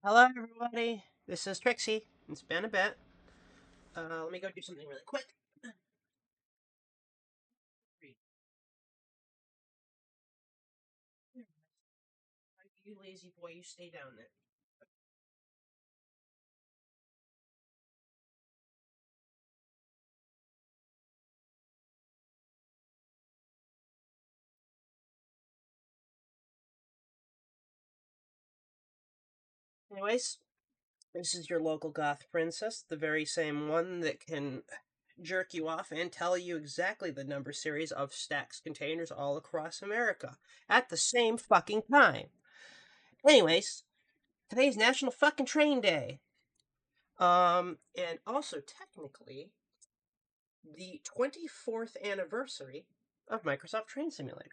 Hello, everybody. This is Trixie. It's been a bit. Let me go do something really quick. You lazy boy, you stay down there. Anyways, this is your local goth princess, the very same one that can jerk you off and tell you exactly the number series of stacks containers all across America at the same fucking time. Anyways, today's National Fucking Train Day. And also technically the 24th anniversary of Microsoft Train Simulator.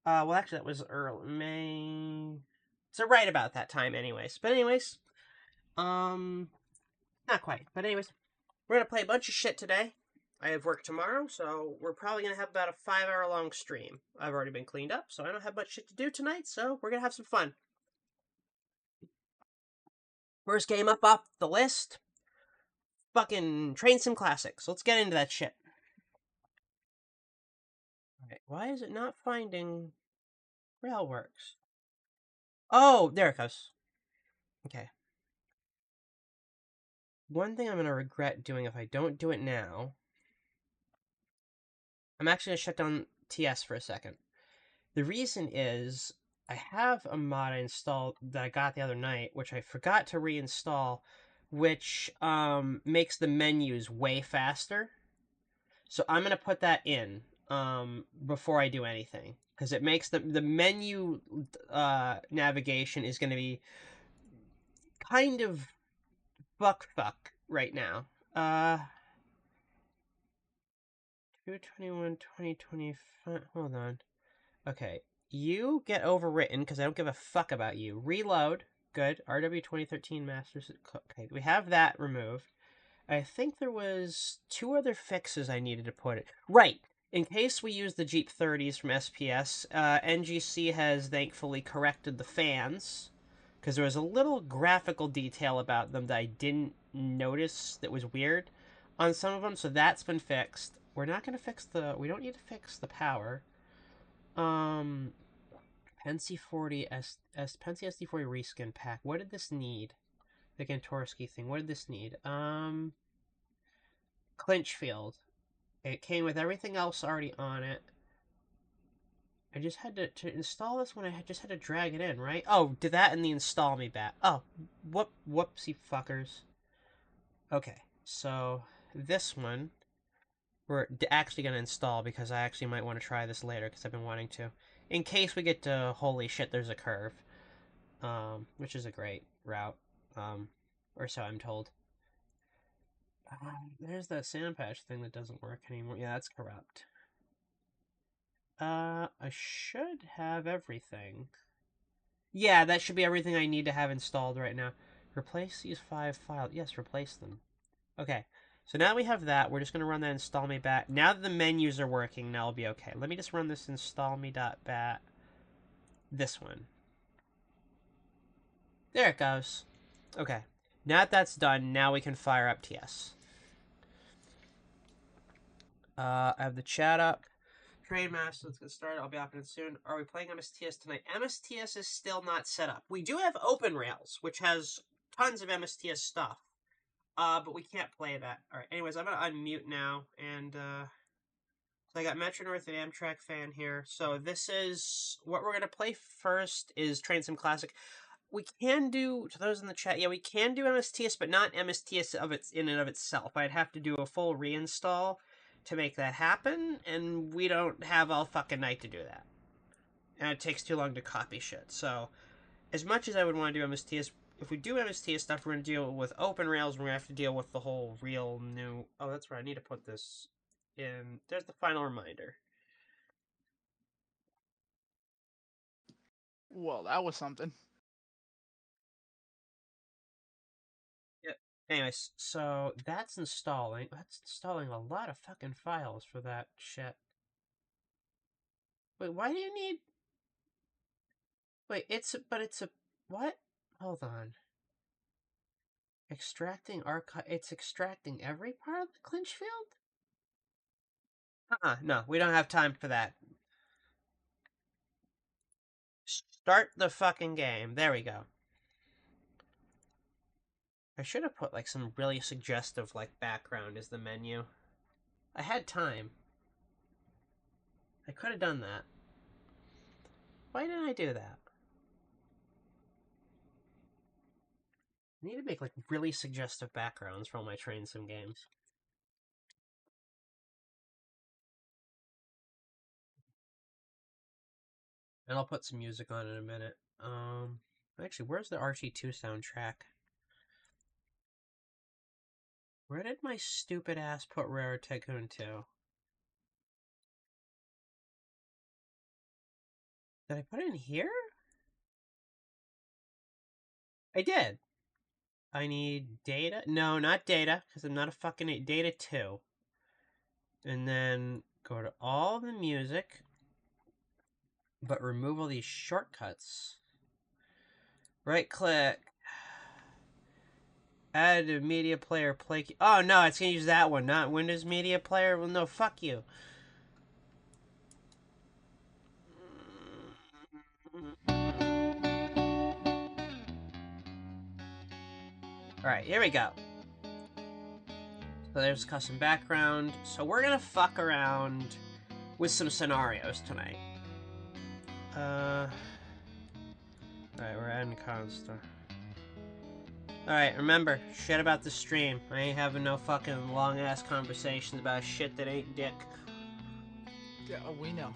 Well, actually, that was early May. So right about that time, anyways. But anyways, um, not quite. But anyways, we're gonna play a bunch of shit today. I have work tomorrow, so we're probably gonna have about a 5 hour long stream. I've already been cleaned up, so I don't have much shit to do tonight. So we're gonna have some fun. First game up off the list, fucking Train Sim Classic. So let's get into that shit. Alright, why is it not finding Railworks? Oh, there it goes. Okay. One thing I'm going to regret doing if I don't do it now, I'm actually going to shut down TS for a second. The reason is I have a mod installed that I got the other night, which I forgot to reinstall, which makes the menus way faster. So I'm going to put that in before I do anything. Because it makes the menu navigation is going to be kind of fuck right now. 221, 2025. Hold on. Okay. You get overwritten because I don't give a fuck about you. Reload. Good. RW 2013 Masters. Okay. We have that removed. I think there was two other fixes I needed to put it. Right. In case we use the Jeep 30s from SPS, NGC has thankfully corrected the fans because there was a little graphical detail about them that I didn't notice that was weird on some of them, so that's been fixed. We're not going to fix the... We don't need to fix the power. Pensy 40 Pensy SD40 reskin pack. What did this need? The Gantorski thing. What did this need? Clinch field. It came with everything else already on it. I just had to install this one. I just had to drag it in, right? Oh, did that in the install me bat. Oh, whoopsie fuckers. Okay, so this one we're actually going to install because I actually might want to try this later because I've been wanting to. In case we get to holy shit, there's a curve, which is a great route, or so I'm told. There's that sand patch thing that doesn't work anymore. Yeah, that's corrupt. I should have everything. Yeah, that should be everything I need to have installed right now. Replace these 5 files. Yes, replace them. Okay, so now we have that. We're just going to run that install me bat. Now that the menus are working, now I'll be okay. Let me just run this install me.bat. This one. There it goes. Okay, now that that's done, now we can fire up TS. I have the chat up. TrainMaster, let's get started. I'll be hopping in soon. Are we playing MSTS tonight? MSTS is still not set up. We do have OpenRails, which has tons of MSTS stuff. But we can't play that. Alright, anyways, I'm gonna unmute now, and, so I got Metro North and Amtrak fan here. So this is, what we're gonna play first is Train Sim Classic. We can do, to those in the chat, yeah, we can do MSTS, but not MSTS in and of itself. I'd have to do a full reinstall to make that happen, and we don't have all fucking night to do that. And it takes too long to copy shit. So, as much as I would want to do MSTS, if we do MSTS stuff, we're going to deal with open rails, and we're going to have to deal with the whole real new... Oh, that's right, I need to put this in... There's the final reminder. Well, that was something. Yep. Anyways, so that's installing. That's installing a lot of fucking files for that shit. Wait, why do you need... Wait, it's a... But it's a... What? Hold on. Extracting archive. It's extracting every part of the clinch field? No, we don't have time for that. Start the fucking game. There we go. I should have put, like, some really suggestive, like, background as the menu. I had time. I could have done that. Why didn't I do that? I need to make, like, really suggestive backgrounds for all my train sim games. And I'll put some music on in a minute. Actually, where's the RT2 soundtrack? Where did my stupid ass put Rare Tycoon 2? Did I put it in here? I did. I need data. No, not data, because I'm not a fucking data 2. And then go to all the music, but remove all these shortcuts. Right click. Add a media player play. Oh no, it's gonna use that one, not Windows Media Player. Well, no, fuck you. Alright, here we go. So there's custom background. So we're gonna fuck around with some scenarios tonight. Alright, we're adding constant. Alright, remember, shit about the stream. I ain't having no fucking long-ass conversations about shit that ain't dick. Yeah, we know.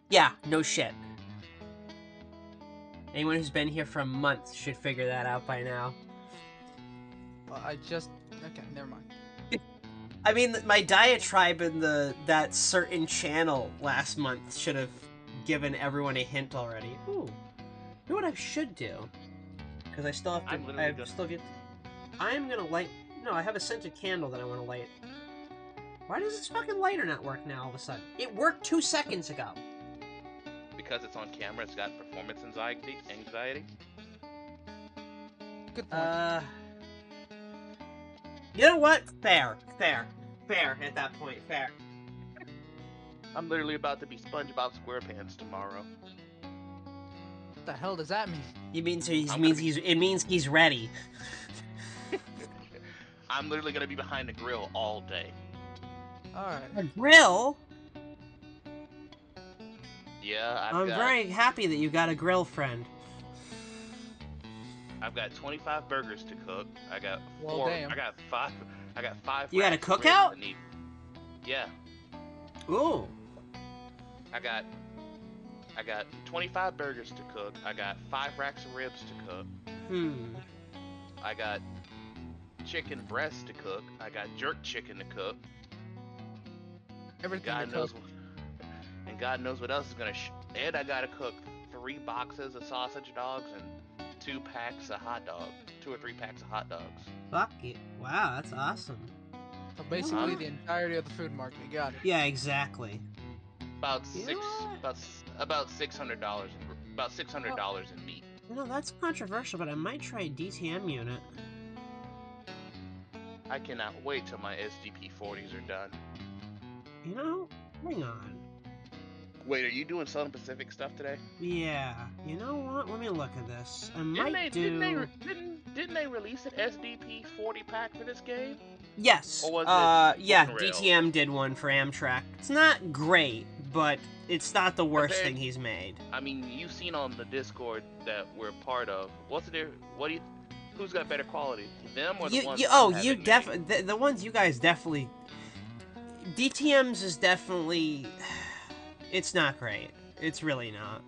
Yeah, no shit. Anyone who's been here for a month should figure that out by now. Well, okay, never mind. I mean, my diatribe in that certain channel last month should have given everyone a hint already. Ooh. You know what I should do? Because I still have to... I'm gonna light... No, I have a scented candle that I want to light. Why does this fucking lighter not work now all of a sudden? It worked 2 seconds ago. Because it's on camera, it's got performance anxiety. Good point. You know what? Fair at that point. Fair. I'm literally about to be SpongeBob SquarePants tomorrow. What the hell does that mean? It means he's ready. I'm literally gonna be behind the grill all day. Alright. A grill? Yeah, I'm very happy that you got a grill friend. I've got 25 burgers to cook. I got Well, 4. damn. I got five. You got a racks of cookout? ribs Yeah. Ooh. I got 25 burgers to cook. I got 5 racks of ribs to cook. I got chicken breasts to cook. I got jerk chicken to cook. Everything God to knows cook. and God knows what else is gonna. And I gotta cook 3 boxes of sausage dogs and 2 packs of hot dogs. 2 or 3 packs of hot dogs. Fuck it. Wow, that's awesome. So basically, the entirety of the food market. You got it. Yeah, exactly. About You know what? about $600. About $600 in meat. No, that's controversial, but I might try a DTM unit. I cannot wait till my SDP40s are done. You know, hang on. Wait, are you doing Southern Pacific stuff today? Yeah. You know what? Let me look at this. I might Didn't they release an SDP 40 pack for this game? Yes. Or was it yeah, Rails? DTM did one for Amtrak. It's not great, but it's not the worst Compared- thing he's made. I mean, you've seen on the Discord that we're part of. Who's got better quality? Them or the ones the ones you guys definitely... DTM's is definitely... It's not great. It's really not.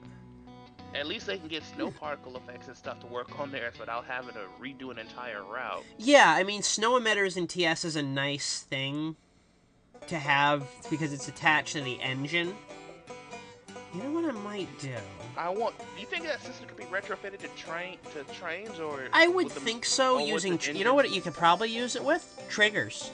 At least they can get snow particle effects and stuff to work on theirs without having to redo an entire route. Yeah, I mean, snow emitters in TS is a nice thing to have because it's attached to the engine. You know what I might do? Do you think that system could be retrofitted to trains or? I would think so. Using, you know what you could probably use it with? Triggers.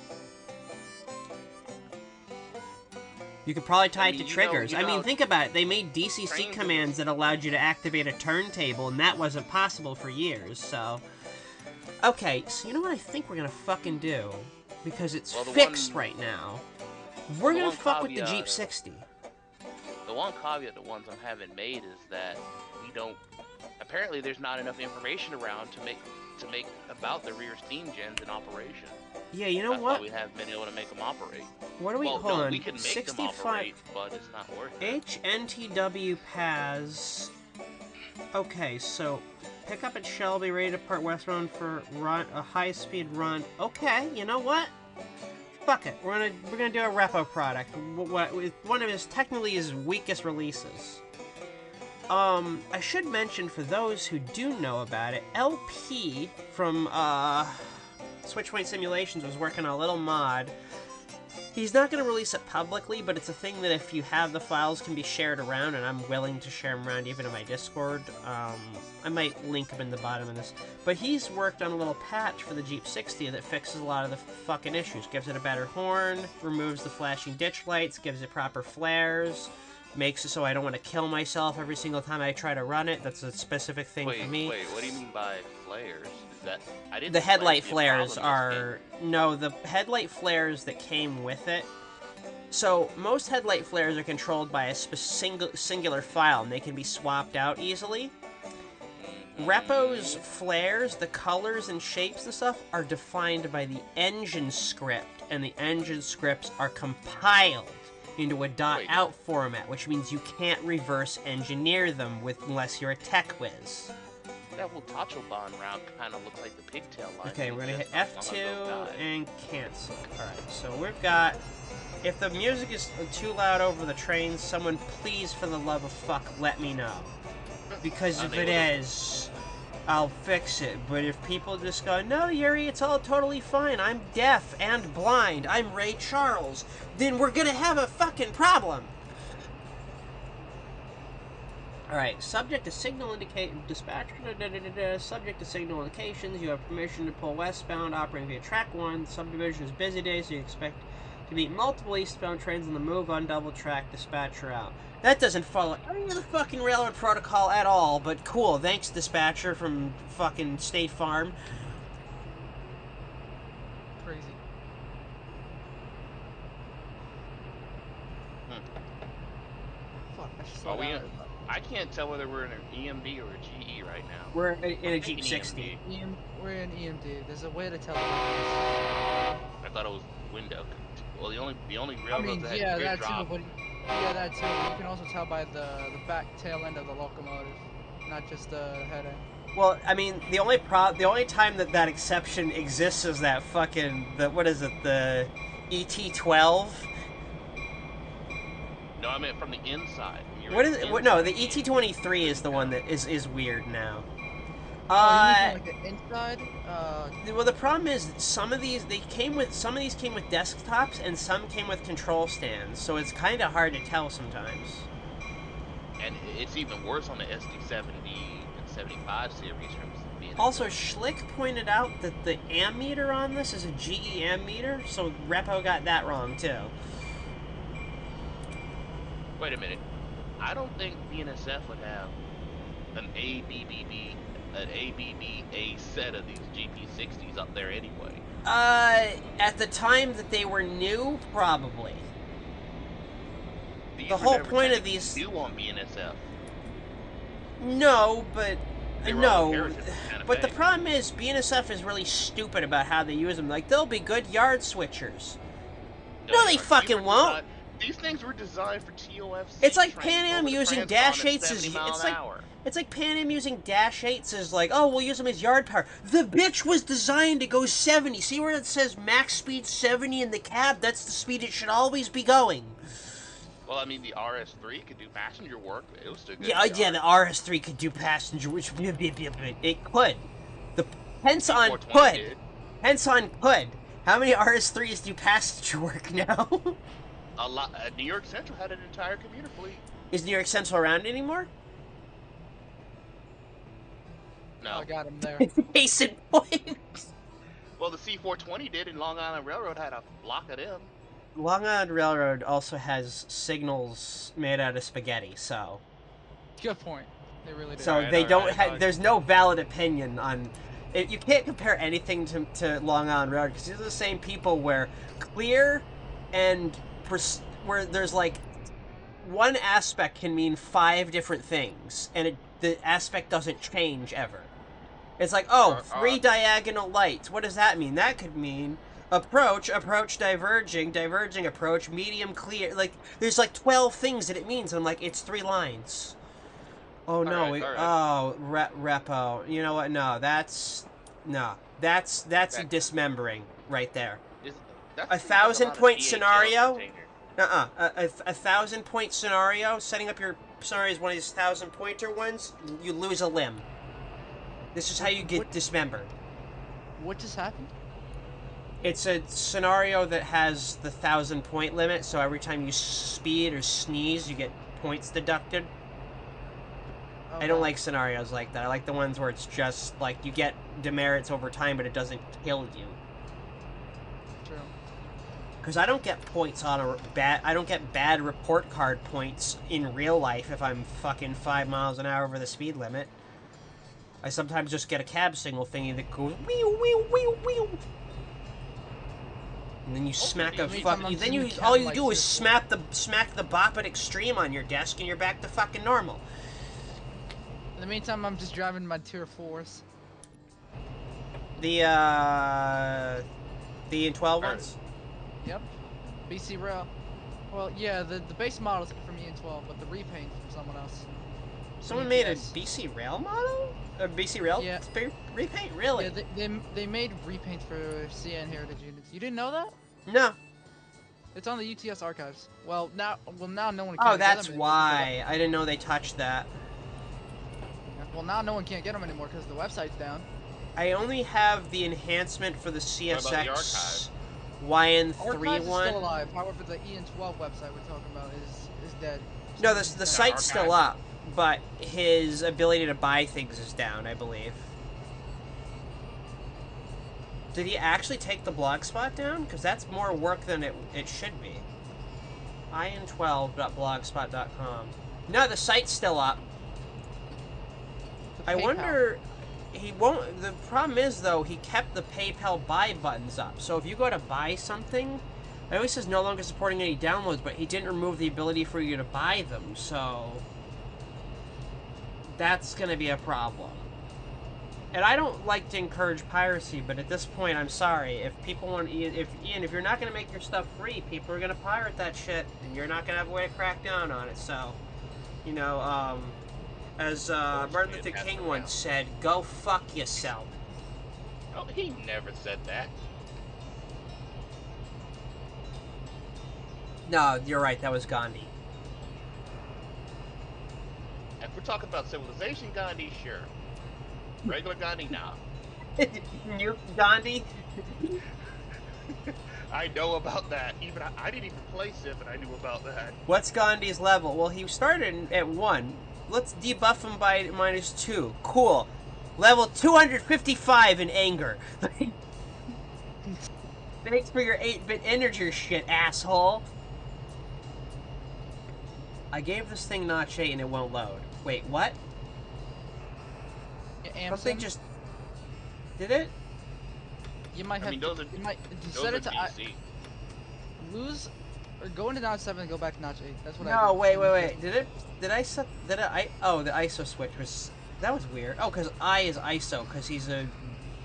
You could probably tie it to mean, triggers. you know I mean, how think about it. They made DCC trains commands that allowed you to activate a turntable, and that wasn't possible for years, so... Okay, so you know what I think we're gonna fucking do? Because it's Well, the fixed one- right now. We're the gonna one fuck with the caveat, Jeep60. The one caveat the ones I'm having made is that we don't. Apparently, there's not enough information around to make about the rear steam gens in operation. Yeah, you know That's what? why we haven't been able to make them operate. What do we... Well, hold no, on. we can make 65... them operate, but it's not worth it. HNTW PAS. Okay, so pick up at Shelby, ready to depart westbound for a high-speed run. Okay, you know what? Fuck it. We're gonna do a repo product. One of his technically his weakest releases. I should mention for those who do know about it, LP from Switchpoint Simulations was working on a little mod. He's not going to release it publicly, but it's a thing that if you have the files can be shared around, and I'm willing to share them around even in my Discord. I might link him in the bottom of this. But he's worked on a little patch for the Jeep60 that fixes a lot of the fucking issues. Gives it a better horn, removes the flashing ditch lights, gives it proper flares, makes it so I don't want to kill myself every single time I try to run it. That's a specific thing for me. Wait, what do you mean by flares? Is that I didn't? The headlight flares flares are... No, the headlight flares that came with it. So, most headlight flares are controlled by a singular file, and they can be swapped out easily. Repo's flares, the colors and shapes and stuff, are defined by the engine script, and the engine scripts are compiled into a .out format, which means you can't reverse engineer them unless you're a tech whiz. That little Tachobahn route kind of looks like the pigtail line. Okay, we're gonna hit just not long F2 ago died. and cancel. Alright, so we've got... If the music is too loud over the train, someone please, for the love of fuck, let me know. Because if it is, I'll fix it. But if people just go, no, Yuri, it's all totally fine. I'm deaf and blind. I'm Ray Charles. Then we're gonna have a fucking problem. Alright, subject to signal dispatcher, subject to signal indications, you have permission to pull westbound, operating via track 1. The subdivision is busy day, so you expect to meet multiple eastbound trains on the move on double track, dispatcher out. That doesn't follow any of the fucking railroad protocol at all, but cool, thanks dispatcher from fucking State Farm. Crazy. Fuck, I should slow down. I can't tell whether we're in an EMD or a GE right now. We're in a I'm thinking Jeep60. EMD. We're in EMD. There's a way to tell. I thought it was window. Well, the only I railroads mean, that yeah, had good that drop. too. But yeah, that too. But you can also tell by the back tail end of the locomotive, not just the head end. Well, I mean, the only time that exception exists is that fucking what is it, the ET12? No, I meant from the inside. What is it? No, the ET23 is the one that is weird now. Oh, you mean like the inside? Well, the problem is some of these came with desktops and some came with control stands, so it's kind of hard to tell sometimes. And it's even worse on the SD70 and 75 series from being. Also, Schlick pointed out that the ammeter on this is a GE ammeter, so Repo got that wrong too. Wait a minute. I don't think BNSF would have an ABBA set of these GP60s up there anyway. At the time that they were new, probably. These The were whole never point of technically these... new on BNSF. No, but... They were all No, inherited from Santa but the Fe. problem is BNSF is really stupid about how they use them. Like, they'll be good yard switchers. No, they aren't. fucking won't. These things were designed for TOFC. It's like trains Pan Am over the using Transcon Dash at 8s as... 70 miles It's an like... hour. It's like Pan Am using Dash 8s as like, oh, we'll use them as yard power. The bitch was designed to go 70. See where it says max speed 70 in the cab? That's the speed it should always be going. Well, I mean, the RS3 could do passenger work, but it was still good. Yeah, the RS3 could do passenger, which it could. The hence on could. did. Hence on could. How many RS3s do passenger work now? A lot. New York Central had an entire commuter fleet. Is New York Central around anymore? No. I got him there. Case in point. Well, the C420 did, and Long Island Railroad had a block of them. Long Island Railroad also has signals made out of spaghetti, so Good point. They really do. so Right, they all don't right, have. dog. There's no valid opinion on. You can't compare anything to Long Island Railroad because these are the same people where clear and where there's like one aspect can mean 5 different things, and the aspect doesn't change ever. It's like, oh, 3 diagonal lights. What does that mean? That could mean approach, diverging, approach, medium, clear. Like, there's like 12 things that it means. And I'm like, it's 3 lines. Oh no! Alright, alright. Oh, repo. You know what? No, that's That- dismembering right there. That's A 1,000-point scenario. container. A 1,000-point scenario. Setting up your scenario is one of these 1,000-pointer ones. You lose a limb. This is how you get dismembered. What just happened? It's a scenario that has the 1,000-point limit, so every time you speed or sneeze, you get points deducted. Oh, I don't wow. like scenarios like that. I like the ones where it's just like you get demerits over time, but it doesn't kill you. True. Because I don't get points on I don't get bad report card points in real life if I'm fucking 5 miles an hour over the speed limit. I sometimes just get a cab signal thingy that goes wee wee wee wee. And then you smack a every fuck. time I'm Then seeing you the all cab you lights, do is it's- smack the Bop It Extreme on your desk, and you're back to fucking normal. In the meantime, I'm just driving my tier 4s. The 12 ones. Yep. BC Rail. Well, yeah, the base model's from EN12, but the repaint from someone else. Someone made a Yes. BC Rail model? A BC Rail Yeah. repaint? Really? Yeah, they made repaints for CN Heritage units. You didn't know that? No. It's on the UTS archives. Well, now no one. Oh, Can't that's get them why. I didn't know they touched that. Well, now no one can't get them anymore because the website's down. I only have the enhancement for the What about the CSX archive? YN3 Archives is one. still alive. However, the EN12 website we're talking about is dead. No, the site's still archive. up, but his ability to buy things is down, I believe. Did he actually take the blogspot down? Because that's more work than it should be. in12.blogspot.com. No, the site's still up. The I PayPal. wonder... He won't... The problem is, though, he kept the PayPal buy buttons up. So if you go to buy something... It always says no longer supporting any downloads, but he didn't remove the ability for you to buy them, so... That's gonna be a problem. And I don't like to encourage piracy, but at this point, I'm sorry. If people want... If you're not gonna make your stuff free, people are gonna pirate that shit, and you're not gonna have a way to crack down on it, so... You know, as Martin Luther King once said, go fuck yourself. Oh, he never said that. No, you're right, that was Gandhi. If we're talking about civilization, Gandhi, sure. Regular Gandhi, nah. You, Gandhi? I know about that. Even I didn't even play Civ, and I knew about that. What's Gandhi's level? Well, he started at 1. Let's debuff him by -2. Cool. Level 255 in anger. Thanks for your 8-bit integer shit, asshole. I gave this thing notch 8 and it won't load. Wait, what? Something just... Did it? You might have. I mean, those are you might those set are it to DC. lose or go into notch 7 and go back to notch 8. That's what I No, did. wait. Oh, the ISO switch was... That was weird. Oh, because I is ISO, because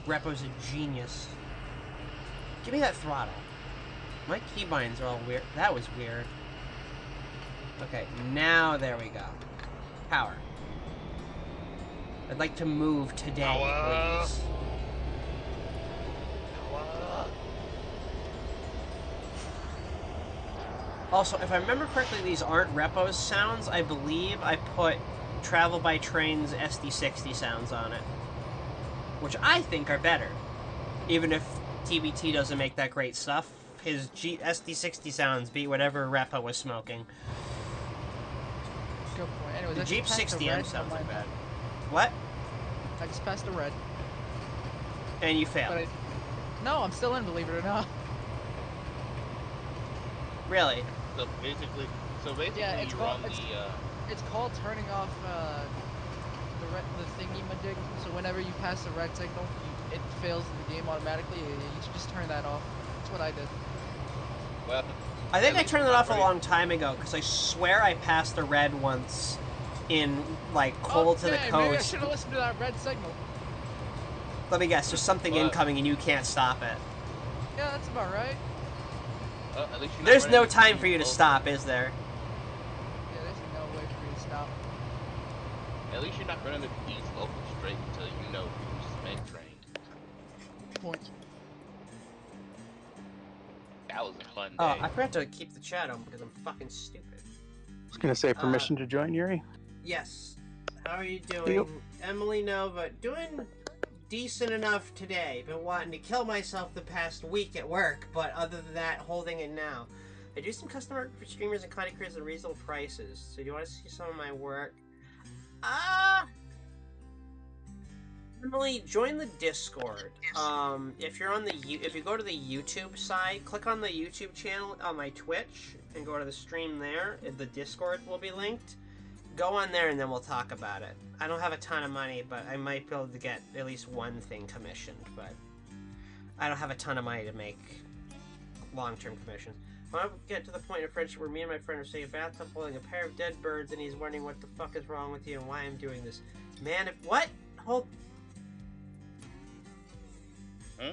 Repo's a genius. Give me that throttle. My keybinds are all weird. That was weird. Okay, now there we go. Power. I'd like to move today, Power. please. Also, if I remember correctly, these aren't Repo's sounds. I believe I put Travel by Train's SD60 sounds on it. Which I think are better. Even if TBT doesn't make that great stuff, his SD60 sounds beat whatever Repo was smoking. Good point. Anyways, The I just passed GP60M red sounds on are my- bad. What? I just passed the red. And you failed. But no, I'm still in, believe it or not. Really? So basically, Yeah, it's you're called on the. it's called turning off the thingy majig. So whenever you pass the red signal, it fails the game automatically. You should just turn that off. That's what I did. Well, I think at I least turned you're it not off a running- long time ago because I swear I passed the red once in like cold to the Okay, maybe I coast. should have listened to that red signal. Let me guess, there's something What? incoming and you can't stop it. Yeah, that's about right. At least you're not There's running no into time these for you to local- stop, is there? Yeah, there's no way for me to stop. At least you're not running into these local straight until you know who's med trained. Point. That was a fun day. Oh, I forgot to keep the chat on because I'm fucking stupid. I was gonna say permission to join, Yuri. Yes. How are you doing? Emily Nova, doing decent enough today. Been wanting to kill myself the past week at work, but other than that, holding it now. I do some custom art for streamers and content creators at reasonable prices. So do you want to see some of my work? Emily, join the Discord. If you're on if you go to the YouTube side, click on the YouTube channel on my Twitch and go to the stream there. The Discord will be linked. Go on there and then we'll talk about it. I don't have a ton of money, but I might be able to get at least one thing commissioned, but I don't have a ton of money to make long-term commissions. When I get to the point of friendship where me and my friend are sitting in a bathtub holding a pair of dead birds and he's wondering what the fuck is wrong with you and why I'm doing this. Man, what? Hold...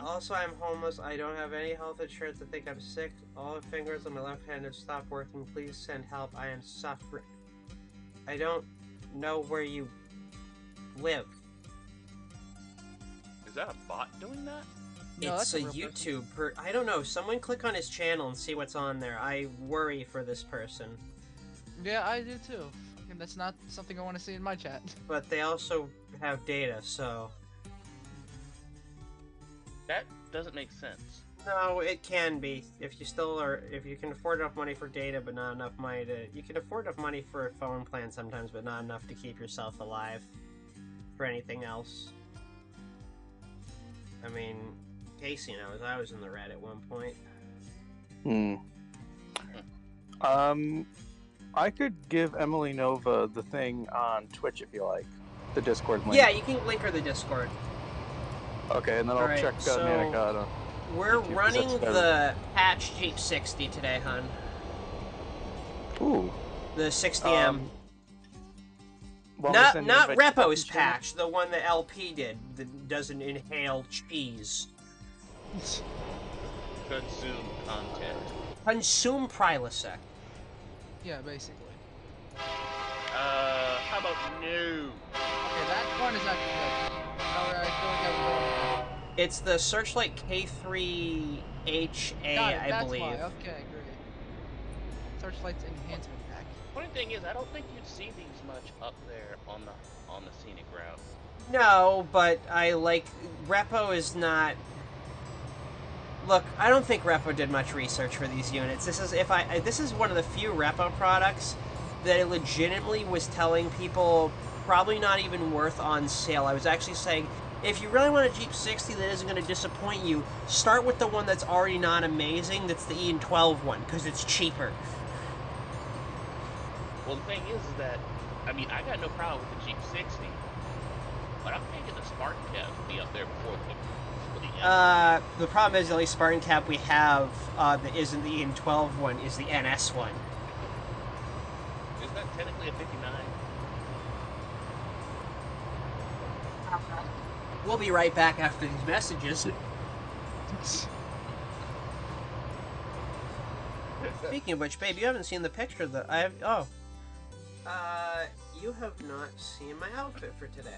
Also, I'm homeless. I don't have any health insurance. I think I'm sick. All the fingers on my left hand have stopped working. Please send help. I am suffering. I don't know where you live. Is that a bot doing that? No, It's that's a a real YouTube. I don't know. Someone click on his channel and see what's on there. I worry for this person. Yeah, I do too. And that's not something I want to see in my chat. But they also have data, so... That doesn't make sense. No, it can be. If you still are... If you can afford enough money for data, but not enough money to... You can afford enough money for a phone plan sometimes, but not enough to keep yourself alive for anything else. I mean, Casey knows. I was in the red at one point. I could give Emily Nova the thing on Twitch if you like. The Discord link. Yeah, you can link her the Discord. Okay, and then I'll Alright, check so- Nanica out. We're YouTube, 'cause running that's better. the patch GP60 today, hun. Ooh. The 60M. Want me to send you Not an invite to Repo's the channel? patch, the one that LP did that doesn't inhale cheese. Consume content. Consume Prilosec. Yeah, basically. How about no? Okay, that one is actually good. Alright, I feel like I was wrong. It's the Searchlight K3HA, Got it, I that's believe. why. Okay, great. Searchlight's enhancement pack. Funny thing is, I don't think you'd see these much up there on the scenic route. No, but I like... Repo is not... Look, I don't think Repo did much research for these units. This is one of the few Repo products that it legitimately was telling people probably not even worth on sale. I was actually saying, if you really want a Jeep 60 that isn't going to disappoint you, start with the one that's already not amazing, that's the EN12 one, because it's cheaper. Well, the thing is that, I mean, I got no problem with the Jeep60, but I'm thinking the Spartan Cab would be up there before the The problem is the only Spartan Cab we have that isn't the EN12 one is the NS one. Is that technically a 59? We'll be right back after these messages. Speaking of which, babe, you haven't seen the picture that I have. Oh. You have not seen my outfit for today.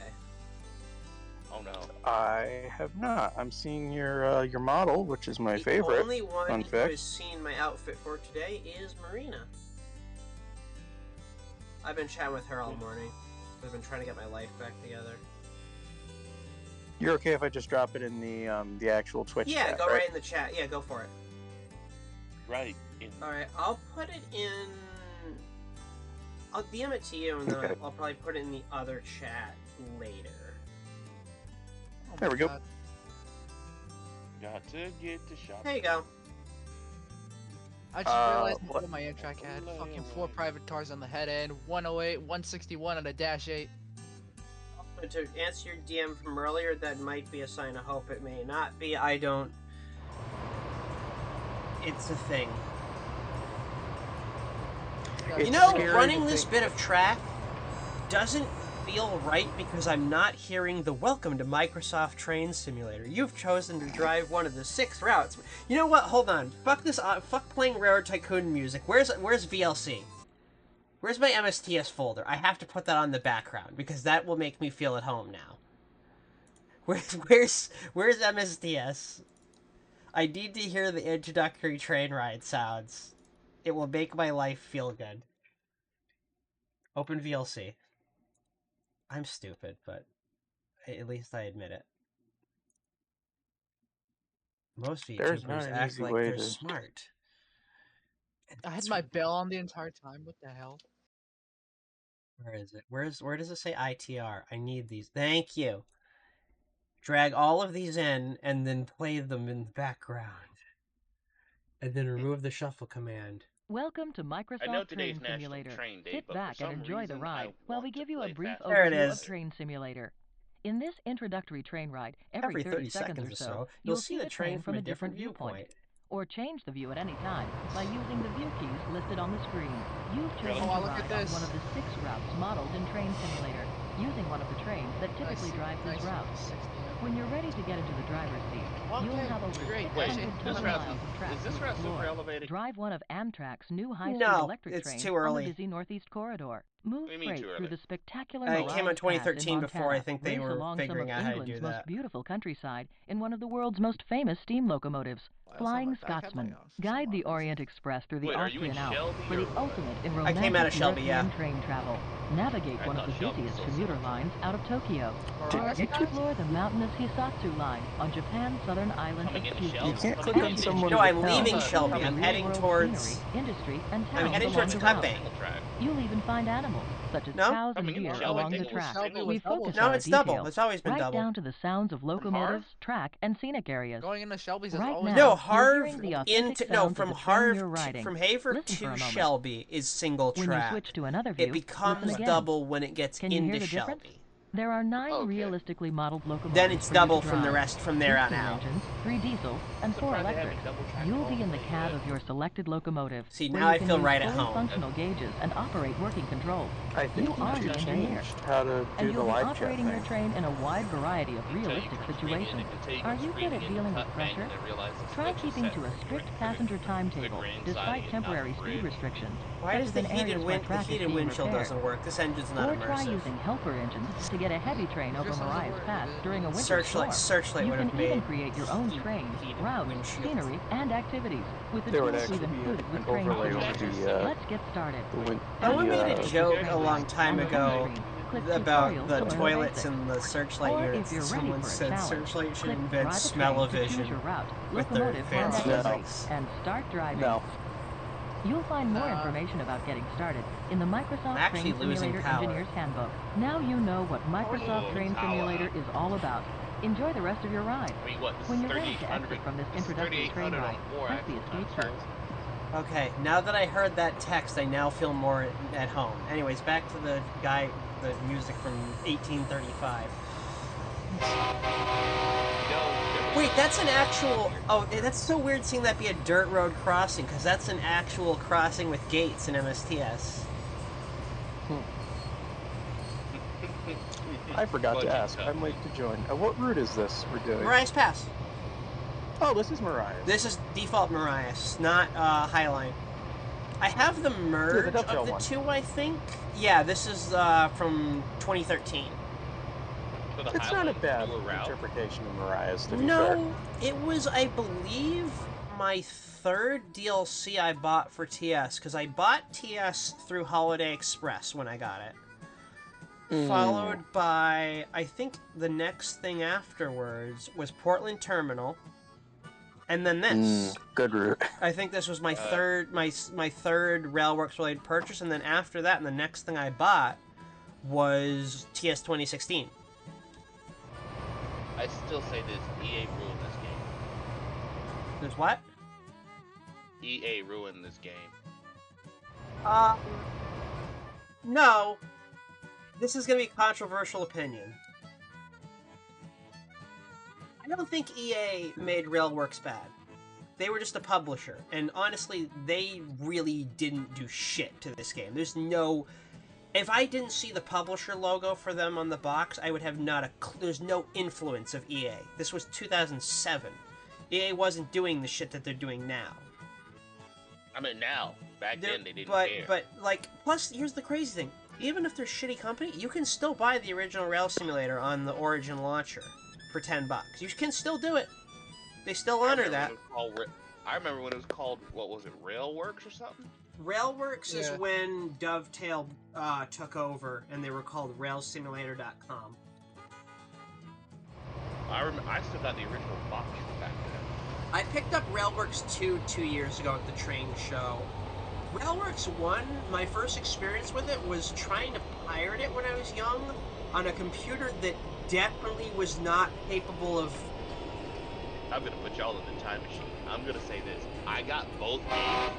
Oh no. I have not. I'm seeing your model, which is my favorite. The only one Fun who fact. has seen my outfit for today is Marina. I've been chatting with her all morning. I've been trying to get my life back together. You're okay if I just drop it in the actual Twitch Yeah, chat, go right in the chat. Yeah, go for it. Right. Alright, I'll put it in... I'll DM it to you, and then Okay. I'll probably put it in the other chat later. Oh There my we go. God. Got to get to shop. There you go. I just realized what- what my Amtrak had. Fucking 4 private cars on the head end, 108, 161 on a dash 8. But to answer your DM from earlier, that might be a sign of hope. It may not be. I don't. It's a thing. It's You know, scary running to this think- bit of track doesn't feel right because I'm not hearing the welcome to Microsoft Train Simulator. You've chosen to drive one of the 6 routes. You know what? Hold on. Fuck this. Fuck playing Railroad Tycoon music. Where's VLC? Where's my MSTS folder? I have to put that on the background because that will make me feel at home now. Where's MSTS? I need to hear the introductory train ride sounds. It will make my life feel good. Open VLC. I'm stupid, but at least I admit it. Most There's not VTubers an act easy like way they're to- smart. I had my bell on the entire time. What the hell? Where is it? Where does it say ITR? I need these. Thank you. Drag all of these in and then play them in the background. And then remove the shuffle command. Welcome to I know Microsoft today's Train National Simulator. Train Day, Sit but for back and some enjoy the reason, ride I while we want to give you a play brief Fast There it overview is. of Train Simulator. In this introductory train ride, Every 30 seconds or so, you'll you'll see the train from a different viewpoint. or change the view at any time by using the view keys listed on the screen. You've chosen Oh, to look at ride on this. one of the 6 routes modeled in Train Simulator, using one of the trains that typically drives this route. 60. When you're ready to get into the driver's seat, you'll Okay, have over great. 600 Wait, total this miles route- of track is this to route super explore. elevated? Drive one of Amtrak's new high-speed No, electric it's trains too on early. the busy Northeast Corridor. Move What do you mean freight too through early? the spectacular It Mirage came out Pass 2013 in before I Montana, think they race were along figuring some out of how to do England's that. most beautiful countryside in one of the world's most famous steam locomotives. Flying Scotsman, guide the Orient Express through the Wait, are you in Austrian Alps Shelby for the or what? ultimate in I romantic came out of Shelby, European yeah. train travel. Navigate I one of the thought Shelby was busiest so commuter silly. lines out of Tokyo. Mirage Or Pass? explore the mountainous Hisatsu line on Japan's southern island Coming of into Kyushu. Shelby? You can't Coming click on into someone No, with I'm a leaving pen. Shelby. I'm Discover heading real-world towards. scenery, industry, and I'm towns heading along towards the Cut route. Bay. Single track. You'll even find animals, such as No? cows and Coming in deer Shelby, along the thinking it was track. single. We focus No, on it's the double. details, It's always been right double. down to the sounds of locomotives, track, and scenic areas. Going into Shelby's is Right always now, No, you're Harv hearing the authentic into no sounds from of the train Harv you're riding. from Haver Listen for to a moment. Shelby is single When you track. switch to another view, It becomes listen again. double when it gets Can you hear into the difference? Shelby. There are 9 Okay. realistically modeled locomotives Then it's for you to double from the drive. rest from 2 there on steam out. engines, 3 diesels, and 4 Surprised they haven't electrics. double-tracked You'll all be in the the way cab yet. of your selected locomotive. See, where now you I can feel use right at fully home. functional gauges and operate working controls. I think You you are should the engineer, change how to and do the you'll be live chat operating your thing. train in a wide variety of Until you realistic come screaming in- situations. until you Are come you good screaming at in the dealing with cut bank pressure? and then realize the Try switch is keeping set to a for strict the passenger timetable, green despite siding and not temporary the speed bridge. restrictions, Why such does as the in areas heated where the track is heated being windshield repaired. doesn't work? This engine's not Or try immersive. using helper engines to get a heavy train over Just doesn't Mariah's work. Pass It- during a winter Searchlight storm. You would can have even made create your own train, heated routes, windshield. scenery, and activities with the There would tools actually we've be included an with Train overlay over Simulator. the Let's get started. Someone made a the, joke Train a long route. time On the home ago screen, click about Tutorials the to learn toilets basics. and the searchlight Or units. if you're ready Someone for a said challenge, Searchlight should click invent Drive a Train to choose smell-o-vision your route, with their locomotive, and advanced activity, physics. and start driving. No. You'll find more Nah. information about getting started in the Microsoft Actually Train losing Simulator power. Engineer's Handbook. Now you know what Microsoft Oh, Train power. Simulator is all about. Enjoy the rest of your ride. I mean, what? This When is you're ready to 3,800. exit from this This is introductory train 3,800 ride, on 4 press the axle escape times key. 4. Okay, now that I heard that text, I now feel more at home. Anyways, back to the music from 1835. Wait, that's an actual... Oh, that's so weird seeing that be a dirt road crossing, because that's an actual crossing with gates in MSTS. I forgot to Budget ask. cut. I'm late to join. What route is this we're doing? Mariah's Pass. Oh, this is Mariah's. This is default Mariah's, not Highline. I have the merge Dovetail of the one. two, I think. Yeah, this is from 2013. So the It's not a Highline's bad newer route. interpretation of Mariah's, to be fair. No, it was, I believe, my third DLC I bought for TS, because I bought TS through Holiday Express when I got it. Followed by, I think the next thing afterwards was Portland Terminal, and then this. Good route. I think this was my third Railworks related purchase, and then after that, and the next thing I bought was TS 2016. I still say this EA ruined this game. There's what? EA ruined this game. No. This is going to be a controversial opinion. I don't think EA made Railworks bad. They were just a publisher, and honestly, they really didn't do shit to this game. There's no... If I didn't see the publisher logo for them on the box, I would have not a there's no influence of EA. This was 2007. EA wasn't doing the shit that they're doing now. I mean, now. Back then, they didn't care. But, like, plus, here's the crazy thing. Even if they're a shitty company, you can still buy the original Rail Simulator on the Origin launcher for $10. You can still do it. They still honor that. I remember when it was called, what was it, Railworks or something? Railworks is when Dovetail took over, and they were called RailSimulator.com. I still got the original box back then. I picked up Railworks 2 years ago at the train show. Railworks 1, my first experience with it was trying to pirate it when I was young on a computer that definitely was not capable of... I'm going to put y'all in the time machine. I'm going to say this. I got both games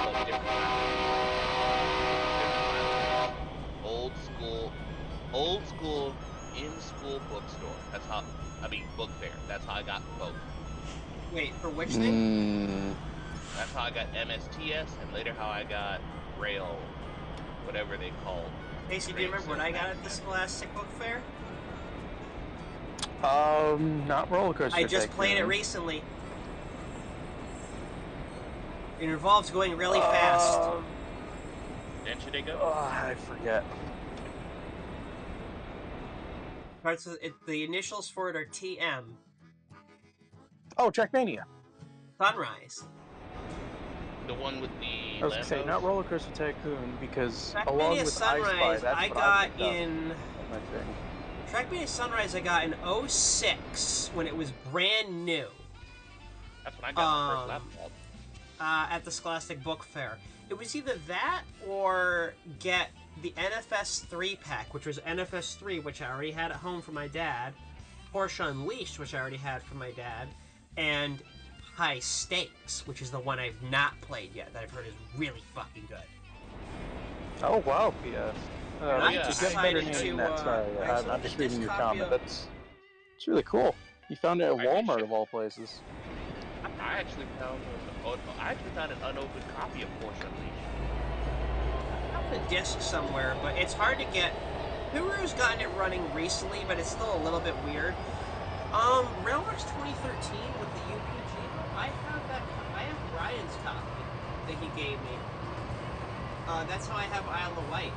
but different times. Old school, in-school bookstore. That's how... book fair. That's how I got both. Wait, for which thing? That's how I got MSTS, and later how I got Rail, whatever they called. Casey, do you remember what I got at the Scholastic Book Fair? Not Roller Coaster I just played it recently. It involves going really fast. Then should they go? I forget. The initials for it are TM. Oh, Trackmania. Sunrise. The one with the I was going to say, not Roller Coaster Tycoon, because Trackmania along with Sunrise, that's I what got picked up in... on my thing. Trackmania Sunrise I got in 06 when it was brand new. That's when I got my first laptop. At the Scholastic Book Fair. It was either that or get the NFS 3 pack, which was NFS 3, which I already had at home for my dad, Porsche Unleashed, which I already had for my dad, and High Stakes, which is the one I've not played yet, that I've heard is really fucking good. Oh, wow, PS. I It's a better name than that, sorry. I'm just reading your comment. It's really cool. You found it at Walmart, of all places. I actually found an unopened copy of Porsche Unleashed. I have the disc somewhere, but it's hard to get. Huru's gotten it running recently, but it's still a little bit weird. Railworks 2013 with the UPG, I have Ryan's copy that he gave me. That's how I have Isle of Wight.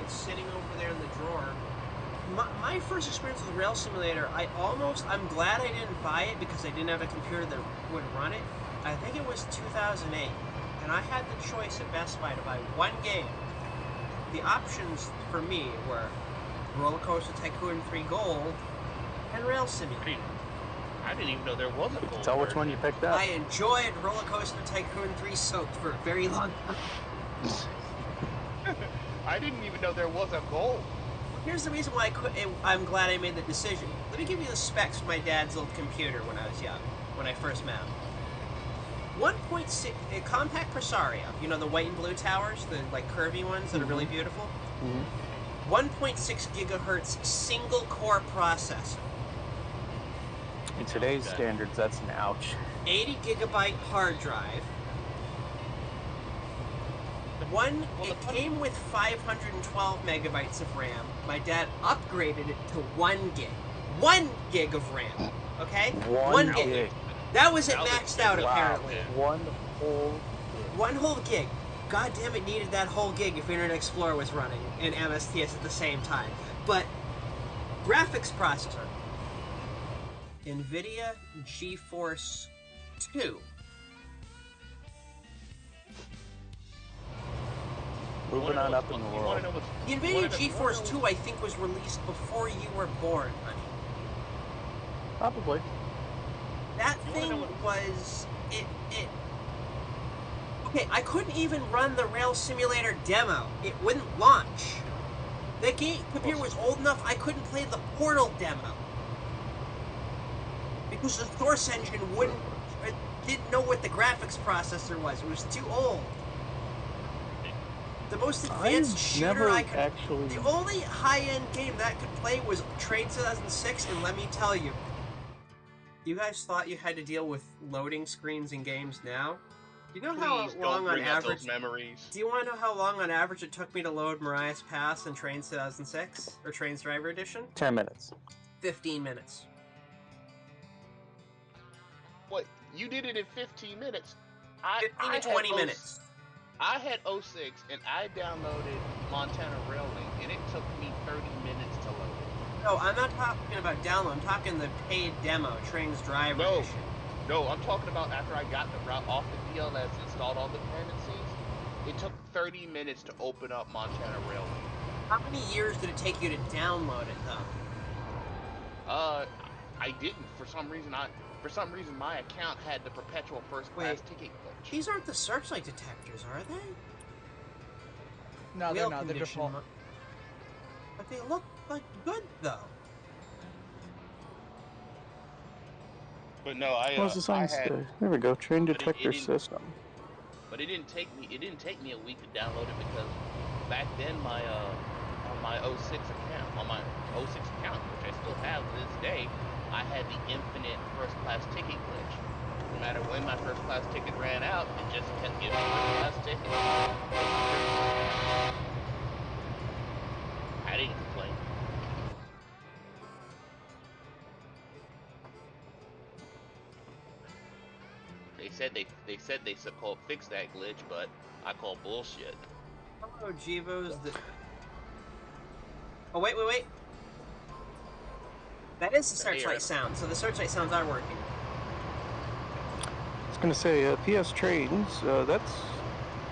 It's sitting over there in the drawer. My first experience with Rail Simulator, I'm glad I didn't buy it because I didn't have a computer that would run it. I think it was 2008, and I had the choice at Best Buy to buy one game. The options for me were Roller Coaster Tycoon 3 Gold and Rail Simulator. I didn't even know there was a gold. Tell which one you picked up. I enjoyed Roller Coaster Tycoon 3 Soaked for a very long time. I didn't even know there was a gold. Here's the reason why I'm glad I made the decision. Let me give you the specs for my dad's old computer when I was young, when I first met him. 1.6 a compact Presario, you know the white and blue towers, the like curvy ones that are really beautiful. 1.6 gigahertz single core processor. In today's standards, that's an ouch. 80 gigabyte hard drive. It came with 512 megabytes of RAM. My dad upgraded it to 1 gig. 1 gig of RAM. Okay? 1 gig. That was it maxed out, apparently. One whole gig. 1 whole gig. God damn it, needed that whole gig if Internet Explorer was running and MSTS at the same time. But graphics processor. NVIDIA GeForce 2. Moving on up in the world. The NVIDIA GeForce 2, I think, was released before you were born, honey. Probably. That thing was... Okay, I couldn't even run the Rail Simulator demo. It wouldn't launch. The computer was old enough I couldn't play the Portal demo. Because the Source engine wouldn't didn't know what the graphics processor was. It was too old. The most advanced shooter I could... actually... The only high-end game that could play was Train 2006, and let me tell you, you guys thought you had to deal with loading screens in games now? Do you know how long on average... memories. Do you want to know how long on average it took me to load Mariah's Pass in Train 2006? Or Train's Driver Edition? 10 minutes. 15 minutes. What? You did it in 15 minutes? 15 to 20 minutes. I had 06 and I downloaded Montana Rail Link and it took me 30 minutes to load it. No, I'm not talking about download. I'm talking the paid demo, Train's Driver Edition. No, I'm talking about after I got the route off the DLS, installed all the dependencies, it took 30 minutes to open up Montana Rail Link. How many years did it take you to download it, though? I didn't. For some reason, my account had the perpetual first-class ticket glitch. These aren't the searchlight detectors, are they? No, they're not. They're default. But they look like good, though. But no, What was the sign say? There we go. Train detector system. But it didn't take me a week to download it because back then my on my 06 account, which I still have to this day, I had the infinite first-class ticket glitch. No matter when my first-class ticket ran out, it just kept giving me first-class tickets. I didn't complain. They said they so-called fixed that glitch, but I call bullshit. Hello, Gevos. Oh, wait. That is the searchlight sound, so the searchlight sounds are working. I was going to say, PS Trains, that's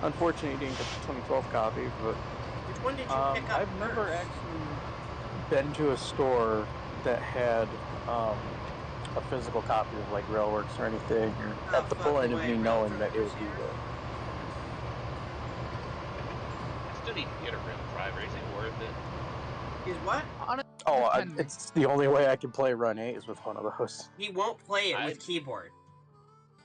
unfortunate you didn't get the 2012 copy, but... Which one did you pick up I've first? never actually been to a store that had a physical copy of, like, Railworks or anything, or at the point of me knowing that it would be there. I still need to get a real driver. Is it worth it? Is what? It's the only way I can play Run 8 is with one of those. He won't play it with keyboard.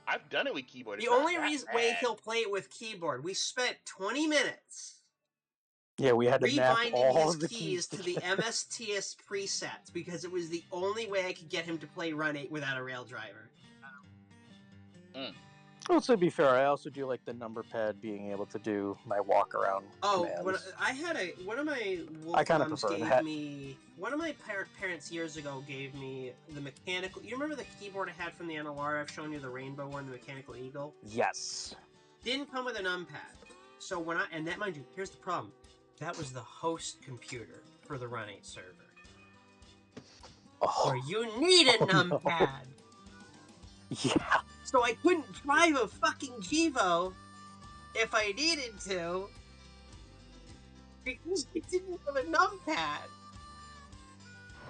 I've done it with keyboard. The only way he'll play it with keyboard, we spent 20 minutes we had to map all his the keys to the MSTS presets because it was the only way I could get him to play Run 8 without a rail driver. Well, to be fair, I also do like the number pad being able to do my walk around. commands. I had one of my one of my parents years ago gave me the mechanical. You remember the keyboard I had from the NLR? I've shown you the rainbow one, the mechanical eagle. Yes. Didn't come with a numpad. So and that, mind you, here's the problem. That was the host computer for the Run 8 server. Where you need a numpad. No. Yeah. So I couldn't drive a fucking Gevo if I needed to because it didn't have a numpad.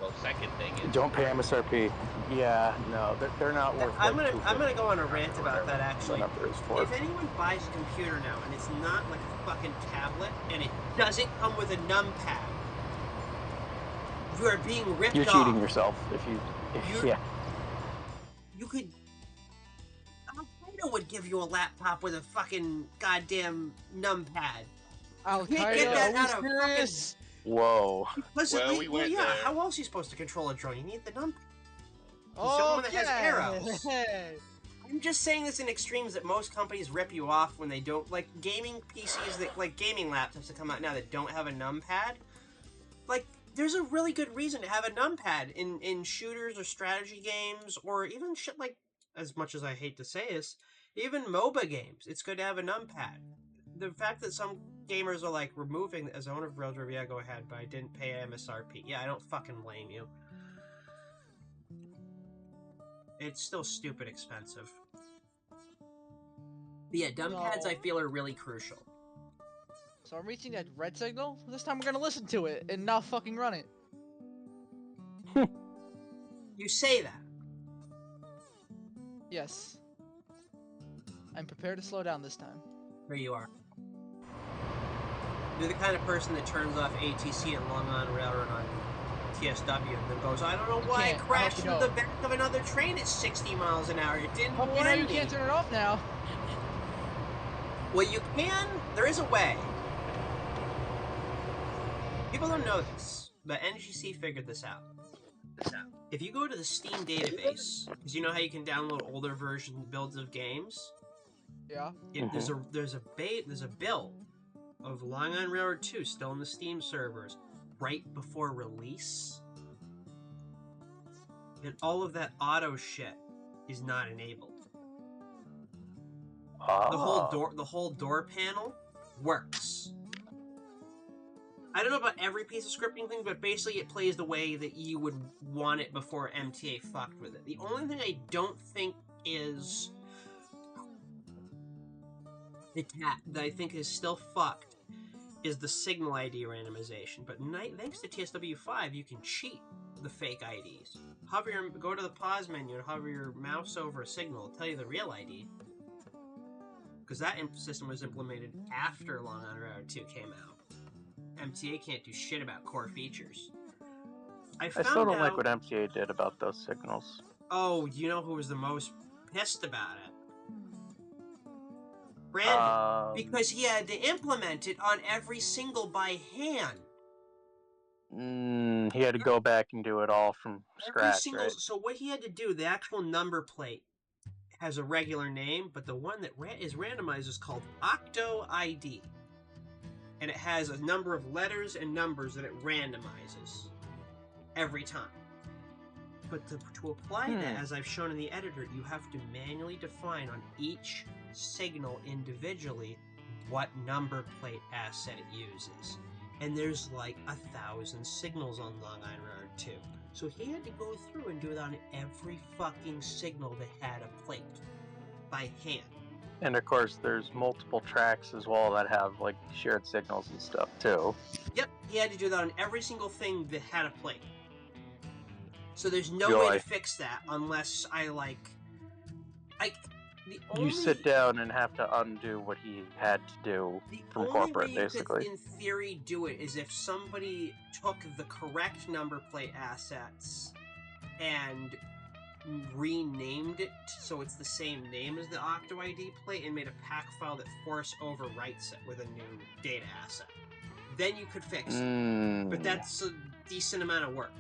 Well, second thing is... Don't pay MSRP. Yeah, no, they're not worth I'm gonna go on a rant about that, actually. If anyone buys a computer now and it's not like a fucking tablet and it doesn't come with a numpad, you are being ripped off. You're cheating yourself You could... Al-Qaeda would give you a laptop with a fucking goddamn numpad. Al-Qaeda, Whoa. We went there. How else are you supposed to control a drone? You need the numpad. Oh, that has arrows. I'm just saying this in extremes that most companies rip you off when they don't, like gaming PCs, like gaming laptops that come out now that don't have a numpad. Like, there's a really good reason to have a numpad in shooters or strategy games or even shit like, as much as I hate to say this, even MOBA games. It's good to have a numpad. The fact that some gamers are like removing as owner of Raildriver, yeah, go ahead, but I didn't pay MSRP. Yeah, I don't fucking blame you. It's still stupid expensive. But yeah, numpads I feel are really crucial. So I'm reaching that red signal? This time we're gonna listen to it and not fucking run it. You say that. Yes. I'm prepared to slow down this time. There you are. You're the kind of person that turns off ATC at Long Island Railroad on TSW and then goes, I don't know You why I can't. I hope crashed you into the don't. back of another train at 60 miles an hour. It didn't Hope you warn know you me. can't turn it off now. Well, you can. There is a way. People don't know this, but NGC figured this out. If you go to the Steam database, because you know how you can download older version builds of games, Yeah. there's a build of Long Island Railroad 2 still in the Steam servers right before release, and all of that auto shit is not enabled. The whole door panel works. I don't know about every piece of scripting thing, but basically it plays the way that you would want it before MTA fucked with it. The only thing I don't think is that I think is still fucked is the signal ID randomization. But thanks to TSW5, you can cheat the fake IDs. Go to the pause menu and hover your mouse over a signal. It'll tell you the real ID. Because that system was implemented after Long Island Railroad 2 came out. MTA can't do shit about core features. I still don't like what MTA did about those signals. Oh, you know who was the most pissed about it? Brandon. Because he had to implement it on every single by hand. He had to go back and do it all from scratch, right? So what he had to do, the actual number plate has a regular name, but the one that is randomized is called Octo ID. And it has a number of letters and numbers that it randomizes every time. But to apply that, as I've shown in the editor, you have to manually define on each signal individually what number plate asset it uses. And there's like 1,000 signals on Long Island Railroad 2. So he had to go through and do it on every fucking signal that had a plate by hand. And of course, there's multiple tracks as well that have like shared signals and stuff too. Yep, he had to do that on every single thing that had a plate. So there's no way to fix that unless you sit down and have to undo what he had to do from corporate, basically. The only way you could, in theory, do it is if somebody took the correct number plate assets and renamed it so it's the same name as the Octo ID plate and made a pack file that force overwrites it with a new data asset. Then you could fix it. But that's a decent amount of work.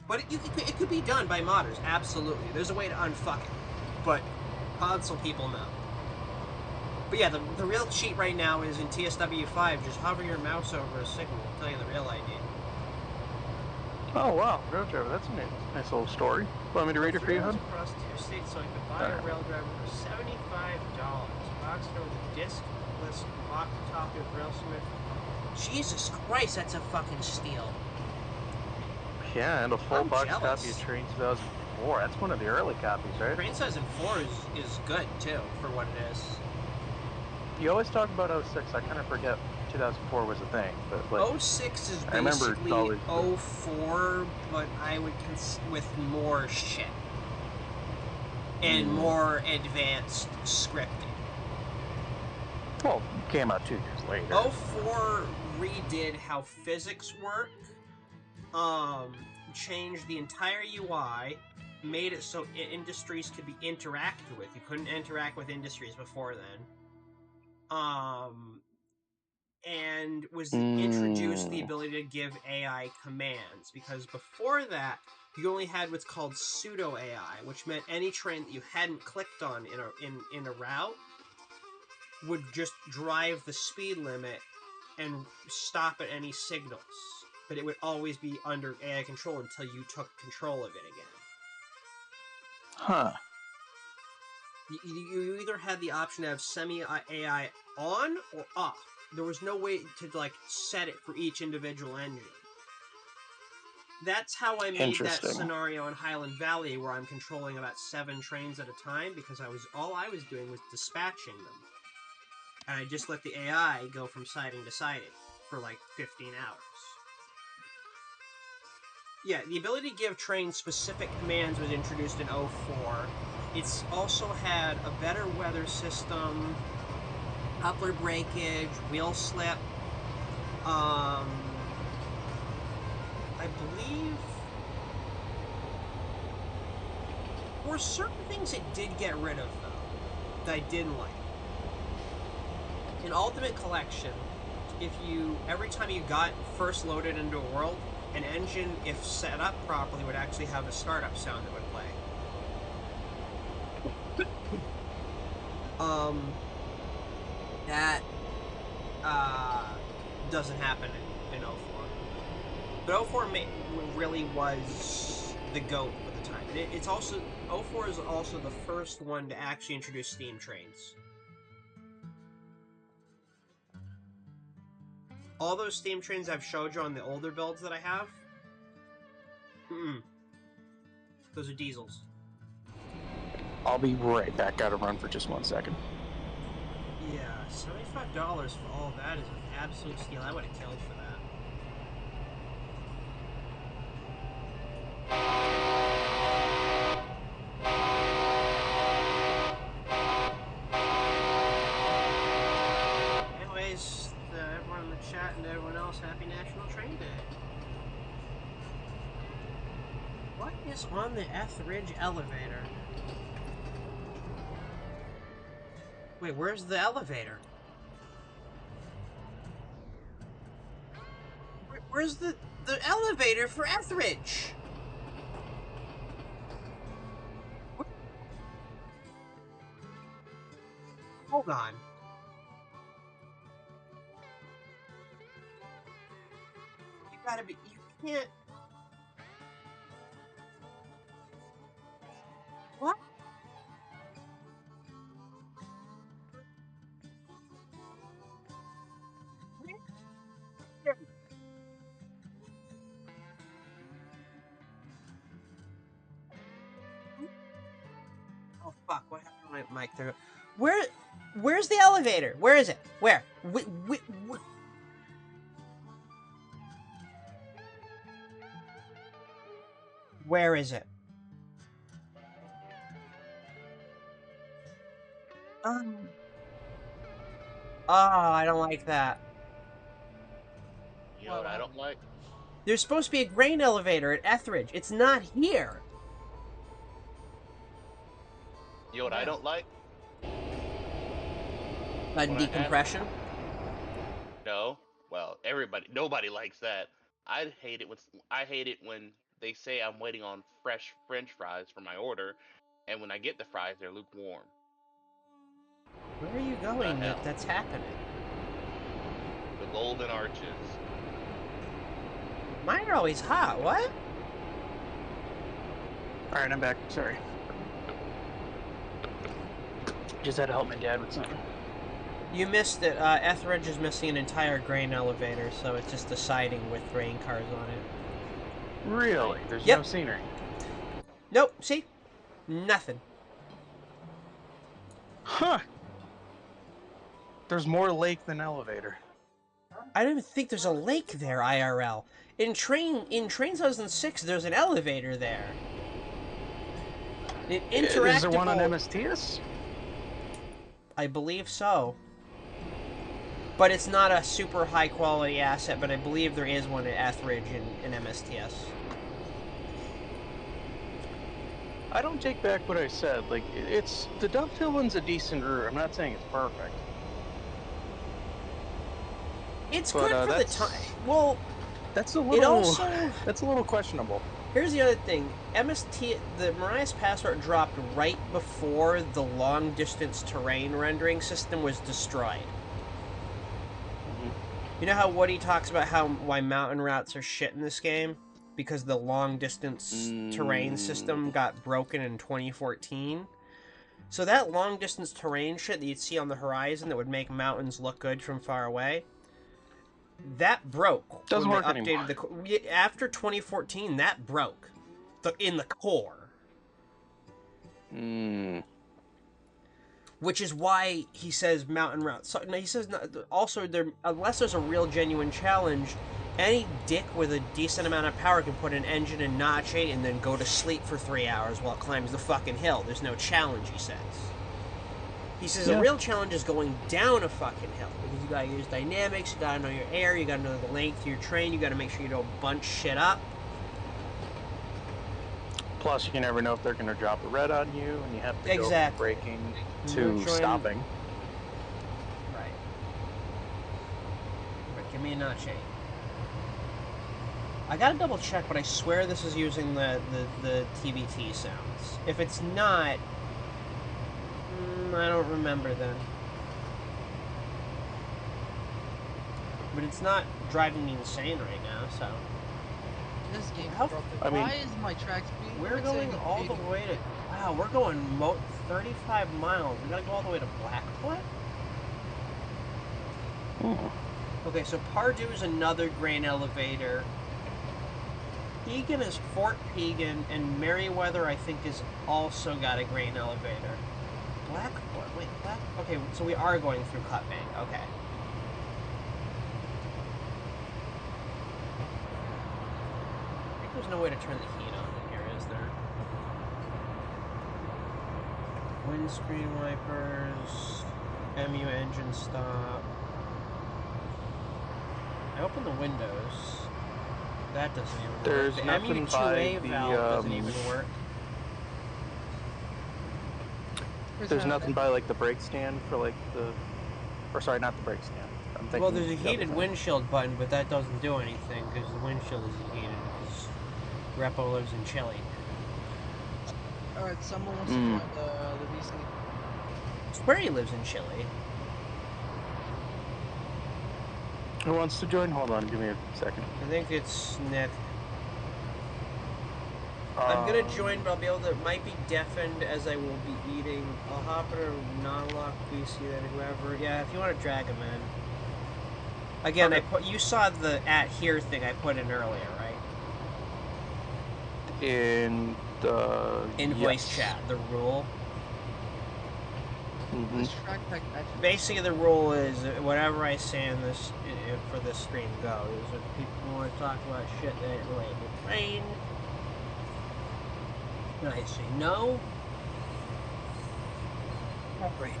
But it could be done by modders, absolutely. There's a way to unfuck it. But console people know. But yeah, the real cheat right now is in TSW5. Just hover your mouse over a signal. It'll tell you the real ID. Oh wow, rail driver. That's a nice little story. Want me to read it for you, hon? Across 2 states, so I could buy a rail driver for $75. Boxed over with a disc-less copy of Railsmith. Jesus Christ, that's a fucking steal. Yeah, and a full box copy of Train 2004. That's one of the early copies, right? Train 2004 is good too for what it is. You always talk about 06. I kind of forget 2004 was a thing, but like 06 is basically 04, but I would with more shit and more advanced scripting. Well, it came out 2 years later. 04 redid how physics work, changed the entire UI, made it so industries could be interacted with. You couldn't interact with industries before then. And was introduced the ability to give AI commands, because before that you only had what's called pseudo AI, which meant any train that you hadn't clicked on in a route would just drive the speed limit and stop at any signals, but it would always be under AI control until you took control of it again. Huh. You either had the option to have semi-AI on or off. There was no way to, like, set it for each individual engine. That's how I made that scenario in Highland Valley where I'm controlling about 7 trains at a time, because all I was doing was dispatching them. And I just let the AI go from siding to siding for, like, 15 hours. Yeah, the ability to give trains specific commands was introduced in 04. It's also had a better weather system, upward breakage, wheel slip, I believe there were certain things it did get rid of, though, that I didn't like. In Ultimate Collection, every time you got first loaded into a world, an engine, if set up properly, would actually have a startup sound that would play. That doesn't happen in 04. But 04 really was the GOAT at the time. And it's also 04 is also the first one to actually introduce steam trains. All those steam trains I've showed you on the older builds that I have, those are diesels. I'll be right back. Gotta run for just 1 second. Yeah, $75 for all that is an absolute steal. I would have killed for that. Anyways, everyone in the chat and everyone else, happy National Train Day. What is on the Etheridge elevator? Wait, where's the elevator? Where's the elevator for Etheridge? Hold on. You gotta be. You can't. What? Oh fuck! What happened to my mic there? Where's the elevator? Where is it? Where? Where is it? I don't like that. You know what I don't like? There's supposed to be a grain elevator at Etheridge. It's not here. You know what I don't like? Decompression? No. Well, nobody likes that. I hate it when they say I'm waiting on fresh French fries for my order, and when I get the fries, they're lukewarm. Where are you going that's happening? The Golden Arches. Mine are always hot. What? Alright, I'm back. Sorry. Just had to help my dad with something. You missed it. Etheridge is missing an entire grain elevator, so it's just a siding with grain cars on it. Really? There's no scenery? Nope. See? Nothing. Huh. There's more lake than elevator. I don't even think there's a lake there, IRL. In Train 2006, there's an elevator there. Is there one on MSTS? I believe so. But it's not a super high quality asset, but I believe there is one at Etheridge in MSTS. I don't take back what I said. Like, the dovetail one's a decent route. I'm not saying it's perfect. It's good for the time. Well, that's a little questionable. Here's the other thing. The Marias Password dropped right before the long distance terrain rendering system was destroyed. You know how Woody talks about why mountain routes are shit in this game? Because the long distance terrain system got broken in 2014? So that long distance terrain shit that you'd see on the horizon that would make mountains look good from far away, that broke. Doesn't work anymore. After 2014, that broke in the core. Which is why he says mountain routes. So, no, he says also unless there's a real genuine challenge, any dick with a decent amount of power can put an engine in notch 8 and then go to sleep for 3 hours while it climbs the fucking hill. There's no challenge, he says. He says the real challenge is going down a fucking hill, because you gotta use dynamics, you gotta know your air, you gotta know the length of your train, you gotta make sure you don't bunch shit up. Plus, you never know if they're going to drop a red on you, and you have to go from braking to stopping. Right. But give me another shake. I gotta double check, but I swear this is using the TBT sounds. If it's not, I don't remember then. But it's not driving me insane right now, so. This game's How, broken. I mean, why is my track speed? We're going all the way to. Wow, we're going 35 miles. We gotta go all the way to Blackfoot? Okay, so Pardew's another grain elevator. Pegan is Fort Pegan, and Merriweather, I think, is also got a grain elevator. Blackfoot? Wait, okay, so we are going through Cut Bank. Okay. I think there's no way to turn the heat on in here, is there? Windscreen wipers. MU engine stop. I open the windows. That doesn't even work. There's The nothing MU2A by valve doesn't even work. There's nothing by like the brake stand for like the, or sorry, not the brake stand. I'm thinking. Well, there's a heated windshield button, but that doesn't do anything because the windshield isn't heated because Repo lives in Chile. All right, someone wants to join the VC. Squarey lives in Chile. Who wants to join? Hold on, give me a second. I think it's Nick. I'm gonna join, but I'll be able to. Might be deafened as I will be eating. I'll hop in a non-lock VC then whoever. Yeah, if you want to drag him in. Again, okay. you saw the @ here thing I put in earlier, right? In the voice chat, the rule. Basically, the rule is whatever I say in this for this stream goes. If people want to talk about shit that ain't related to train, and I say no. Great.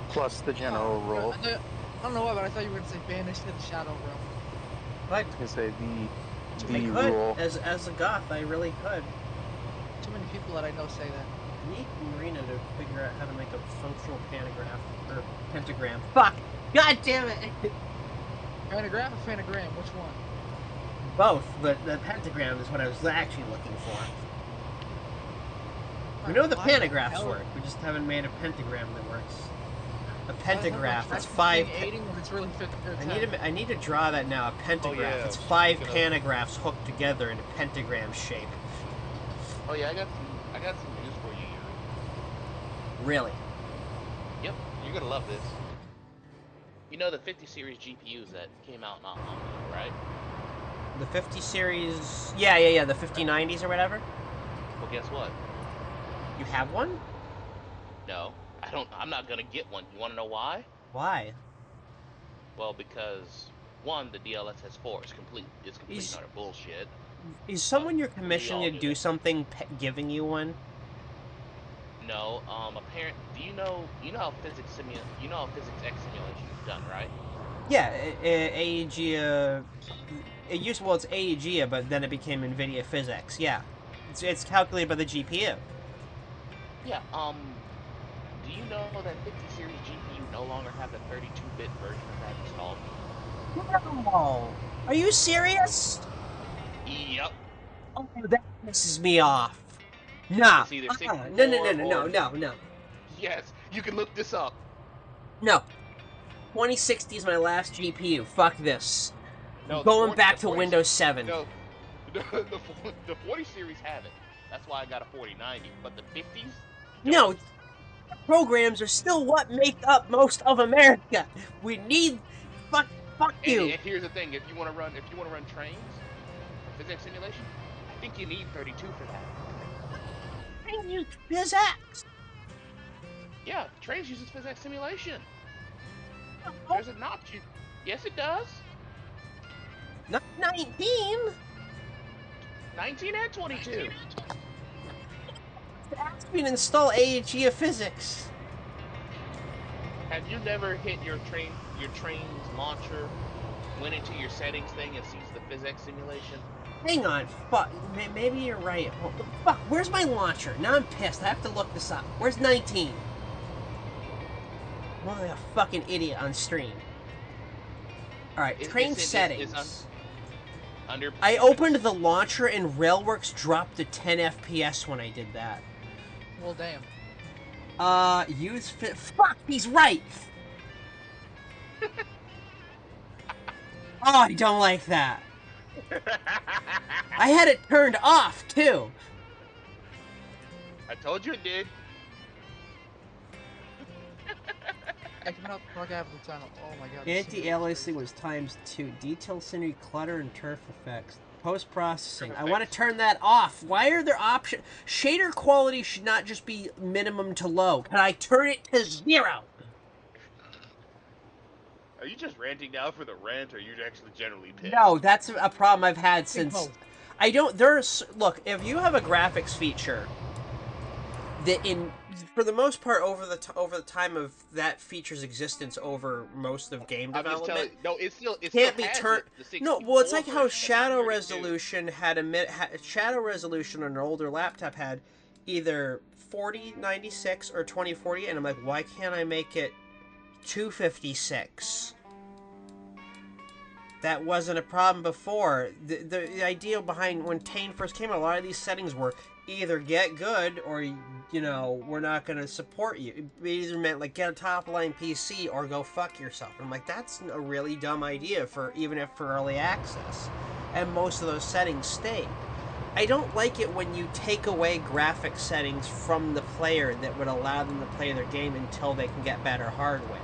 Plus the general rule. I don't know why, but I thought you were going to say banish to the shadow realm. But I was going to say I could, rule. As a goth, I really could. Too many people that I know say that. I need Marina to figure out how to make a functional pentagram. Fuck! God damn it! Pentagram or phantogram? Which one? Both, but the pentagram is what I was actually looking for. We know the pentagraphs work, we just haven't made a pentagram that works. A pentagraph, that's 5... It's really 50 or 10. I need to draw that now, a pentagraph. Oh, yeah. It's 5 pentagraphs hooked together in a pentagram shape. Oh yeah, I got some news for you, Yuri. Really? Yep, you're gonna love this. You know the 50 series GPUs that came out not long ago, right? The 50 series... Yeah, the 5090s or whatever? Well, guess what? You have one? No, I don't. I'm not gonna get one. You wanna know why? Why? Well, because one, the DLSS4 is complete. It's complete and utter bullshit. Is someone you're commissioning to do something giving you one? No. Do you know how physics X simulation is done, right? Yeah, AEGIA. It's AEGIA, but then it became NVIDIA Physics. Yeah, it's calculated by the GPU. Yeah. Do you know that 50 series GPU no longer have the 32-bit version of that installed? No. Are you serious? Yep. Oh, that pisses me off. Nah. It's either 64 No. Yes, you can look this up. No. 2060 is my last GPU. Fuck this. No, Going back to Windows 7. No, the 40 series have it. That's why I got a 4090. But the 50s? No. Programs are still what make up most of America. We need... Fuck you. And here's the thing: if you want to run trains, physics simulation, I think you need 32 for that. Trains use PhysX. Yeah, trains uses physics simulation. There's an option. Yes, it does. Not 19. 19 and 22. Ask me to install AEGIA Physics. Have you never hit your train's launcher, went into your settings thing, and sees the physics simulation? Hang on, fuck. Maybe you're right. Fuck, where's my launcher? Now I'm pissed. I have to look this up. Where's 19? I'm like a fucking idiot on stream. Alright, train settings. Under I opened the launcher and Railworks dropped to 10 FPS when I did that. Well, damn. Use fit. Fuck, he's right! Oh, I don't like that. I had it turned off, too. I told you it did. I cannot fuck out of the tunnel. Oh my god. Anti-aliasing was ×2. Detail scenery, clutter, and turf effects. Post-processing. I want to turn that off. Why are there options? Shader quality should not just be minimum to low. Can I turn it to 0? Are you just ranting now for the rant, or are you actually generally pissed? No, that's a problem I've had since... I don't... There's... Look, if you have a graphics feature that for the most part, over the time of that feature's existence over most of game development, it can't be turned. No, well, it's like how shadow resolution shadow resolution on an older laptop had either 4096 or 2040, and I'm like, why can't I make it 256? That wasn't a problem before. The idea behind when Tane first came out, a lot of these settings were either get good or, you know, we're not going to support you. It either meant, like, get a top-line PC or go fuck yourself. And I'm like, that's a really dumb idea, even if for early access. And most of those settings stayed. I don't like it when you take away graphic settings from the player that would allow them to play their game until they can get better hardware.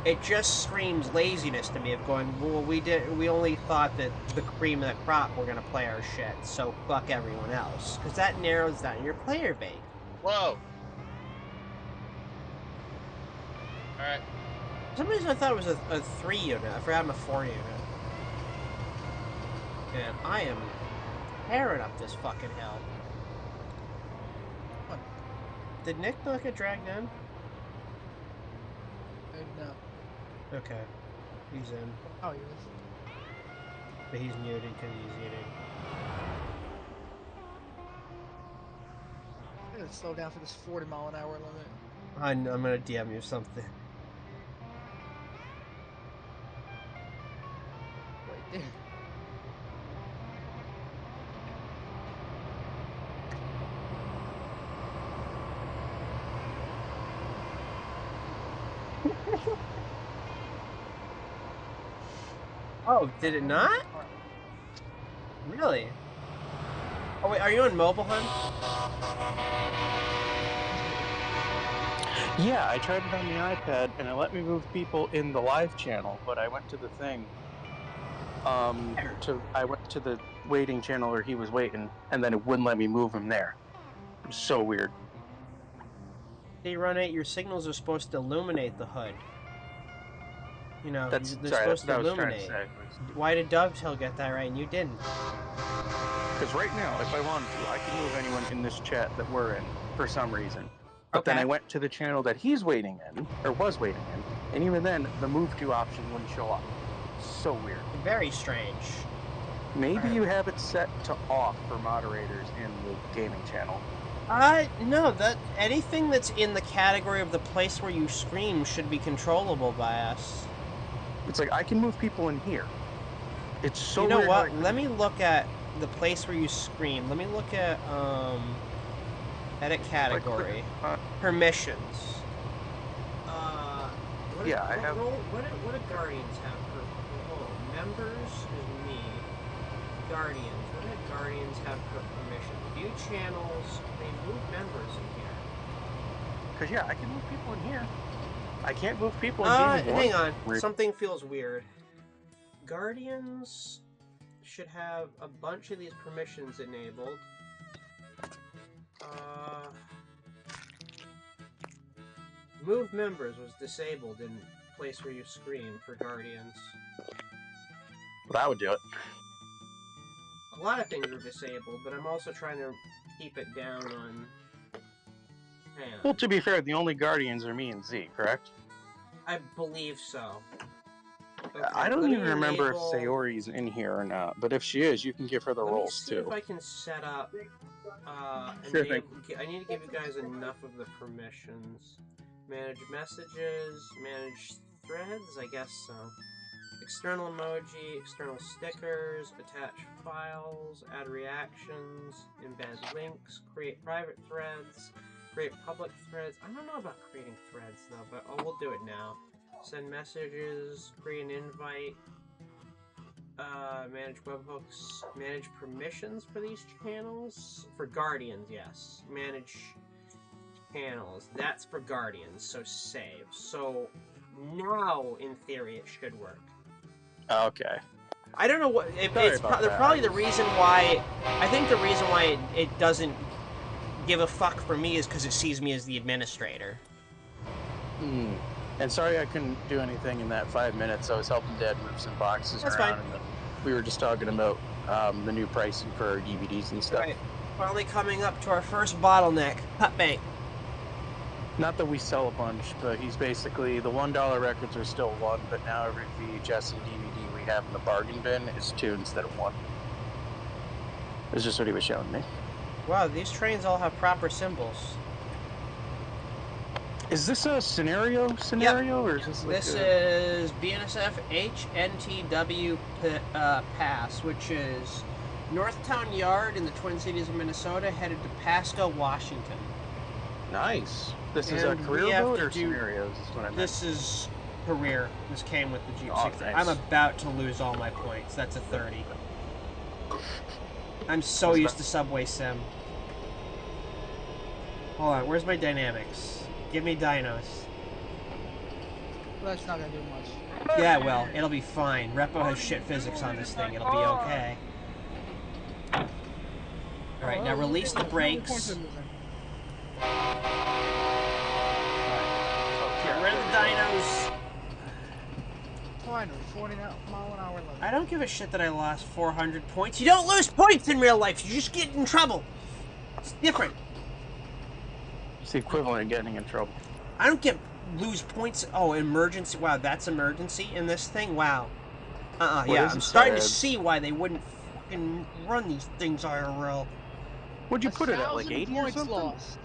It just screams laziness to me of going, well, we only thought that the cream of the crop were going to play our shit, so fuck everyone else. Because that narrows down your player base. Whoa. Alright. For some reason I thought it was a 3 unit. I forgot I'm a 4 unit. And I am tearing up this fucking hill. What? Did Nick not get dragged in? No. Okay. He's in. Oh, he is. But he's muted because he's eating. I'm gonna slow down for this 40-mile-an-hour limit. I'm gonna DM you something. Right there. Oh, did it not? Really? Oh wait, are you on mobile, hun? Yeah, I tried it on the iPad, and it let me move people in the live channel, but I went to the thing. I went to the waiting channel where he was waiting, and then it wouldn't let me move him there. It was so weird. Hey, Run 8, your signals are supposed to illuminate the hood. You know, That's they're sorry, supposed that's to what I was trying to illuminate. say. Why did Dovetail get that right and you didn't? Because right now, if I wanted to, I can move anyone in this chat that we're in for some reason. But then I went to the channel that he's waiting in, or was waiting in, and even then, the move to option wouldn't show up. So weird. Very strange. Maybe you have it set to off for moderators in the gaming channel. No, anything that's in the category of the place where you scream should be controllable by us. It's like, I can move people in here. It's so You know weird. what? Let me look at the place where you scream. Let me look at, edit category. Permissions. What do Guardians have for... Oh, members is me. Guardians. What do Guardians have for permissions? View channels. They move members in here. Because, yeah, I can move people in here. I can't move people in gaming. Hang on. Weird. Something feels weird. Guardians should have a bunch of these permissions enabled. Move members was disabled in place where you scream for Guardians. But I would do it. A lot of things are disabled, but I'm also trying to keep it down on... Well, to be fair, the only Guardians are me and Z, correct? I believe so. Okay, I don't let me even remember if enable- Sayori's in here or not, but if she is, you can give her the Let me roles see too. if I can set up. Sure thing. I need to give you guys enough of the permissions. Manage messages, manage threads. I guess so. External emoji, external stickers, attach files, add reactions, embed links, create private threads, create public threads. I don't know about creating threads though, but we'll do it now. Send messages, create an invite, manage webhooks, manage permissions for these channels. For Guardians, yes. Manage channels. That's for Guardians, so save. So now, in theory, it should work. Okay. I don't know what Sorry about that. probably the reason why. I think the reason why it doesn't give a fuck for me is because it sees me as the administrator. And sorry I couldn't do anything in that 5 minutes. I was helping Dad move some boxes That's around, fine. and then we were just talking about the new pricing for our DVDs and stuff. Right. Finally coming up to our first bottleneck, Cut Bank. Not that we sell a bunch, but he's basically, the $1 records are still 1, but now every VHS and DVD we have in the bargain bin is 2 instead of 1. That's just what he was showing me. Wow, these trains all have proper symbols. Is this a scenario, or is this like This is BNSF HNTW Pass, which is Northtown Yard in the Twin Cities of Minnesota, headed to Pasco, Washington. Nice. This is a And we career have mode to or do- scenarios is what I meant. This is career. This came with the Oh, GP60. nice. I'm about to lose all my points. That's a 30. I'm so What's used that? to Subway Sim. Hold on, where's my dynamics? Give me dynos. Well, that's not gonna do much. Yeah, well, it'll be fine. Repo has shit physics on this thing. It'll be okay. Alright, now release the brakes. Get rid of the dynos. Finally, 40-mile-an-hour limit. I don't give a shit that I lost 400 points. You don't lose points in real life. You just get in trouble. It's different. It's the equivalent of getting in trouble. I don't lose points. Oh, emergency. Wow, that's emergency in this thing? Wow. What Yeah, is I'm it, starting to Sad? see why they wouldn't fucking run these things IRL. Would you put it at, like 80 or points something? lost.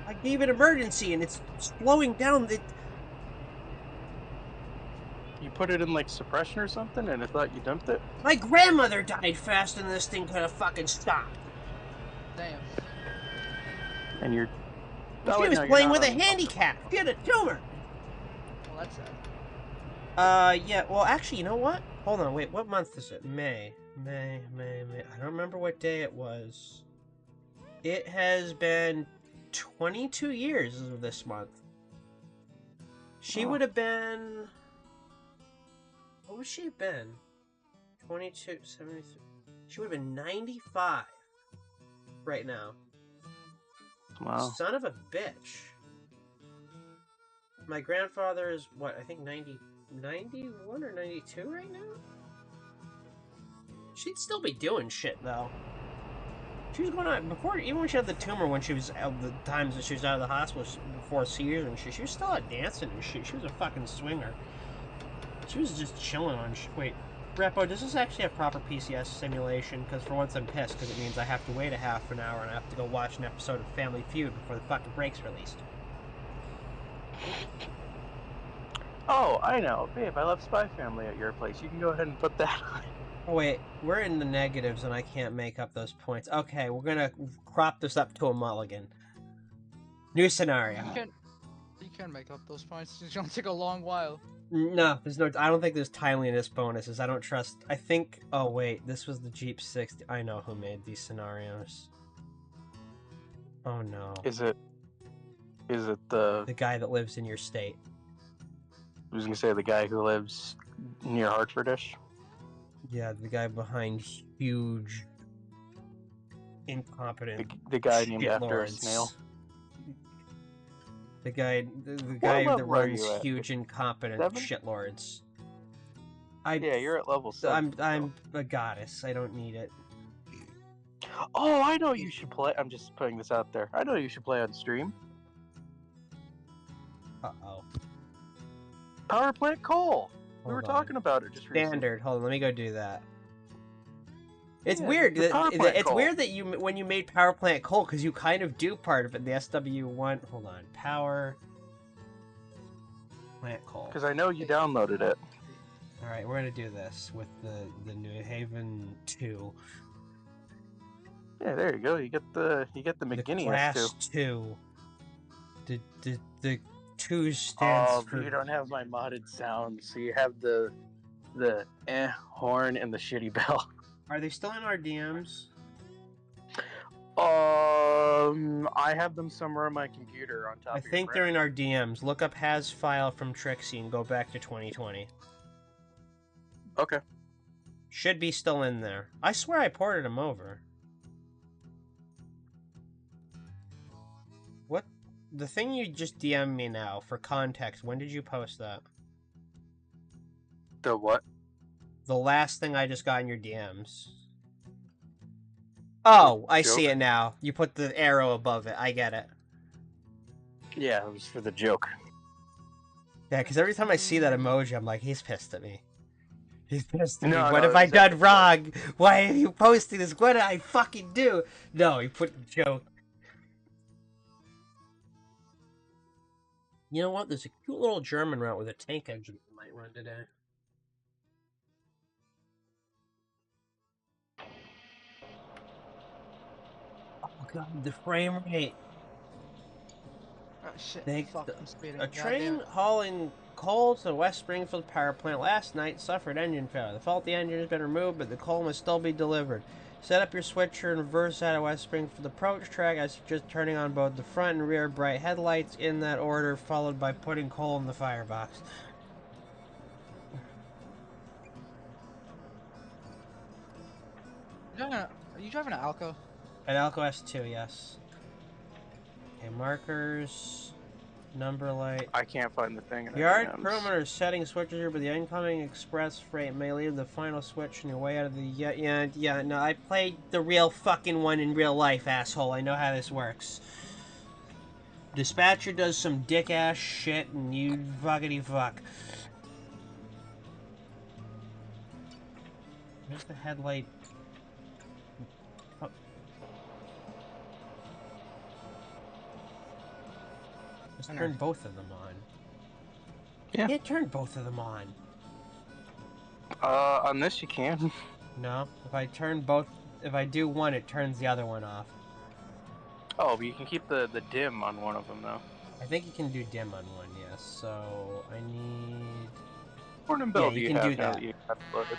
I gave it emergency and it's slowing down the... You put it in, like, suppression or something, and it thought you dumped it? My grandmother died faster than this thing could have fucking stopped. Damn. And you're... She Oh, wait, was no, you're playing not with a on- handicap. She had a tumor. Well, that's sad. Yeah, well, actually, you know what? Hold on, wait, what month is it? May. I don't remember what day it was. It has been 22 years as of this month. She would have been... What would she have been? 22, 73... She would have been 95 right now. Wow. Son of a bitch. My grandfather is, what, I think 91 or 92 right now? She'd still be doing shit, though. She was going on, before, even when she had the tumor, when she was, the times that she was out of the hospital before seizures and shit, she was still out dancing and shit. She was a fucking swinger. She was just chilling on shit. Wait, Repo, does this actually have proper PCS simulation? Because for once I'm pissed, because it means I have to wait a half an hour and I have to go watch an episode of Family Feud before the fucking break's released. Oh, I know. Babe, I left Spy Family at your place. You can go ahead and put that on. Oh, wait, we're in the negatives and I can't make up those points. Okay, we're gonna crop this up to a mulligan. New scenario. You can make up those points. It's gonna take a long while. No, there's no. I don't think there's timeliness bonuses. I don't trust. I think. Oh wait, this was the Jeep 60. I know who made these scenarios. Oh no. Is it the... The guy that lives in your state. I was going to say the guy who lives near Hartfordish? Yeah, the guy behind huge, incompetent. The guy named after a shitlords. snail? The guy that level are runs you at? huge, incompetent 7? shitlords. Yeah, you're at level 7. I'm a goddess. I don't need it. Oh, I know you should play. I'm just putting this out there. I know you should play on stream. Uh-oh. Power plant coal. We were talking about it just recently. Standard. Hold on, let me go do that. It's Yeah, weird. the power plant It's coal. weird that when you made power plant coal, because you kind of do part of it. The SW1. Hold on, power plant coal. Because I know you downloaded it. All right, we're gonna do this with the New Haven 2. Yeah, there you go. You get the McGinnis the class too. 2. The 2 stands for. But you don't have my modded sound, so you have the horn and the shitty bell. Are they still in our DMs? I have them somewhere on my computer on top. I think they're in our DMs. Look up has file from Trixie and go back to 2020. Okay. Should be still in there. I swear I ported them over. What? The thing you just DM'd me now, for context, when did you post that? The what? The last thing I just got in your DMs. Oh, I see it now. You put the arrow above it. I get it. Yeah, it was for the joke. Yeah, because every time I see that emoji, I'm like, he's pissed at me. He's pissed at me. No, What have I done wrong? Why are you posting this? What did I fucking do? No, he put the joke. You know what? There's a cute little German route with a tank engine that might run today. Oh god, the frame rate. Oh shit, fuck, I'm speeding. A train hauling coal to the West Springfield power plant last night suffered engine failure. The faulty engine has been removed, but the coal must still be delivered. Set up your switcher and reverse out of West Springfield approach track. I suggest turning on both the front and rear bright headlights in that order, followed by putting coal in the firebox. Are you driving an Alco? An Alco S2, yes. Okay, markers, number light. I can't find the thing. Yard perimeter setting switches here, but the incoming express freight may leave the final switch on your way out of the... Yeah, no, I played the real fucking one in real life, asshole. I know how this works. Dispatcher does some dick-ass shit, and you fuckity fuck. Where's the headlight? Oh. Just turn both of them on. Yeah. You can't turn both of them on. On this you can. No, if I turn both, if I do one, it turns the other one off. Oh, but you can keep the dim on one of them though. I think you can do dim on one, yes. So I need. Horn and bell. Yeah, you can do that. You have loaded.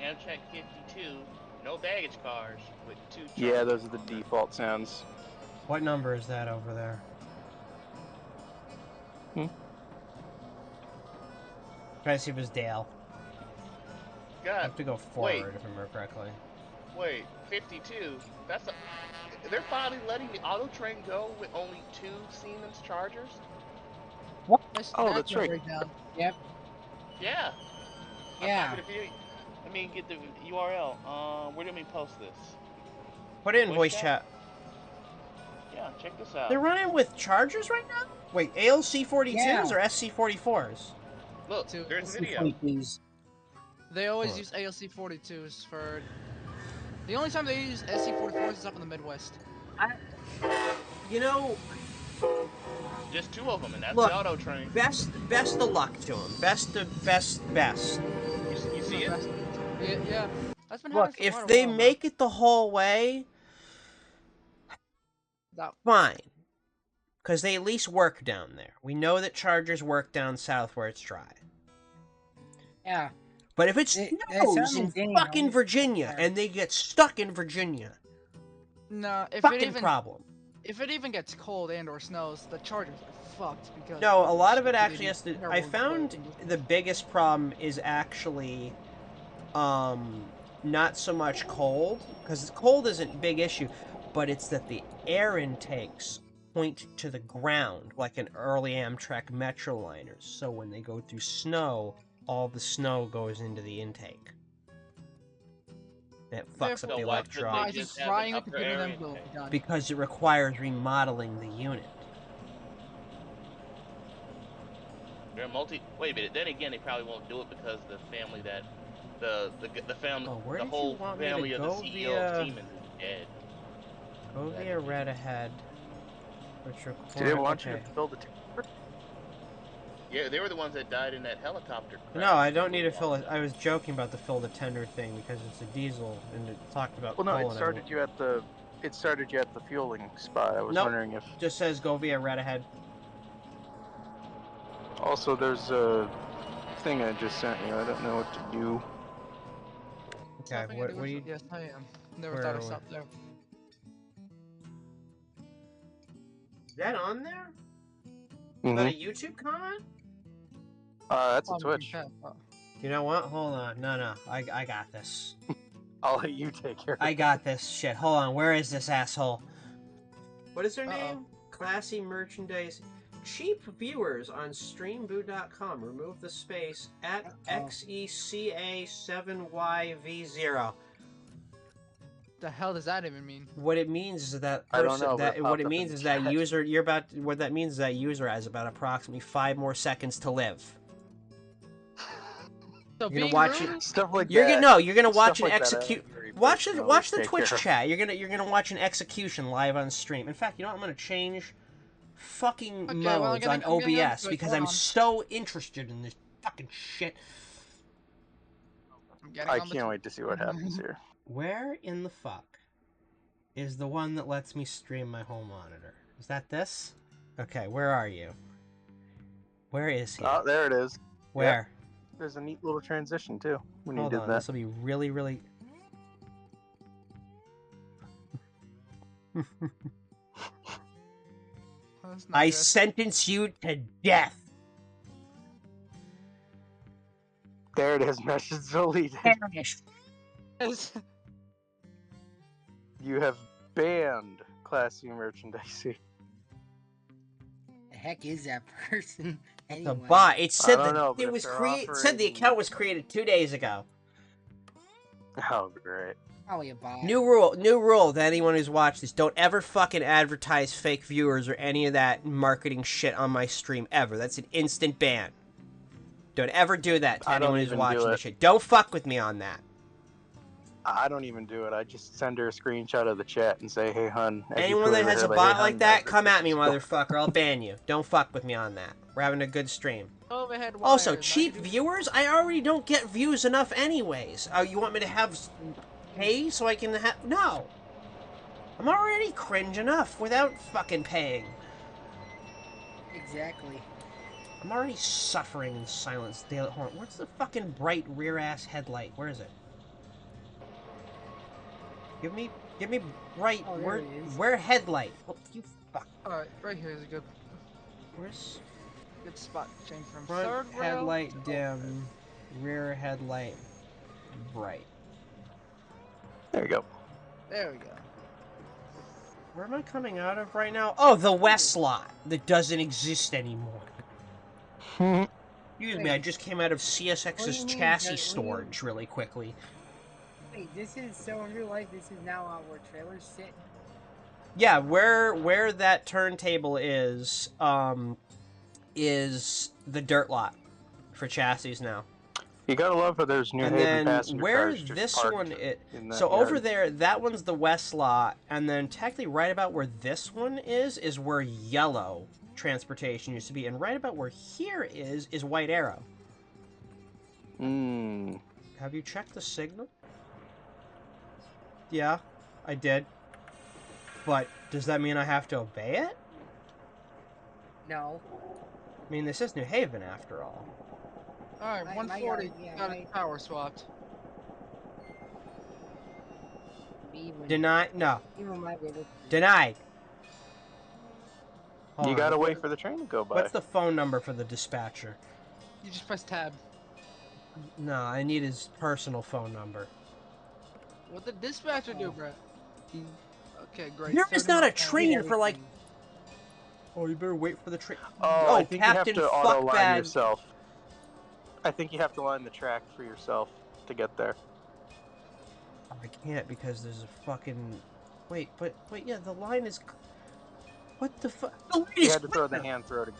Amtrak 52, no baggage cars with 2 Yeah, chargers those are the on them. default sounds. What number is that over there? Try to see if it's Dale. God, I have to go forward if I remember correctly. Wait, 52? That's a... They're finally letting the auto train go with only 2 Siemens chargers? What? Oh, that's right. Breakdown. Yep. Yeah. Yeah. Let me get the URL. Where do we post this? Put it in voice chat. Yeah, check this out. They're running with chargers right now? Wait, ALC 42s or SC 44s? Look, there's a video. They always use ALC 42s for... The only time they use SC 44s is up in the Midwest. You know... Just 2 of them, and that's Look, the auto train. Best of luck to them. Best. You see it? Yeah. That's been Look, if they make it the whole way, fine. Because they at least work down there. We know that chargers work down south where it's dry. Yeah. But if it snows in fucking Virginia, and they get stuck in Virginia, no, problem. If it even gets cold and or snows, the chargers are fucked because... No, a lot of it actually has to... I found the biggest problem is actually, not so much cold, because cold isn't a big issue, but it's that the air intakes point to the ground, like an early Amtrak Metroliners. So when they go through snow, all the snow goes into the intake. That fucks up the electronics. Because it requires remodeling the unit. They're multi. Wait a minute. Then again, they probably won't do it because the family that the family, Oh, where the did you whole want me to family of the go CEO of via? Siemens is dead. Go via red ahead. Which Do they require. want you Okay. to fill the tank? Yeah, they were the ones that died in that helicopter crash. No, I don't need to fill it. I was joking about the fill the tender thing because it's a diesel and it talked about Well, no, coal it and started everything. you at the fueling spot. I was Nope. wondering if Just says go via red ahead. also there's a thing I just sent you. I don't know what to do. Okay, Stopping what at are you? Yes, I am. Never Where thought are I'd we? stop there. Is that on there? Is Mm-hmm. that a YouTube comment? That's a Oh, Twitch. oh. You know what? Hold on. No. I got this. I'll let you take care of it. I got this shit. Hold on. Where is this asshole? What is their Uh-oh. name? Classy Merchandise. Cheap viewers on streamboo.com. Remove the space at XECA7YV0. The hell does that even mean? What it means is that I don't person, know, but it what popped it up in means the is that chat. user what that means is that user has about approximately 5 more seconds to live. So You're gonna being watch rude? it. Stuff like You're that. gonna you're gonna watch Stuff an like that, I execute. don't very Watch personally the take Twitch care of. chat. You're gonna watch an execution live on stream. In fact, you know what? I'm gonna change fucking Okay, well, modes on I'm getting on OBS Twitch. because Hold I'm on. so interested in this fucking shit. I'm getting I on the can't wait to see what happens here. Where in the fuck is the one that lets me stream my home monitor? Is that this? Okay, where are you? Where is he? Oh, there it is. Where? Yep. There's a neat little transition too when Hold you did on, that. this will be really, really. That's not I good. sentence you to death. There it is. Message deleted. Yes. You have banned Classy Merchandise. The heck is that person? The Anyway. bot. It said don't that know, but it if was they're created. Said the offering- account was created 2 days ago. Oh, great. Probably a bot. New rule to anyone who's watched this: don't ever fucking advertise fake viewers or any of that marketing shit on my stream ever. That's an instant ban. Don't ever do that to I don't anyone who's even watching do this it. shit. Don't fuck with me on that. I don't even do it. I just send her a screenshot of the chat and say, "Hey, hun." as you Anyone that put it, has a like, bot "Hey, like hun, that, guys, come this at me, is cool." motherfucker. I'll ban you. Don't fuck with me on that. We're having a good stream. Overhead Also, wires, cheap 90. viewers? I already don't get views enough anyways. Oh, you want me to have pay so I can have... No. I'm already cringe enough without fucking paying. Exactly. I'm already suffering in silence. Hold on. Where's the fucking bright rear-ass headlight? Where is it? Give me bright... Oh, there it is. Where headlight? Oh, you fuck. Alright, right here is a good Where's... spot to change from Front third rail headlight to dim, rear headlight bright. There you go. There we go. Where am I coming out of right now? Oh, the west lot that doesn't exist anymore. Excuse me, I just came out of CSX's What do you mean, chassis what do you- storage really quickly. Wait, this is so in real life. This is now where trailers sit. Yeah, where that turntable is the dirt lot for chassis now. You gotta love how there's New And Haven then passenger where cars just this parked one is, in that so yard. over there, that one's the west lot, and then technically right about where this one is where yellow transportation used to be, and right about where here is White Arrow. Have you checked the signal? Yeah, I did. But does that mean I have to obey it? No. I mean, this is New Haven after all. Alright, My 140 yard, yeah, got my- its power swapped. Denied? No. Even my river. Denied. You Hold gotta on. wait for the train to go by. What's the phone number for the dispatcher? You just press tab. No, I need his personal phone number. What the dispatcher do, Brett? Okay, great. There is not a 30 train for like... Oh, you better wait for the train. Oh, I think Captain you have to auto line Fuckbag. yourself. I think you have to line the track for yourself to get there. I can't because there's a fucking... Wait, yeah, the line is... What the fuck? The line You is had to throw the clear. hand throw to...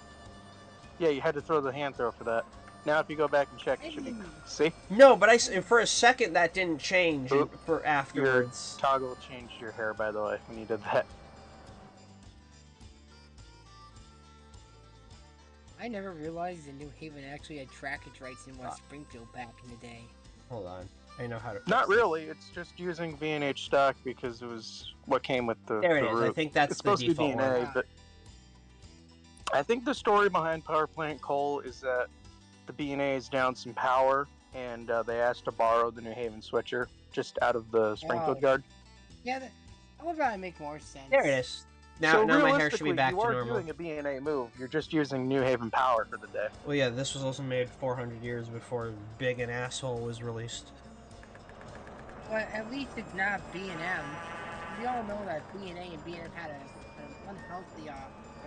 Yeah, you had to throw the hand throw for that. Now, if you go back and check, it should be. See? No, but for a second that didn't change Oop. for afterwards. Your toggle changed your hair, by the way, when you did that. I never realized that New Haven actually had trackage rights in West Springfield back in the day. Hold on. I know how to. Not really. It's just using V&H stock because it was what came with the. There it the is. root. I think that's it's the supposed to be default V&A, one. but I think the story behind Power Plant Coal is that the B&A is down some power, and they asked to borrow the New Haven switcher just out of the Springfield yard. Yeah, that would probably make more sense. There it is. Now my hair should be back to normal. You are doing a B&A move. You're just using New Haven power for the day. Well, yeah, this was also made 400 years before Big and Asshole was released. But at least it's not B&M. We all know that B&A and B&M had an unhealthy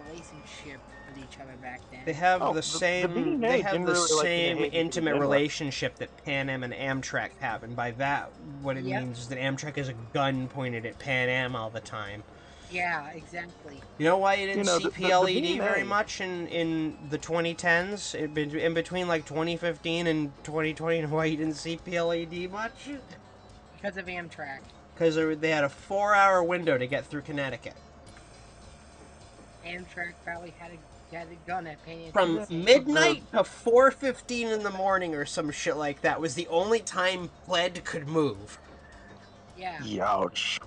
relationship with each other back then. They have the same. They have the same intimate relationship that Pan Am and Amtrak have, and by that, what it means is that Amtrak is a gun pointed at Pan Am all the time. Yeah, exactly. You know why you didn't see PLED very much in the 2010s? In between like 2015 and 2020, and why you didn't see PLED much? Because of Amtrak. Because they had a 4-hour window to get through Connecticut. Amtrak probably had a gun at Pan Am. From midnight to 4:15 in the morning or some shit like that was the only time PLED could move. Yeah. Youch.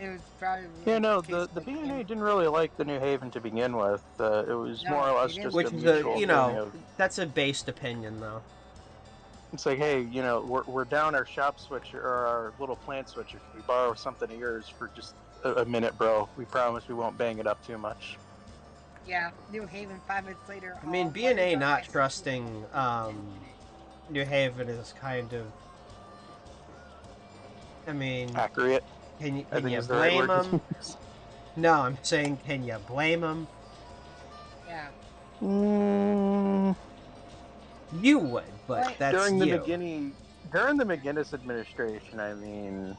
It was probably the B&A didn't really like the New Haven to begin with. It was more or less just a mutual thing of, that's a based opinion, though. It's like, hey, we're down our shop switcher, or our little plant switcher. Can we borrow something of yours for just a minute, bro? We promise we won't bang it up too much. Yeah, New Haven 5 minutes later. I mean, B&A not trusting New Haven is kind of... I mean... accurate. Can you blame them? No, I'm saying, can you blame them? Yeah. You would, but that's during the McGinnis administration, I mean...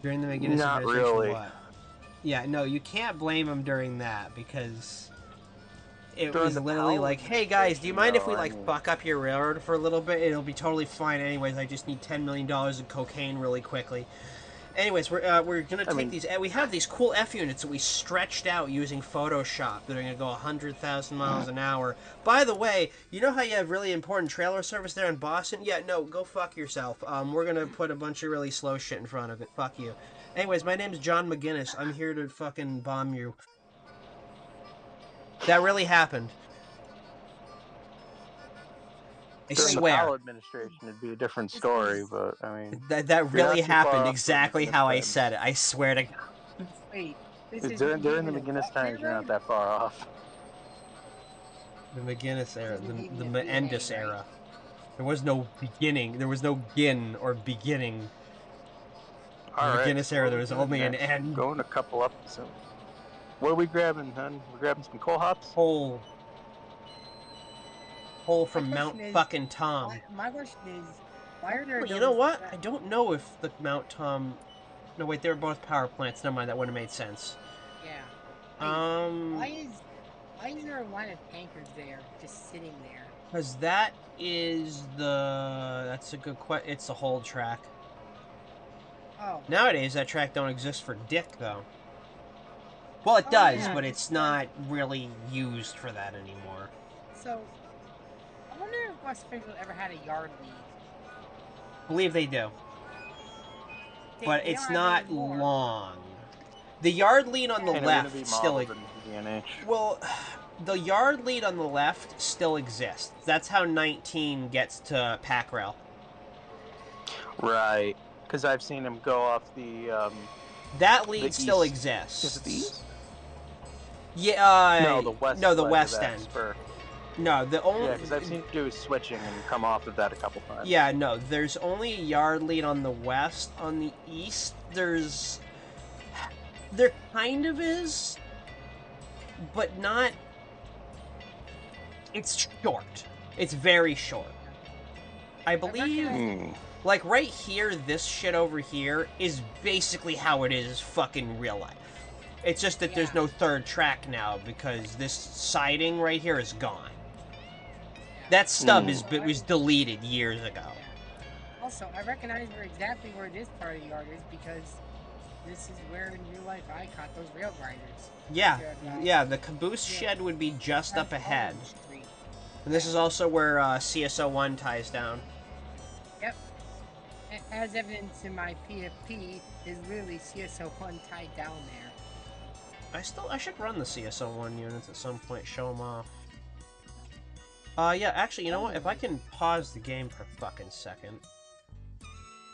During the McGinnis not administration, really. what? Yeah, no, you can't blame them during that, because... It was literally like, hey guys, do you mind if we fuck up your railroad for a little bit? It'll be totally fine anyways, I just need $10 million in cocaine really quickly. Anyways, we're gonna take these, we have these cool F units that we stretched out using Photoshop that are gonna go 100,000 miles an hour. By the way, you know how you have really important trailer service there in Boston? Yeah, no, go fuck yourself. We're gonna put a bunch of really slow shit in front of it. Fuck you. Anyways, my name's John McGinnis. I'm here to fucking bomb you. That really happened. I swear. The Powell administration, it'd be a different story, but I mean... That really happened exactly how I said it. I swear to God. Wait, during the McGinnis times, you're not that far off. The McGinnis era, the Menendez era. There was no beginning. There was no gin or beginning. The McGinnis era, there was only an end. Going a couple up soon. What are we grabbing, hon? We're grabbing some coal hops? Hole from Mount fucking Tom. My question is, why are there... You know what? I don't know if the Mount Tom... No, wait, they were both power plants. Never mind, that wouldn't have made sense. Yeah. Why is there a line of tankers there, just sitting there? Because that is the... That's a good question. It's the hold track. Oh. Nowadays, that track don't exist for dick, though. Well, it does, but it's not really used for that anymore. So, I wonder if West Springfield ever had a yard lead. I believe they do. But it's not long. The yard lead on the left still exists. Well, the yard lead on the left still exists. That's how 19 gets to pack rail. Right. Because I've seen him go off the... that lead still exists. Is it the east? Yeah, no, the west. No, the west end. Spur. No, the only. Yeah, because I've seen him do switching and come off of that a couple times. Yeah, no, there's only a yard lead on the west. On the east, there kind of is, but not. It's short. It's very short. I believe, like right here, this shit over here is basically how it is fucking real life. It's just that there's no third track now because this siding right here is gone. That stub was deleted years ago. Also, I recognize exactly where this part of the yard is because this is where in real life I caught those rail grinders. Yeah, the caboose shed would be just up ahead. And this is also where CSO1 ties down. Yep. As evidence in my PFP is literally CSO1 tied down there. I should run the CSO1 units at some point, show them off. Yeah, actually, you know what? If I can pause the game for a fucking second.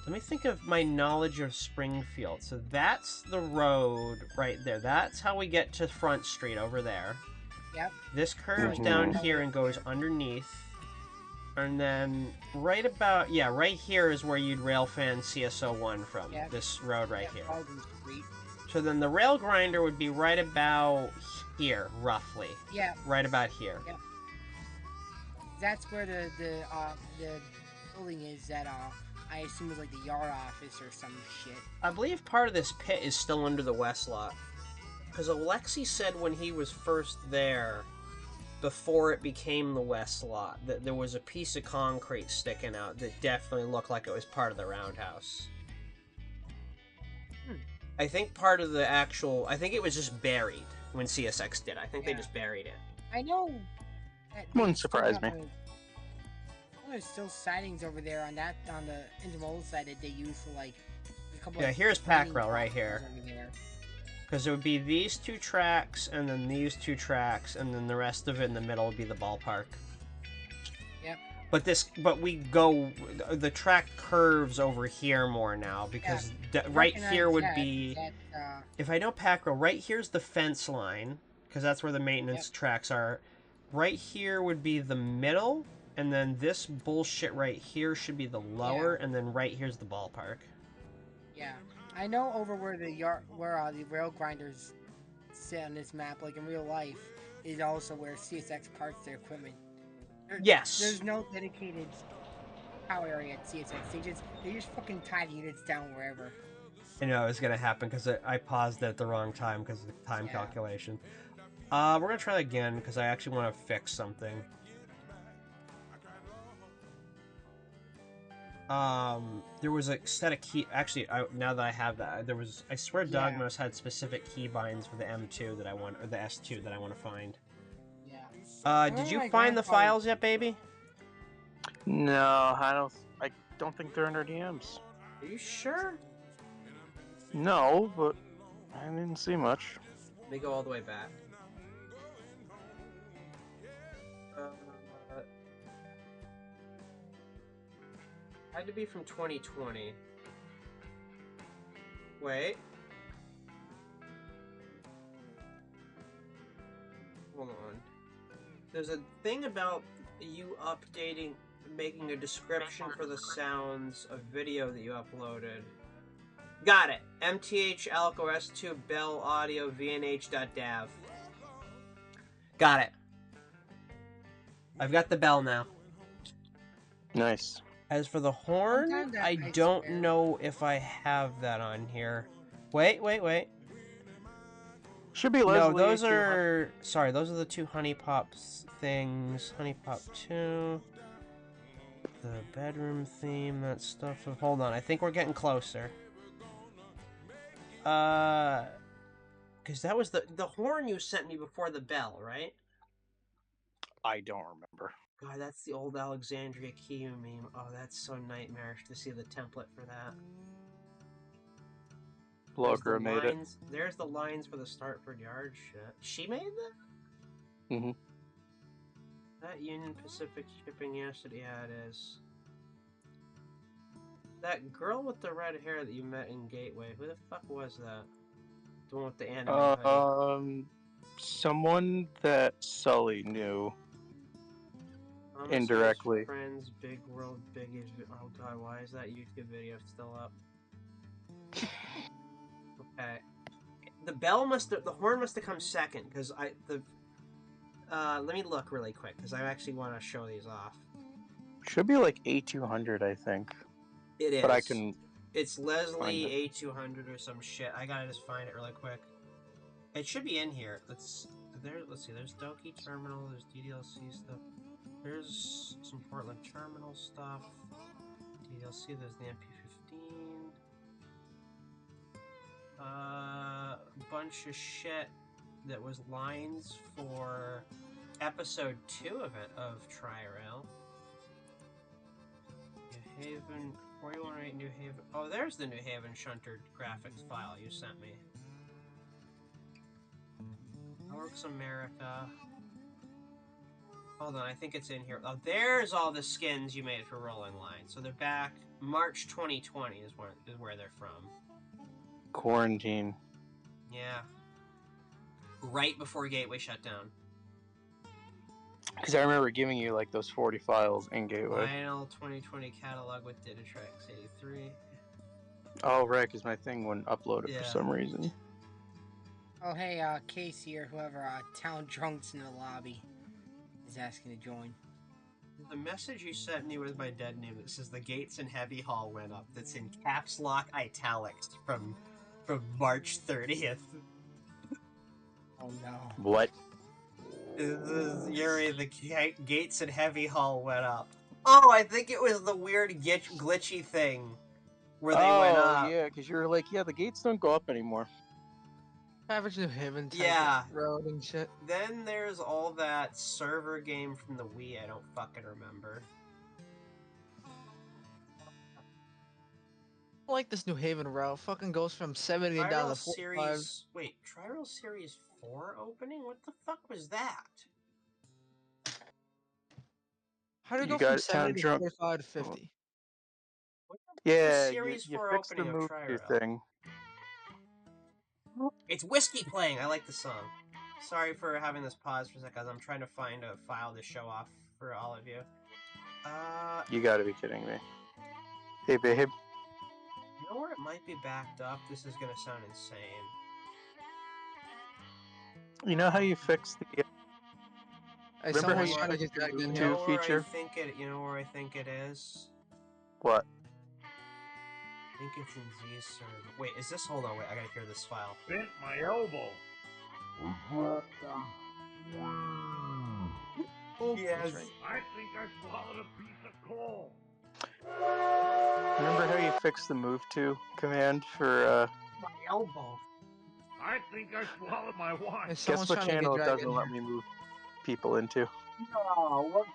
Let me think of my knowledge of Springfield. So that's the road right there. That's how we get to Front Street over there. Yep. This curves down here and goes underneath. And then right about, right here is where you'd railfan CSO1 from. Yep. This road right here. So then the rail grinder would be right about here, roughly. Yeah. Right about here. Yep. That's where the building is that I assume is like the yard office or some shit. I believe part of this pit is still under the west lot. Because Alexi said when he was first there, before it became the west lot, that there was a piece of concrete sticking out that definitely looked like it was part of the roundhouse. I think part of the actual... I think it was just buried when CSX did. I think they just buried it. I know... Wouldn't surprise me. There's still sidings over there on the intermodal side that they use for like a couple. Yeah, here's Pack Rail right here. Because it would be these two tracks, and then these two tracks, and then the rest of it in the middle would be the ballpark. Yep. But we go, the track curves over here more now because right here would be. If I know Pack Rail, right here's the fence line because that's where the maintenance tracks are. Right here would be the middle. And then this bullshit right here should be the lower, and then right here's the ballpark. Yeah, I know over where the rail grinders sit on this map, like in real life, is also where CSX parks their equipment. There's no dedicated power area at CSX. They just fucking tie the units down wherever. I know it's gonna happen because I paused it at the wrong time because of the time calculation. We're gonna try that again because I actually want to fix something. There was a set of key. Actually, now that I have that, there was. I swear, Dogmos had specific keybinds for the M2 that I want, or the S2 that I want to find. Yeah. Did you find the files yet, baby? No, I don't think they're under DMs. Are you sure? No, but I didn't see much. Let me go all the way back. Had to be from 2020. Wait. Hold on. There's a thing about you updating, making a description for the sounds of video that you uploaded. Got it. MTH Alco S2 Bell Audio VNH.dav. Got it. I've got the bell now. Nice. As for the horn, I don't know if I have that on here. Wait. Should be Leslie. No, those are... Sorry, those are the two Honey Pops things. Honey Pop 2. The bedroom theme, that stuff. Hold on, I think we're getting closer. Because that was the horn you sent me before the bell, right? I don't remember. God, that's the old Alexandria Key meme. Oh, that's so nightmarish to see the template for that. Blogger made it. There's the lines for the Startford Yard shit. She made that? Mm-hmm. That Union Pacific shipping yesterday, yeah, it is. That girl with the red hair that you met in Gateway, who the fuck was that? The one with the anime hoodie. Someone that Sully knew. Indirectly. Friends, Big World, Biggies. Oh god, why is that YouTube video still up? Okay. The horn must have come second, because let me look really quick, because I actually want to show these off. Should be like A200, I think. It is. But I can... It's Leslie A200 or some shit. I gotta just find it really quick. It should be in here. Let's see. There's Doki Terminal. There's DDLC stuff. There's some Portland Terminal stuff. DDLC. There's the MP15. Bunch of shit that was lines for episode 2 of it of Tri-Rail. New Haven, 4108 New Haven. Oh, there's the New Haven shunter graphics file you sent me. Works America. Hold on, I think it's in here. Oh, there's all the skins you made for Rolling Line. So they're back. March 2020 is where they're from. Quarantine. Yeah. Right before Gateway shut down. Because I remember giving you like those 40 files in Gateway. Final 2020 catalog with Datatrax 83. Oh, right, because my thing wouldn't upload it for some reason. Oh, hey, Casey or whoever, Town Drunks in the lobby is asking to join. The message you sent me with my dead name that says the gates in Heavy Hall went up. That's in caps lock italics from March 30th. Oh no. What? Yuri, the gates in Heavy Hall went up. Oh, I think it was the weird glitchy thing where they went up. Oh, yeah, because you were like, yeah, the gates don't go up anymore. Average New Haven type road and shit. Then there's all that server game from the Wii I don't fucking remember. I like this New Haven route. Fucking goes from 70 down to 45. Wait, Tri-Rail Series 4 opening? What the fuck was that? How do you go from 70 to 45 to 50? Yeah, Series you 4 fixed the opening of move Tri-Rail thing. It's Whiskey playing. I like the song. Sorry for having this pause for a second, I'm trying to find a file to show off for all of you. You gotta be kidding me. Hey, babe. You know where it might be backed up? This is gonna sound insane. You know how you fix the... Remember how you trying to get that You into feature? You know where I think it is? What? I think it's in Z-Serve. Wait, is this? Hold on, wait, I gotta hear this file. Bent my elbow. Yes. I think I swallowed a piece of coal. Remember how you fixed the move to command for, My elbow. I think I swallowed my watch. Guess what channel it doesn't let me move people into? No, what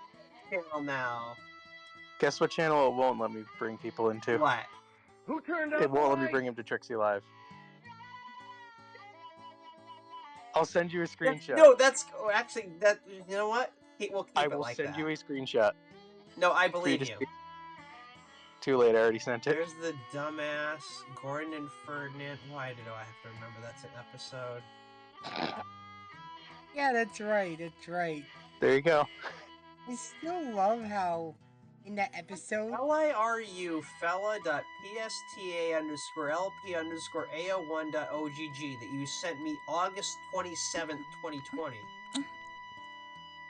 channel now? Guess what channel it won't let me bring people into? What? Who turned up? It won't let me bring him to Trixie Live. I'll send you a screenshot. No, that's actually that. You know what? We'll keep I it will like send that. you a screenshot. No, I believe you. Too late. I already sent it. There's the dumbass Gordon and Ferdinand. Why do I have to remember that's an episode? Yeah, that's right. That's right. There you go. I still love how in that episode. LIRU fella.psta_LP_AO1.OGG that you sent me August 27th, 2020.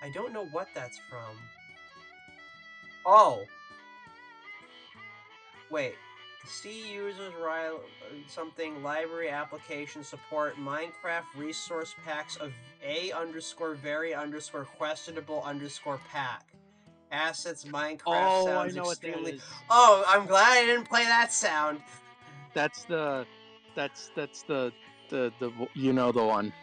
I don't know what that's from. Oh. Wait. C users something library application support Minecraft resource packs of A_very_questionable_pack. Assets Minecraft sounds extremely. Oh, I'm glad I didn't play that sound. That's the you know the one.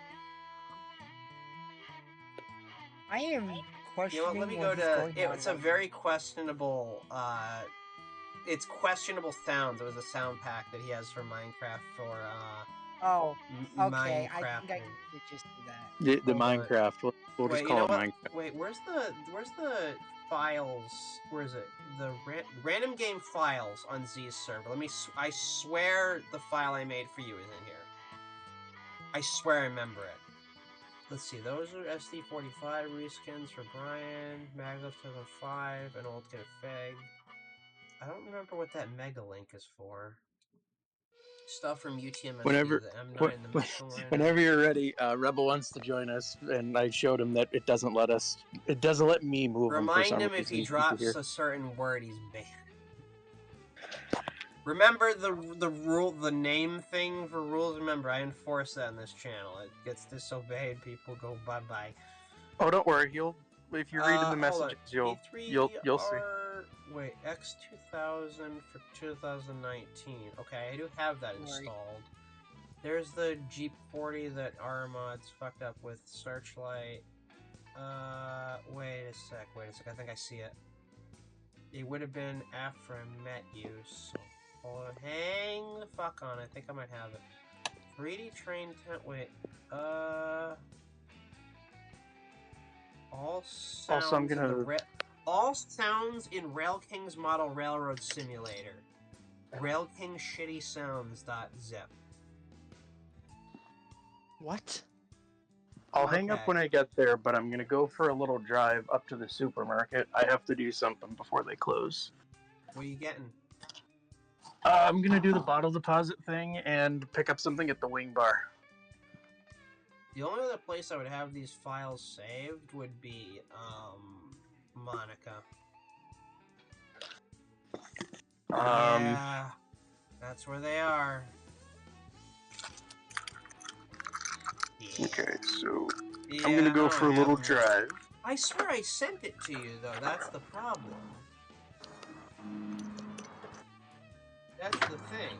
I am questioning. You know what? Let me go to. It's a very questionable. It's questionable sounds. It was a sound pack that he has for Minecraft for. Oh, okay. Minecraft. I think I could just do that. The Minecraft. We'll just call it Minecraft. Wait, where's the files? Where is it? The random game files on Z's server. I swear the file I made for you is in here. I swear I remember it. Let's see. Those are SD45 reskins for Brian, Maglef 2005, an old config. I don't remember what that mega link is for. Stuff from UTMSD, whenever you're ready, Rebel wants to join us, and I showed him that it doesn't let me move him for some reason. Remind him if he drops a certain word, he's banned. Remember the name thing for rules. Remember, I enforce that in this channel. It gets disobeyed, people go bye-bye. Oh, don't worry. If you read in the Hold on. messages, you'll see. Wait, X2000 for 2019. Okay, I do have that installed. There's the G40 that Armad's fucked up with Searchlight. Wait a sec. I think I see it. It would have been after I met you, so hold on. Hang the fuck on. I think I might have it. 3D train tent. Wait. All sounds. Also, I'm gonna. All sounds in Rail King's model Railroad Simulator. Rail King shitty sounds.zip. What? I'll hang up when I get there, but I'm gonna go for a little drive up to the supermarket. I have to do something before they close. What are you getting? I'm gonna do the bottle deposit thing and pick up something at the wing bar. The only other place I would have these files saved would be, Monica. Yeah, that's where they are. Yeah. Okay, so I'm gonna go for a little drive. I swear I sent it to you, though. That's the problem. That's the thing.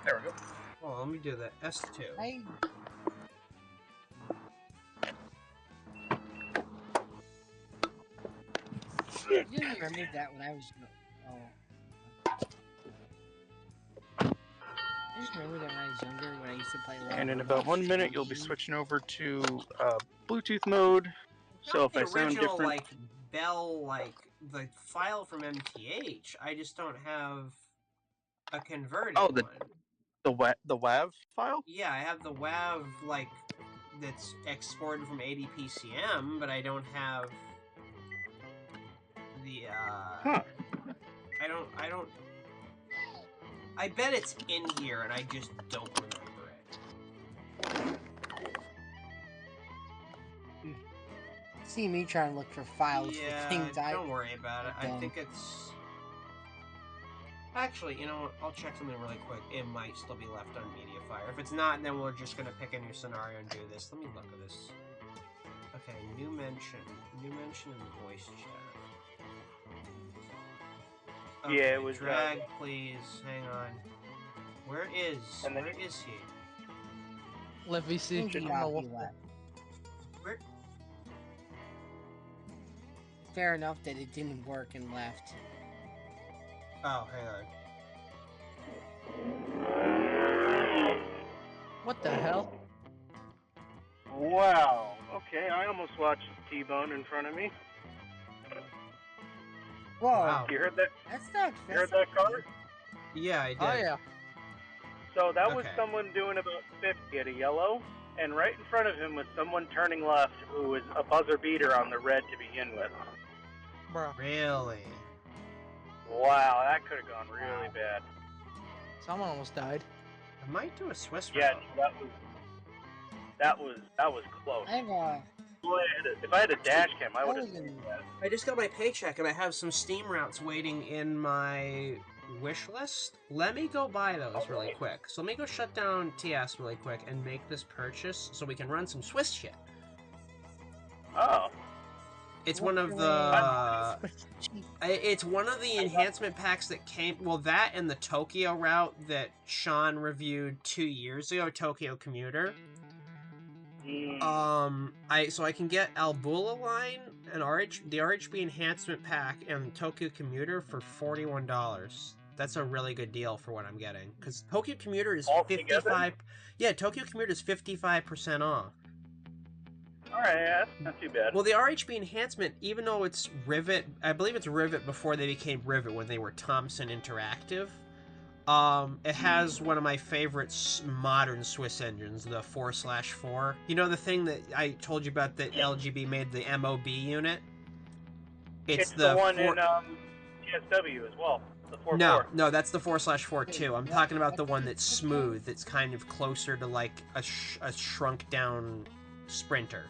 There we go. Oh, let me do that. S2. You didn't remember that when I was. I just remember that when I was younger, when I used to play. And in about 1 minute, you'll be switching over to Bluetooth mode. So if I sound different, like Bell, like the file from MTH, I just don't have a converted one. The WAV file? Yeah, I have the WAV like that's exported from ADPCM, but I don't have the I don't I bet it's in here and I just don't remember it. See me trying to look for files for things don't worry about it. I think it's actually, you know what? I'll check something really quick. It might still be left on MediaFire. If it's not, then we're just gonna pick a new scenario and do this. Let me look at this. Okay, new mention in voice chat. Okay, yeah, it was drag, please. Hang on. Where is he? Let VC. Where? Fair enough that it didn't work and left. Oh, hang on. What the hell? Wow. Okay, I almost watched T-Bone in front of me. Whoa. Wow. You heard that? That's not. You heard that car? Yeah, I did. Oh yeah. So that was someone doing about 50 at a yellow, and right in front of him was someone turning left who was a buzzer beater on the red to begin with. Bro. Really? Wow, that could have gone really bad. Someone almost died. I might do a Swiss Yeah, route. that was close. I have If I had a dash cam, I would have. I just got my paycheck and I have some Steam routes waiting in my wish list. Let me go buy those really quick. So let me go shut down TS really quick and make this purchase so we can run some Swiss shit. Oh. It's one of the enhancement packs that came. Well, that and the Tokyo route that Sean reviewed 2 years ago, Tokyo Commuter. So I can get Albula line and the RHB enhancement pack and Tokyo Commuter for $41. That's a really good deal for what I'm getting because Tokyo Commuter is 55. Yeah, Tokyo Commuter is 55% off. Alright, yeah, that's not too bad. Well, the RHB enhancement, even though it's Rivet, I believe it's Rivet before they became Rivet when they were Thomson Interactive. It has one of my favorite modern Swiss engines, the 4/4. You know the thing that I told you about that LGB made the MOB unit? It's the one in TSW as well. The 4/4. No, that's the 4/4 too. I'm talking about the one that's smooth. It's kind of closer to like a shrunk down Sprinter.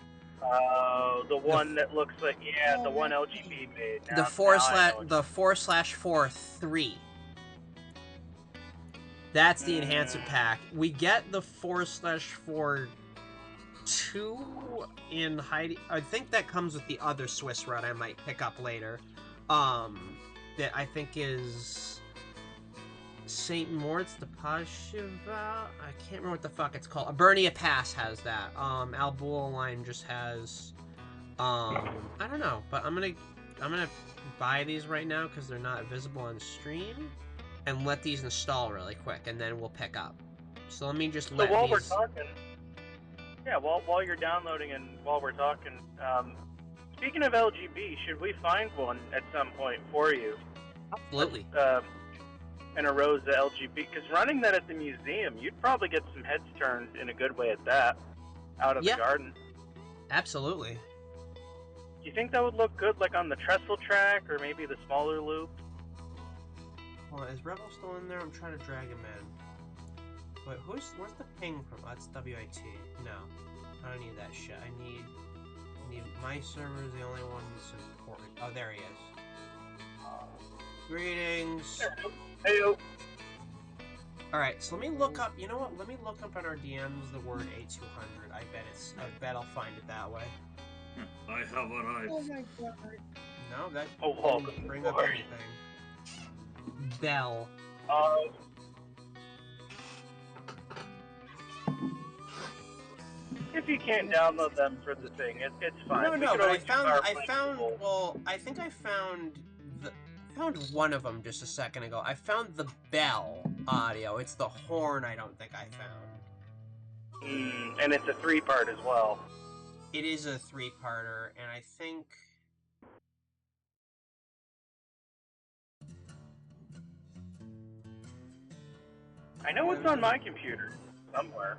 The one that looks like, the one LGB made. The 4/4/3. That's the enhancement pack. We get the 4/4 2 in Heidi. I think that comes with the other Swiss route I might pick up later. That I think is St. Moritz de Pashiva. I can't remember what the fuck it's called. Abernia Pass has that. Albula line just has. I don't know, but I'm gonna buy these right now because they're not visible on stream, and let these install really quick, and then we'll pick up. So let me just let while these. We're talking, while you're downloading and while we're talking, speaking of LGB, should we find one at some point for you? Absolutely. An Arosa LGB, because running that at the museum, you'd probably get some heads turned in a good way at that, out of the garden. Absolutely. Do you think that would look good, like on the trestle track, or maybe the smaller loop? Well, is Rebel still in there? I'm trying to drag him in. Wait, where's the ping from? That's WIT. No, I don't need that shit. I need my server is the only one that's important. Oh, there he is. Greetings. Heyo. Alright, so let me look up, you know what, let me look up in our DMs the word A200. I bet I'll find it that way. I have arrived. Oh my god. No, that didn't bring up anything. Bell. If you can't download them for the thing, it's fine. No, but I think I found one of them just a second ago. I found the bell audio. It's the horn I don't think I found. And it's a 3-part as well. It is a 3-parter, and I think... I know it's on my computer somewhere.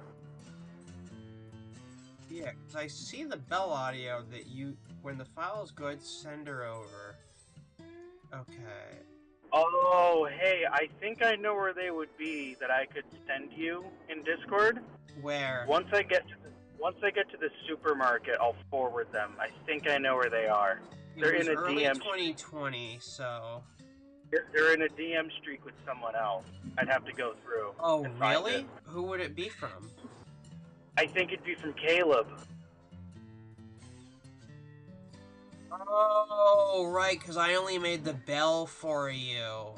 Yeah, because I see the bell audio that when the file is good, send her over. Okay. Oh, hey, I think I know where they would be that I could send you in Discord. Where? Once I get to the supermarket, I'll forward them. I think I know where they are. They're in a early DM 2020, so... They're in a DM streak with someone else. I'd have to go through. Oh, really? Who would it be from? I think it'd be from Caleb. Oh, right, because I only made the bell for you.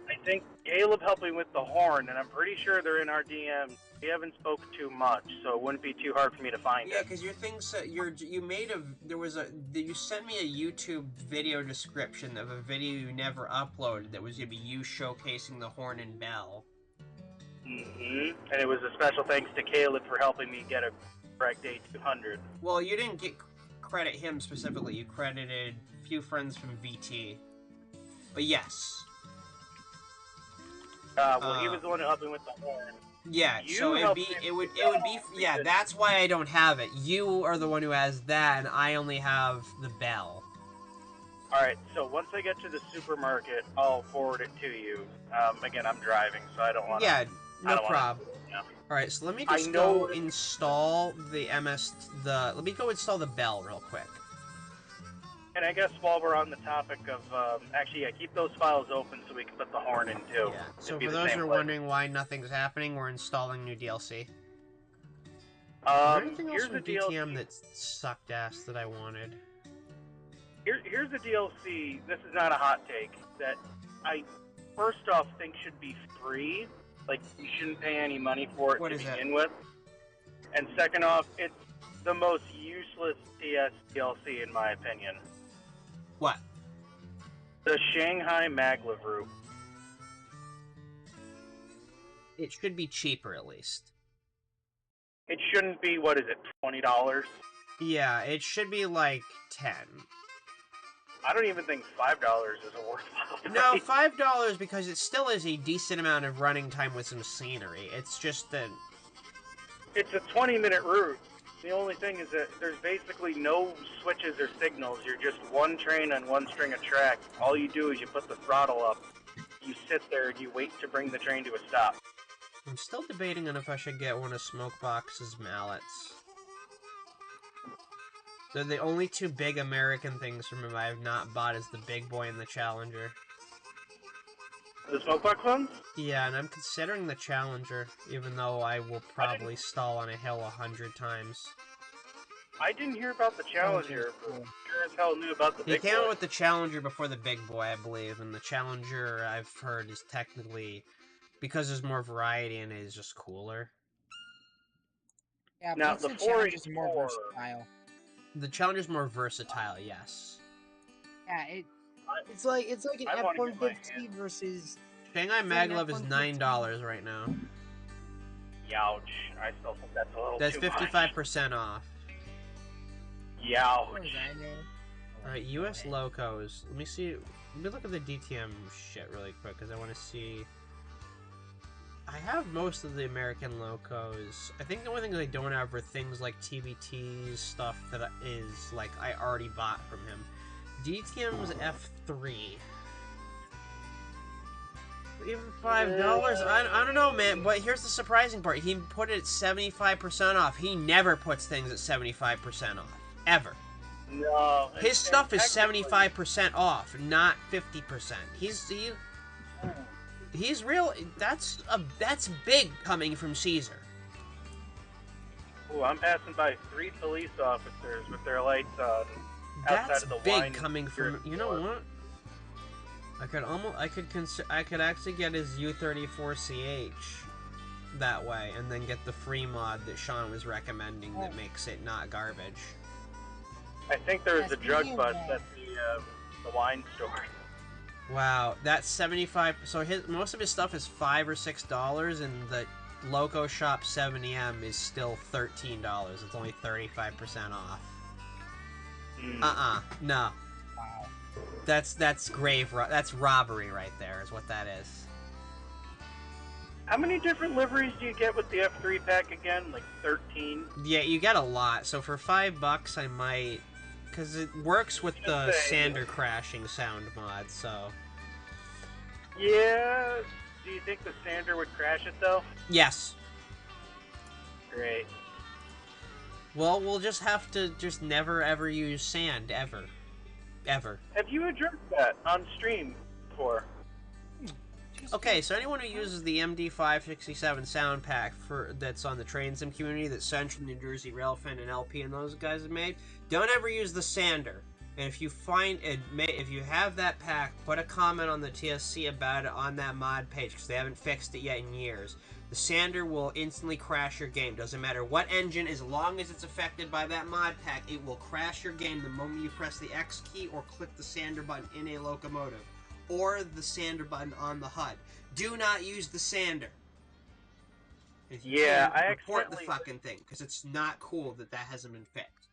I think Caleb helped me with the horn, and I'm pretty sure they're in our DM. We haven't spoke too much, so it wouldn't be too hard for me to find it. Yeah, because your things, you sent me a YouTube video description of a video you never uploaded that was going to be you showcasing the horn and bell. And it was a special thanks to Caleb for helping me get a correct A200. Well, you didn't credit him specifically. You credited a few friends from VT. But yes. Well, he was the one who helped me with the horn. Yeah, so it would be yeah, that's why I don't have it. You are the one who has that, and I only have the bell. Alright, so once I get to the supermarket, I'll forward it to you. Again, I'm driving, so I don't want to... Yeah, no problem. Alright, so let me just go install the let me go install the bell real quick. And I guess while we're on the topic of, keep those files open so we can put the horn in too. Yeah, so for those who are wondering why nothing's happening, we're installing new DLC. Is there anything else from DTM that sucked ass that I wanted? Here's the DLC, this is not a hot take, that I first off think should be free. Like, you shouldn't pay any money for it to begin with. And second off, it's the most useless TS DLC in my opinion. What? The Shanghai Maglev route. It should be cheaper, at least. It shouldn't be, what is it, $20? Yeah, it should be like 10. I don't even think $5 is a worthwhile price. No, $5 because it still is a decent amount of running time with some scenery. It's just that... It's a 20-minute route. The only thing is that there's basically no switches or signals. You're just one train on one string of track. All you do is you put the throttle up, you sit there, and you wait to bring the train to a stop. I'm still debating on if I should get one of Smokebox's mallets. They're the only two big American things from him I have not bought is the Big Boy and the Challenger. The smoke box ones? Yeah, and I'm considering the Challenger, even though I will probably stall on a hill 100 times. I didn't hear about the Challenger, but sure as hell knew about the Big Boy. He came out with the Challenger before the Big Boy, I believe, and the Challenger, I've heard, is technically, because there's more variety in it, is just cooler. Yeah, Now, plus the the Challenger's 484 more versatile. The Challenger's more versatile, yes. Yeah, it's like an I wanna get my F-150 versus... Shanghai Is that an Maglev is F-150? $9 right now. Youch. I still think that's a little That's too much. 55% off. What Youch. is that, man? Alright, US Locos. Let me see. Let me look at the DTM shit really quick, because I want to see... I have most of the American Locos. I think the only thing I don't have are things like TBT's stuff that is, like, I already bought from him. DTM's F3. Even $5? I don't know, man, but here's the surprising part. He put it at 75% off. He never puts things at 75% off. Ever. No. His stuff is 75% off, not 50%. He's real. That's big coming from Caesar. Ooh, I'm passing by 3 police officers with their lights on outside That's of the big wine coming from. You know what? I could actually get his U34CH that way, and then get the free mod that Sean was recommending that makes it not garbage. I think there was a drug bust at the wine store. Wow, that's 75. So most of his stuff is $5 or $6, and the Loco Shop 70M is still $13. It's only 35% off. No. Wow. That's grave. That's robbery right there. Is what that is. How many different liveries do you get with the F3 pack again? Like 13? Yeah, you get a lot. So for $5, I might, because it works with the sander crashing sound mod. So. Yeah. Do you think the sander would crash it though? Yes. Great. Well, we'll just have to never ever use sand ever. Ever. Have you addressed that on stream before? Okay, so anyone who uses the MD567 sound pack that's on the Train Sim community that Central New Jersey Railfan and LP and those guys have made, don't ever use the sander. And if you if you have that pack, put a comment on the TSC about it on that mod page, because they haven't fixed it yet in years. The sander will instantly crash your game. Doesn't matter what engine, as long as it's affected by that mod pack, it will crash your game the moment you press the X key or click the sander button in a locomotive, or the sander button on the HUD. Do not use the sander. If you can, report the fucking thing, because it's not cool that hasn't been fixed.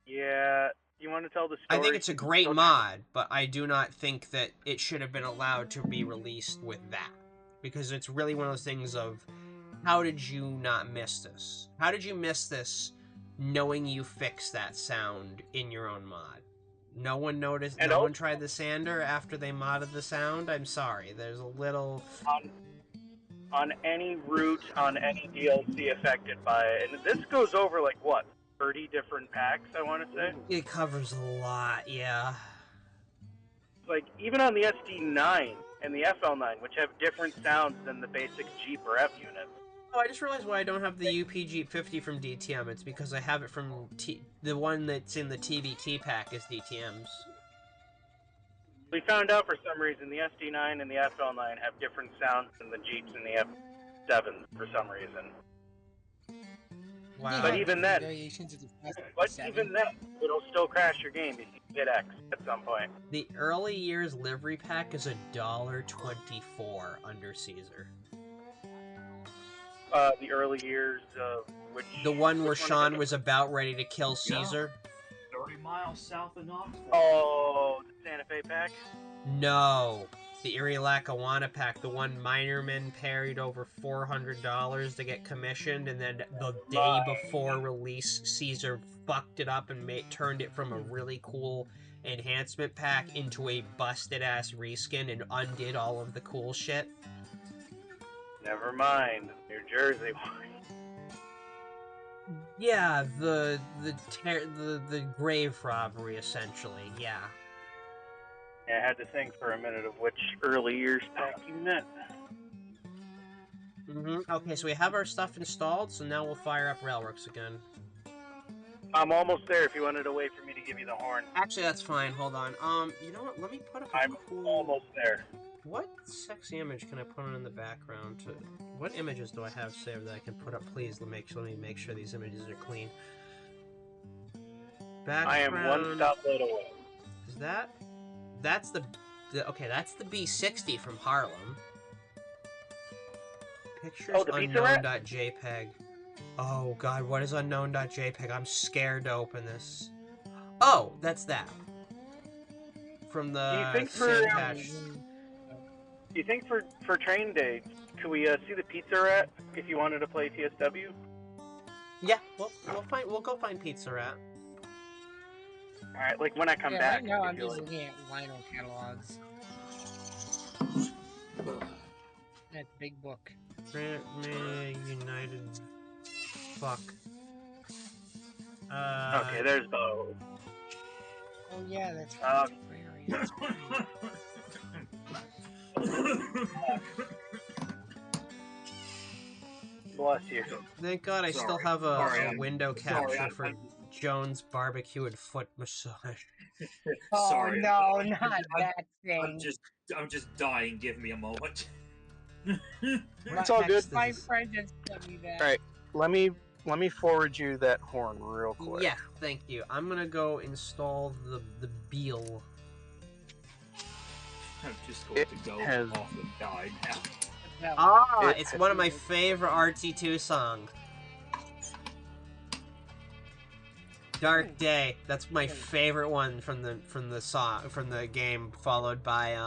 Yeah. You want to tell the story? I think it's a great mod, but I do not think that it should have been allowed to be released with that. Because it's really one of those things of, how did you not miss this? How did you miss this knowing you fixed that sound in your own mod? No one noticed, no one tried the sander after they modded the sound? I'm sorry, there's a little... On any route, on any DLC affected by it, and this goes over like, what, 30 different packs, I want to say? It covers a lot, yeah. Like, even on the SD9 and the FL9, which have different sounds than the basic Jeep or F units. Oh, I just realized why I don't have the UP Jeep50 from DTM. It's because I have it from the one that's in the TBT pack is DTM's. We found out for some reason the SD9 and the FL9 have different sounds than the Jeeps and the F7 for some reason. Wow. But even then, it'll it'll still crash your game if you hit X at some point. The early years livery pack is $1.24 under Caesar. The early years of which... The one where Sean was about ready to kill Caesar? 30 miles south of Knoxville. Oh, the Santa Fe pack? No. The Erie Lackawanna pack, the one Minerman parried over $400 to get commissioned, and then the day before release, Caesar fucked it up and turned it from a really cool enhancement pack into a busted-ass reskin and undid all of the cool shit. Never mind. New Jersey. Yeah, the grave robbery, essentially. Yeah. Yeah, I had to think for a minute of which early years pack you meant. Okay, so we have our stuff installed, so now we'll fire up Railworks again. I'm almost there if you wanted to wait for me to give you the horn. Actually, that's fine. Hold on. You know what? Let me put up a I'm cool... almost there. What sexy image can I put on in the background? What images do I have saved that I can put up? Please, let me make sure these images are clean. Background... I am one stop load away. Is that... That's the okay, that's the B60 from Harlem. Pictures unknown.jpg. Oh god, what is unknown.jpg? I'm scared to open this. Oh, that's that. From the patch. Do you think for train day, could we see the Pizza Rat if you wanted to play TSW? Yeah, we'll go find Pizza Rat. Alright, like when I come back. Right now I'm just looking at vinyl catalogs. That big book. Grant me United. Fuck. Okay, there's Bo. Oh yeah, that's Bless you. Thank God I still have a window capture for Jones barbecue and foot massage. Oh Sorry, no, not that thing. I'm just dying. Give me a moment. It's all good. My friend just sent me that. Alright, let me forward you that horn real quick. Yeah, thank you. I'm gonna go install the Beal. I'm just going to go off and die now. Ah, it's one of my favorite RT2 songs. Dark Day. That's my favorite one from the game, followed by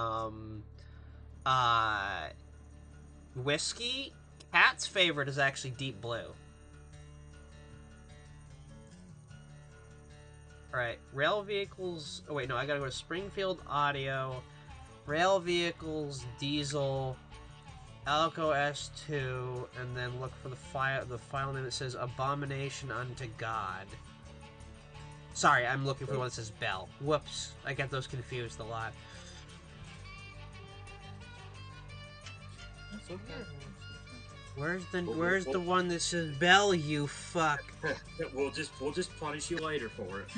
Whiskey. Cat's favorite is actually Deep Blue. Alright, rail vehicles. Oh wait, no, I gotta go to Springfield Audio, rail vehicles, diesel, Alco S2, and then look for the file name that says Abomination Unto God. Sorry, I'm looking for the one that says Bell. Whoops, I get those confused a lot. That's okay. Where's the one that says Bell, you fuck? We'll just punish you later for it.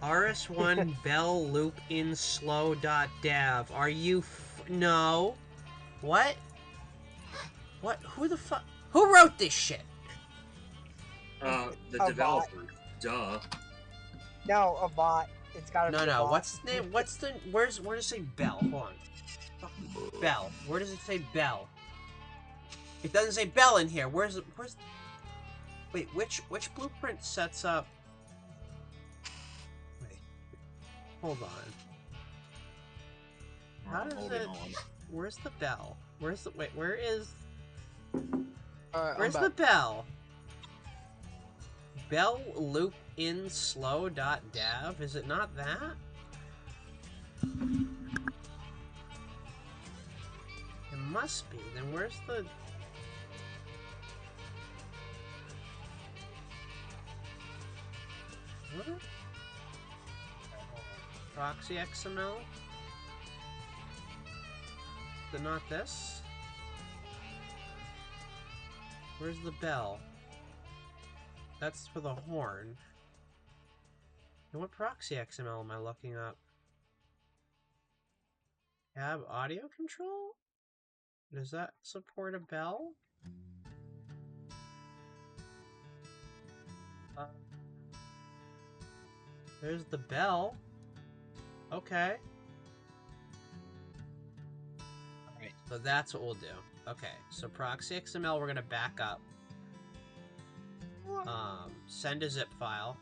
RS1 Bell loop in slow.dav. Are you no? What? What? Who the fuck? Who wrote this shit? The developer. Duh. No, a bot. It's gotta be a bot. What's the name? Where does it say Bell? Hold on. Bell. Where does it say Bell? It doesn't say Bell in here. Where's wait, which blueprint sets up? Wait. Hold on. How does it? Where's the Bell? Where is where's the Bell? Bell loop in slow.dav? Is it not that? It must be. Then where's the... What? Proxy XML? Is it not this? Where's the bell? That's for the horn. And what proxy XML am I looking up? Cab audio control? Does that support a bell? There's the bell. Okay. Alright, so that's what we'll do. Okay, so proxy XML we're gonna back up. Send a zip file.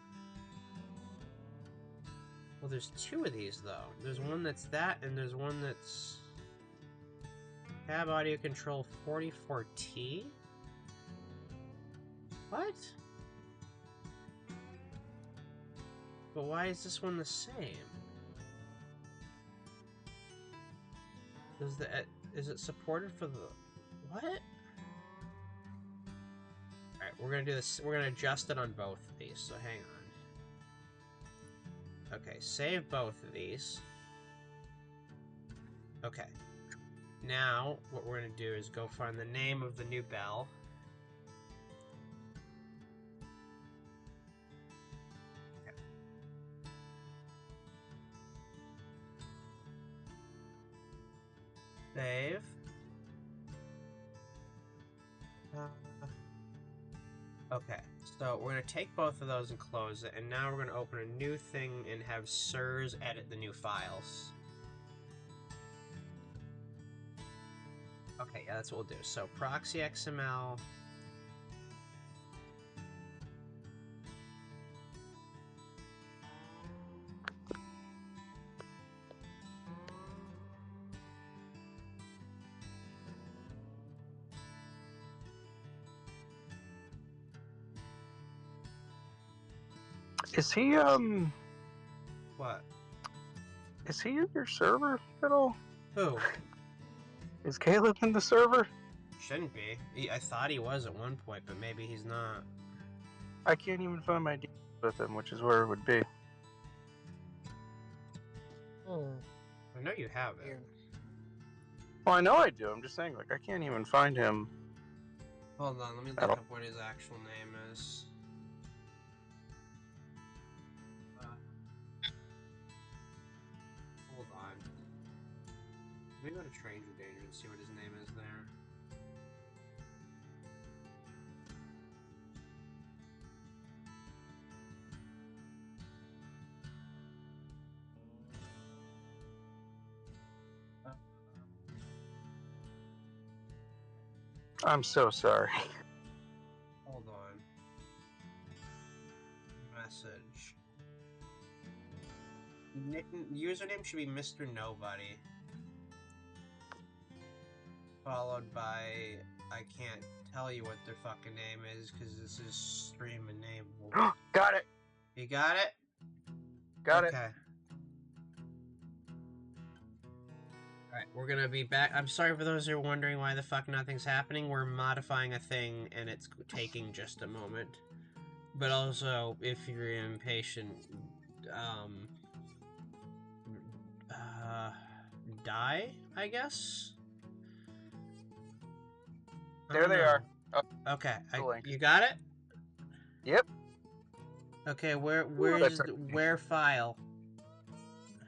Well, there's two of these, though. There's one that's that, and there's one that's... Cab audio control 44T? What? But why is this one the same? Is it supported for the... What? Alright, we're gonna do this. We're gonna adjust it on both of these. So hang on. Okay, save both of these. Okay. Now what we're gonna do is go find the name of the new bell. Okay. Save. Okay, so we're going to take both of those and close it, and now we're going to open a new thing and have Sirs edit the new files. Okay, yeah, that's what we'll do. So, proxy XML. Is he, What? Is he in your server at all? Who? Is Caleb in the server? Shouldn't be. I thought he was at one point, but maybe he's not. I can't even find my deals with him, which is where it would be. I know you have it. Well, I know I do. I'm just saying, like, I can't even find him. Hold on, let me look up what his actual name is. Hold on. Let me go to Stranger Danger and see what his name is there. I'm so sorry. Hold on. Message. Username should be Mr. Nobody. Followed by, I can't tell you what their fucking name is because this is stream enabled. Got it. You got it? Got it. Okay. Alright, we're gonna be back. I'm sorry for those who are wondering why the fuck nothing's happening. We're modifying a thing and it's taking just a moment. But also, if you're impatient, die, I guess? There they are. Oh, okay, link. You got it? Yep. Okay, where file?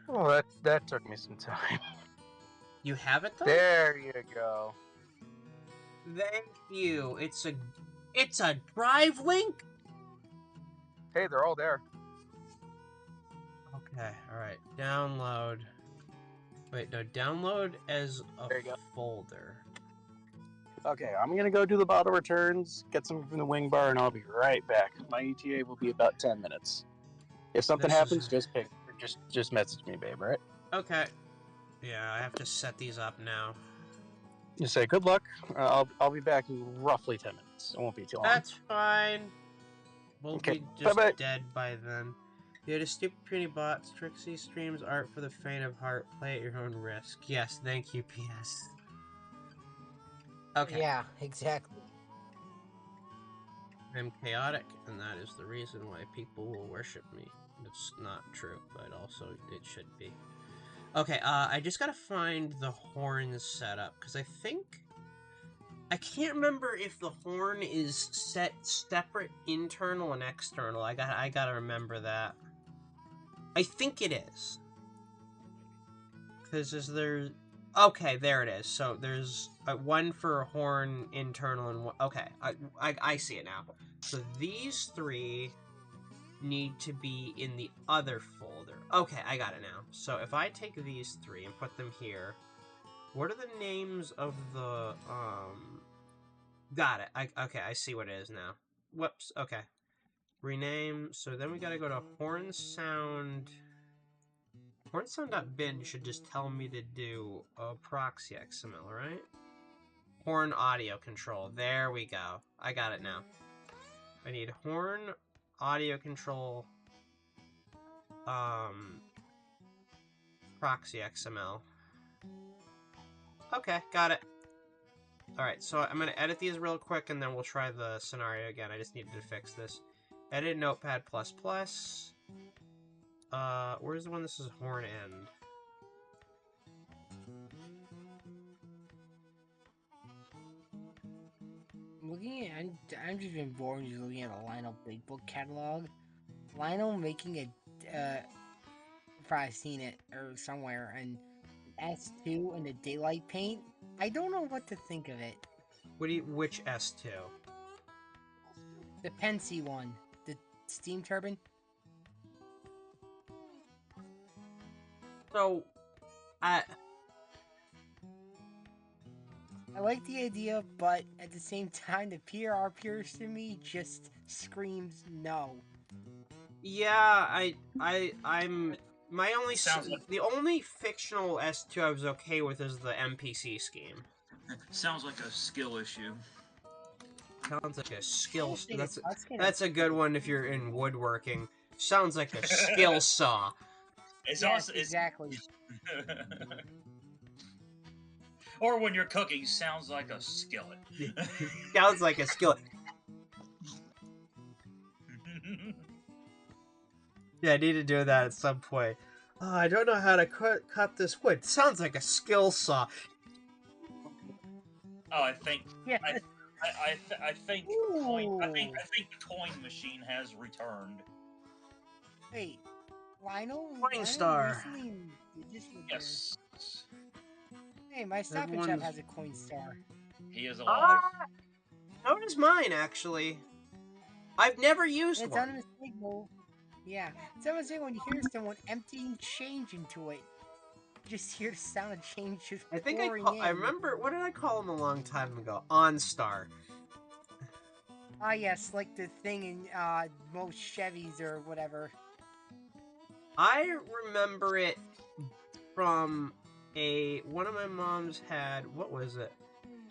Oh, that took me some time. You have it though? There you go. Thank you. It's a drive link? Hey, they're all there. Okay, alright. Download. Wait, no, download as a folder. Okay, I'm gonna go do the bottle returns, get some from the wing bar, and I'll be right back. My ETA will be about 10 minutes. If something happens, just message me, babe, right? Okay. Yeah, I have to set these up now. You say good luck. I'll be back in roughly 10 minutes. It won't be too long. That's fine. We'll be just bye-bye. dead by then. Yeah, the stupid puny bots. Trixie streams art for the faint of heart. Play at your own risk. Yes, thank you, PS. Okay. Yeah, exactly. I'm chaotic, and that is the reason why people will worship me. It's not true, but also it should be. Okay, I just gotta find the horn setup, because I think... I can't remember if the horn is set separate internal and external. I gotta remember that. I think it is. Because there's... Okay, there it is. So there's one for horn internal and one... Okay, I see it now. So these three need to be in the other folder. Okay, I got it now. So if I take these three and put them here, what are the names of the... Got it. Okay, I see what it is now. Whoops, okay. Rename. So then we gotta go to horn sound... Hornsound.bin should just tell me to do a proxy XML, right? Horn audio control. There we go. I got it now. I need horn audio control proxy XML. Okay, got it. Alright, so I'm going to edit these real quick, and then we'll try the scenario again. I just needed to fix this. Edit Notepad++. Where's the one that says horn end? Looking at, I'm just been bored just looking at the Lionel Big Book catalog. Lionel making a, probably seen it or somewhere, and S2 and the daylight paint. I don't know what to think of it. Which S2? The Pensy one, the steam turbine. So, I like the idea, but at the same time, the PR appears to me just screams no. Yeah, I'm my only the like... only fictional S2 I was okay with is the NPC scheme. Sounds like a skill issue. Sounds like a skill. That's a good one if you're in woodworking. Sounds like a skill saw. It's yes, also exactly. Or when you're cooking, sounds like a skillet. Sounds like a skillet. Yeah, I need to do that at some point. Oh, I don't know how to cut this wood. Sounds like a skill saw. Oh, I think. Yeah. I think the coin machine has returned. Wait, Lionel Coinstar. Yes. Hey, my Stop and Shop has a Coinstar. He is alive. So does mine, actually. I've never used it's one. On the signal. Yeah, someone's saying when you hear someone emptying change into it, you just hear the sound of change just I think pouring I remember, what did I call him a long time ago? OnStar. Ah, yes, like the thing in most Chevys or whatever. I remember it from one of my moms had, what was it?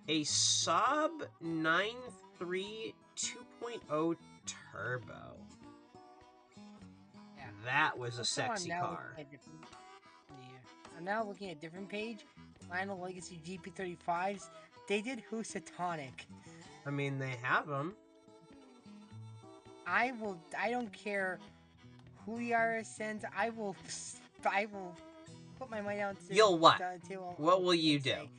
A Saab 9.3 2.0 Turbo. Yeah. That was a sexy car. I'm now looking at a different page. Lionel Legacy GP35s. They did Housatonic. I mean, they have them. I don't care who the IRS sends. I will put my money down. You'll what? What will you do?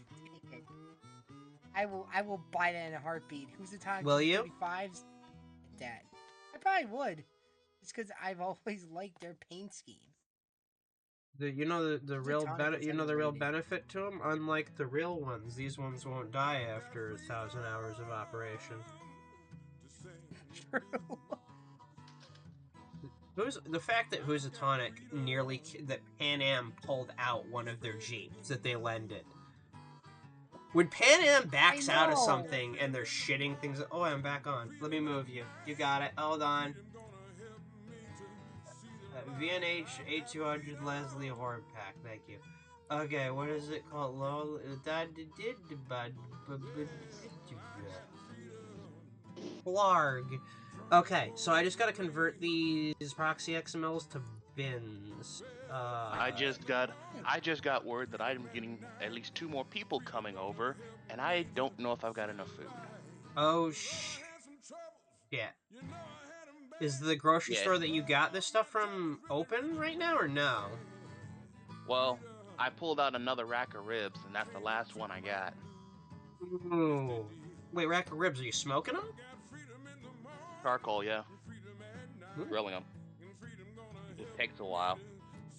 I will buy that in a heartbeat. Housatonic will you? 35s. That I probably would, just because I've always liked their paint scheme. The real benefit to them. Unlike the real ones, these ones won't die after 1,000 hours of operation. True. The fact that Housatonic that Pan Am pulled out one of their Jeeps that they lended. When Pan Am backs out of something and they're shitting things, oh, I'm back on. Let me move you. You got it. Hold on. VNH 8200 Leslie Horn Pack. Thank you. Okay, what is it called? Blarg. Okay, so I just gotta convert these proxy XMLs to bins. I just got word that I'm getting at least 2 more people coming over, and I don't know if I've got enough food. Oh shit. Is the grocery store that you got this stuff from open right now or no? Well, I pulled out another rack of ribs, and that's the last one I got. Ooh. Wait, rack of ribs, are you smoking them? Charcoal, yeah. Grilling them. It takes a while.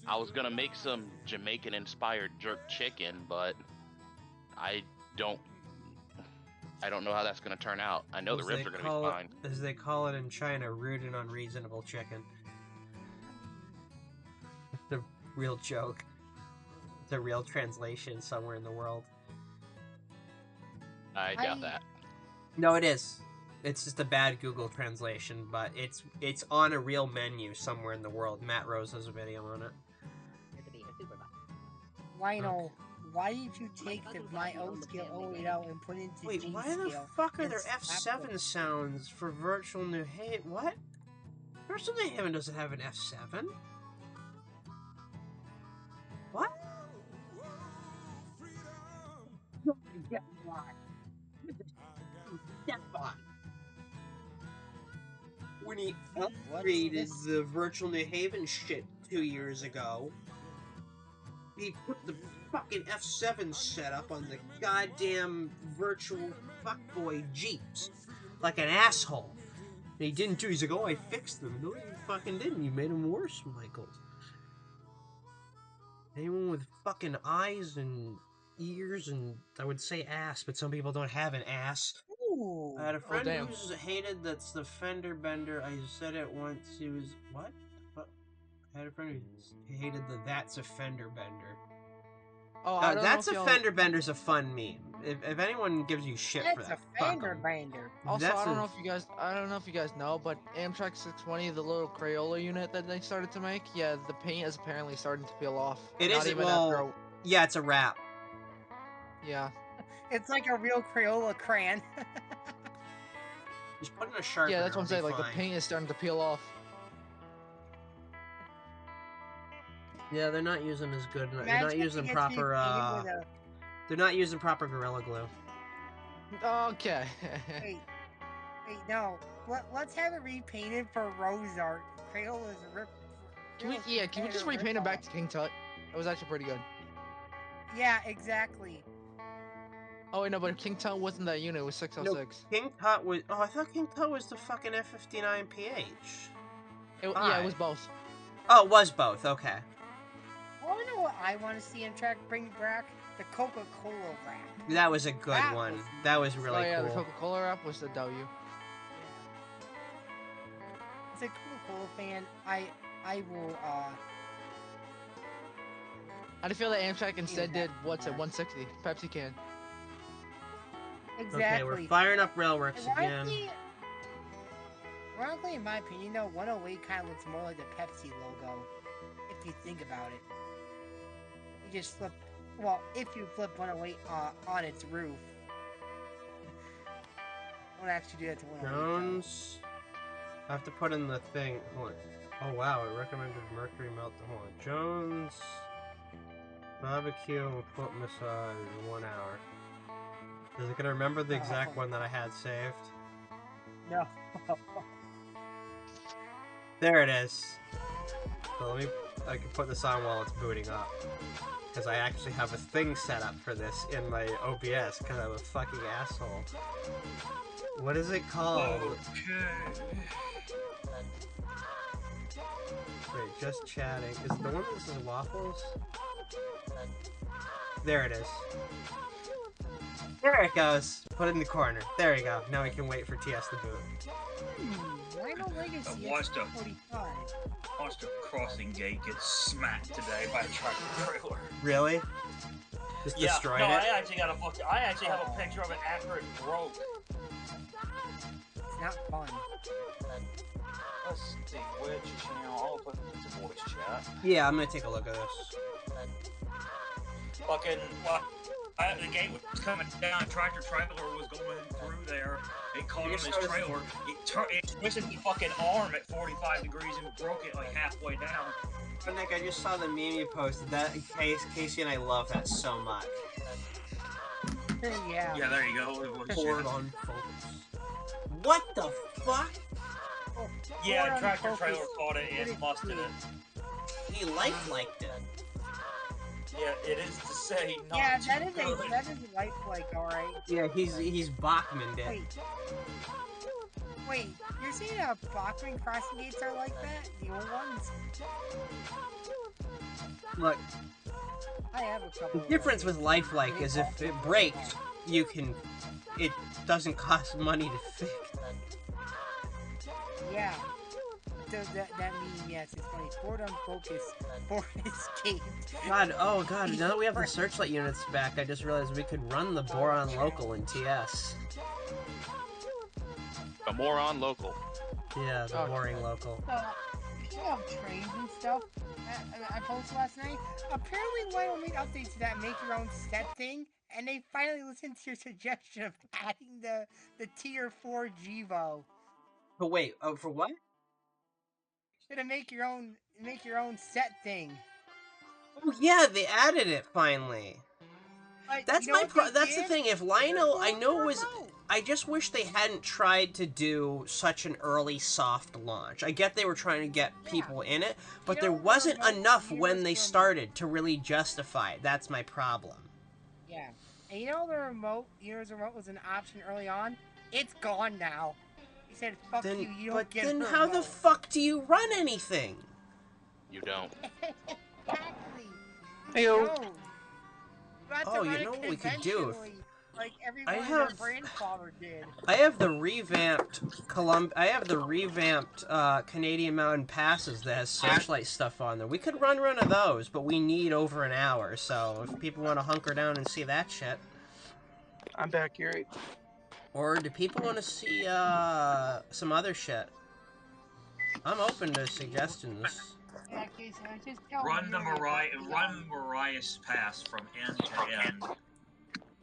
I was gonna make some Jamaican-inspired jerk chicken, but I don't know how that's gonna turn out. I know the ribs are gonna be fine. As they call it in China, rude and unreasonable chicken. The real joke. The real translation somewhere in the world. I doubt that. No, it is. It's just a bad Google translation, but it's on a real menu somewhere in the world. Matt Rose has a video on it. Lionel, why did you take my O scale all the way out and put it into Wait, G why scale? the fuck are there F7 sounds for Virtual New Haven? What? Virtual New Haven doesn't have an F7? What? step on. When he upgraded the Virtual New Haven shit 2 years ago, he put the fucking F7 setup on the goddamn virtual fuckboy Jeeps. Like an asshole. And he didn't do. He's like, oh, I fixed them. No, you fucking didn't. You made them worse, Michael. Anyone with fucking eyes and ears and, I would say ass, but some people don't have an ass. Ooh. I had a friend who hated that's the fender bender. I said it once. He was, what? I had a friend who hated the that's a fender bender. Oh, I don't that's know a fender bender's a fun meme. If anyone gives you shit for that, that's a fender bender. Also, I don't know if you guys know, but Amtrak 620, the little Crayola unit that they started to make, yeah, the paint is apparently starting to peel off. It is well, yeah, it's a wrap. Yeah. It's like a real Crayola crayon. Just put in a sharpener. Yeah, that's what I'm saying. Like the paint is starting to peel off. Yeah, they're not using as good. They're not using proper. They're not using proper Gorilla Glue. Okay. wait, no. Let's have it repainted for Rose Art. Crayola's rip. Can we just repaint it back to King Tut? It was actually pretty good. Yeah, exactly. Oh wait, no, but King Tut wasn't that unit. It was 606. No, King Tut was. Oh, I thought King Tut was the fucking F59PH. Yeah, it was both. Oh, it was both. Okay. Well, you know what I want to see Amtrak bring back? The Coca-Cola wrap. That was a good one. That was really cool. Oh yeah, the Coca-Cola wrap was the W. As a Coca-Cola fan, I will. I feel that Amtrak instead did what's at 160 Pepsi can. Exactly. Okay, we're firing up Railworks again. Ironically, in my opinion, though, 108 kind of looks more like the Pepsi logo. If you think about it, you just flip. Well, if you flip 108 on its roof, don't actually do that to 108. Jones, I have to put in the thing. Hold on. Oh wow, it recommended mercury melt. Hold on. Jones, barbecue and foot massage 1 hour. Is it gonna remember the exact one that I had saved? No. There it is. So I can put this on while it's booting up. Because I actually have a thing set up for this in my OBS, because I'm a fucking asshole. What is it called? Okay. Wait, just chatting. Is it the one that says waffles? There it is. There it goes. Put it in the corner. There you go. Now we can wait for TS to boot. Rhino Legacy I watched a crossing gate get smacked today by a tractor trailer. Really? Just destroyed it? I actually have a picture of it after it broke. It's not fun. Let's see which channel. I'll put it into voice chat. Yeah, I'm gonna take a look at this. Fucking, the gate was coming down, tractor trailer was going through there. It caught on his trailer. It twisted the fucking arm at 45 degrees and broke it like halfway down. Oh, Nick, I just saw the meme you posted. That Casey and I love that so much. Yeah. Yeah, there you go. Hold on, folks. What the fuck? Yeah, tractor trailer caught it and busted it. He liked it. Yeah, it is to say not. Yeah, that is lifelike, alright. Yeah, he's Bachman'd it. Wait, you're saying Bachman crossing gates are like that? The old ones? Look, I have a couple. the difference with lifelike is if it breaks, it doesn't cost money to fix. Yeah. So that meme, yes, it's funny. Ford unfocused, Ford escaped. God, oh god, now that we have the searchlight units back, I just realized we could run the Boron local in TS. A moron local. Yeah, the boring local. So, speaking of trains and stuff, I posted last night, apparently Lionel made updates to that make your own set thing, and they finally listened to your suggestion of adding the tier 4 Gevo. But wait, for what? To make your own set thing. Oh yeah, they added it finally. That's that's the thing. If Lionel, I know it was. I just wish they hadn't tried to do such an early soft launch. I get they were trying to get people in it, but there wasn't enough when they started to really justify it. That's my problem. Yeah. And you know the remote was an option early on? It's gone now. He said, fuck you, you don't get a remote. But then how the fuck do you run anything? You don't. Exactly. Hey-o. Oh, you know what we could do? Like everyone their grandfather did. I have the revamped Canadian Mountain Passes that has searchlight stuff on there. We could run one of those, but we need over an hour. So if people want to hunker down and see that shit, I'm back, Gary. or do people want to see some other shit? I'm open to suggestions. Yeah, okay, so just Run Mariah's Pass from end to end.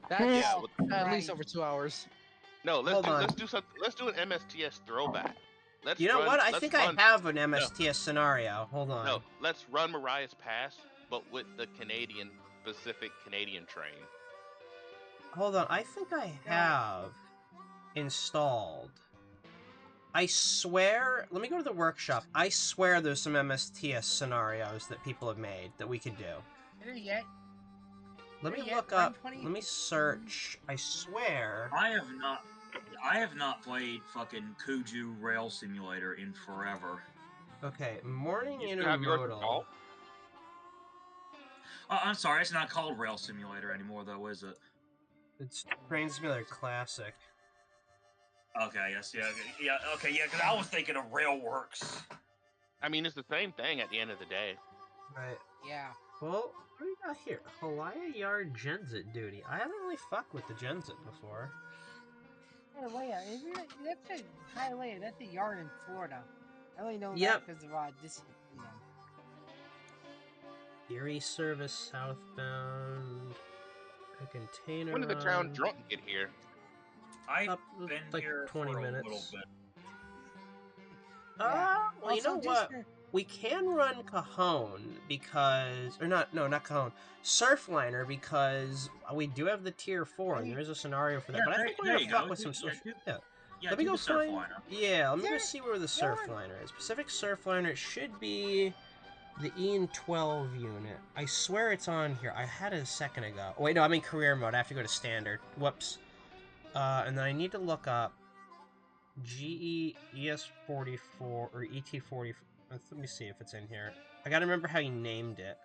That's at least over 2 hours. No, let's do something. Let's do an MSTS throwback. You know what? I think I have an MSTS scenario. Hold on. No, let's run Mariah's Pass, but with the Pacific Canadian train. Hold on. I think I have installed. I swear. Let me go to the workshop. I swear there's some MSTS scenarios that people have made that we could do. Let me look up. Let me search. I swear. I have not played fucking Kuju Rail Simulator in forever. Okay, morning intermodal. I'm sorry, it's not called Rail Simulator anymore, though, is it? It's Train Simulator Classic. Okay, yes, because I was thinking of Railworks. I mean, it's the same thing at the end of the day. Right. Yeah. Well, what do we got here? Halaya Yard Genset duty. I haven't really fucked with the Genset before. That's a Hialeah. That's a yard in Florida. I only know that because of this. Erie service southbound. A container. When did the town drunk get here? I've been like here 20 for minutes. a little bit. Well, you know what? We can run Cajon because, not Cajon, Surfliner because we do have the tier 4 and there is a scenario for that. But I think we're gonna fuck with some let me go find. Let me go see where the Surfliner is. Pacific Surfliner. It should be the EN12 unit. I swear it's on here. I had it a second ago. Oh, wait, no, I'm in career mode. I have to go to standard. Whoops. And then I need to look up GE ES44 or ET44. Let me see if it's in here. I gotta remember how you named it.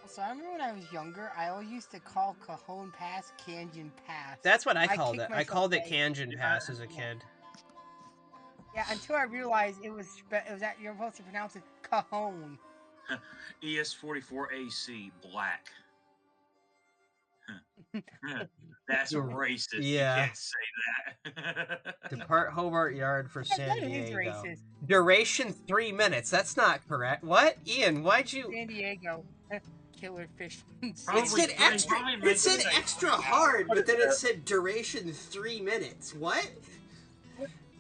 So I remember when I was younger, I always used to call Cajon Pass Kanjan Pass. That's what I called it. I called it Kanjan Pass as a kid. Yeah, until I realized it was that you're supposed to pronounce it Cajon. ES44AC Black. That's racist. Yeah. You can't say that. Depart Hobart Yard for San Diego. That is racist. Duration 3 minutes. That's not correct. What? Ian, why'd you... San Diego. Killer fish. It said extra hard, but then it said duration 3 minutes. What?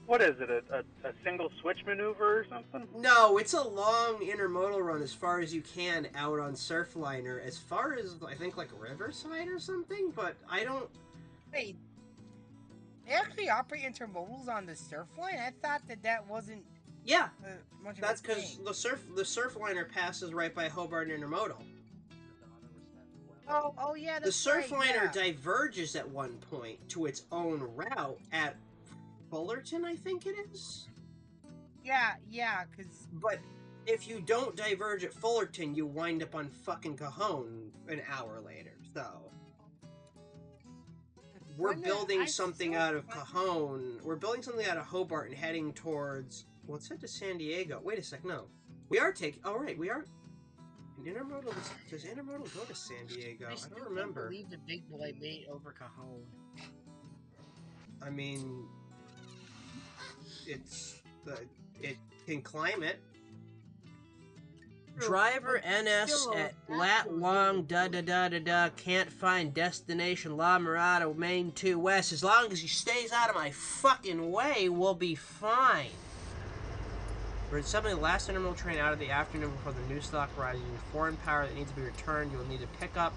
What is it, a single switch maneuver or something? No, it's a long intermodal run as far as you can out on Surfliner, as far as, I think, like Riverside or something, but I don't... Wait, they actually operate intermodals on the Surfline? I thought that wasn't... Yeah, much that's because the Surfliner passes right by Hobart Intermodal. Oh yeah, that's the Surfliner diverges at one point to its own route at Fullerton, I think it is? Yeah, because... But if you don't diverge at Fullerton, you wind up on fucking Cajon an hour later, so... We're building something out of Cajon. We're building something out of Hobart and heading towards... Well, it's head to San Diego. Wait a sec, no. We are taking... Oh, right, we are... Intermodal... Does Intermodal go to San Diego? I don't remember. I believe the big boy made over Cajon. I mean... It can climb it. Driver NS at lat long can't find destination La Mirada Main 2 West. As long as he stays out of my fucking way, we'll be fine. For assembling the last intermodal train out of the afternoon before the new stock arrives using foreign power that needs to be returned, you will need to pick up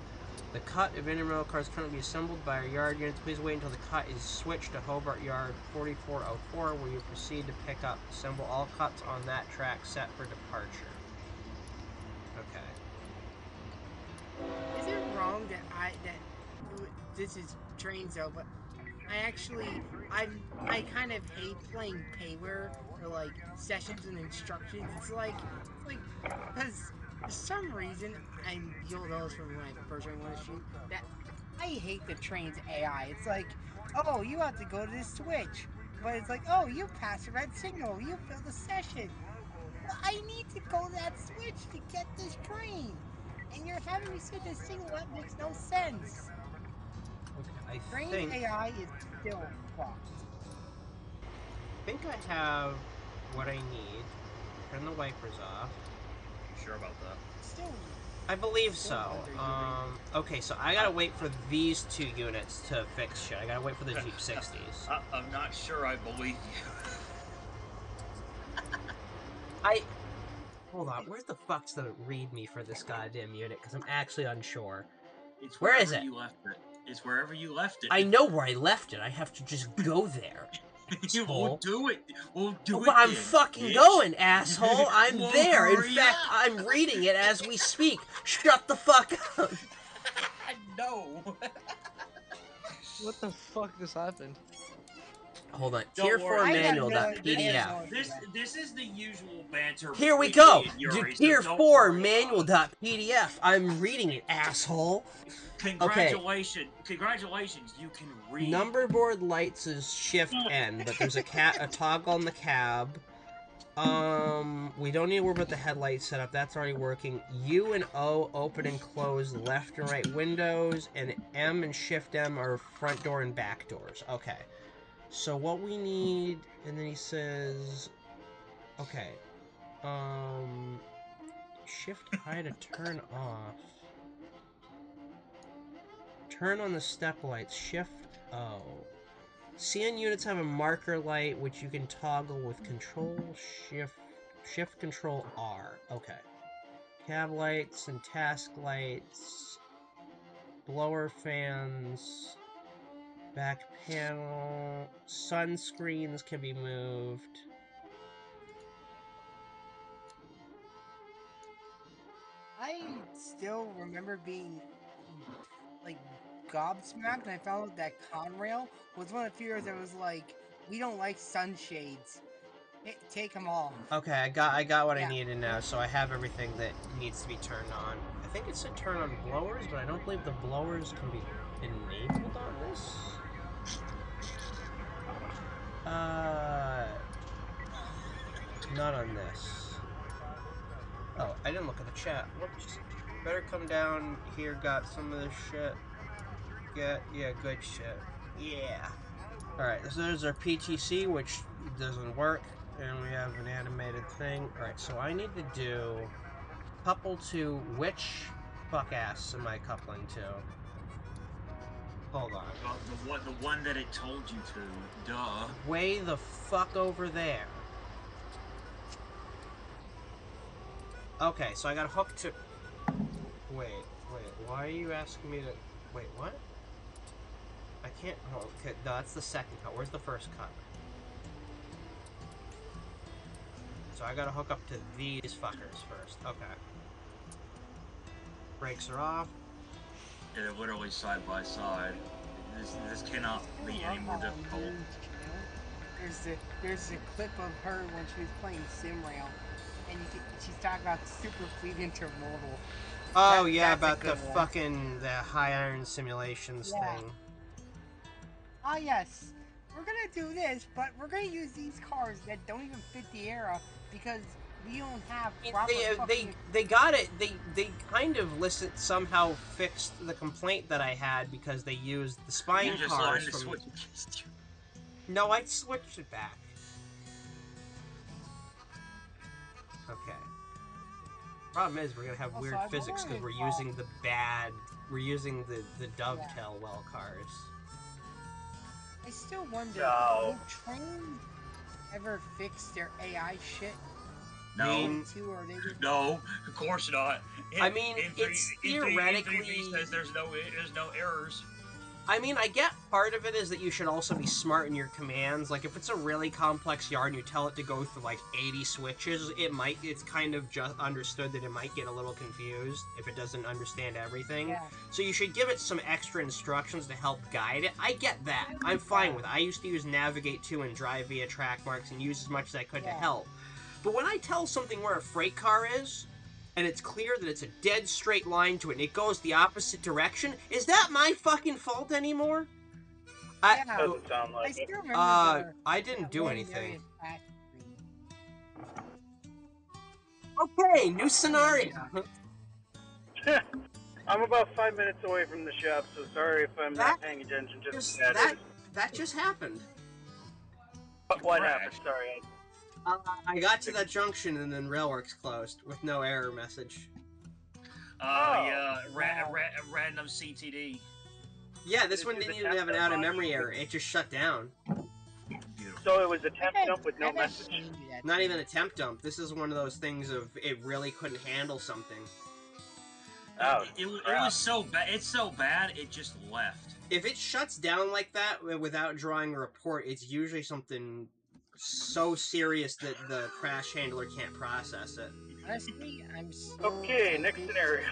The cut of intermodal cars currently assembled by our yard units. Please wait until the cut is switched to Hobart Yard 4404, where you proceed to pick up. Assemble all cuts on that track set for departure. Okay. Is it wrong that this is trains though, but I kind of hate playing payware or like sessions and instructions. It's like because for some reason, and you'll know this from when I first learned to shoot, that I hate the train's AI. It's like, oh, you have to go to this switch, but it's like, oh, you passed a red signal, you failed the session. Well, I need to go to that switch to get this train, and you're having me say this signal that makes no sense. Okay, Train's AI is still fucked. I think I have what I need. Turn the wipers off. Sure about that? Still. I believe so. Okay, so I gotta wait for these 2 units to fix shit. I gotta wait for the Jeep60s. I'm not sure I believe you. Hold on, where the fuck's the readme for this goddamn unit? Because I'm actually unsure. It's Where is it? You left it. It's wherever you left it. I know where I left it. I have to just go there. We'll do it. We'll do it. But I'm then, fucking bitch. going, asshole. I'm Well, there. In hurry fact, up. I'm reading it as we speak. Shut the fuck up. No. What the fuck just happened? Hold on. Don't Tier worry. 4 I have manual.pdf. This is the usual banter. Here we between go. me and Yuri, so Tier don't 4 worry. manual.pdf. I'm reading it, asshole. Congratulations. Congratulations. You can read. Number board lights is Shift N, but there's a toggle on the cab. We don't need to worry about the headlight setup. That's already working. U and O open and close left and right windows, and M and Shift M are front door and back doors. Okay. So what we need, and then he says, okay, Shift I to turn off. Turn on the step lights, Shift O. CN units have a marker light, which you can toggle with Control Shift Control R. Okay. Cab lights and task lights, blower fans, back panel, sunscreens can be moved. I still remember being like gobsmacked when I found out that Conrail was one of the fears that was like, we don't like sunshades. Take them off. Okay, I got what I needed now, so I have everything that needs to be turned on. I think it said turn on blowers, but I don't believe the blowers can be enabled on this. Not on this. Oh, I didn't look at the chat. Whoops. Better come down here, got some of this shit. Yeah, good shit. Yeah. Alright, so there's our PTC, which doesn't work, and we have an animated thing. Alright, so I need to do couple to which fuck ass am I coupling to? Hold on. The one that it told you to. Duh. Way the fuck over there. Okay, so I got to hook to... Wait, why are you asking me to... Wait, what? I can't... Oh, okay, no, that's the second cut. Where's the first cut? So I gotta hook up to these fuckers first. Okay. Brakes are off. Yeah, they're literally side by side. This cannot be any more difficult. There's a clip of her when she was playing SimRail, and she's talking about super fleet intermodal. Oh yeah, about the fucking high iron simulations thing. Ah yes, we're gonna do this, but we're gonna use these cars that don't even fit the era because we don't have proper they got it. They kind of somehow fixed the complaint that I had because they used the spine cars from. No, I switched it back. Okay. Problem is, we're gonna have weird physics because we're using the dovetail well cars. I still wonder, will trains ever fix their AI shit? No. No, of course not. I mean, it's theoretically... NVIDIA says there's no errors. I mean, I get part of it is that you should also be smart in your commands. Like, if it's a really complex yard and you tell it to go through, like, 80 switches, it's kind of just understood that it might get a little confused if it doesn't understand everything. Yeah. So you should give it some extra instructions to help guide it. I get that. I'm fine with it. I used to use Navigate 2 and drive via track marks and use as much as I could to help. But when I tell something where a freight car is, and it's clear that it's a dead straight line to it, and it goes the opposite direction, is that my fucking fault anymore? Doesn't sound like I still remember I didn't do anything. Okay, Okay, new scenario. I'm about 5 minutes away from the shop, so sorry if I'm not paying attention to That just happened. What happened? Sorry. I got to that junction and then Railworks closed with no error message. Yeah, random CTD. Yeah, this one didn't even have an out-of-memory error. It just shut down. Beautiful. So it was a temp dump with no message? Not even a temp dump. This is one of those things of it really couldn't handle something. Oh, it was so bad. It's so bad, it just left. If it shuts down like that without drawing a report, it's usually something so serious that the crash handler can't process it. Honestly, I'm so... Okay, next scenario.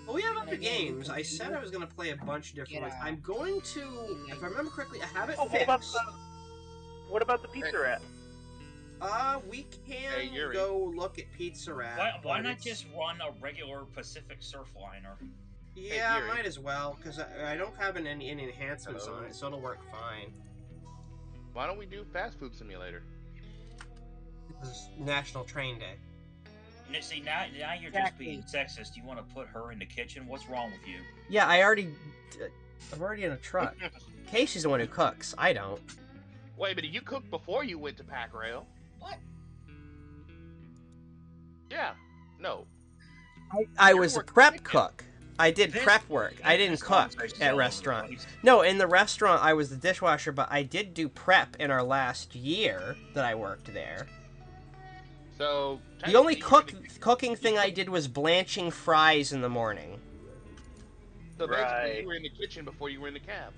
Well, we have other games. I said I was going to play a bunch of different ones. I'm going to, if I remember correctly, I have it fixed. What about the Pizza Rat? We can go look at Pizza Rat. Why not just run a regular Pacific Surfliner? Yeah, I might as well, because I don't have any enhancements on it, so it'll work fine. Why don't we do Fast Food Simulator? This is National Train Day. See, now you're just being sexist. You want to put her in the kitchen? What's wrong with you? Yeah, I'm already in a truck. Casey's the one who cooks. I don't. Wait, but you cooked before you went to Pack Rail. What? Yeah. No. I was a prep cook. I did prep work. I didn't cook at restaurant. No, in the restaurant I was the dishwasher, but I did do prep in our last year that I worked there. So the only cooking thing I did was blanching fries in the morning. So basically you were in the kitchen before you were in the cab.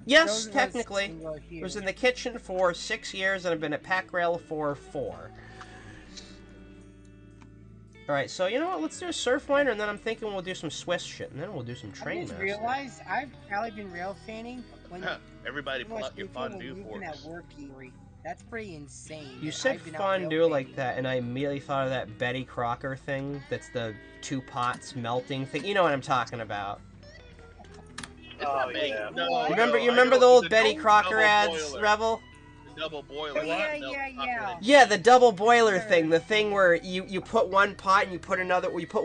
Yes, technically. I was in the kitchen for 6 years and I've been at Pack Rail for 4. Alright, so you know what? Let's do a Surfliner, and then I'm thinking we'll do some Swiss shit, and then we'll do some TrainMaster. I just realized I've probably been rail fanning when everybody pull out your fondue forks. That's pretty insane. You said fondue like that, and I immediately thought of that Betty Crocker thing. That's the 2 pots melting thing. You know what I'm talking about. Oh yeah. No, you remember the old Betty Crocker ads, Revel? Double boiler. Yeah, the double boiler thing. The thing where you put one pot and you put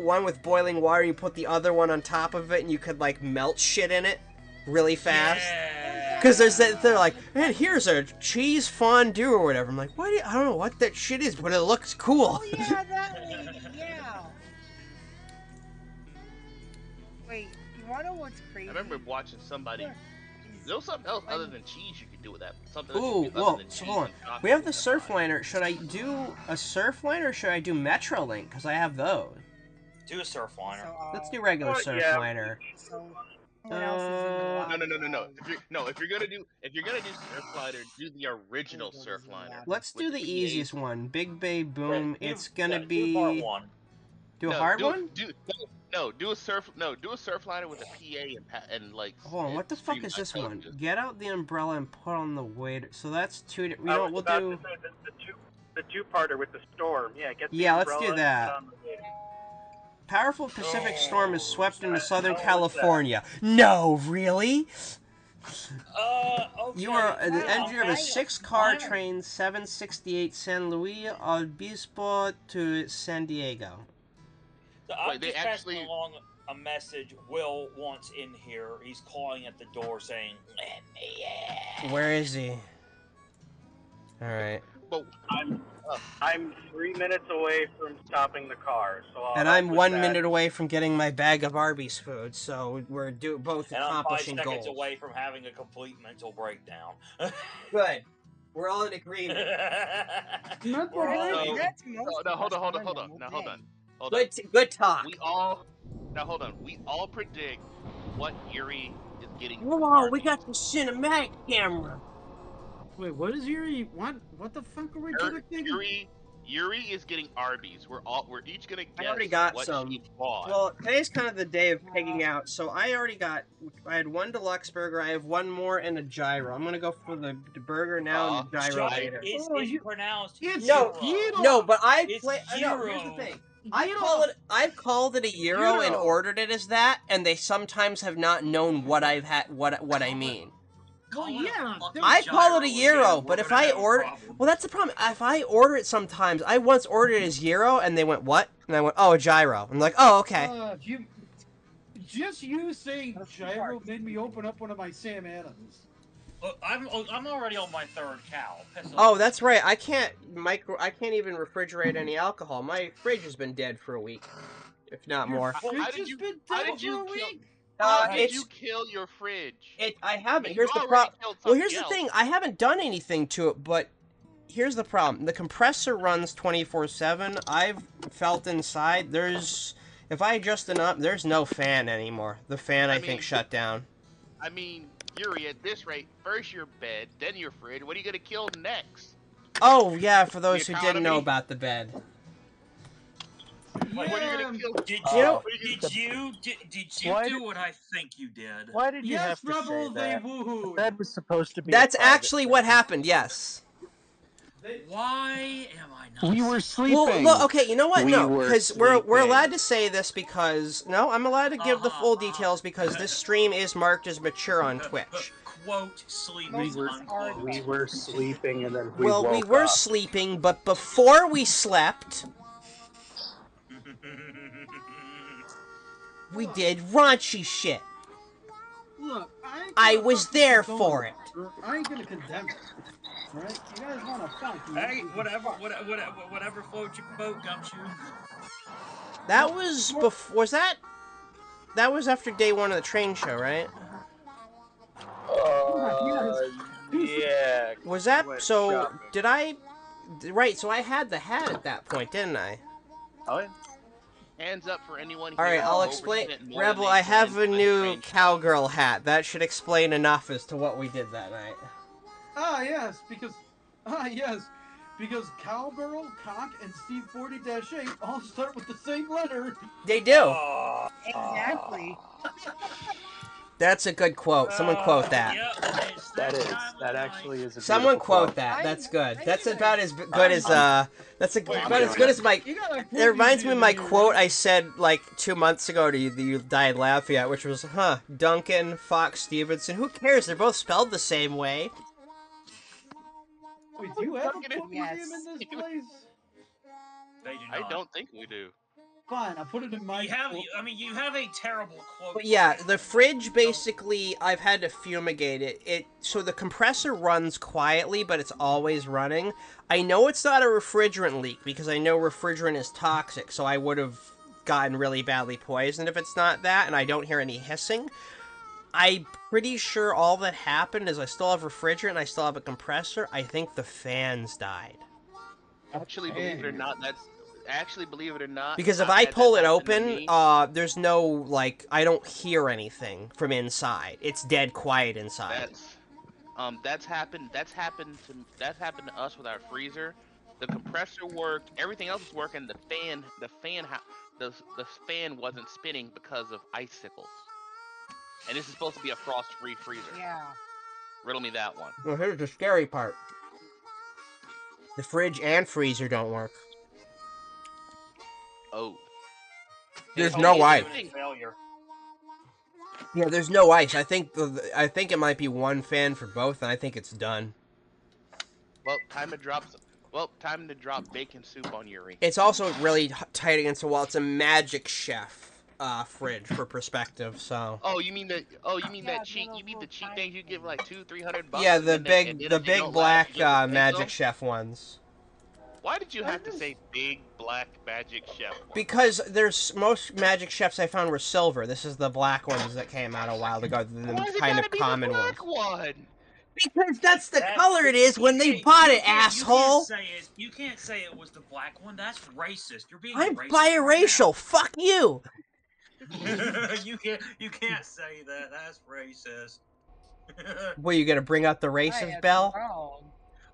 one with boiling water and you put the other one on top of it and you could like melt shit in it really fast. Because they're like, man, here's a cheese fondue or whatever. I'm like, I don't know what that shit is, but it looks cool. Oh yeah, that way, yeah. Wait, you wanna know what's crazy? I remember watching somebody. There was something else other than cheese you could do with that. Something Ooh, well, so hold on. We have the Surfliner. Should I do a Surfliner or should I do Metrolink? Because I have those. Do a Surfliner. So, let's do regular Surfliner. No. If you're gonna do Surfliner, do the original Surfliner. Let's do the easiest one. Big Bay Boom. It's gonna be. Do a hard one? Do a Surfliner with a PA and like. Hold on, what the fuck is this one? Get out the umbrella and put on the waiter. So that's 2. You know what we'll do? The 2-parter with the storm. Yeah, get the let's do that. Powerful Pacific storm has swept into Southern California. No, really? Okay. You are the engineer of a 6-car train, 768 San Luis Obispo to San Diego. So I'm just passing along a message. Will wants in here. He's calling at the door saying, "Let me in." Where is he? All right. Well, I'm 3 minutes away from stopping the car, so I'm 1 minute away from getting my bag of Arby's food. So we're both accomplishing goals. And I'm 5 seconds goals. away from having a complete mental breakdown. Good. We're all in agreement. We're all So- That's most No, of hold us on. a normal Now hold day. on. Hold on. Good talk. We all predict what Yuri is getting. from Whoa, we Arby's. got the cinematic camera. Wait, what is Yuri? What the fuck are we predicting? Yuri is getting Arby's. We're each gonna I guess already got what some. she bought. Well, today's kind of the day of pigging out, so I had one deluxe burger, I have one more, and a gyro. I'm gonna go for the burger now and the gyro later. It's pronounced It's No, gyro. No, but I It's play. No, here's the gyro. thing. I've called it a gyro and Gyro. ordered it as that, and they sometimes have not known what I've had, what I mean. Well, yeah, I call it a gyro, but if I order, well, that's the problem. If I order it sometimes, I once ordered it as gyro, and they went, "What?" And I went, "Oh, a gyro." I'm like, "Oh, okay." Just you saying gyro made me open up one of my Sam Adams. Look, I'm already on my third cow. Oh, that's right. I can't even refrigerate any alcohol. My fridge has been dead for a week, if not more. Well, how It's did just you- been how dead did you for a kill- week. How did It's you kill your fridge? I haven't. You Here's the already problem. killed Well, something here's the else. thing. I haven't done anything to it, but here's the problem. The compressor runs 24/7. I've felt inside. If I adjust it up, there's no fan anymore. The fan, I think, shut down. I mean, Yuri, at this rate, first your bed, then your fridge. What are you gonna kill next? Oh yeah, for those The who didn't know economy? about the bed. What are you gonna kill? Did You know- you Why do did- what I think you did? Why did you Yes, have to Rebel, say they that? The woohooed. bed was supposed to be. That's a private actually what bed. happened. Yes. Why am I not? We were sleeping. Well, look, okay, you know what? We No, were because we're sleeping. allowed to say this because I'm allowed to give the full details because this stream is marked as mature on Twitch. Quote sleeping. Most of us are unquote. We were sleeping and then we Well, woke we were up. sleeping, but before we slept, we did raunchy shit. Look, I was there for it. I ain't gonna condemn it. Right? You guys wanna fight? Hey, whatever floats your boat, Gumshoe. That was before. That was after day one of the train show, right? Yeah. Was that Went so? shopping. Did I? Right. So I had the hat at that point, didn't I? Oh, yeah. Hands up for anyone. All right, here I'll who explain. overspent more Rebel, than I they have planned a for the new train show. cowgirl hat. That should explain enough as to what we did that night. Yes, because Cowgirl, Cock, and Steve 40-8 all start with the same letter. They do. Oh, Exactly. That's a good quote. Someone quote that. Yep, it's That is. time of That the actually night. is a Someone beautiful quote that. That's good. That's I- about as good as That's about as good as my. You gotta It reminds me of my quote I said like 2 months ago to you that you died laughing at, which was, Duncan, Fox, Stevenson. Who cares? They're both spelled the same way. Wait, do you have a Duncan quote Yes. museum in this place? They do I not. don't think we do. Fine, I'll put it in my. You have a terrible quote. But yeah, the fridge basically, I've had to fumigate it. So the compressor runs quietly, but it's always running. I know it's not a refrigerant leak because I know refrigerant is toxic, so I would have gotten really badly poisoned if it's not that, and I don't hear any hissing. I'm pretty sure all that happened is I still have refrigerant and I still have a compressor. I think the fans died. Actually, believe it or not, Because if I've I had that pull it happen to open, me. there's no, I don't hear anything from inside. It's dead quiet inside. That's happened to us with our freezer. The compressor worked, everything else was working. The fan wasn't spinning because of icicles. And this is supposed to be a frost-free freezer. Yeah. Riddle me that one. Well, here's the scary part. The fridge and freezer don't work. Oh. There's And no here's ice. the thing. Failure. Yeah, there's no ice. I think it might be one fan for both, and I think it's done. Well, time to drop bacon soup on Yuri. It's also really tight against the wall. It's a Magic Chef fridge for perspective. So. Oh, you mean that cheap? You mean the cheap things you get for like $200-300? Yeah, the and then big if they don't black last, you get to take Magic them? Chef ones. Why did you have to say big black Magic Chef? One? Because most Magic Chefs I found were silver. This is the black ones that came out a while ago. The Why is it kind gotta of be common the ones. black one? Because that's the color it is when they bought it, asshole. You can't say it was the black one. That's racist. You're being I'm racist biracial. right Fuck you. You can't say that. That's racist. Well, you gonna bring up the racist bell?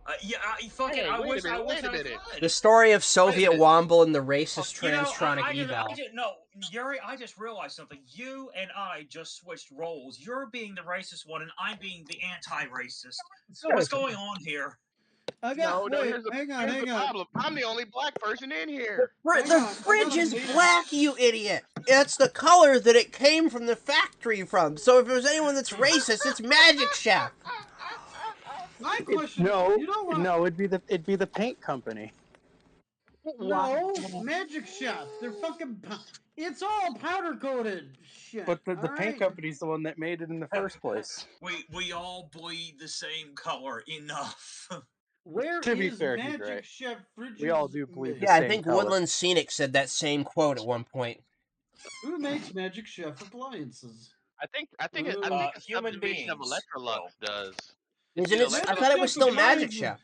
I wish I could. The story of Soviet Womble and the racist Transtronic eval. No, Yuri, I just realized something. You and I just switched roles. You're being the racist one, and I'm being the anti-racist. So what's going on here? Here's the problem. I'm the only black person in here. The fridge is black, you idiot. It's the color that it came from the factory from. So if there's anyone that's racist, it's Magic Chef. My question. No, you know what? no, it'd be the paint company. No, Magic Chef. They're fucking. It's all powder coated shit. But the paint company's the one that made it in the first place. We all bleed the same color. Enough. Where to be is fair, Magic Chef fridges? we all do bleed the Yeah, same I think color. Woodland Scenic said that same quote at one point. Who makes Magic Chef appliances? I think a subdivision of Electrolux does. Isn't it? I thought it was still Magic Chef.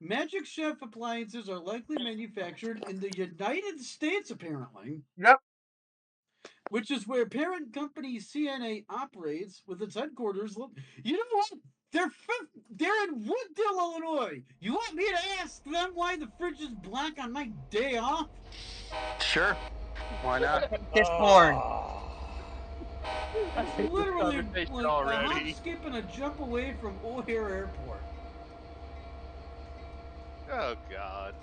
Magic Chef appliances are likely manufactured in the United States, apparently. Yep. Which is where parent company CNA operates with its headquarters. You know what? They're in Wooddale, Illinois. You want me to ask them why the fridge is black on my day off? Sure. Why not? It's porn. It's literally like a hop, skip, and a jump away from O'Hare Airport. Oh God.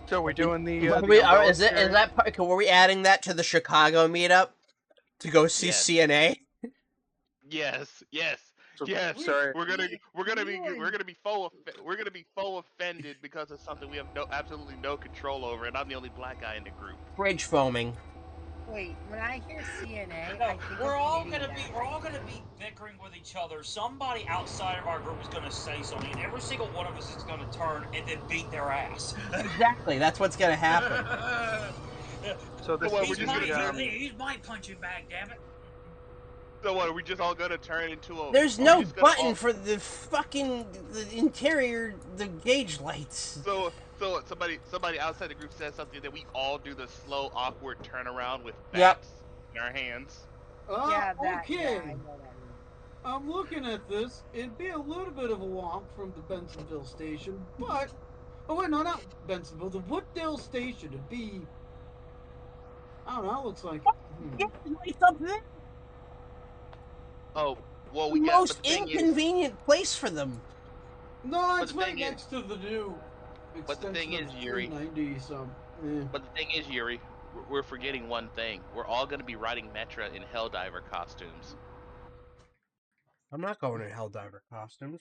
So we're doing the. Is that? Were we adding that to the Chicago meetup to go see CNA? Yes. Sorry. We're gonna be faux offended because of something we have absolutely no control over, and I'm the only black guy in the group. Fridge foaming. Wait, when I hear CNA, No, I think we're all gonna be bickering with each other. Somebody outside of our group is gonna say something, and every single one of us is gonna turn and then beat their ass. Exactly, that's what's gonna happen. So this he's my punching bag, damn it. So what? Are we just all gonna turn into a? There's no button for the fucking interior, the gauge lights. So somebody outside the group says something that we all do the slow, awkward turnaround with bats in our hands. Okay. I'm looking at this. It'd be a little bit of a walk from the Bensenville station, but not Bensenville. The Wooddale station. It'd be. I don't know. It looks like. It's up there. Oh well, the most inconvenient place for them. No, it's right next to the new. But the thing is, Yuri. But the thing is, Yuri, we're forgetting one thing. We're all going to be riding Metra in Helldiver costumes. I'm not going in Helldiver costumes.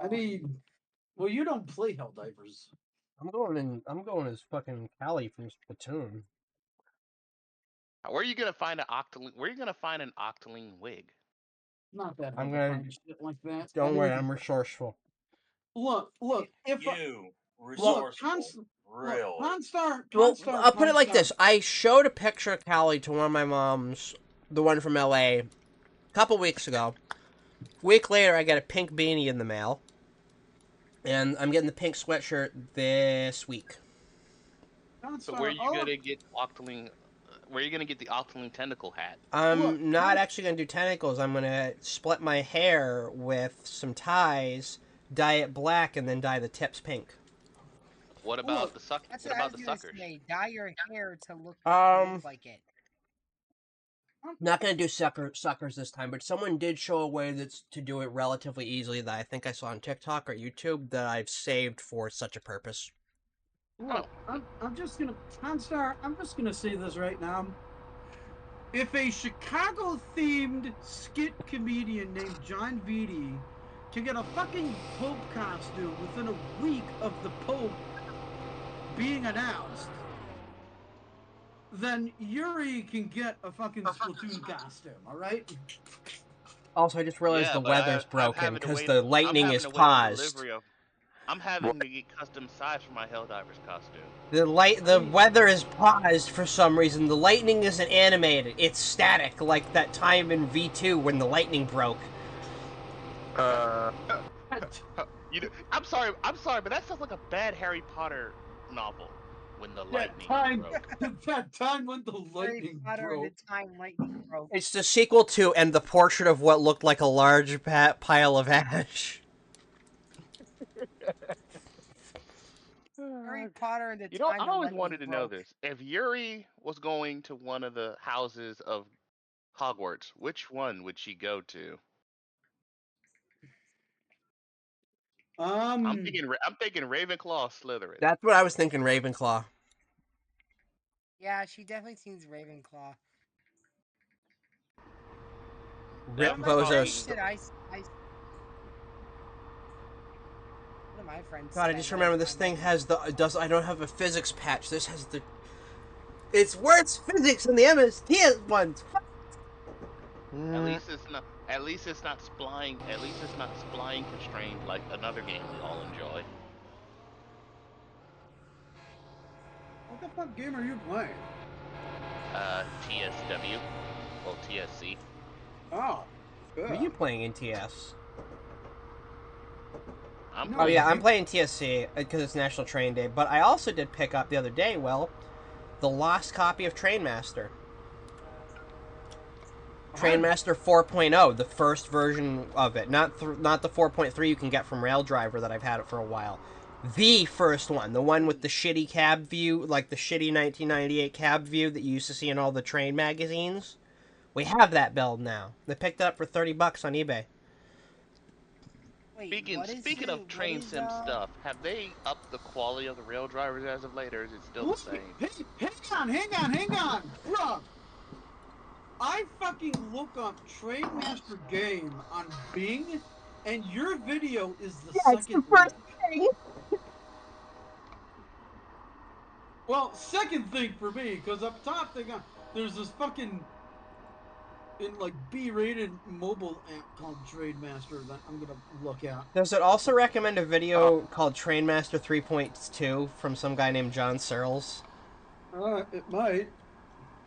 I mean, well, you don't play Helldivers. I'm going as fucking Callie from Splatoon. Where are you gonna find an Octoling wig? Not that I'm gonna shit like that. Don't worry, I'm resourceful. Look! Resourceful. Really? I'll put it like this: I showed a picture of Callie to one of my moms, the one from LA, a couple weeks ago. A week later, I got a pink beanie in the mail, and I'm getting the pink sweatshirt this week. So where are you gonna get Octoling? Where are you gonna get the Octoling tentacle hat? I'm not actually gonna do tentacles. I'm gonna split my hair with some ties, dye it black, and then dye the tips pink. What about the suckers? That's what about the suckers? Dye your hair to look like it. Not gonna do suckers this time, but someone did show a way to do it relatively easily that I think I saw on TikTok or YouTube that I've saved for such a purpose. Look, I'm just gonna say this right now. If a Chicago-themed skit comedian named John Vitti can get a fucking Pope costume within a week of the Pope being announced, then Yuri can get a fucking Splatoon costume, alright? Also, I just realized the weather's broken because the lightning is paused. I'm having to get custom size for my Helldiver's costume. The weather is paused for some reason. The lightning isn't animated. It's static, like that time in V2 when the lightning broke. You know, I'm sorry, but that sounds like a bad Harry Potter novel. When the lightning broke. That time when the lightning Harry Potter broke. and the time lightning broke. It's the sequel to And the Portrait of What Looked Like a Large Pile of Ash. Harry Potter and the You know, time I the always lightning wanted to know broke. this. If Yuri was going to one of the houses of Hogwarts, which one would she go to? I'm thinking Ravenclaw, Slytherin. That's what I was thinking, Ravenclaw. Yeah, she definitely seems Ravenclaw. Rip One of my Bozos. friends said one of my friends God, I said just remember this thing has the I don't have a physics patch. This has the. It's worse physics than the MSTS ones. At least it's not. At least it's not spline. At least it's not spline constrained like another game we all enjoy. What the fuck game are you playing? TSW. Well, TSC. Oh. What are you playing in TS? Oh yeah, I'm playing TSC because it's National Train Day. But I also did pick up the other day, the lost copy of TrainMaster. TrainMaster 4.0, the first version of it, not the 4.3 you can get from Raildriver that I've had it for a while. The first one, the one with the shitty cab view, like the shitty 1998 cab view that you used to see in all the train magazines. We have that build now. They picked it up for $30 on eBay. Speaking of train sim stuff, have they upped the quality of the Raildrivers as of late, or is it still the same? Hang on, bro. I fucking look up TrainMaster game on Bing, and your video is the second first thing. Well, second thing for me, because up top there's this fucking like B-rated mobile app called TrainMaster that I'm gonna look at. Does it also recommend a video called TrainMaster 3.2 from some guy named John Searles? It might.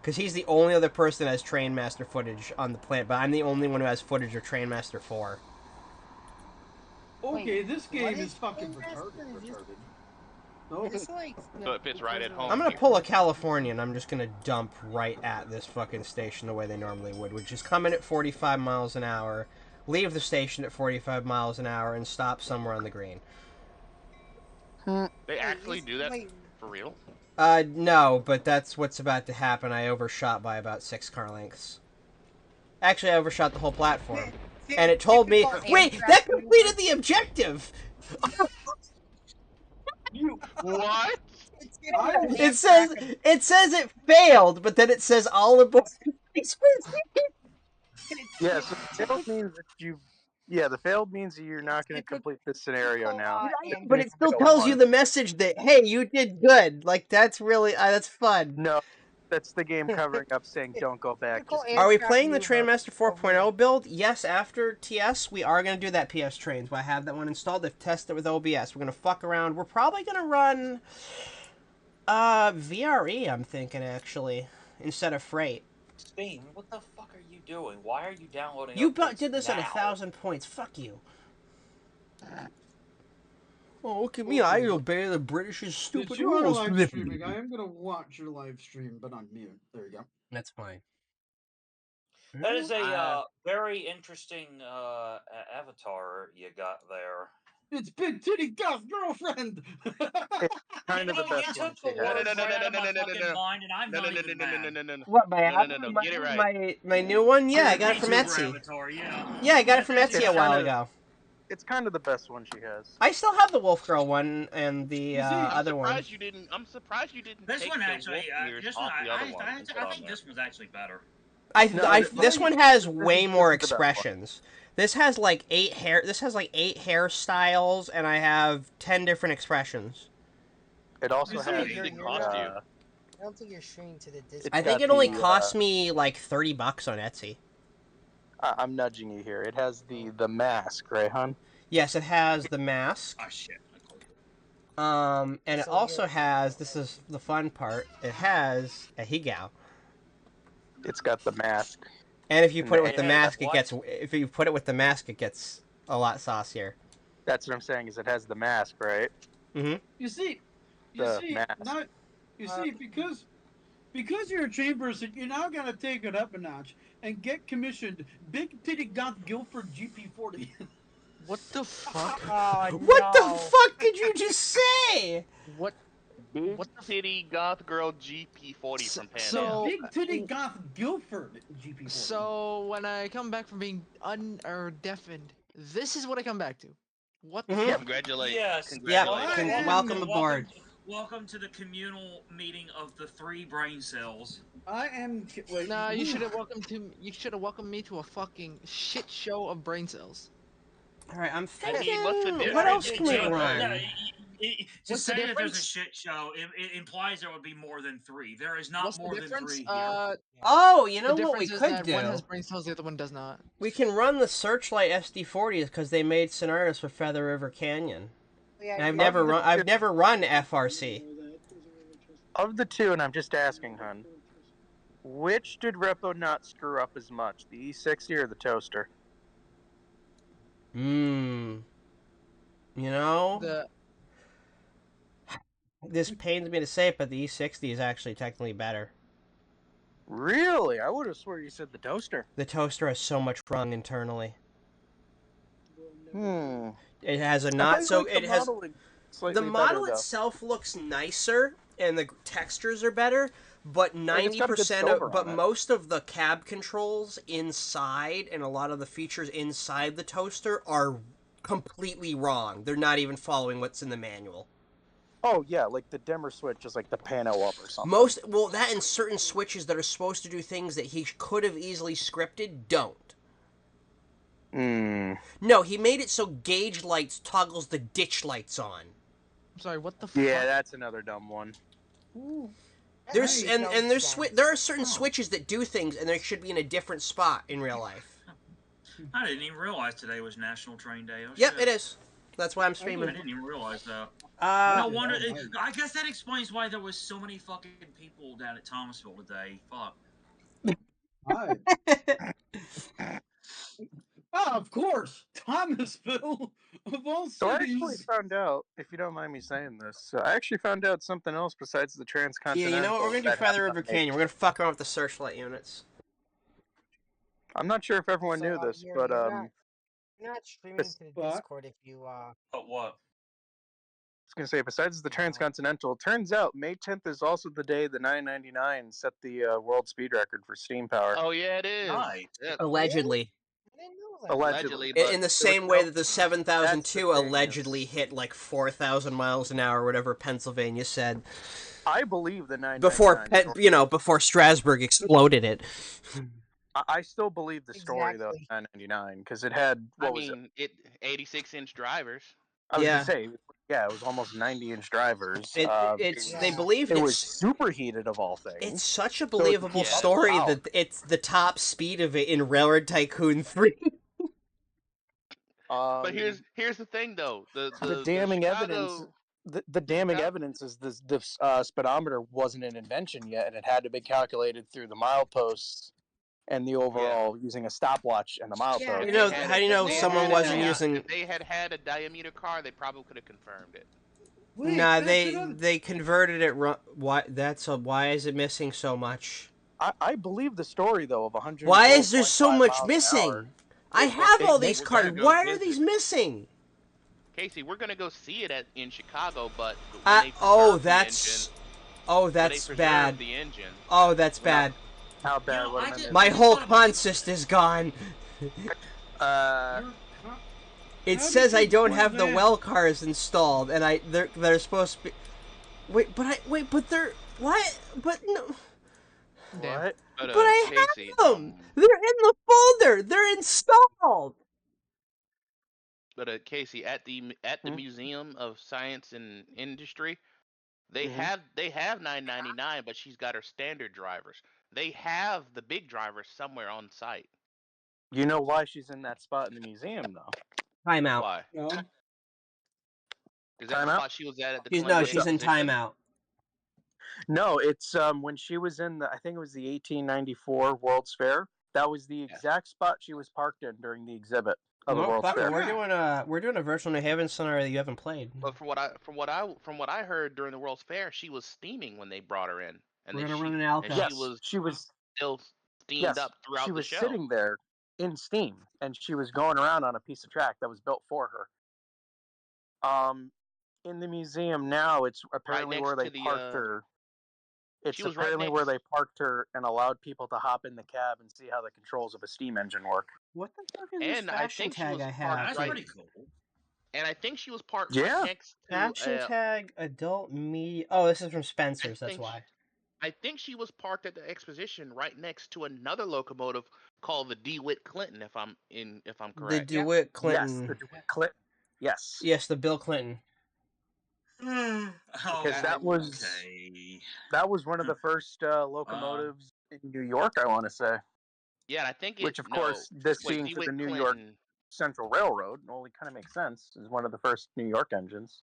Because he's the only other person that has TrainMaster footage on the planet, but I'm the only one who has footage of TrainMaster 4. Okay, this game is fucking retarded. No. So it fits right at home. I'm going to pull a Californian. I'm just going to dump right at this fucking station the way they normally would, which is come in at 45 miles an hour, leave the station at 45 miles an hour, and stop somewhere on the green. They actually do that for real? No, but that's what's about to happen. I overshot by about 6 car lengths. Actually, I overshot the whole platform. And it told me, wait, that completed the objective! What? It says it failed, but then it says all aboard. Yeah, so failed means that the failed means that you're not going to complete this scenario now. But it still tells you the message that, hey, you did good. Like, that's really, that's fun. No, that's the game covering up saying don't go back. Are we playing the TrainMaster 4.0 build? Yes, after TS, we are going to do that PS Trains. I have that one installed. They've tested it with OBS. We're going to fuck around. We're probably going to run VRE, I'm thinking, actually, instead of Freight. Steam, what the fuck are you doing? Why are you downloading You updates did this now? at 1,000 points. Fuck you. Oh, look at me. I obey the British's stupid Since you are rules. live streaming, I am going to watch your live stream, but on mute. There you go. That's fine. That is a very interesting avatar you got there. It's Big Titty Goth Girlfriend! Kind of the best one she has. What, my get it right. My new one? Yeah, I got it from Etsy. Avatar, Yeah, I got it from Etsy a while ago. It's kind of the best one she has. I still have the Wolf Girl one and the other one. I'm surprised you didn't. This take one the actually, wolf this one, off the other one I think this one's actually better. This one has way more expressions. This has like 8 hairstyles, and I have 10 different expressions. It also has. I don't think you're streaming to the Discord. I think it only cost me like $30 on Etsy. I'm nudging you here. It has the mask, right, hon? Yes, it has the mask. Oh shit! And it also has, this is the fun part, it has a Higao. It's got the mask. And if you put it with the Hey, mask, what? if you put it with the mask, it gets a lot saucier. That's what I'm saying, is it has the mask, right? Mm-hmm. You see, The mask. because you're a train person, you're now gonna take it up a notch and get commissioned Big Titty Goth Guilford GP40. What the fuck? Oh, What the no. fuck did you just say? What? Big What the titty goth girl GP40 from Pan so- Am. Big Titty Goth Guilford GP40. So when I come back from being deafened, this is what I come back to. What the Mhm. fuck? Congratulations. Yes. Congratulations. Welcome aboard. Welcome to the communal meeting of the 3 brain cells. I am. Wait, Nah, you should have welcomed me to a fucking shit show of brain cells. All right, I'm I thinking. mean, what's the What difference else can we between run? No, to What's the say that there's a difference? shit show, it implies there would be more than 3. There is not What's more the than difference? 3 here. Oh, you The know what we difference is could that one has do? brain cells, the other one does not. We can run the Searchlight SD40s because they made scenarios for Feather River Canyon. And I've never run FRC. Of the two, and I'm just asking, hun, which did Repo not screw up as much, the E60 or the toaster? You know, this pains me to say it, but the E60 is actually technically better. Really? I would have swore you said the toaster. The toaster has so much wrong internally. It has a I not thought so you liked it the has modeling slightly the model better, though. itself looks nicer and the textures are better, but Like, it's got a good 90% silver of but on it. most of the cab controls inside and a lot of the features inside the toaster are completely wrong. They're not even following what's in the manual. Oh yeah, like the dimmer switch is like the pano up or something. That and certain switches that are supposed to do things that he could have easily scripted don't. No, he made it so gauge lights toggles the ditch lights on. I'm sorry, what the fuck? Yeah, that's another dumb one. There's there are certain switches that do things and they should be in a different spot in real life. I didn't even realize today was National Train Day. Oh, yep, shit. it is. That's why I'm streaming. I didn't even realize that. No wonder. I guess that explains why there was so many fucking people down at Thomasville today. Fuck. Of course, Thomasville of all cities. So I actually found out, if you don't mind me saying this, I actually found out something else besides the transcontinental. Yeah, you know what? We're gonna do Feather River Canyon. We're gonna fuck around with the Searchlight units. I'm not sure if everyone knew this, but You're not streaming to the Discord if you But what? I was going to say, besides the transcontinental, turns out May 10th is also the day the 999 set the world speed record for steam power. Oh yeah, it is. Right. Yeah. Allegedly. Allegedly. In the same way that the 7002 allegedly hit like 4,000 miles an hour, whatever Pennsylvania said. I believe the 999. Before Strasbourg exploded it. I still believe the story though, 999, because it had 86-inch drivers. I was gonna say, yeah, it was almost 90-inch drivers. They believed it was superheated of all things. It's such a believable story that it's the top speed of it in Railroad Tycoon 3. But here's the thing though, the damning evidence. The damning evidence is the speedometer wasn't an invention yet, and it had to be calculated through the mileposts and the overall using a stopwatch and the milepost. How do you know someone wasn't using? If they had a diameter car, they probably could have confirmed it. Nah, they converted it. Why? Why is it missing so much? I believe the story though of 100. Why is there so much missing? I have all these cars. Why are these missing? Casey, we're gonna go see it in Chicago, but that's bad. The engine. Oh, that's bad. How bad? My whole consist is gone. It says I don't have the well cars installed, and they're supposed to be. But they're what? But no. What? But I Casey, have them. They're in the folder. They're installed. But Casey, at the Museum of Science and Industry, they have 999, but she's got her standard drivers. They have the big drivers somewhere on site. You know why she's in that spot in the museum, though? Time out. Why? No. Is that the spot she was at the She's 20 she's in timeout. No, it's when she was in I think it was the 1894 World's Fair. That was the exact spot she was parked in during the exhibit of the World's Fair. We're doing a virtual New Haven scenario that you haven't played. But from what I heard during the World's Fair, she was steaming when they brought her in, and we're then gonna run an alpha. She was still steamed up throughout the show. She was sitting there in steam, and she was going around on a piece of track that was built for her. In the museum now, it's apparently where they parked her. It's apparently where they parked her and allowed people to hop in the cab and see how the controls of a steam engine work. What the fuck is this fashion tag I have? That's pretty cool. And I think she was parked right next to fashion tag adult media. Oh, this is from Spencer's. That's why. I think she was parked at the exposition right next to another locomotive called the DeWitt Clinton. If I'm correct. The DeWitt Clinton. Yes, the DeWitt Clinton. Yes. Yes, the Bill Clinton. Because that was one of the first locomotives in New York, I want to say. Yeah, I think which of course this being for the New York Central Railroad only kind of makes sense. Is one of the first New York engines.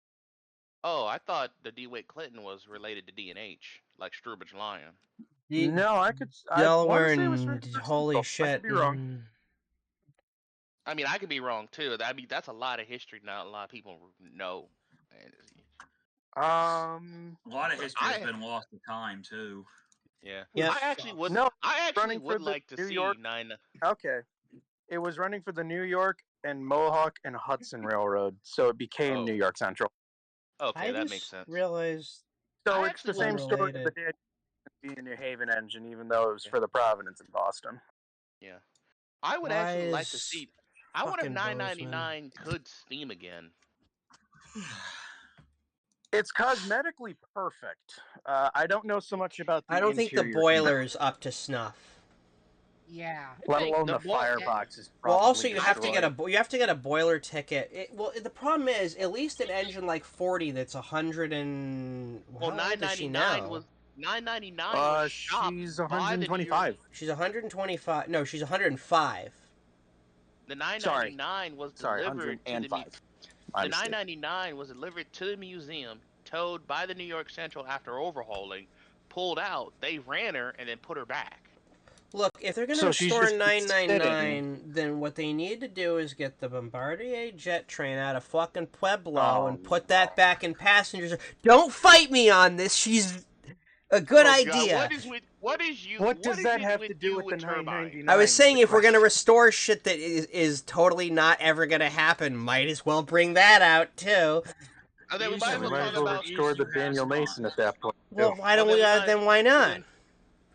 Oh, I thought the DeWitt Clinton was related to D&H, like Strubich Lion. No, I Delaware and holy shit. I could be wrong. I mean, I could be wrong too. I mean, that's a lot of history not a lot of people know. A lot of history has been lost to time too. Yeah. Yes. I actually would. No, I actually would like to see York. 9. Okay, it was running for the New York and Mohawk and Hudson Railroad, so it became New York Central. Okay, that makes sense. Realized. So it's the same story as the being New Haven engine, even though it was for the Providence in Boston. Yeah, I would actually like to see. I wonder if 999 could steam again. It's cosmetically perfect. I don't know so much about the I don't think the boiler's up to snuff. Yeah. Let alone the firebox is probably. Well, also you have to get a boiler ticket. The problem is at least an engine like 40 that's 100 and. Well, 999 was 999 was shopped. She's 125. She's 125. No, she's 105. The 999 was delivered to the 999 was delivered to the museum, towed by the New York Central after overhauling, pulled out. They ran her and then put her back. Look, if they're going to restore 999, then what they need to do is get the Bombardier jet train out of fucking Pueblo and put that back in passengers. Don't fight me on this. She's a good idea. What does that have to do with the 999? I was saying if we're going to restore shit that is totally not ever going to happen, might as well bring that out too. We might as well restore the Daniel Mason at that point. Well, why don't we? Then why not?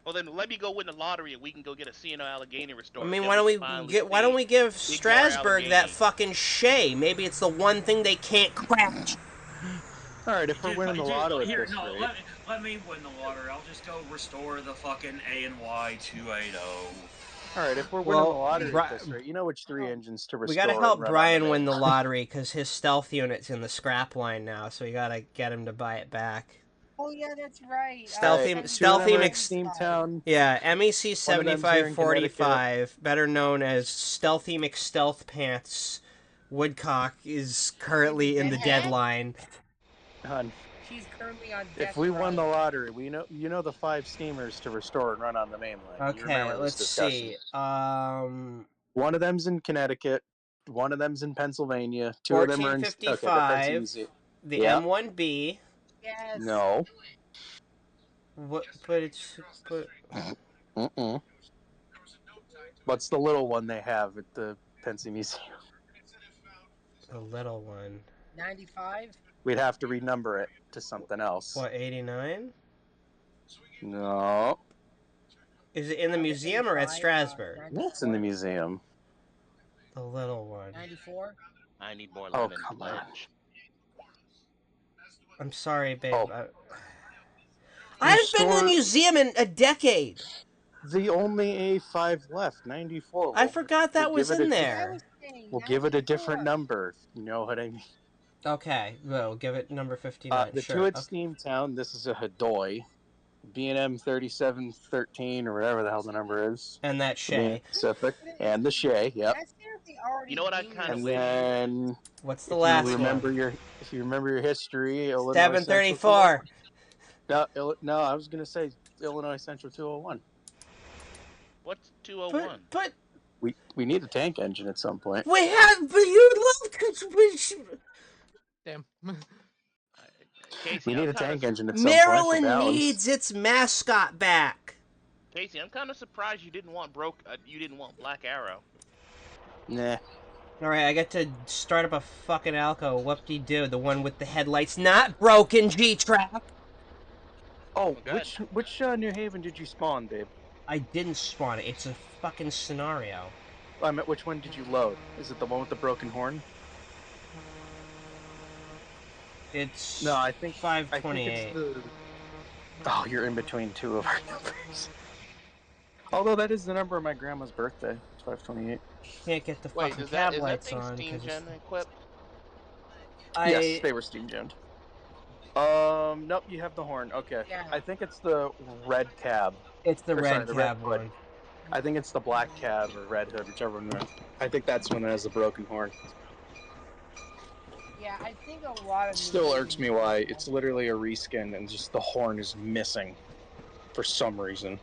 Well, then let me go win the lottery and we can go get a C&O Allegheny restored. I mean, why don't we give Strasbourg that fucking Shay? Maybe it's the one thing they can't crash. All right, if we're winning the lottery at this rate. Let me win the lottery. I'll just go restore the fucking ANY 280. All right, if we're winning the lottery at this rate, you know which 3 engines to restore. We gotta help Brian win the lottery because his stealth unit's in the scrap line now, so we gotta get him to buy it back. Oh yeah, that's right. Stealthy Steamtown. Yeah, MEC 7545, better known as Stealthy McStealth Pants. Woodcock is currently in the deadline. She's currently on death if we won the lottery, you know the 5 steamers to restore and run on the main line. Okay, let's see. One of them's in Connecticut. One of them's in Pennsylvania. 2 of them are in 1455. The M1B. Yes. No. What? But it's. What's the little one they have at the Pennsy Museum? The little one. 95. We'd have to renumber it to something else. What? 89. No. Is it in the museum or at Strasbourg? It's in the museum. The little one. 94. I need more lemon. Oh, come on. I'm sorry, babe. I haven't been to the museum in a decade. The only A5 left, 94. I forgot that was in there. We'll give it a different number. You know what I mean? Okay, we'll give it number 59. The 2 at Steamtown, this is a Hadoy. B&M 3713 or whatever the hell the number is. And that Shay. Pacific. And the Shay, yep. That's their You know what I kind of And wish? then, what's the last if you remember your history, Illinois 734. No, I was gonna say Illinois Central 201. What's 201? But we need a tank engine at some point. we have, but you love. Damn. Casey, We need I'm a tank kinda, engine at some point for Maryland balance. needs its mascot back. Casey, I'm kind of surprised you didn't want Black Arrow. Nah. All right, I get to start up a fucking Alco. Whoop-de-doo, the one with the headlights not broken. G-Track. Oh, which New Haven did you spawn, babe? I didn't spawn it. It's a fucking scenario. I meant, which one did you load? Is it the one with the broken horn? It's No, I think 528. I think it's the... Oh, you're in between two of our numbers. Although that is the number of my grandma's birthday. It's 528. Can't get the Wait, fucking is cab that lights thing on. steam gen equipped? Yes, they were steam gened. Nope, you have the horn. Okay. Yeah. I think it's the red cab. It's the red the cab red hood. one. I think it's the black cab or red hood, whichever one. I think that's one that has the broken horn. Yeah, I think a lot of Still irks me why it's literally a reskin and just the horn is missing for some reason.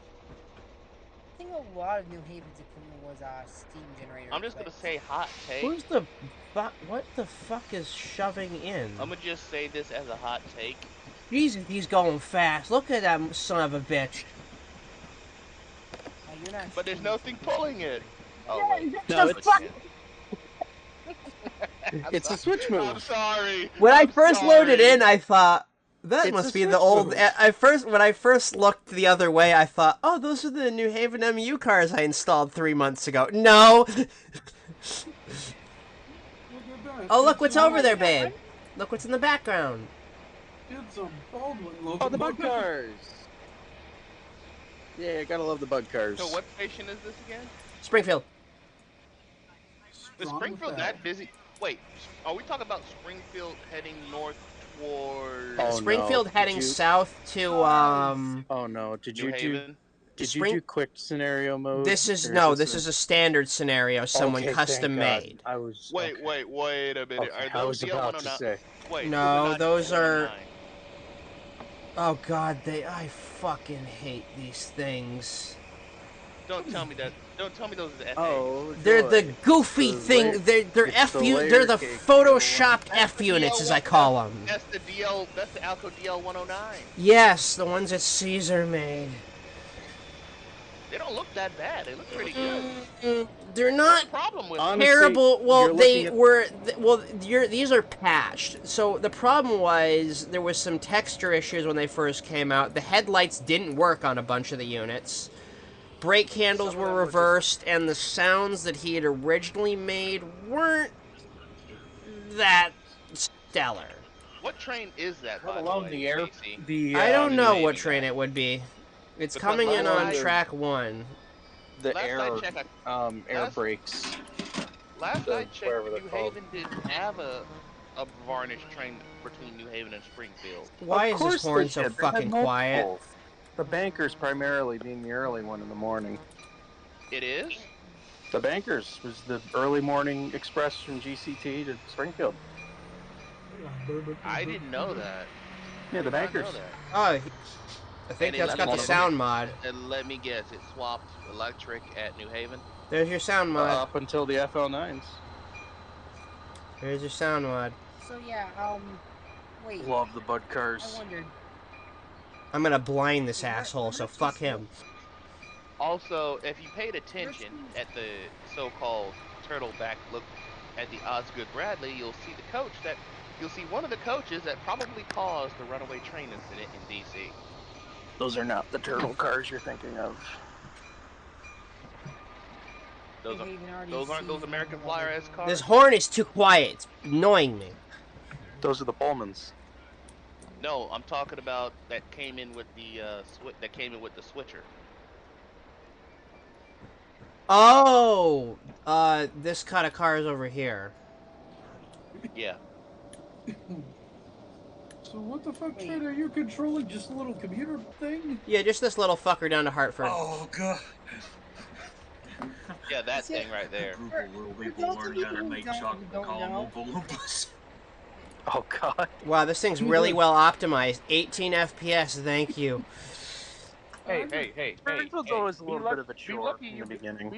I think a lot of New Haven's equipment was steam generator. I'm just gonna say hot take. Who's the fuck? What the fuck is shoving in? I'm gonna just say this as a hot take. Jesus, he's going fast. Look at that son of a bitch. But there's nothing pulling it. Oh wait. No, it's It's a switch move. I'm sorry. When I first loaded in, I thought that It's must a be the switch old. move. When I first looked the other way, I thought, oh, those are the New Haven MU cars I installed 3 months ago. No. Oh, look what's over there, babe. Look what's in the background. It's a Baldwin logo. Oh, the bug cars. Yeah, gotta love the bug cars. So what station is this again? Springfield. Is Springfield that busy? Wait, are we talking about Springfield heading north towards? Oh, Springfield no. heading south to Oh no! Did you do quick scenario mode? This is a standard scenario someone custom made. I was. Wait a minute. Okay, Are those DL109? Wait, no, those are. 109? Oh God, I fucking hate these things. Don't tell me that. Don't tell me those are the FA. Oh, They're the goofy thing. They're They're the photoshopped F units, as I call them. That's the DL. That's the Alco DL109. Yes, the ones that Caesar made. They don't look that bad. They look pretty good. They're not problem with terrible. Well, they at... were. These are patched. So the problem was there was some texture issues when they first came out. The headlights didn't work on a bunch of the units. Brake handles were reversed, and the sounds that he had originally made weren't that stellar. What train is that, by the alone way, the air. Casey? I don't know what Navy train guy. it would be. It's Because coming in on last track 1. The Last air, I checked, air brakes. Last I checked, wherever they're New called. Haven didn't have a varnished train between New Haven and Springfield. Why Of is course this horn they so did. They fucking had quiet? multiple. The Bankers primarily being the early one in the morning. It is? The Bankers was the early morning express from GCT to Springfield. I didn't know that. Yeah, the I did not Bankers. know that. Oh, I think And it that's let got me the guess. sound mod. And let me guess, it swapped electric at New Haven? There's your sound mod. Up until the FL9s. There's your sound mod. So yeah, wait. Love the Bud I cars. wondered. I'm gonna blind this asshole, so fuck him. Also, if you paid attention at the so-called turtleback look at the Osgood Bradley, you'll see one of the coaches that probably caused the runaway train incident in DC. Those are not the turtle cars you're thinking of. Those aren't those American Flyer S cars. This horn is too quiet. It's annoying me. Those are the Pullmans. No, I'm talking about that came in with the switcher. Oh, this kind of car is over here. Yeah. So what the fuck train are you controlling? Just a little commuter thing? Yeah, just this little fucker down to Hartford. Oh god. Yeah, that thing right there. Will be born how to make chocolate caramel Oompa Oh god. Wow, this thing's really well optimized. 18 FPS, thank you. Hey. Springfield's always a little bit of a Be chore lucky in you the beginning.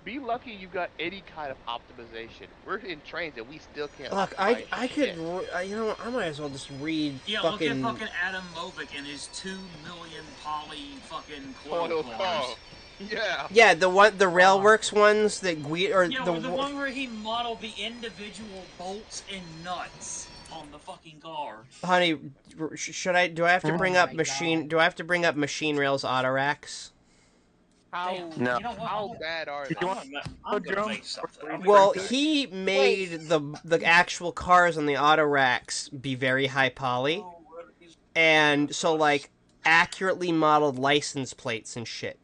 Be lucky you got any kind of optimization. We're in trains and we still can't Look, optimize I shit. could, you know what, I might as well just read Yeah, fucking... look at fucking Adam Movick and his 2 million poly fucking Coil coil car. cars. Yeah. Yeah, the Railworks ones that or yeah, the one where he modeled the individual bolts and nuts on the fucking car. Honey, do I have to bring up machine? Do I have to bring up Machine Rails auto racks? How No. You know what? how bad are Did they? you want I'm gonna make something. Well, he made the actual cars on the auto racks be very high poly, and so like accurately modeled license plates and shit.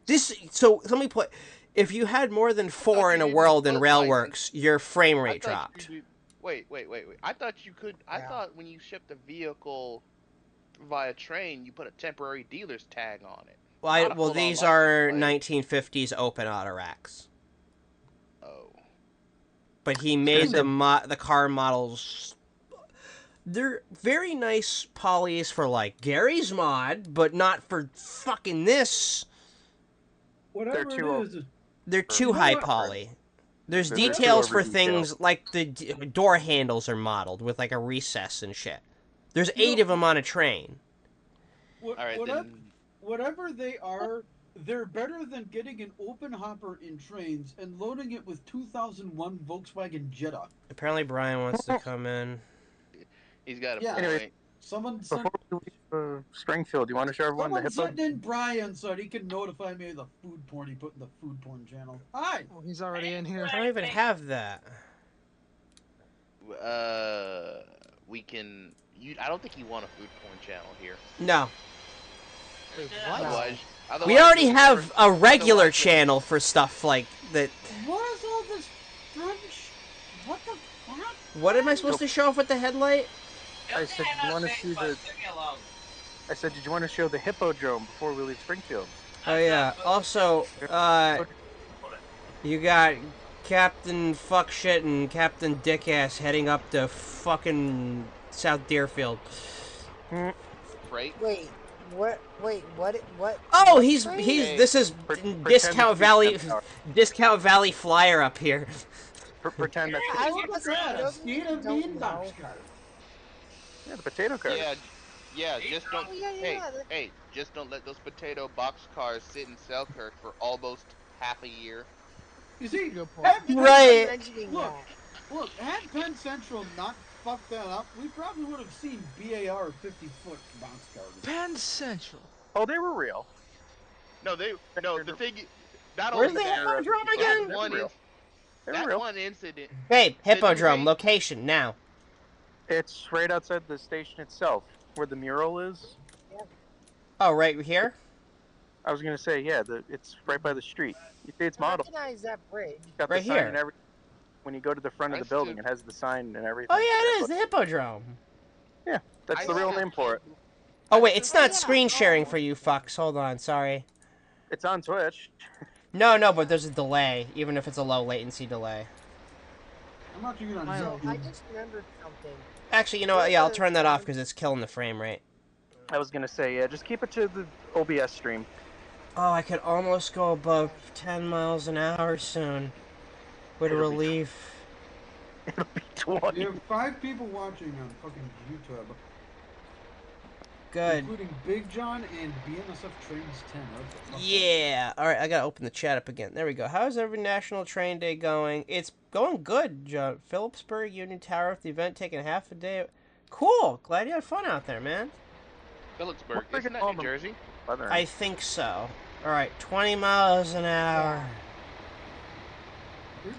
So let me put. If you had more than 4 in a world in Railworks, your frame rate dropped. Wait. I thought you could. I thought when you shipped a vehicle via train, you put a temporary dealer's tag on it. Well, these are 1950s open auto racks. Oh. But he made the car models. They're very nice polys for like Gary's mod, but not for fucking this. Whatever it is. They're too high poly. There's details for things like the door handles are modeled with like a recess and shit. There's 8 of them on a train. Whatever they are, they're better than getting an open hopper in trains and loading it with 2001 Volkswagen Jetta. Apparently Brian wants to come in. He's got a point. Anyway, someone sent... Before we leave Springfield, do you want to show everyone the hippo? Sent in Brian so he can notify me of the food porn he put in the food porn channel. Hi! Oh, he's already in here. I don't even have that. We can... I don't think you want a food porn channel here. No. Otherwise, we already have a regular channel for stuff like that. What is all this French? What the fuck? What am I supposed to show off with the headlight? I said, did you want to see the... I said, did you want to show the hippodrome before we leave Springfield? Oh yeah. Also, you got Captain Fuckshit and Captain Dickass heading up to fucking South Deerfield. Right? Wait, what? Oh, this is Discount Valley Flyer up here. Pretend that's the potato cart. Yeah, just don't. Hey, just don't let those potato box cars sit in Selkirk for almost half a year. You see, right? Look, had Penn Central not fucked that up, we probably would have seen BAR 50-foot box cars. Penn Central. Oh, they were real. No, the thing. Not Where's only the hippodrome again? One incident. Babe, hippodrome location now. It's right outside the station itself, where the mural is. Oh, right here? I was gonna say, yeah, it's right by the street. You see its model. I recognize that bridge. Got right the sign here. and everything. When you go to the front of the building, it has the sign and everything. Oh yeah, it is the hippodrome. Yeah, that's the real name for it. Oh wait, it's not screen sharing for you fucks. Hold on, sorry. It's on Twitch. No, but there's a delay, even if it's a low latency delay. I'm not doing it on So, I just remembered something. Actually, you know what? Yeah, I'll turn that off because it's killing the frame rate. I was gonna say, yeah, just keep it to the OBS stream. Oh, I could almost go above 10 miles an hour soon. What a relief. It'll be 20. You have 5 people watching on fucking YouTube. Good. Including Big John and BNSF Trains 10. Yeah. All right, I gotta open the chat up again. There we go. How's every National Train Day going? It's going good, John. Phillipsburg, Union Tower, the event taking half a day. Cool. Glad you had fun out there, man. Phillipsburg, isn't that New Jersey? I think so. All right, 20 miles an hour.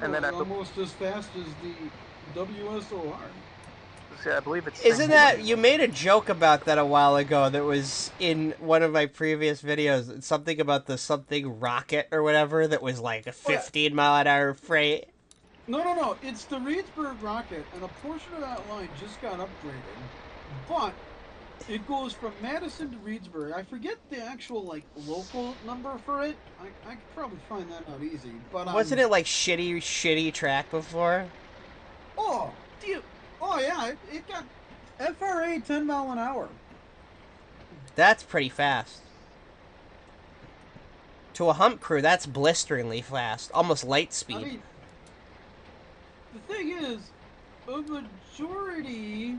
And then almost as fast as the WSOR. I believe it's... Isn't that... You made a joke about that a while ago that was in one of my previous videos. Something about the something rocket or whatever that was like a 15-mile-an-hour freight. No. It's the Reedsburg rocket, and a portion of that line just got upgraded. But It goes from Madison to Reedsburg. I forget the actual like local number for it. I could probably find that out easy. But wasn't it like shitty track before? Oh, dude. Oh yeah, it got FRA 10 mile an hour. That's pretty fast. To a hump crew, that's blisteringly fast, almost light speed. I mean, the thing is, a majority.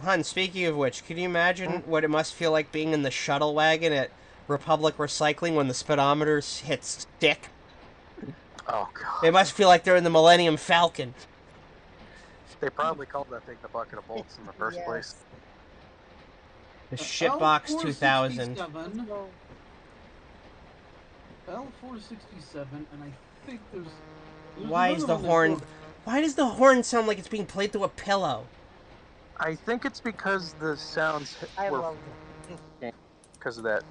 Hun, speaking of which, can you imagine what it must feel like being in the shuttle wagon at Republic Recycling when the speedometer hits stick? Oh, God. It must feel like they're in the Millennium Falcon. They probably called that thing the bucket of bolts in the first place. The Shitbox 2000. L467, and I think there's Why is the horn... Why does the horn sound like it's being played through a pillow? I think it's because the sounds were... because of that,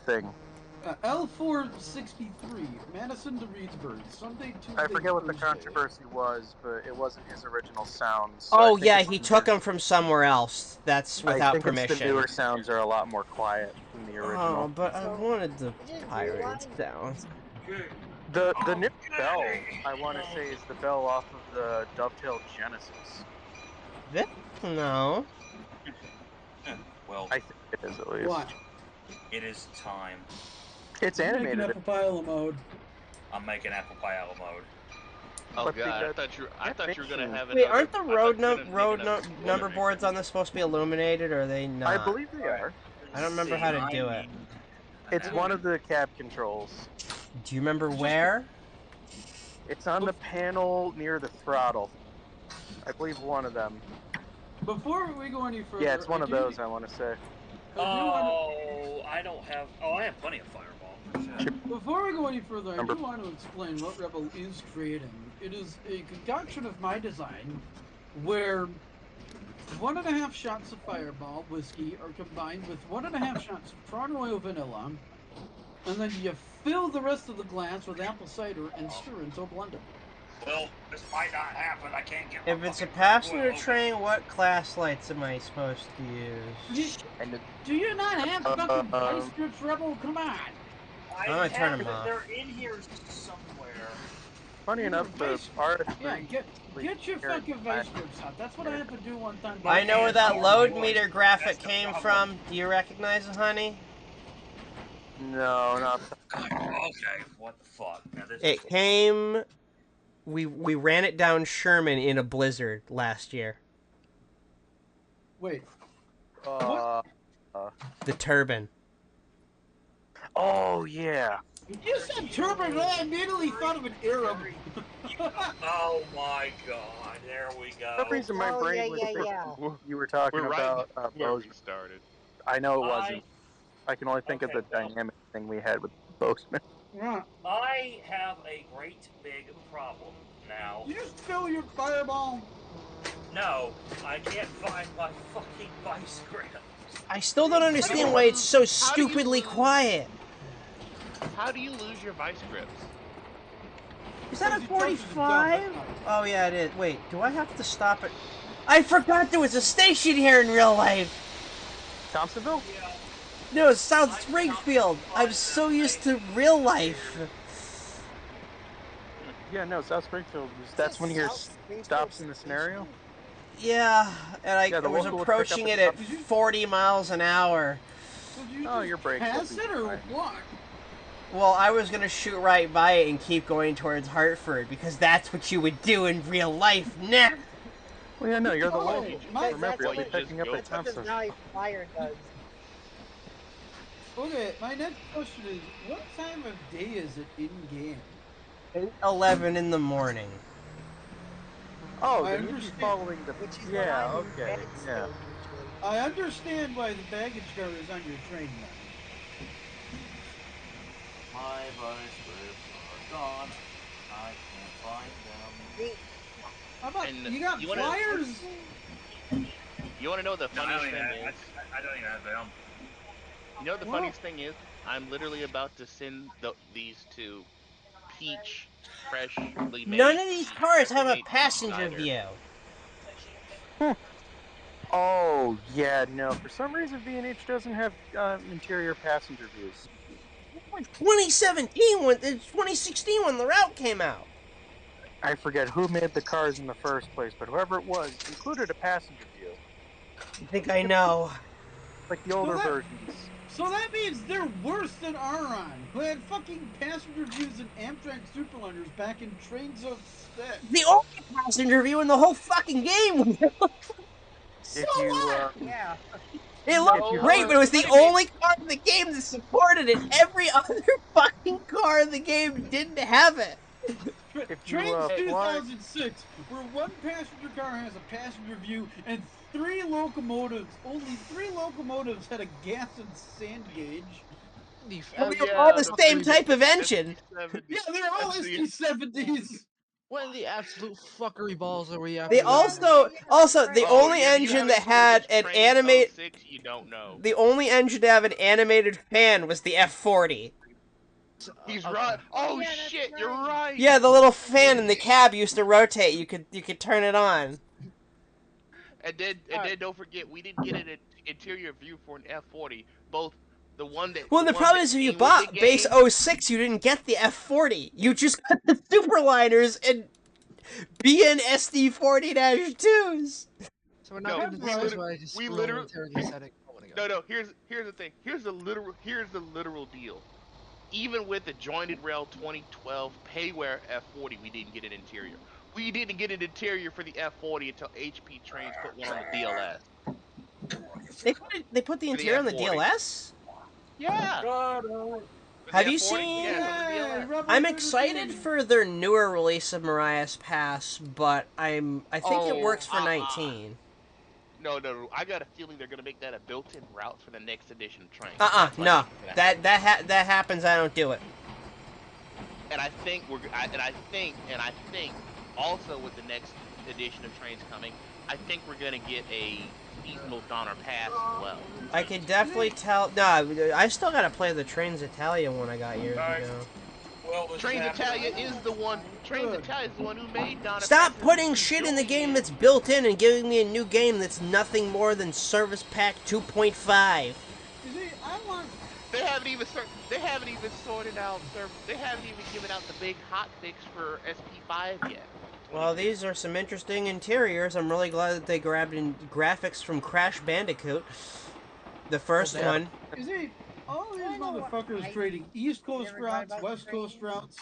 thing. L463, Madison to Reedsburg, Sunday, Tuesday, I forget what the Thursday. controversy was, but it wasn't his original sounds. So oh yeah, he took them from somewhere else. That's without permission. The newer sounds are a lot more quiet than the original. Oh, but I wanted the pirates down. The new bell, I want to say, is the bell off of the Dovetail Genesis. No. Well, I think it is at least. What? It is time. It's animated. Making apple pile mode. I'm making apple pile mode. Oh But god, I thought you were gonna have it. Wait, aren't the number boards on this supposed to be illuminated, or are they not? I believe they are. I don't remember how to do it. It's one of the cab controls. Do you remember where? It's on the panel near the throttle. I believe one of them. Before we go any further... Yeah, it's one of those, I want to say. I don't have... Oh, I have plenty of Fireball. Before we go any further, I do want to explain what Rebel is creating. It is a concoction of my design where 1.5 shots of Fireball whiskey are combined with 1.5 shots of Prawn Royal Vanilla, and then you fill the rest of the glass with apple cider and stir into a blender. Well, this might not happen. I can't get. If it's a passenger train, what class lights am I supposed to use? Do you not have fucking vice grips, Rebel? Come on! I'm gonna turn them off. They're in here somewhere. Funny enough, the RS3... Yeah, get your fucking vice grips out. That's what I had to do one time. I know where that load meter graphic came from. Do you recognize it, honey? No, not... Okay, what the fuck? Now, it came... We ran it down Sherman in a blizzard last year. Wait. The turbine. Oh, yeah. You said turbine, and I immediately thought of an Arab. Oh my god, there we go. For some reason my brain was you were talking about where we started. I know it wasn't. I can only think of the dynamic thing we had with Bozeman. Yeah. I have a great big problem now. You just fill your Fireball. No, I can't find my fucking vice grip. I still don't understand why it's so stupidly quiet. How do you lose your vice grips? Is that a 45? Oh yeah, it is. Wait, do I have to stop it? I forgot there was a station here in real life. Thompsonville? Yeah. No, South Springfield. I'm so used to real life. Yeah, no, South Springfield. That's when he stops in the scenario? Yeah, and I was approaching it at 40 miles an hour. Oh, your brakes. Pass it or what? Well, I was going to shoot right by it and keep going towards Hartford, because that's what you would do in real life, nah! Well, yeah, no, you're the local. Remember, you'll be picking up at That's what Thompson. this night fire does. Okay, my next question is, what time of day is it in-game? 11 in the morning. Oh, I then you'd be understand. following the... Yeah, okay, yeah. I understand why the baggage car is on your train now. My vice grips are gone. I can't find them. How about, And you got you wanna- flyers? You want to know the funniest thing is? I don't even have them. You know what the funniest thing is? I'm literally about to send these to Peach freshly made. None of these cars have a made passenger cider. view. Oh, yeah, no. For some reason, V&H doesn't have interior passenger views. 2017 when 2016 when the route came out. I forget who made the cars in the first place, but whoever it was included a passenger view. I think I know. Like the older versions. So that means they're worse than Aron, who had fucking passenger views in Amtrak Superliners back in Trains of 6. The only passenger view in the whole fucking game. So If you, what? Yeah. It looked No, great, but it was the wait a minute. only car in the game that supported it. Every other fucking car in the game didn't have it. if you Trains fly, 2006, where one passenger car has a passenger view and 3 locomotives, only 3 locomotives had a gas and sand gauge. And they were all yeah, the the same type of engine. Yeah, they're all That's the- SD70s. When the absolute fuckery balls are we after They this? also the Oh, only you engine that haven't had an experienced animate. Trains 06, you don't know. The only engine to have an animated fan was the F40. He's Okay. right. Oh Yeah, that's shit, you're right. right. Yeah, the little fan in the cab used to rotate. You could turn it on. And then don't forget, we didn't get an interior view for an F40. Both the one that Well, the one problem that is if you came with the bought base game- 06, you didn't get the F40. You just got the Superliners and BN SD40-2s. So we're not No, going to we discuss literally- why I just we scroll literally- into the aesthetic. No. Here's the thing. Here's the literal deal. Even with the jointed rail 2012 payware F40, we didn't get an interior. We didn't get an interior for the F40 until HP Trains put one on the DLS. They put the For the interior on the F40. DLS? Yeah. For Have the you F40? seen- Yeah, it's on the Yay, DLS. Rebel I'm 13. excited for their newer release of Mariah's Pass, but I think it works for 19. No. I got a feeling they're gonna make that a built-in route for the next edition of Trains. No. That happens. I don't do it. And I think I think also with the next edition of Trains coming, I think we're gonna get a seasonal Donner Pass as well. I can definitely tell. No, I still gotta play the Trains Italia one I got years ago. Well, this Trains is Italia is the one. Trains Italia is the one who made Donner Stop Pass. putting shit in the game that's built in and giving me a new game that's nothing more than Service Pack 2.5. You see, I want. They haven't even sorted out. They haven't even given out the big hotfix for SP5 yet. Well, these are some interesting interiors. I'm really glad that they grabbed in graphics from Crash Bandicoot, the first one. You see, all these I know what motherfuckers I- trading East Coast You ever drive routes, by the West Coast train? routes,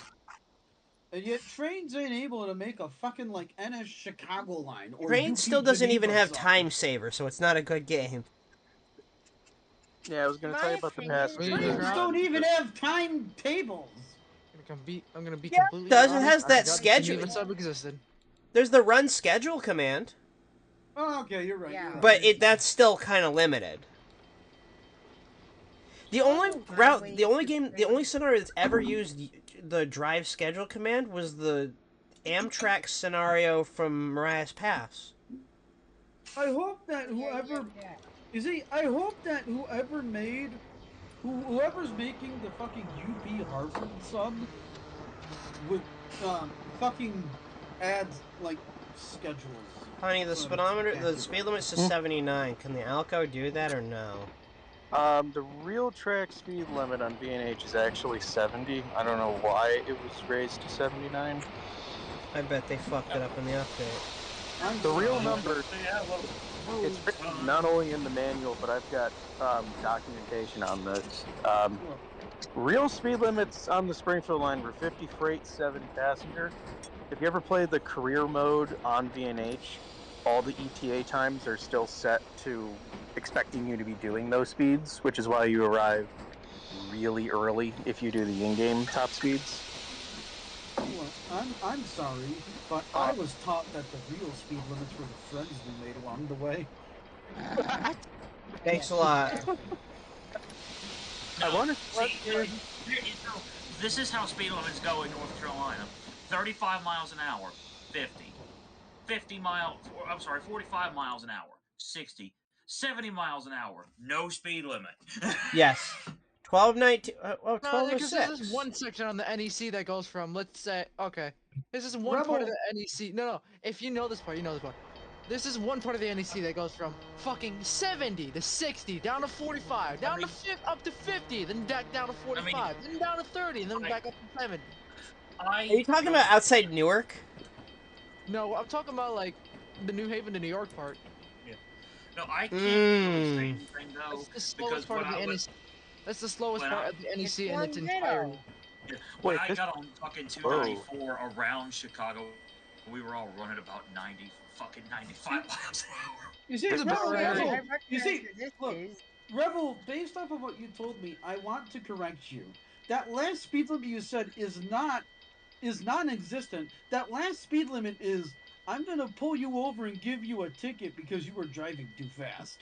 and yet Trains ain't able to make a fucking like NS Chicago line or Train UP still doesn't even Geneva have zone. Time Saver, so it's not a good game. yeah, I was going to tell you about the passenger. Trains Yeah. don't even have timetables. I'm gonna be Yeah, it completely does. It honest, has I that forgot schedule. Geneva sub existed. There's the run schedule command, Oh, okay, you're right. Yeah. You're right. but that's still kind of limited. The only route, the only scenario that's ever used the drive schedule command was the Amtrak scenario from Mariah's Pass. I hope that whoever you see, I hope that whoever's making the fucking UP Harvard sub would fucking adds like schedules. Honey, the So speedometer, it's the accurate. speed limit's to 79. Can the Alco do that or no? The real track speed limit on B&H is actually 70. I don't know why it was raised to 79. I bet they fucked it up in the update. The real number, Yeah, well, it's written not only in the manual, but I've got documentation on this. Real speed limits on the Springfield line were 50 freight, 70 passenger. If you ever played the career mode on V&H, all the ETA times are still set to expecting you to be doing those speeds, which is why you arrive really early if you do the in-game top speeds. Well, I'm sorry, but I was taught that the real speed limits were the friends we made along the way. Thanks a lot. no, I wonder this is how speed limits go in North Carolina. 35 miles an hour, 50. 45 miles an hour, 60. 70 miles an hour, no speed limit. Yes. 12:19. No, 12:06. because this is one section on the NEC that goes from, let's say, okay, this is one part of the NEC. No, if you know this part, you know this part. This is one part of the NEC that goes from fucking 70 to 60, down to 45, down to up to 50, then back down to 45, then down to 30, and then back up to 70. Are you talking about outside Newark? No, I'm talking about like the New Haven to New York part. Yeah. No, I can't really say anything though. That's the slowest part of the NEC. That's the slowest part of the NEC in its entirety. Yeah. When I got on fucking 294 around Chicago, we were all running about 95 miles an hour. You see, It's about Rebel, right. you see, look, Rebel, based off of what you told me, I want to correct you. That last speed limit you said is non-existent. That last speed limit is, I'm gonna pull you over and give you a ticket because you were driving too fast.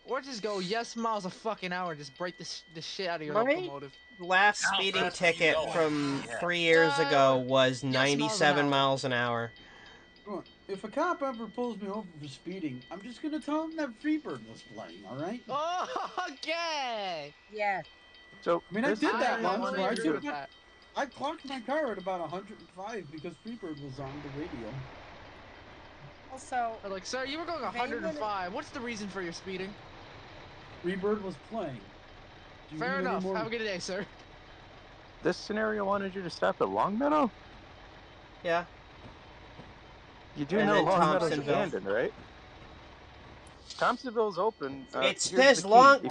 Or just go yes miles a fucking hour and just break the shit out of your My locomotive. last speeding ticket from 3 years ago was 97 miles an hour. If a cop ever pulls me over for speeding, I'm just gonna tell him that Freebird was playing, alright? Oh, okay! Yeah. So, I mean, I did that once totally where agree with that. I clocked my car at about 105 because Freebird was on the radio. Also, like, sir, you were going 105. What's the reason for your speeding? Freebird was playing. Fair enough. Have a good day, sir. This scenario wanted you to stop at Longmeadow? Yeah. You do know Longmeadow's abandoned, right? Thompsonville's open. It says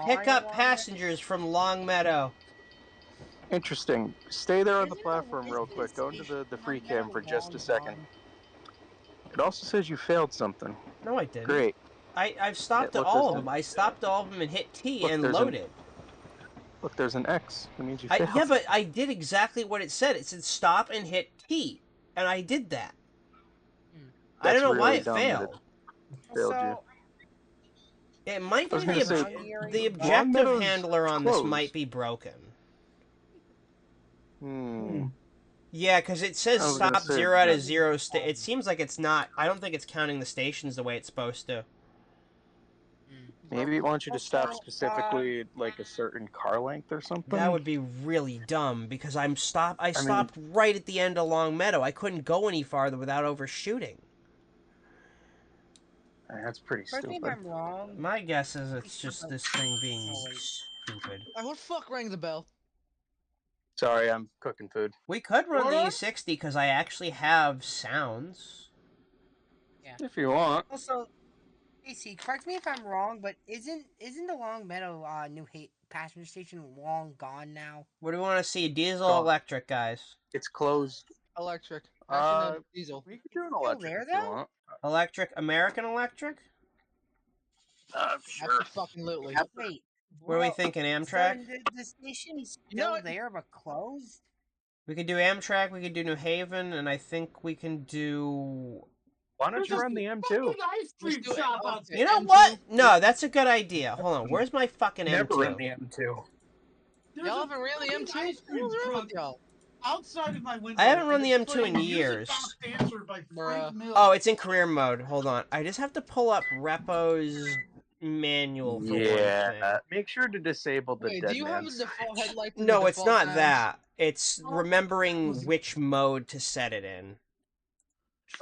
pick up passengers from Longmeadow. Interesting. Stay there on the platform real quick. Go into the free cam for just a second. It also says you failed something. No, I didn't. Great. I've stopped at all of them. I stopped all of them and hit T and loaded. Look, there's an X. That means you failed. Yeah, but I did exactly what it said. It said stop and hit T, and I did that. I don't know why it failed. It might be the objective handler on this might be broken. Yeah, because it says stop 0 out of 0. It seems like it's not. I don't think it's counting the stations the way it's supposed to. Maybe it wants you to stop specifically like a certain car length or something. That would be really dumb because I stopped right at the end of Longmeadow. I couldn't go any farther without overshooting. That's pretty stupid. I'm wrong. My guess is it's just this thing being stupid. Who the fuck rang the bell? Sorry, I'm cooking food. We could run the E60 because I actually have sounds. Yeah. If you want. Also, AC, correct me if I'm wrong, but isn't the Longmeadow New passenger station long gone now? What do we want to see? Diesel or electric, guys? It's closed. Electric. Diesel. We could do an electric if you want. Electric? American Electric? Sure. Absolutely. Wait. What are we thinking, Amtrak? So the station's still there but closed? We could do Amtrak, we could do New Haven, and I think we can do... Why don't you run the M2? You know what? No, that's a good idea. Hold on, where's my fucking M2? Never run the M2. Y'all haven't really M2? What's wrong with y'all? Outside of my window. I haven't run the M2 in years. Oh, it's in career mode. Hold on. I just have to pull up Repo's manual for one thing. Make sure to disable the dead do you have a default headlight? No, it's not that. It's remembering which mode to set it in.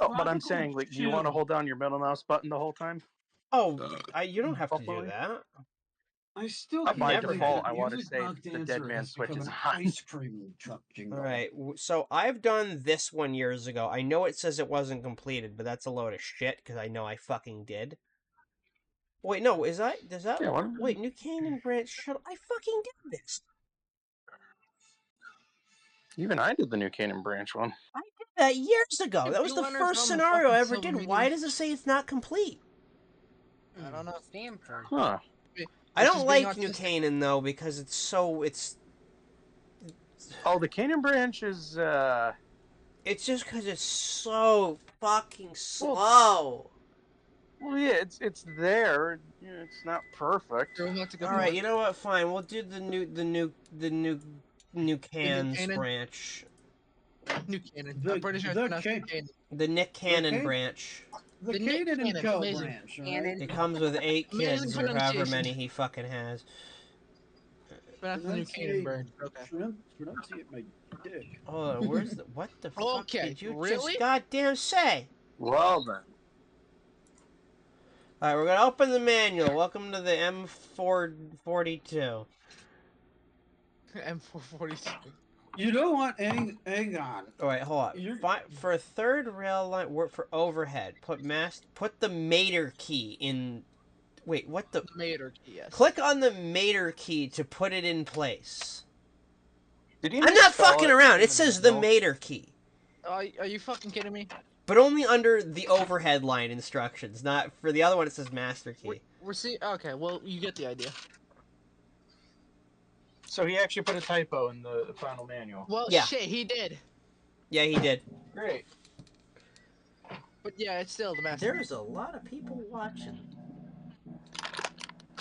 Oh, but I'm saying, like, do you want to hold down your middle mouse button the whole time? Oh, you don't have to do that. I still by default, I want to say the dead man switch is on. Ice cream truck jingle. All right, so I've done this one years ago. I know it says it wasn't completed, but that's a load of shit because I know I fucking did. Wait, no, does that? Yeah, wait, New Canaan Branch Shuttle. I fucking did this. Even I did the New Canaan Branch one. I did that years ago. That was the first scenario I ever did. Why does it say it's not complete? I don't know. Stanford. Huh. I don't like New Canaan though because it's Oh, the Canaan Branch is It's just because it's so fucking slow. Well, yeah, it's there. It's not perfect. All right, you know what? Fine, we'll do the new Cans branch. New Canaan. I'm pretty sure it's pronounced Canaan. The Nick Cannon branch. The Canaan and Co. branch. Right? It comes with 8 kids or however many he fucking has. But that's the New Canaan branch. Okay. Pronunciate my dick. Hold on, where's the what the fuck Okay, did you really? just goddamn say? Well then. Alright, we're gonna open the manual. Welcome to the M442. M442. You know what? Hang on. Alright, hold on. For a third rail line, work for overhead. Put the mater key in... Wait, what the... Mater key, yes. Click on the mater key to put it in place. I'm not fucking around. It says the mater key. Are you fucking kidding me? But only under the overhead line instructions. Not for the other one. It says master key. We're seeing. Okay, well you get the idea. So he actually put a typo in the final manual. Well, shit, he did. Yeah, he did. Great. But yeah, it's still the master. There's a lot of people watching.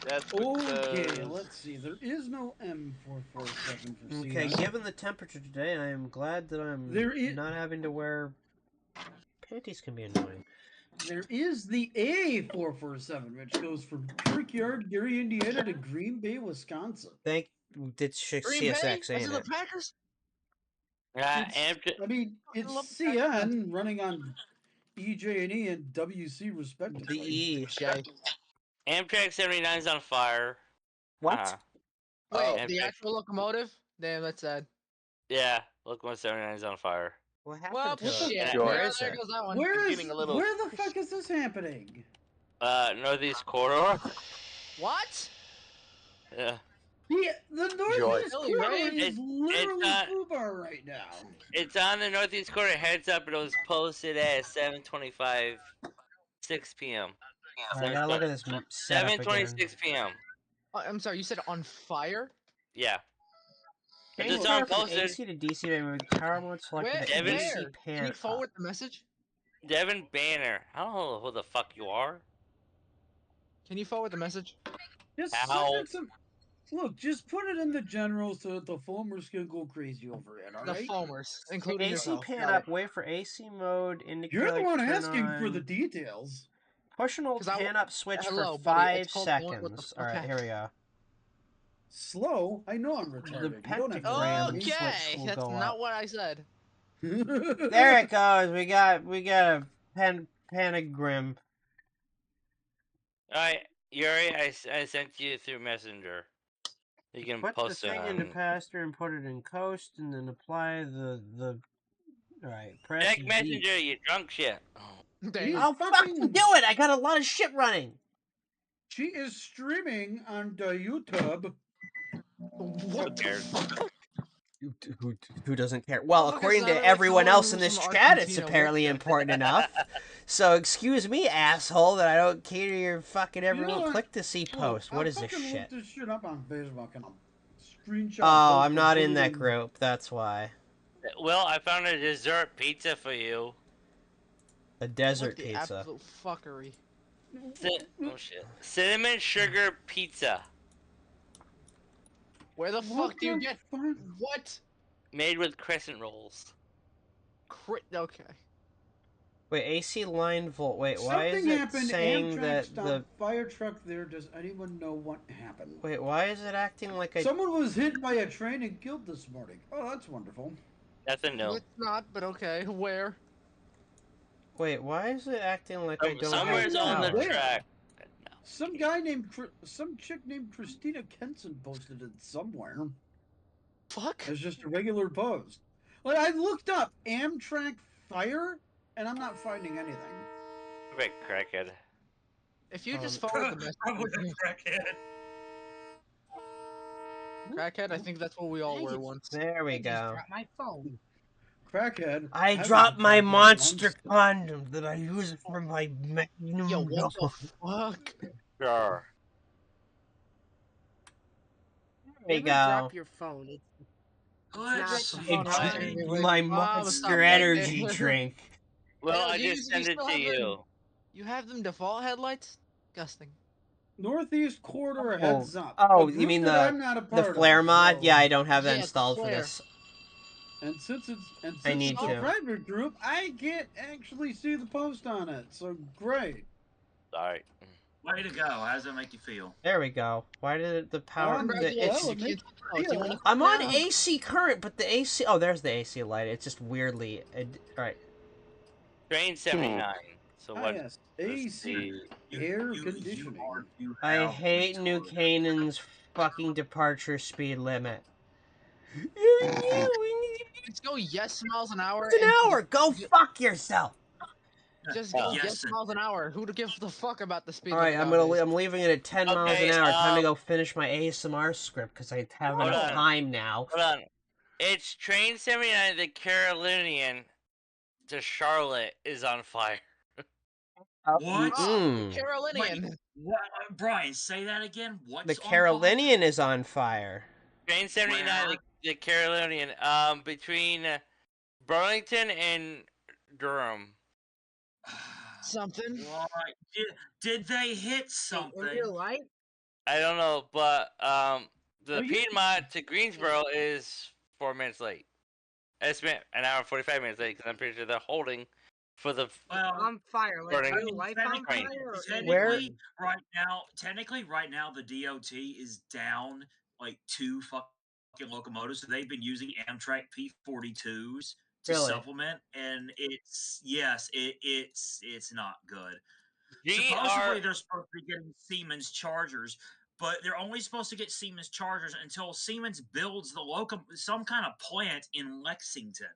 That's okay, let's see. There is no M447 for Okay, given the temperature today, I am glad that I'm not having to wear... Panties can be annoying. There is the A447, which goes from Kirkyard, Gary, Indiana to Green Bay, Wisconsin. It's CSX, ain't it? The Packers? Yeah, I mean, it's CN running on EJ&E and WC respectively. The E. Amtrak 79 is on fire. What? Wait, the actual locomotive? Damn, that's sad. Yeah, locomotive 79 is on fire. What happened to it? There goes that one. Where the fuck is this happening? Northeast corridor. What? Yeah. The Northeast corridor is literally foobar right now. It's on the Northeast corridor. Heads up, it was posted at 7:25, 6 p.m. I gotta look at this 7:26 p.m. I'm sorry, you said on fire? Yeah. Change It's on from posted. AC to DC by moving power mode selected to AC pan. Can you forward the message? Devin Banner. I don't know who the fuck you are. Can you forward the message? Just look, just put it in the general so that the foamers can go crazy over it, alright? The foamers, including AC yourself. pan up, wait for AC mode, indicator. You're the one asking for the details. Push and hold pan up switch for 5 seconds. Alright, here we go. Slow? I know I'm retarded. Okay, that's not what I said. There it goes. We got a pentagram. Alright, Yuri, I sent you through Messenger. You can put post the thing into Pastor and put it in Coast, and then apply the. Alright, press. Check Messenger, you drunk shit. I'll fucking do it. I got a lot of shit running. She is streaming on the YouTube. What? Who doesn't care? Well, according to everyone else in this chat, it's apparently important enough. So excuse me, asshole, that I don't cater your fucking every little click to see post. What is this shit? This shit up on Facebook and I'll screenshot. Oh, I'm not in that group. That's why. Well, I found a dessert pizza for you. A desert the pizza. Absolute fuckery. Oh shit! Cinnamon sugar pizza. Where the fuck do you get what? Made with crescent rolls. Okay. Wait, AC line volt. Wait, why is Something it happened. saying Amtrak that stopped. the Fire truck there? Does anyone know what happened? Wait, why is it acting like a... Someone was hit by a train and killed this morning. Oh, that's wonderful. That's a no. It's not, but okay. Where? Wait, why is it acting like I don't Somewhere's on the track. Some chick named Christina Kenson posted it somewhere. Fuck. It's just a regular post. Like, I looked up Amtrak fire, and I'm not finding anything. Right, crackhead. If you just forward the message. Crackhead, I think that's what we all were once. There we go. My phone. Crackhead. I dropped my monster condom that I use for my magnum. Yo, what the fuck? Sure. There you go. Drop your phone. My monster energy drink. Well, I just sent it to you. You have them default headlights? Disgusting. Northeast corridor heads up. Oh, you mean the flare mod? Yeah, I don't have that installed for this. And since it's I need a to. private group, I can't actually see the post on it. So great. Sorry. Way to go. How does that make you feel? There we go. Why did the power... Congratulations. I'm on AC current, but the AC... Oh, there's the AC light. It's just weirdly... Alright. Train 79. So what? Yes. AC, air conditioning. I hate New Canaan's fucking departure speed limit. Just go yes miles an hour. It's an hour. Go fuck yourself. Just go yes miles an hour. Who to give the fuck about the speed All right, limit? I'm leaving it at 10 miles an hour. Time to go finish my ASMR script because I have enough time now. Hold on. It's Train 79, the Carolinian to Charlotte is on fire. What? Carolinian. What? Brian, say that again. What's The Carolinian is on fire. Train 79, the Carolinian, between Burlington and Durham. Something. What? Did they hit something? In real life? I don't know, but the Piedmont to Greensboro is 4 minutes late. It's been an hour and 45 minutes late because I'm pretty sure they're holding for the on fire. Like burning real life on train. Technically, right now, the DOT is down like 2 fucking locomotives. So they've been using Amtrak P42s to supplement, and it's not good. Supposedly, they're supposed to be getting Siemens chargers, but they're only supposed to get Siemens chargers until Siemens builds some kind of plant in Lexington.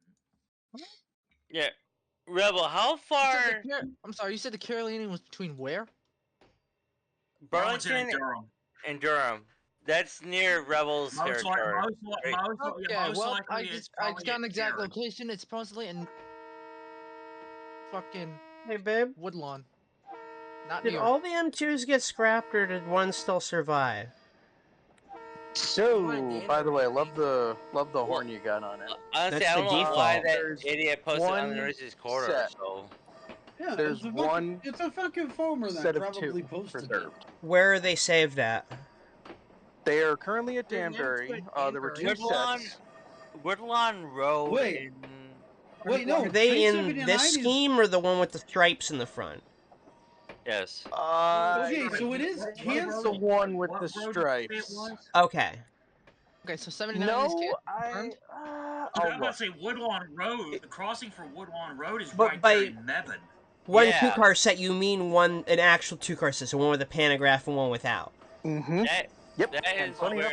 Yeah. Rebel, how far? I'm sorry, you said the Carolinian was between where? Burlington and Durham. That's near Rebel's territory. I just got an exact location. It's supposedly in fucking Woodlawn. Not Did all the M2s get scrapped, or did one still survive? So, by the way, I love the horn you got on it. Honestly, I don't know why that idiot posted on the Rich's quarter. So. Yeah, there's it's a fucking foamer that probably posted it. Where are they saved at? They are currently at Danbury. There were 2 sets. Woodlawn Road. Wait, no. Are they in this scheme or the one with the stripes in the front? Yes. Okay, so it is canceled. The one with the stripes. Okay. Okay, so 79 is confirmed. I'm about to say Woodlawn Road. The crossing for Woodlawn Road is right there in Mebane. One 2-car set, you mean an actual 2-car set, so one with a pantograph and one without. Mm-hmm. Yep. And funny enough,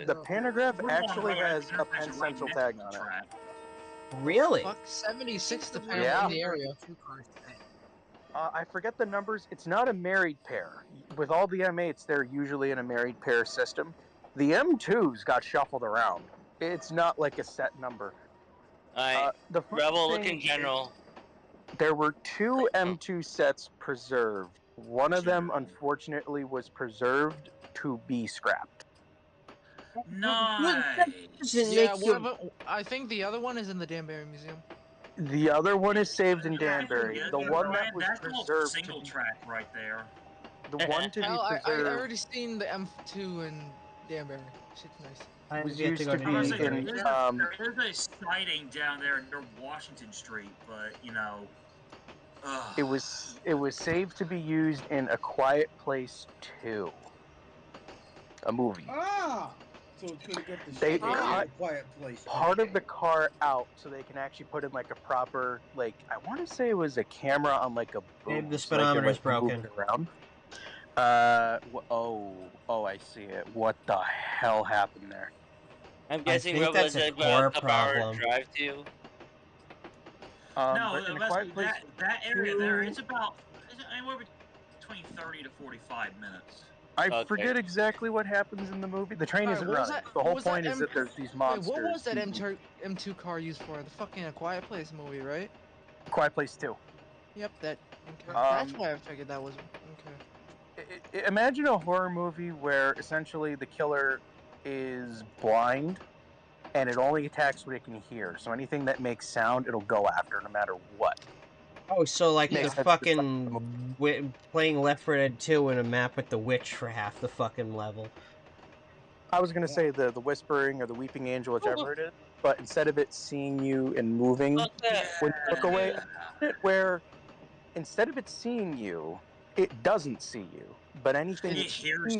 the pantograph actually has a Penn Central tag on it. Really? Fuck, 76 depending on the area. I forget the numbers. It's not a married pair. With all the M8s, they're usually in a married pair system. The M2s got shuffled around. It's not like a set number. The Rebel looking general. There were 2 M2 sets preserved. One of them, unfortunately, was preserved to be scrapped. Nice. Yeah, I think the other one is in the Danbury Museum. The other one is saved in Danbury. The one that was preserved single track right there. The one to be preserved. I already seen the M2 in Danbury. Shit's nice. Was used to be in. There's a sighting down there near Washington Street, but you know. It was saved to be used in A Quiet Place 2, a movie. So it's gonna get the they cut Quiet Place. Part of the car out so they can actually put in like a proper, like, I want to say it was a camera on like a boom. Maybe the speedometer's broken. Around. Oh, I see it. What the hell happened there? I'm guessing that's a core problem. Drive to. No, that area there, it's anywhere between 30 to 45 minutes. I forget exactly what happens in the movie. The train isn't running. The whole point is that there's these monsters. Wait, what was that M2 car used for? The fucking A Quiet Place movie, right? Quiet Place 2. Yep, that. Okay. That's why I figured that was okay. Imagine a horror movie where essentially the killer is blind and it only attacks what it can hear. So anything that makes sound, it'll go after no matter what. Oh, so like the fucking playing Left 4 Dead 2 in a map with the witch for half the fucking level. I was gonna say the Whispering or the Weeping Angel, whichever it is, but instead of it seeing you and moving when you look away, where instead of it seeing you, it doesn't see you, but anything it hears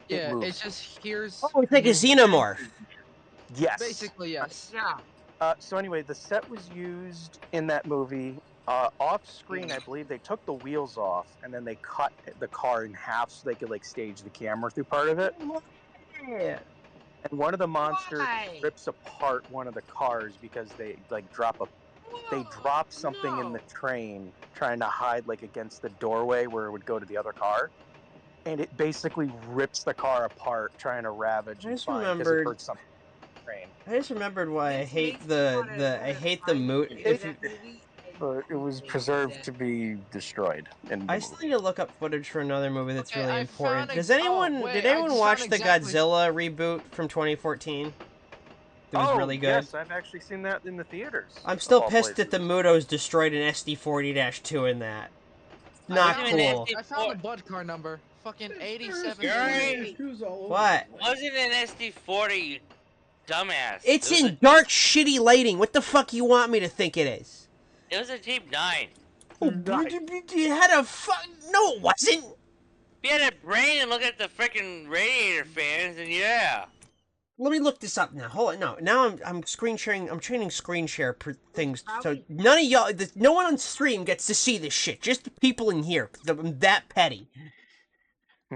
yeah, it moves. it just hears. Oh, it's like a xenomorph. Yes. Basically, yes. Yeah. So anyway, the set was used in that movie. Off screen, I believe they took the wheels off and then they cut the car in half so they could like stage the camera through part of it. Yeah. And one of the monsters rips apart one of the cars because they like drop something in the train trying to hide like against the doorway where it would go to the other car. And it basically rips the car apart trying to ravage and find because it heard something in the train. I just remembered why I hate the mood. It was preserved to be destroyed. I still need to look up footage for another movie that's really important. found Did anyone watch the Godzilla reboot from 2014? It was really good. Yes, I've actually seen that in the theaters. I'm still pissed that the Mutos destroyed an SD40-2 in that. Not cool. I found the bud car number. Fucking 87. What? Wasn't an SD40, you dumbass. It's in dark, shitty lighting. What the fuck you want me to think it is? It was a Jeep 9. You had a No, it wasn't. You had a brain and look at the freaking radiator fans, and yeah. Let me look this up now. Hold on. No, now I'm screen sharing. I'm training screen share things. So none of y'all, no one on stream gets to see this shit. Just the people in here. I'm that petty.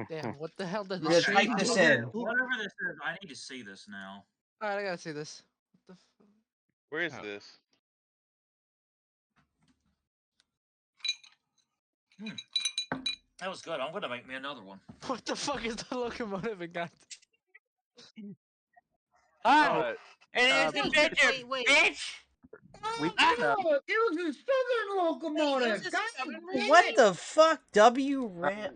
Damn, what the hell did this type this in? Whatever this is, I need to see this now. Alright, I gotta see this. What the Where is this? That was good. I'm gonna make me another one. What the fuck is the locomotive it got? Oh, and there's the picture, bitch! It was a southern locomotive. What the fuck? W-Ram.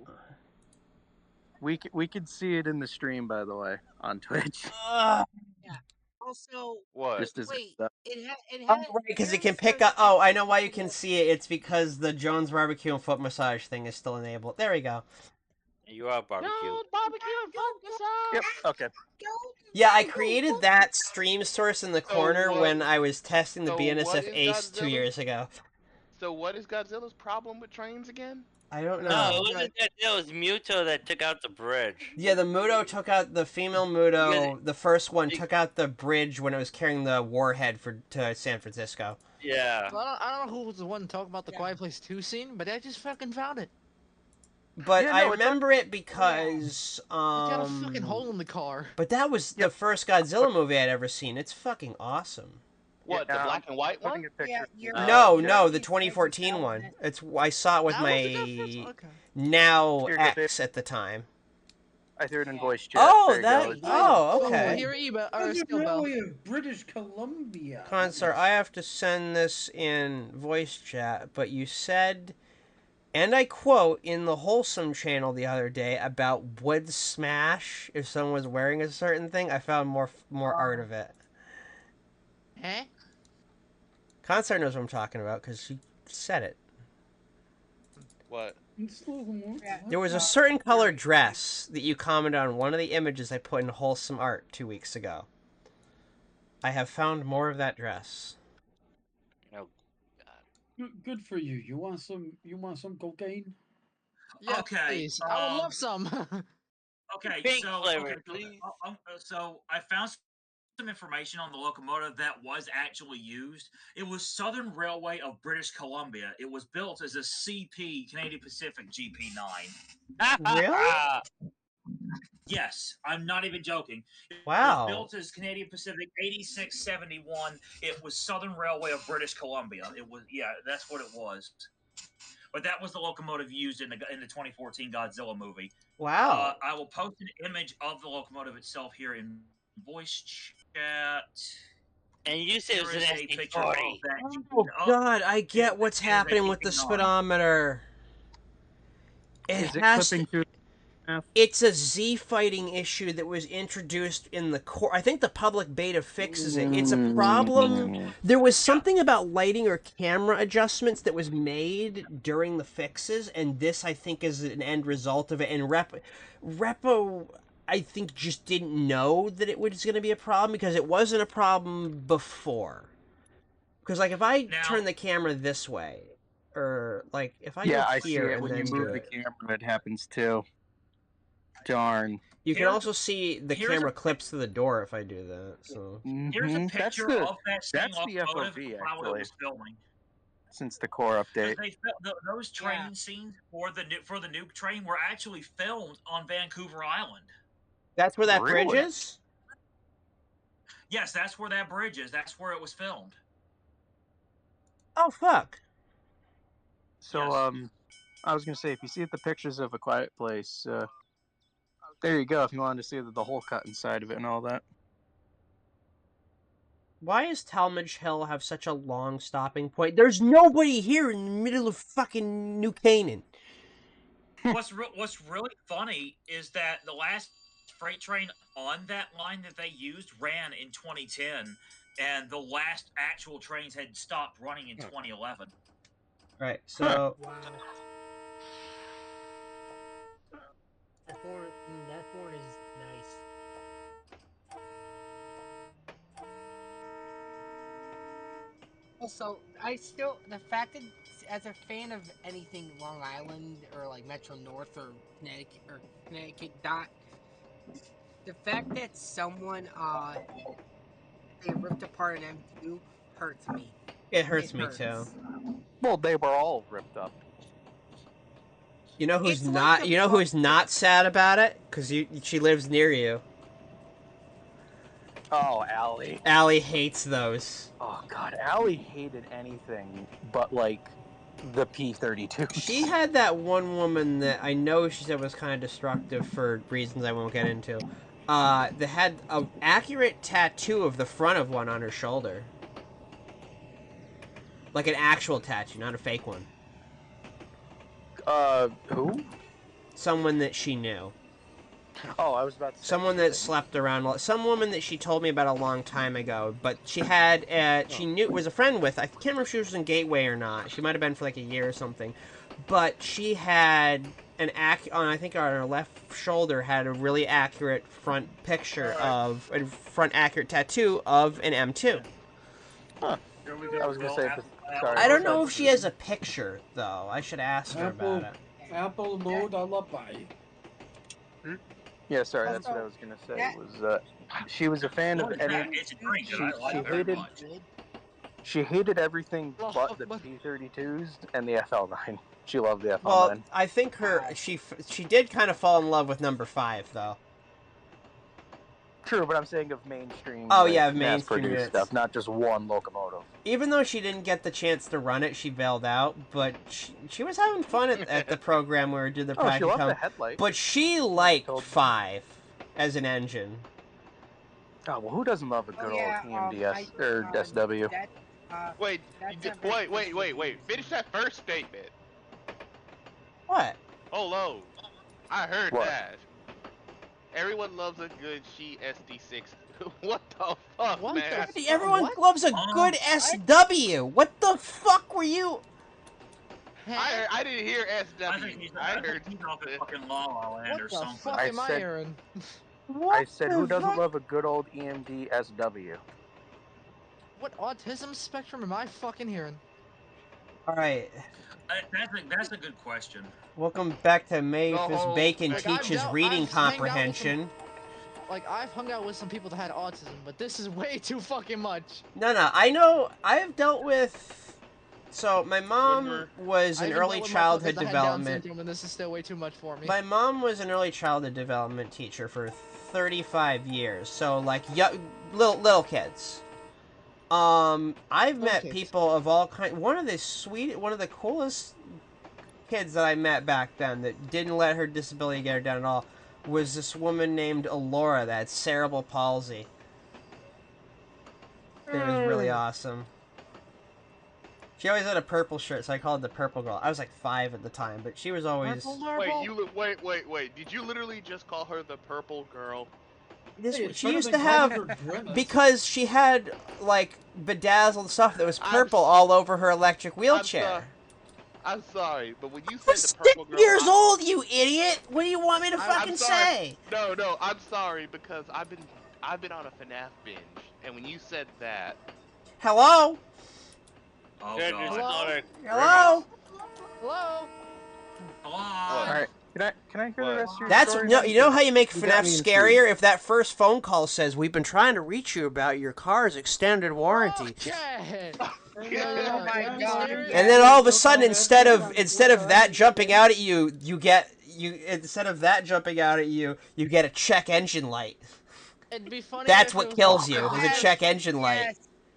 We could see it in the stream, by the way, on Twitch. Yeah. Also, what? Wait, it had right, because it can pick up. Oh, I know why you can see it. It's because the Jones barbecue and foot massage thing is still enabled. There we go. You are barbecue. Barbecue and foot massage. Yep. Okay. Yeah, I created that stream source in the corner when I was testing the BNSF Ace 2 years ago. So what is Godzilla's problem with trains again? I don't know. No, it wasn't that. It was Muto that took out the bridge. Yeah, the Muto took out the female Muto. The first one took out the bridge when it was carrying the warhead to San Francisco. Yeah. Well, I don't know who was the one talking about the Quiet Place 2 scene, but I just fucking found it. But I remember it because It got a fucking hole in the car. But that was the first Godzilla movie I'd ever seen. It's fucking awesome. What, the black and white one? No, the 2014 one. I saw it with my now ex at the time. I threw it in voice chat. Okay. British Columbia. Consor, I have to send this in voice chat, but you said, and I quote, in the Wholesome channel the other day about would smash if someone was wearing a certain thing. I found more art of it. Huh? Consor knows what I'm talking about because she said it. What? There was a certain colored dress that you commented on one of the images I put in Wholesome Art 2 weeks ago. I have found more of that dress. Oh, God. Good for you. You want some cocaine? Yeah, okay. Please. I would love some. Okay, Pink so flavor, please. So I found some information on the locomotive that was actually used. It was Southern Railway of British Columbia. It was built as a CP, Canadian Pacific GP9. Really? Yes, I'm not even joking. It Wow. was built as Canadian Pacific 8671. It was Southern Railway of British Columbia. It was, yeah, that's what it was. But that was the locomotive used in the 2014 Godzilla movie. Wow. I will post an image of the locomotive itself here in voice chat. And you said it was an SD40. Oh, God, I get what's happening with the speedometer. It's a Z fighting issue that was introduced in the core. I think the public beta fixes it. It's a problem. There was something about lighting or camera adjustments that was made during the fixes, and this, I think, is an end result of it. And Repo, I think, just didn't know that it was going to be a problem because it wasn't a problem before. Because, like, if I turn the camera this way, or, like, if I go here I see it. and When then you move the camera, it happens, too. Darn. You can also see the camera clips to the door if I do that. So here's a picture of that same locomotive while it was filming. since the core update. Those train scenes for the nuke train were actually filmed on Vancouver Island. That's where that bridge is? Yes, that's where that bridge is. That's where it was filmed. Oh, fuck. So, yes. I was going to say, if you see the pictures of A Quiet Place, there you go, if you wanted to see the hole cut inside of it and all that. Why does Talmadge Hill have such a long stopping point? There's nobody here in the middle of fucking New Canaan. What's really funny is that the last freight train on that line that they used ran in 2010, and the last actual trains had stopped running in 2011. Right, so... Wow. That horn is nice. Also, the fact that as a fan of anything Long Island or like Metro North or Connecticut Dot, the fact that someone they ripped apart an M2 hurts me. It hurts me too. Well, they were all ripped up. You know who's not? You know who's not sad about it? Because she lives near you. Oh, Allie. Allie hates those. Oh god, Allie hated anything but like the P32. She had that one woman that I know she said was kind of destructive for reasons I won't get into. That had an accurate tattoo of the front of one on her shoulder. Like an actual tattoo, not a fake one. Who? Someone that she knew. Oh, I was about to say. Someone that slept around. Some woman that she told me about a long time ago. But she had, she knew, was a friend with, I can't remember if she was in Gateway or not. She might have been for like a year or something. But she had I think on her left shoulder had a really accurate front picture of, a front accurate tattoo of an M2. Huh. I was gonna say, sorry. I don't know if she has a picture, though. I should ask her about it. Apple mode lullaby. Yeah, sorry, that's what I was gonna say. Was she was a fan of any? She hated everything but the P32s and the FL9. She loved the FL9. Well, I think she did kind of fall in love with number 5, though. True, but I'm saying of mainstream. Oh yeah, mainstream mass-produced stuff, not just one locomotive. Even though she didn't get the chance to run it, she bailed out. But she was having fun at the program where we did the practicum. She loved the headlight. But she liked 5 as an engine. Oh well, who doesn't love a good old TMDS or SW? Wait. Finish that first statement. What? Hello. I heard what? that. Everyone loves a good She SD6. What the fuck, what man? Everyone loves a good SW. What the fuck were you? I didn't hear SW. I heard he's off at fucking La La Land or something. What the fuck am I hearing? I said, who doesn't love a good old EMD SW? What autism spectrum am I fucking hearing? Alright. That's a good question. Welcome back to Mavis Bacon Teaches Reading Comprehension. I've hung out with some people that had autism, but this is way too fucking much. No, I know. I've dealt with... So, my mom was an early childhood development... And this is still way too much for me. My mom was an early childhood development teacher for 35 years. So, like, little kids. I've met people of all kinds. One of the coolest kids that I met back then that didn't let her disability get her down at all was this woman named Alora that had cerebral palsy. It was really awesome. She always had a purple shirt, so I called her the Purple Girl. I was like 5 at the time, but she was always... Wait. Did you literally just call her the Purple Girl? She used to have... Because she had, like, bedazzled stuff that was purple all over her electric wheelchair. I'm sorry, but when you said the Purple Girl... 6 years old, you idiot! What do you want me to fucking say? No, I'm sorry, because I've been on a FNAF binge, and when you said that... Hello? Oh, God. Hello? Hello? Hello? Can I hear the rest of your That's story? no. You know how you make You got FNAF me scarier? If that first phone call says, "We've been trying to reach you about your car's extended warranty," Okay. Oh my god. and then all of a sudden, instead of that jumping out at you, you get a check engine light. It'd be funny. That's what kills you. Is a check engine light.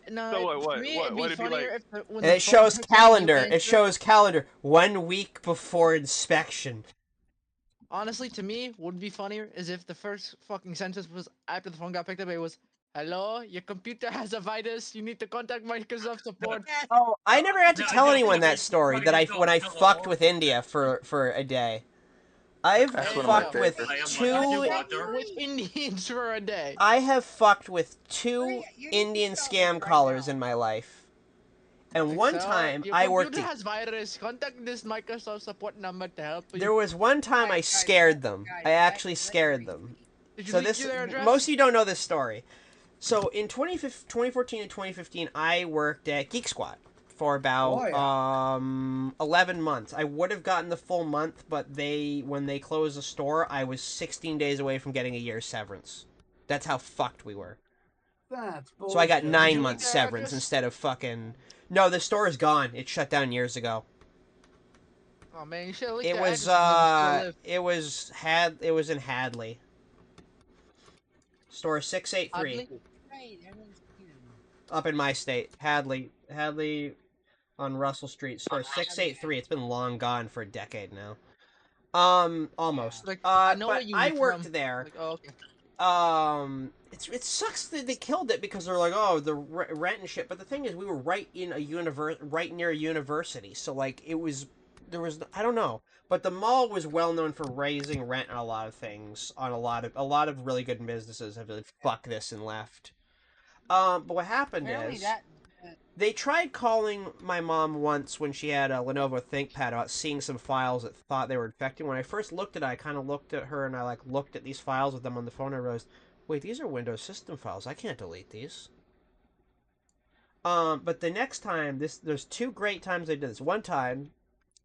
No, So for me, it'd be funnier if when And the it phone shows picks up and you calendar. It answer- shows calendar 1 week before inspection. Honestly, to me, what would be funnier is if the first fucking sentence was after the phone got picked up. It was, "Hello, your computer has a virus. You need to contact Microsoft support." Oh, I never had to tell anyone that story that when I fucked with India for a day. I've fucked with with Indians for a day. I have fucked with 2 Indian scam callers in my life. And one time I worked. Your computer has virus. Contact this Microsoft support number to help you. There was one time I scared them. I actually scared them. So this most of you don't know this story. So in 2014 and 2015, I worked at Geek Squad for about 11 months. I would have gotten the full month, but when they closed the store, I was 16 days away from getting a year's severance. That's how fucked we were. That's bullshit. So I got 9 months severance instead of fucking. No, the store is gone. It shut down years ago. Oh man, you should have It was in Hadley. Store 683. Up in my state, Hadley on Russell Street. Store 683. It's been long gone for a decade now. Almost. I know but where you I were worked from. there. Okay. It sucks that they killed it because they're like, oh, the rent and shit. But the thing is, we were right in right near a university, so like I don't know. But the mall was well known for raising rent on a lot of things. On a lot of really good businesses have like, fuck this and left. But what happened is they tried calling my mom once when she had a Lenovo ThinkPad about seeing some files that thought they were infected. When I first looked at it, I kind of looked at her and I looked at these files with them on the phone and I realized, wait, these are Windows system files. I can't delete these. But the next time, there's 2 great times they did this. One time,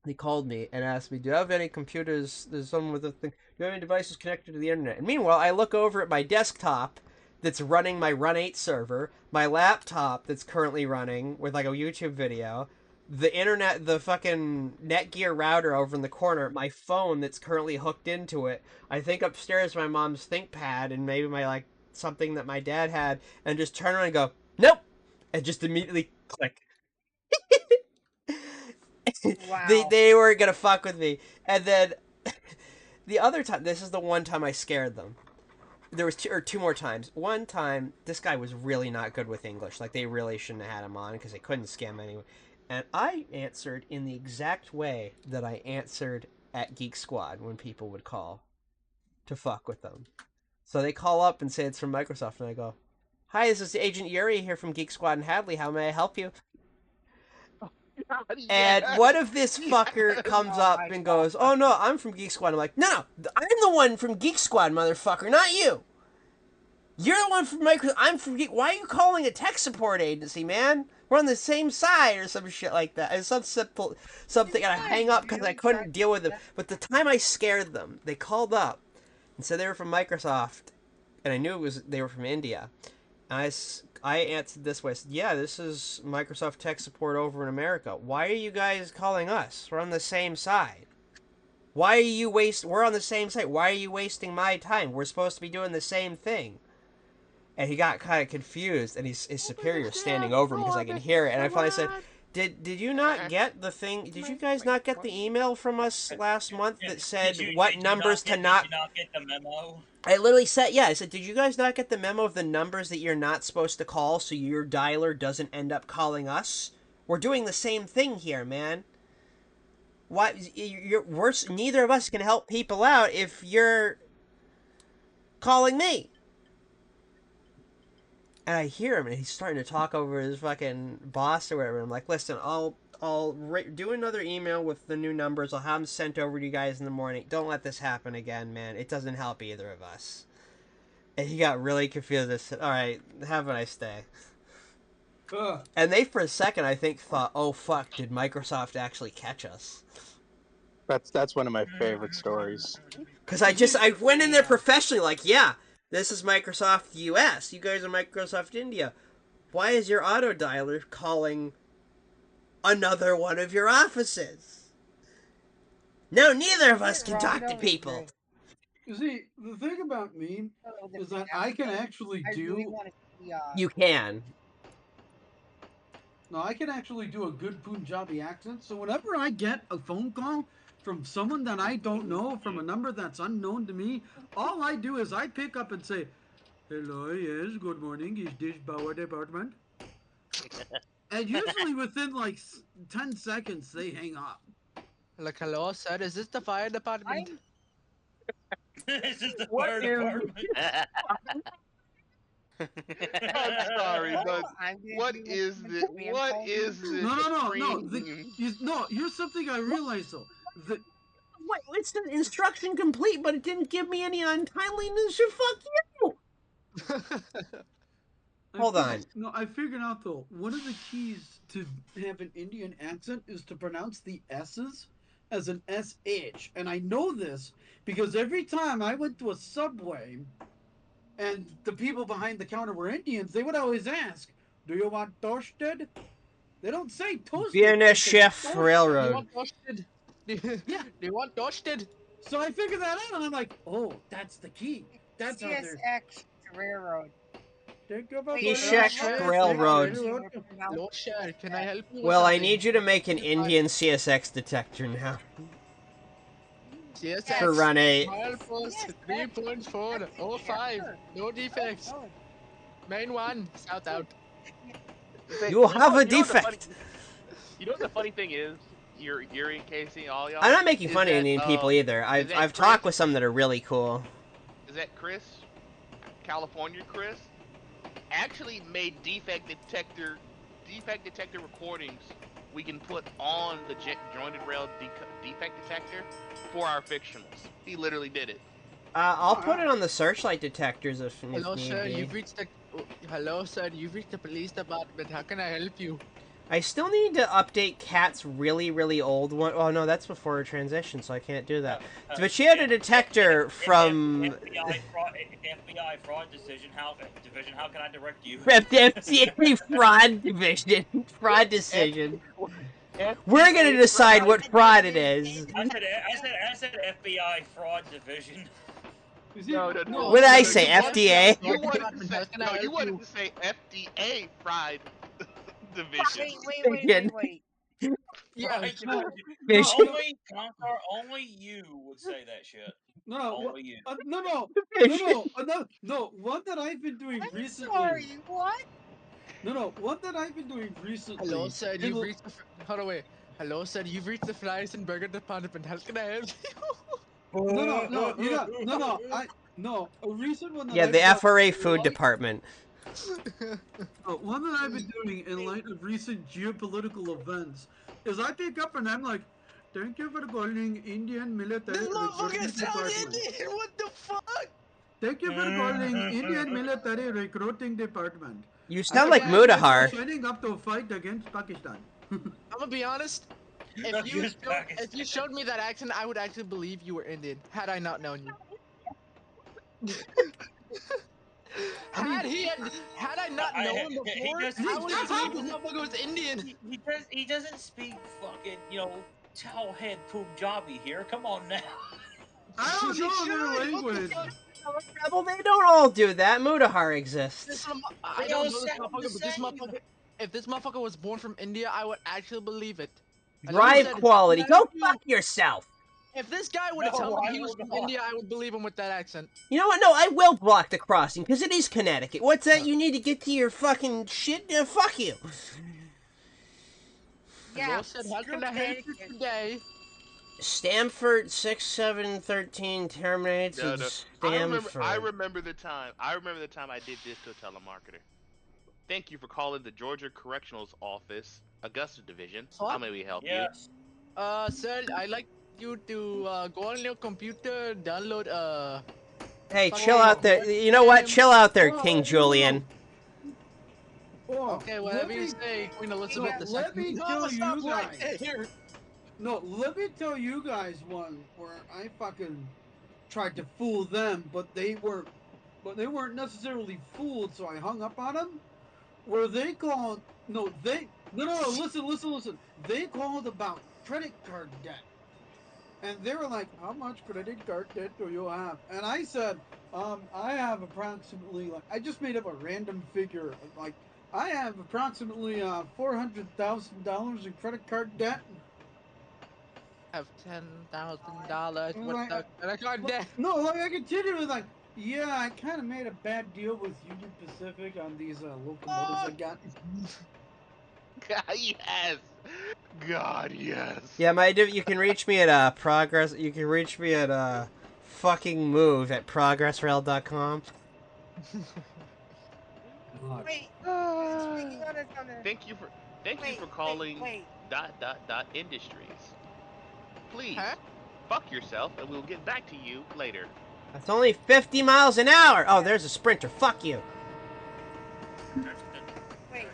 they called me and asked me, do you have any computers, there's someone with a thing, do you have any devices connected to the internet? And meanwhile, I look over at my desktop that's running my Run 8 server, my laptop that's currently running with like a YouTube video, the internet, the fucking Netgear router over in the corner, my phone that's currently hooked into it, I think upstairs my mom's ThinkPad and maybe my like something that my dad had, and just turn around and go, nope, and just immediately click. Wow. They were gonna fuck with me, and then the other time, this is the one time I scared them. There was 2 more times. One time, this guy was really not good with English. Like, they really shouldn't have had him on because they couldn't scam anyone. And I answered in the exact way that I answered at Geek Squad when people would call to fuck with them. So they call up and say it's from Microsoft, and I go, hi, this is Agent Yuri here from Geek Squad in Hadley. How may I help you? And what if this fucker comes up and goes, oh no, I'm from Geek Squad. I'm like, no, I'm the one from Geek Squad, motherfucker, not you. You're the one from Microsoft. I'm from Geek. Why are you calling a tech support agency, man? We're on the same side or some shit like that. And something, and I hang up because I couldn't deal with them. But the time I scared them, they called up and said they were from Microsoft, and I knew they were from India. And I answered this way. I said, yeah, this is Microsoft tech support over in America. Why are you guys calling us? We're on the same side. Why are you we're on the same side. Why are you wasting my time? We're supposed to be doing the same thing. And he got kind of confused, and his superior standing over him because I can hear it. And I finally said, did you not get the thing? Did you guys not get the email from us last month that said what numbers to not... Did you not get the memo? I literally said, yeah, I said, did you guys not get the memo of the numbers that you're not supposed to call so your dialer doesn't end up calling us? We're doing the same thing here, man. Why, you're worse, neither of us can help people out if you're calling me. And I hear him, and he's starting to talk over his fucking boss or whatever. I'm like, listen, I'll do another email with the new numbers. I'll have them sent over to you guys in the morning. Don't let this happen again, man. It doesn't help either of us. And he got really confused. I said, all right, have a nice day. And they, for a second, I think, thought, oh, fuck, did Microsoft actually catch us? That's one of my favorite stories. Because I went in there professionally, like, yeah, this is Microsoft US. You guys are Microsoft India. Why is your auto dialer calling another one of your offices? No, neither of us can talk to people. You see, the thing about me is that I can actually do. You can. No, I can actually do a good Punjabi accent. So whenever I get a phone call from someone that I don't know, from a number that's unknown to me, all I do is I pick up and say, "Hello, yes, good morning. Is this power department?" And usually within like 10 seconds, they hang up. Like, hello, sir, is this the fire department? This is the fire department. I'm sorry, but what is this? What is this? No, here's something I realized though. Wait, it's an instruction complete, but it didn't give me any untimeliness. Fuck you. Hold on. No, I figured out though. One of the keys to have an Indian accent is to pronounce the S's as an SH. And I know this because every time I went to a Subway and the people behind the counter were Indians, they would always ask, "Do you want toasted?" They don't say toasted. Vienna Chef Railroad. Do you want toasted? Yeah. Do you want toasted? So I figured that out and I'm like, oh, that's the key. That's how they're... CSX Railroad. CSX Railroad. Hello, sir. Can I help you? Well, I need you to make an Indian CSX detector now. CSX. For run 8. Milepost 3.405. No defects. Main 1. South out. You have a defect. You know what the funny thing is? You're encasing all y'all. I'm not making fun of Indian people either. I've talked with some that are really cool. Is that Chris? California Chris? Actually made defect detector recordings we can put on the jointed rail defect detector for our fictionals. He literally did it. I'll put it on the searchlight detectors if Hello, need sir. be. You've reached the. Hello, sir. You've reached the police department. How can I help you? I still need to update Kat's really, really old one. Oh no, that's before her transition, so I can't do that. But she had a detector from FBI fraud division. How can I direct you? FCA fraud division. Fraud decision. We're gonna decide what fraud it is. I said FBI fraud division. No. What did I say? FDA? You wanted to say FDA fried division. Wait. Yeah. Only you would say that shit. No. Only you. No. One that I've been doing recently. Sorry, what? No. One that I've been doing recently. Hello, sir. You've reached the. Hold on, wait. Hello, sir. You've reached the fries and burger department. How can I help you? No. A recent one. That Yeah, the FRA food department. One that I've been doing in light of recent geopolitical events is I pick up and I'm like, "Thank you for calling Indian military." This motherfucker sounds Indian. What the fuck? Thank you for calling Indian military recruiting department. You sound like Mudahar. Signing up to fight against Pakistan. I'm gonna be honest. If you showed me that accent, I would actually believe you were Indian. Had I not known you. Had I not known before, I would have thought this motherfucker was Indian. He doesn't speak fucking, towelhead Punjabi here. Come on now. I don't know their language. Rebel, they don't all do that. Mudahar exists. I don't know this motherfucker, but this motherfucker, if this motherfucker was born from India, I would actually believe it. Drive quality. Go fuck yourself. If this guy would have told me he was from India, I would believe him with that accent. You know what? No, I will block the crossing, because it is Connecticut. What's that? You need to get to your fucking shit? Fuck you. Yeah, how can I help you today? Stamford 6713 terminates in Stamford. I remember the time I did this to a telemarketer. Thank you for calling the Georgia Correctionals Office, Augusta Division. How may we help you? Sir, I'd like you to go on your computer, download Hey, chill out there. You know what? Chill out there, King Julian. Okay, whatever you say, Queen Elizabeth II. Let me tell you guys. No, let me tell you guys one where I fucking tried to fool them, but they weren't necessarily fooled, so I hung up on them. Where they called, no, listen. They called about credit card debt, and they were like, "How much credit card debt do you have?" And I said, I have approximately, like, I just made up a random figure, like, I have approximately $400,000 in credit card debt. Have $10,000 worth Like, of credit card debt. no, like I continued with like, yeah, I kind of made a bad deal with Union Pacific on these locomotives I got. God, yes. God, yes. Yeah, you can reach me at progress. You can reach me at fucking move at progressrail.com. Wait. Thank you for calling Industries. Please, fuck yourself, and we'll get back to you later. That's only 50 miles an hour. Oh, there's a sprinter. Fuck you. Wait.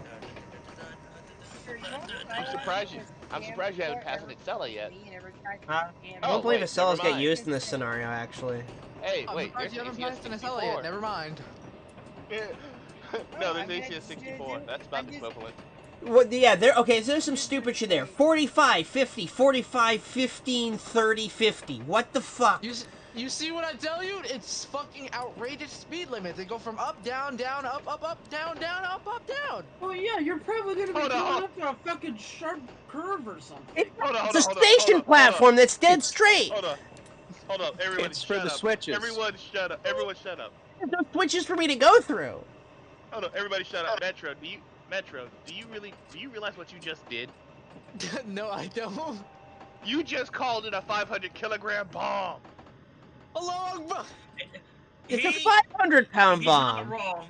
I'm surprised you haven't passed an Excella yet. I don't believe Excelas get used in this scenario, actually. Hey, I'm wait, surprised there's you haven't passed an Excella yet. Never mind. No, there's ACS 64. That's about the equivalent. Well, yeah, so there's some stupid shit there. 45, 50, 45, 15, 30, 50. What the fuck? You see what I tell you? It's fucking outrageous speed limits. They go from up, down, down, up, down, down, up, down. Well, yeah, you're probably gonna be coming up to a fucking sharp curve or something. It's a station platform that's dead straight. Hold up, everyone It's for the switches. Everyone shut up. Everyone shut up. There's no switches for me to go through. Hold up, everybody shut up. Metro, do you realize what you just did? No, I don't. You just called it a 500-kilogram bomb. A long bomb. It's a 500-pound bomb. He's not wrong.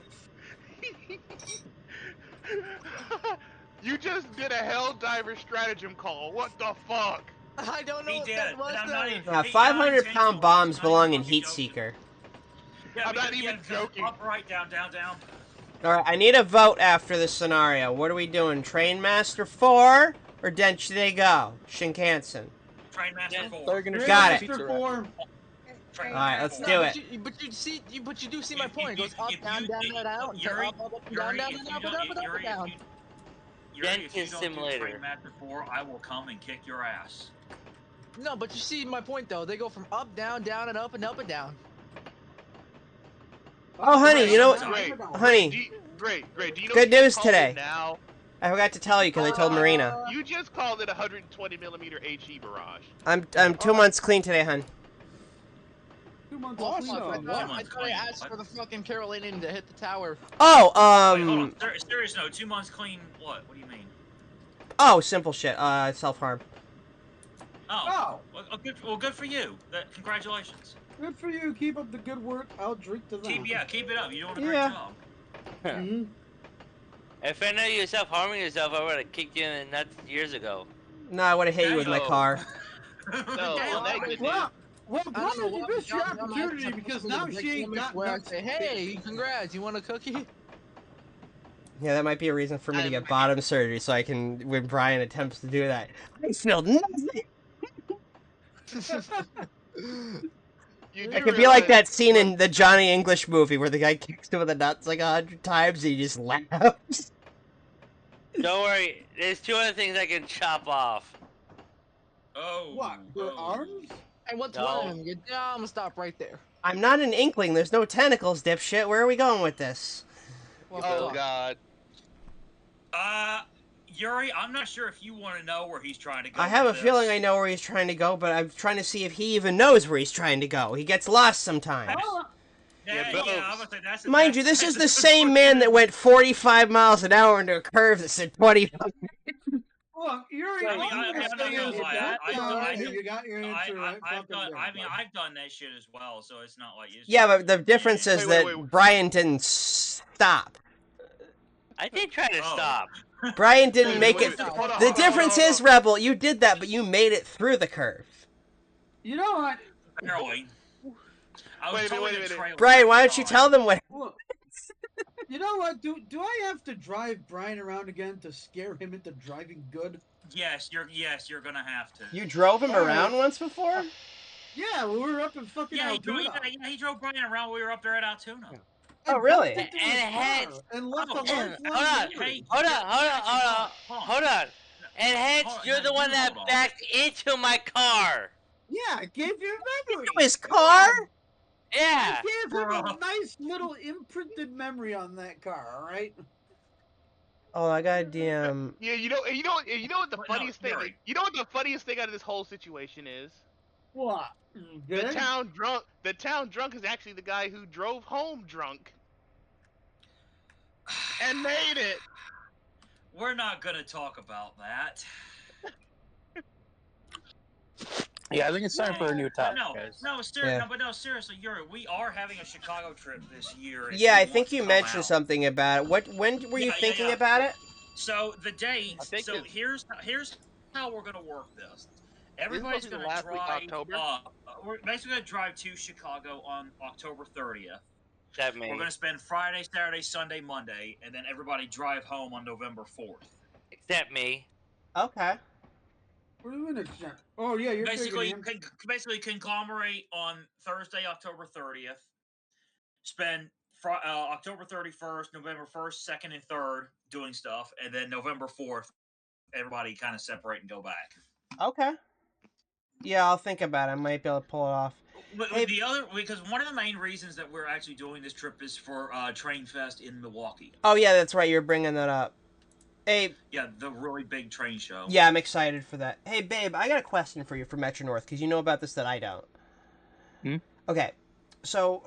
You just did a Helldiver stratagem call. What the fuck? I don't know what that was. 500-pound bombs belong in Heat Seeker. Yeah, I'm not even joking. Up, right, down. Alright, I need a vote after this scenario. What are we doing? TrainMaster 4 or Dench They Go? Shinkansen. TrainMaster 4. Got it. Alright, let's do it. But you do see my point. It goes up, down, down, down, Yuri, down, down, down. If you don't do TrainMaster 4, I will come and kick your ass. No, but you see my point though. They go from up, down, down, and up, and up, and down. Oh, honey, you know what? Honey. Great. Do you know good news today. Now? I forgot to tell you because I told Marina. You just called it 120mm HE barrage. I'm 2 months clean today, hun. 2 months Awesome. I thought I asked for the fucking Carolinian to hit the tower. Oh, Wait, hold on. Serious note, 2 months clean. What? What do you mean? Oh, simple shit. Self-harm. Oh. Well, good for you. Congratulations. Good for you. Keep up the good work. I'll drink to that. Keep it up. You're doing a great job. Mm-hmm. If I know you're self-harming yourself, I would have kicked you in the nuts years ago. No, I would have hit you with my car. Well, brother, you missed your opportunity because now she ain't got where I say, hey, congrats, you want a cookie? Yeah, that might be a reason for me to get bottom surgery so I can, when Brian attempts to do that, I feel nothing. It could be like that scene in the Johnny English movie where the guy kicks him in the nuts like 100 times and he just laughs. Don't worry, there's 2 other things I can chop off. Oh. What? Your arms? Hey, what's one of them? Yeah, I'm gonna stop right there. I'm not an inkling. There's no tentacles, dipshit. Where are we going with this? Oh, God. Yuri, I'm not sure if you want to know where he's trying to go. I have a feeling I know where he's trying to go, but I'm trying to see if he even knows where he's trying to go. He gets lost sometimes. Mind you, this is the same man that went 45 miles an hour into a curve that said 25. Look, Yuri, all I'm gonna say is you got your answer right. I've done that shit as well, so it's not like you. Yeah, but the difference is that Brian didn't stop. I did try to stop. Brian didn't make it. The difference is, Rebel, you did that, but you made it through the curve. You know what? Apparently. Wait. Brian, why don't you tell them what? You know what? Do I have to drive Brian around again to scare him into driving good? Yes, you're gonna have to. You drove him around once before? Yeah, we were up in fucking Altoona. He drove Brian around when we were up there at Altoona. Oh, really? And left a lifelong memory. Hold on. And hence, you're the one that backed into my car. Yeah, I gave you a memory. Into his car? Yeah. I gave him a nice little imprinted memory on that car, all right? Oh, I goddamn. Yeah, you know what the funniest thing? You know what the funniest thing out of this whole situation is? What? The town drunk is actually the guy who drove home drunk and made it. We're not gonna talk about that. Yeah, I think it's time for a new topic, guys. Seriously, Yuri, we are having a Chicago trip this year. Yeah, I think you mentioned something about it. When were you thinking about it? So the dates. So here's how we're gonna work this. Everybody's gonna drive. We're basically gonna drive to Chicago on October 30th. That means we're gonna spend Friday, Saturday, Sunday, Monday, and then everybody drive home on November 4th. Except me. Okay. What do you mean except? Oh yeah, you're basically conglomerate on Thursday, October 30th. Spend October 31st, November 1st, 2nd, and 3rd doing stuff, and then November 4th, everybody kind of separate and go back. Okay. Yeah, I'll think about it. I might be able to pull it off. But because one of the main reasons that we're actually doing this trip is for Train Fest in Milwaukee. Oh yeah, that's right. You're bringing that up. Hey. Yeah, the really big train show. Yeah, I'm excited for that. Hey, babe, I got a question for you for Metro North because you know about this that I don't. Okay, so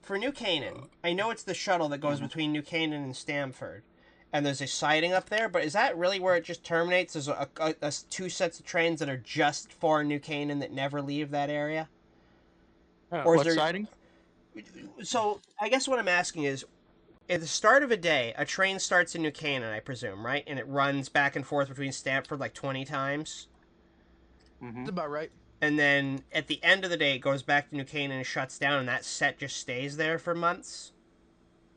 for New Canaan, I know it's the shuttle that goes between New Canaan and Stamford, and there's a siding up there. But is that really where it just terminates? There's a two sets of trains that are just for New Canaan that never leave that area. Or is there siding? So I guess what I'm asking is, at the start of a day, a train starts in New Canaan, I presume, right? And it runs back and forth between Stamford like 20 times. That's about right. And then at the end of the day, it goes back to New Canaan and shuts down, and that set just stays there for months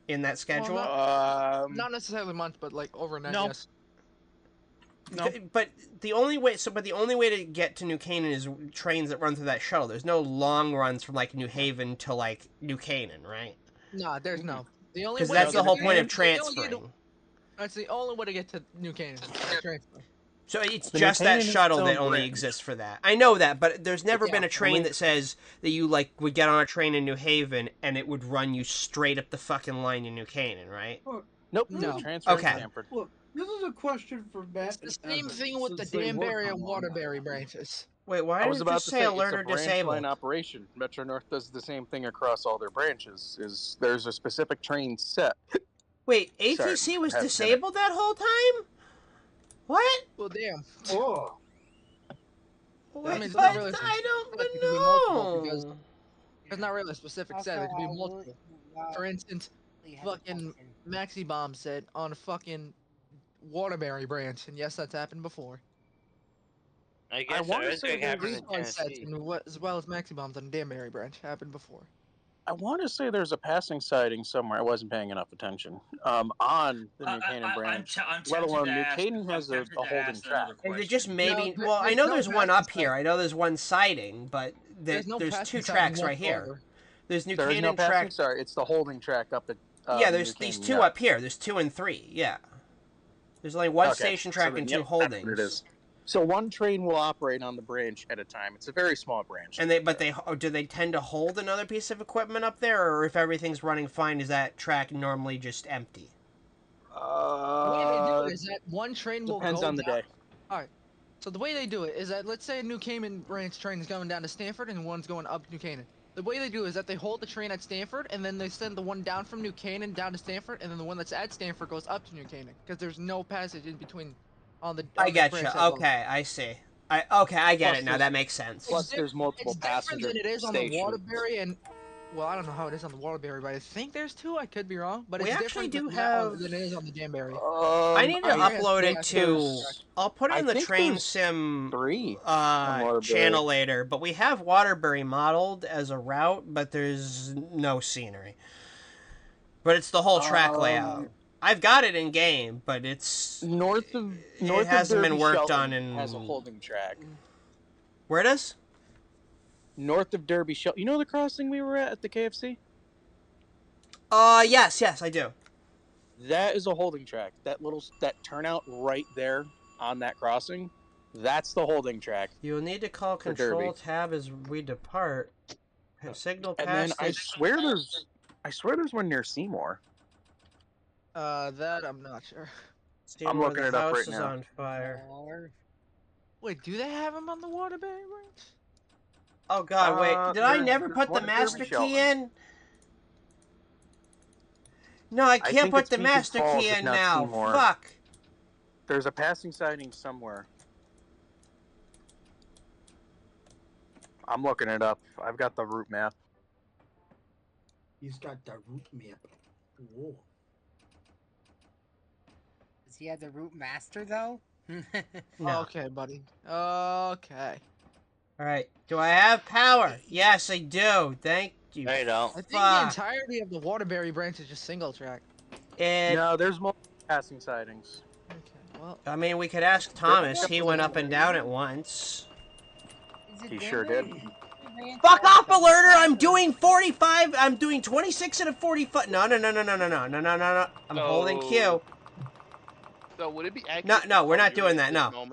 in that schedule? Well, not necessarily months, but like overnight, yes. No. But the only way to get to New Canaan is trains that run through that shuttle. There's no long runs from like New Haven to like New Canaan, right? No, there's no. Because that's the whole point of transferring. That's the only way to get to New Canaan. So it's just that shuttle that only exists for that. I know that, but there's never been a train that says that you like would get on a train in New Haven and it would run you straight up the fucking line in New Canaan, right? Nope. No. Okay. Look, this is a question for Matt. It's the same thing with the Danbury and Waterbury branches. Wait, why did you just say alert or disabled? Line operation. Metro North does the same thing across all their branches. There's a specific train set. Wait, ATC was disabled that whole time? What? Well, damn. Oh. Wait, I mean, but really I don't know. Because there's not really a specific set. It could be multiple. For instance, fucking Maxi Bomb said on a fucking Waterbury branch, and yes, that's happened before. I want to say as well as Maxi Bombs on Danbury branch happened before. I want to say there's a passing sighting somewhere. I wasn't paying enough attention. On the New Canaan branch, let alone New Canaan has a holding track. Is it just maybe? Well, I know there's one up here. I know there's one siding, but there's two tracks right here. There's New Canaan track. Sorry, it's the holding track up at. Yeah, there's these two up here. There's 2 and 3. Yeah. There's only one station track and 2 holdings. It is. So one train will operate on the branch at a time. It's a very small branch. And do they tend to hold another piece of equipment up there, or if everything's running fine, is that track normally just empty? The way they do it is that one train will depends on the day. All right. So the way they do it is that let's say a New Canaan branch train is going down to Stamford and one's going up New Canaan. The way they do it is that they hold the train at Stamford and then they send the one down from New Canaan down to Stamford, and then the one that's at Stamford goes up to New Canaan because there's no passage in between. I get you. Okay, I see. I get it now. That makes sense. Plus, there's multiple It's passenger different than it is on the Waterbury and. Well, I don't know how it is on the Waterbury, but I think there's 2. I could be wrong, but it's different than it is on the Danbury. I need to upload it to. I'll put it in the Train Sim 3 channel later. But we have Waterbury modeled as a route, but there's no scenery. But it's the whole track layout. I've got it in game, but it's North of it hasn't been worked Shelton on in. has a holding track. Where it is? North of Derby Shelton. You know the crossing we were at the KFC? Yes, I do. That is a holding track. That turnout right there on that crossing, that's the holding track. You'll need to call Control Tab as we depart. Signal and pass. then I swear there's one near Seymour. That I'm not sure. Seymour, I'm looking it up right now. The house is on fire. Wait, do they have him on the Waterbury Ranch? Oh God, wait! Did I never put the master key in? No, I can't put the master key in now. Seymour. Fuck. There's a passing sighting somewhere. I'm looking it up. I've got the route map. He's got the route map. Whoa. Does he have the route master though? No. Okay, buddy. Okay. All right. Do I have power? Yes, I do. Thank you. No, you don't. I think the entirety of the Waterbury branch is just single track. No, there's multiple passing sightings. Okay, well. I mean, we could ask Thomas. He went up and down it once. He sure did. Fuck off, alerter! I'm doing 45. I'm doing 26 and a 45. No. I'm holding Q. So would it be accurate? No, we're not doing that. No.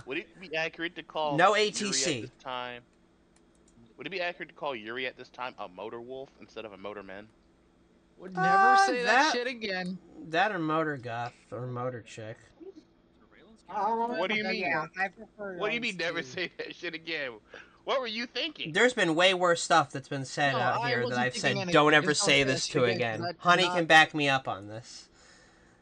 Would it be accurate to call no Yuri ATC at this time? Would it be accurate to call Yuri at this time a motor wolf instead of a motorman? Would never say that shit again. That or motor goth or motor chick. What do you mean? Yeah, I prefer What do you mean never say that shit again? What were you thinking? There's been way worse stuff that's been said out here that I've said, don't ever say this to again. Honey can back me up on this.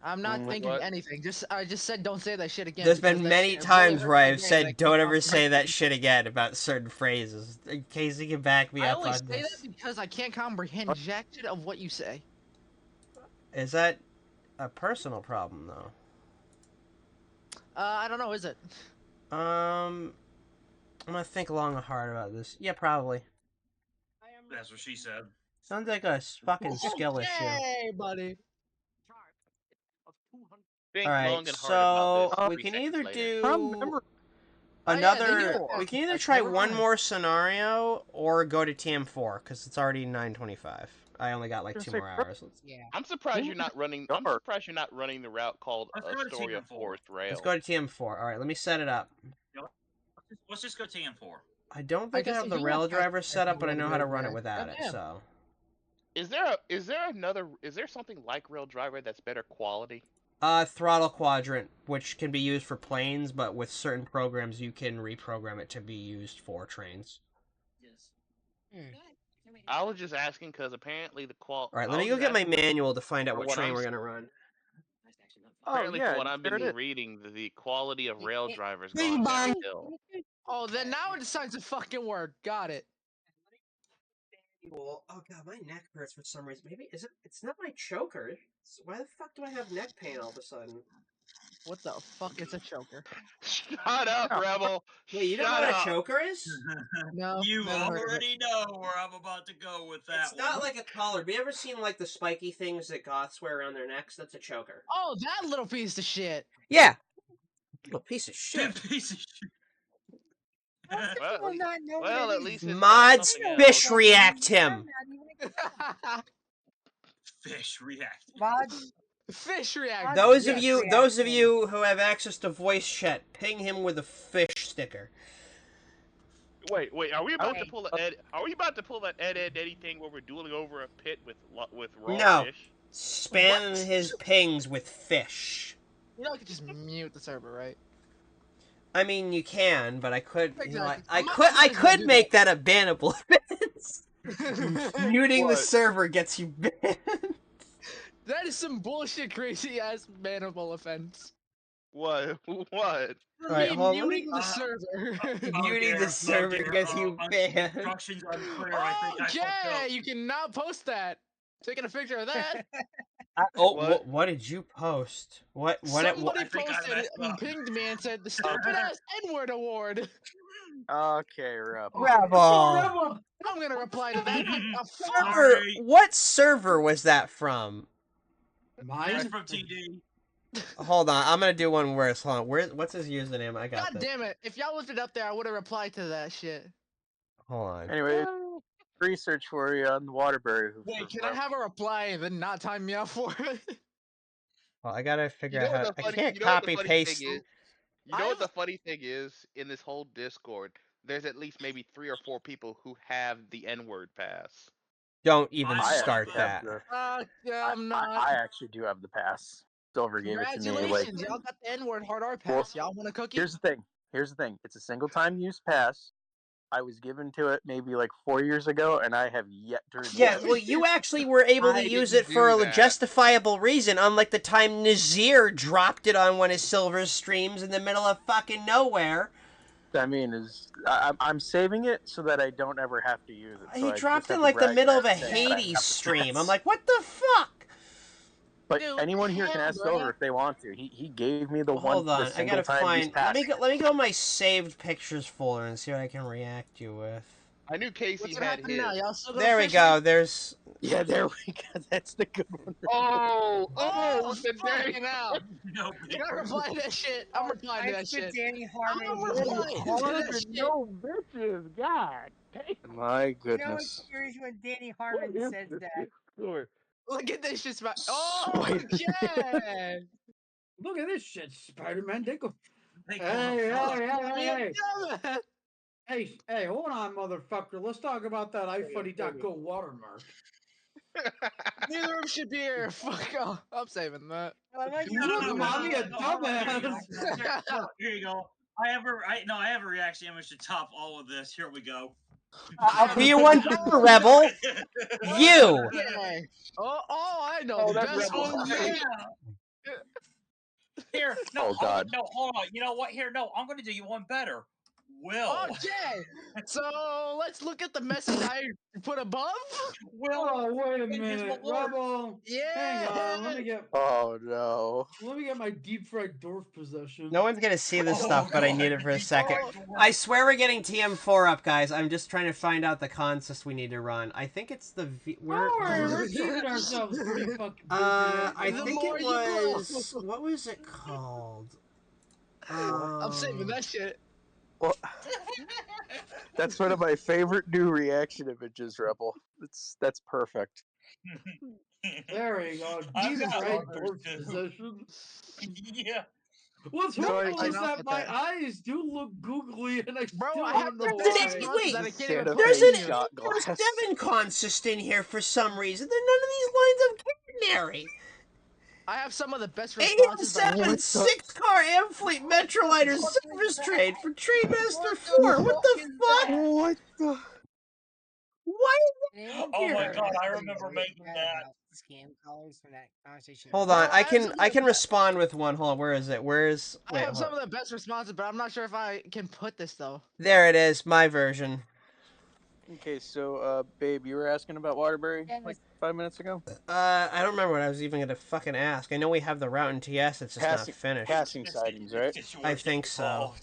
I'm not thinking anything. I just said don't say that shit again. There's been many times where I've said don't ever say that shit again about certain phrases. In case he can back me up on this. I only say that because I can't comprehend jack shit of what you say. Is that a personal problem though? I don't know. Is it? I'm gonna think long and hard about this. Yeah, probably. That's what she said. Sounds like a fucking skill issue. Hey, buddy. Alright, so we can either do another. We can either try one more scenario or go to TM4 because it's already 9:25. I only got like 2 more hours. Yeah. I'm surprised you're not running. I'm surprised you're not running the route called a Story of Forest Rail. Let's go to TM4. All right, let me set it up. Let's just go TM4. I don't think I have the rail driver set up, but I know how to run it without it. So. Is there something like Rail Driver that's better quality? Throttle Quadrant, which can be used for planes, but with certain programs you can reprogram it to be used for trains. Yes. I was just asking because apparently the quality. All right, let me go get my manual to find out what train we're gonna run. Apparently, from what I've been reading, the quality of Rail Drivers gone downhill. Oh, then now it decides to fucking work. Got it. Oh god, my neck hurts for some reason. Maybe it's not my choker. Why the fuck do I have neck pain all of a sudden? What the fuck is a choker? Shut up, Rebel! Wait, you don't know what a choker is? No. You already know where I'm about to go with that. It's not like a collar. Have you ever seen like the spiky things that goths wear around their necks? That's a choker. Oh, that little piece of shit. Yeah. Little piece of shit. Piece of shit. Well, at least mods fish react him. Fish react. Mods fish react. Those of you who have access to voice chat, ping him with a fish sticker. Wait, are we about to pull the Ed? Are we about to pull that Ed Eddie thing where we're dueling over a pit with raw fish? Spam his pings with fish. You know, I could just mute the server, right? I mean, you can, but I could. Exactly. You know, I could make that a bannable offense. Muting the server gets you banned. That is some bullshit, crazy ass bannable offense. What? Right, muting the server. Muting the server gets you banned. Instructions unclear. Okay, you cannot post that. Taking a picture of that. What did you post? Somebody posted and pinged me and said the stupid ass N-word award. Okay, Rebel. I'm gonna reply to that. What server was that from? Mine? from TD. Hold on, I'm gonna do one worse. Hold on, what's his username? I got God this. damn it! If y'all lifted up there, I would have replied to that shit. Hold on. Anyway, research for you on the Waterbury. Wait, can I have a reply and then not time me out for it? Well, I gotta figure You know out how. what the I funny, can't you know what the copy funny paste. thing is? You know what the funny thing is in this whole Discord? There's at least maybe 3 or 4 people who have the N-word pass. Don't even I start have that. Yeah, I'm not. I actually do have the pass. Silver gave it to me. Like, Congratulations, y'all got the N-word hard R pass. Y'all want a cookie? here's the thing. Here's the thing. It's a single time use pass. I was given to it maybe like 4 years ago, and I have yet to redeem Yeah, it. well, you actually were able to I use didn't it for do a that. justifiable reason, unlike the time Nazir dropped it on one of his Silver streams in the middle of fucking nowhere. I mean, I'm saving it so that I don't ever have to use it. So He I dropped just it have in to like the brag middle of a about saying that I Hades have the stream. pass. I'm like, what the fuck? But Dude, anyone here can hell, ask bro. Silver if they want to. He gave me the Hold on, the I single gotta time use find. pass. Let me go to my saved pictures folder and see what I can react you with. I knew Casey What's gonna had happen his. now? Y'all still gonna There we fish go. it? There's. Yeah, there we go. That's the good one. Oh, Oh, with the day. fucking hell! No, You gotta reply to that shit. I'm replying to that Extra shit. Danny Harmon. I'm replying to that shit. No bitches, God. My You know it's goodness. serious when Danny Harmon says that. Look at this shit. Swipe. Okay. Look at this shit, Spider-Man. They go. they Hey, call hey, him hey, hey, Yeah. hey, hey, hold on, motherfucker. Let's talk about that iFunny.go watermark. Neither of them should be here. Fuck off. I'm saving that. I like You how look, mommy, a hold on, here you go. dumbass. No, here you go. I have a reaction image to top all of this. Here we go. Do you want better, Rebel? You. Okay. Oh, I know. Oh, the that's best Rebel. one. Yeah. Here, no, Oh, God. no, hold on. You know what? Here, no, I'm gonna do you one better. Will. Okay. So let's look at the message I put above. Will. Oh, wait a in his minute, Malort. Rebel. Yeah. Hang on, let me get Oh no. my deep fried dwarf possession. No one's gonna see this Oh, stuff, but I God, need it for a you second. tried to work. I swear we're getting TM4 up, guys. I'm just trying to find out the contest we need to run. I think it's the Don't worry, we're keeping ourselves pretty fucking busy. I The think more it you blow. was. What was it called? I'm saving that shit. Well, that's one of my favorite new reaction images, Rebel. That's perfect. There you go. I've Deep got fried others, dwarf too. possession. Yeah. What's No, horrible I is not that get my that. eyes do look googly, and I Bro, still I have don't the know best why. responses that I can't even Santa put There's in an face here. shot there's glass. Devin consist in here for some reason. Then none of these lines of ordinary. I have some of the best responses that I AM7 can't. 6-car Amfleet Metroliner service trade for TrainMaster 4. What the fuck? What the? Why Oh my God, I remember making that. Scam callers from that conversation. Hold Bro, on, I have some can of I the can be- respond with one. Hold on, where is it? Where's I wait? have Hold some on. of the best responses, but I'm not sure if I can put this though. There it is, my version. Okay, so babe, you were asking about Waterbury like 5 minutes ago. I don't remember what I was even gonna fucking ask. I know we have the route in TS. It's just not finished. Passing sightings, right? I think so.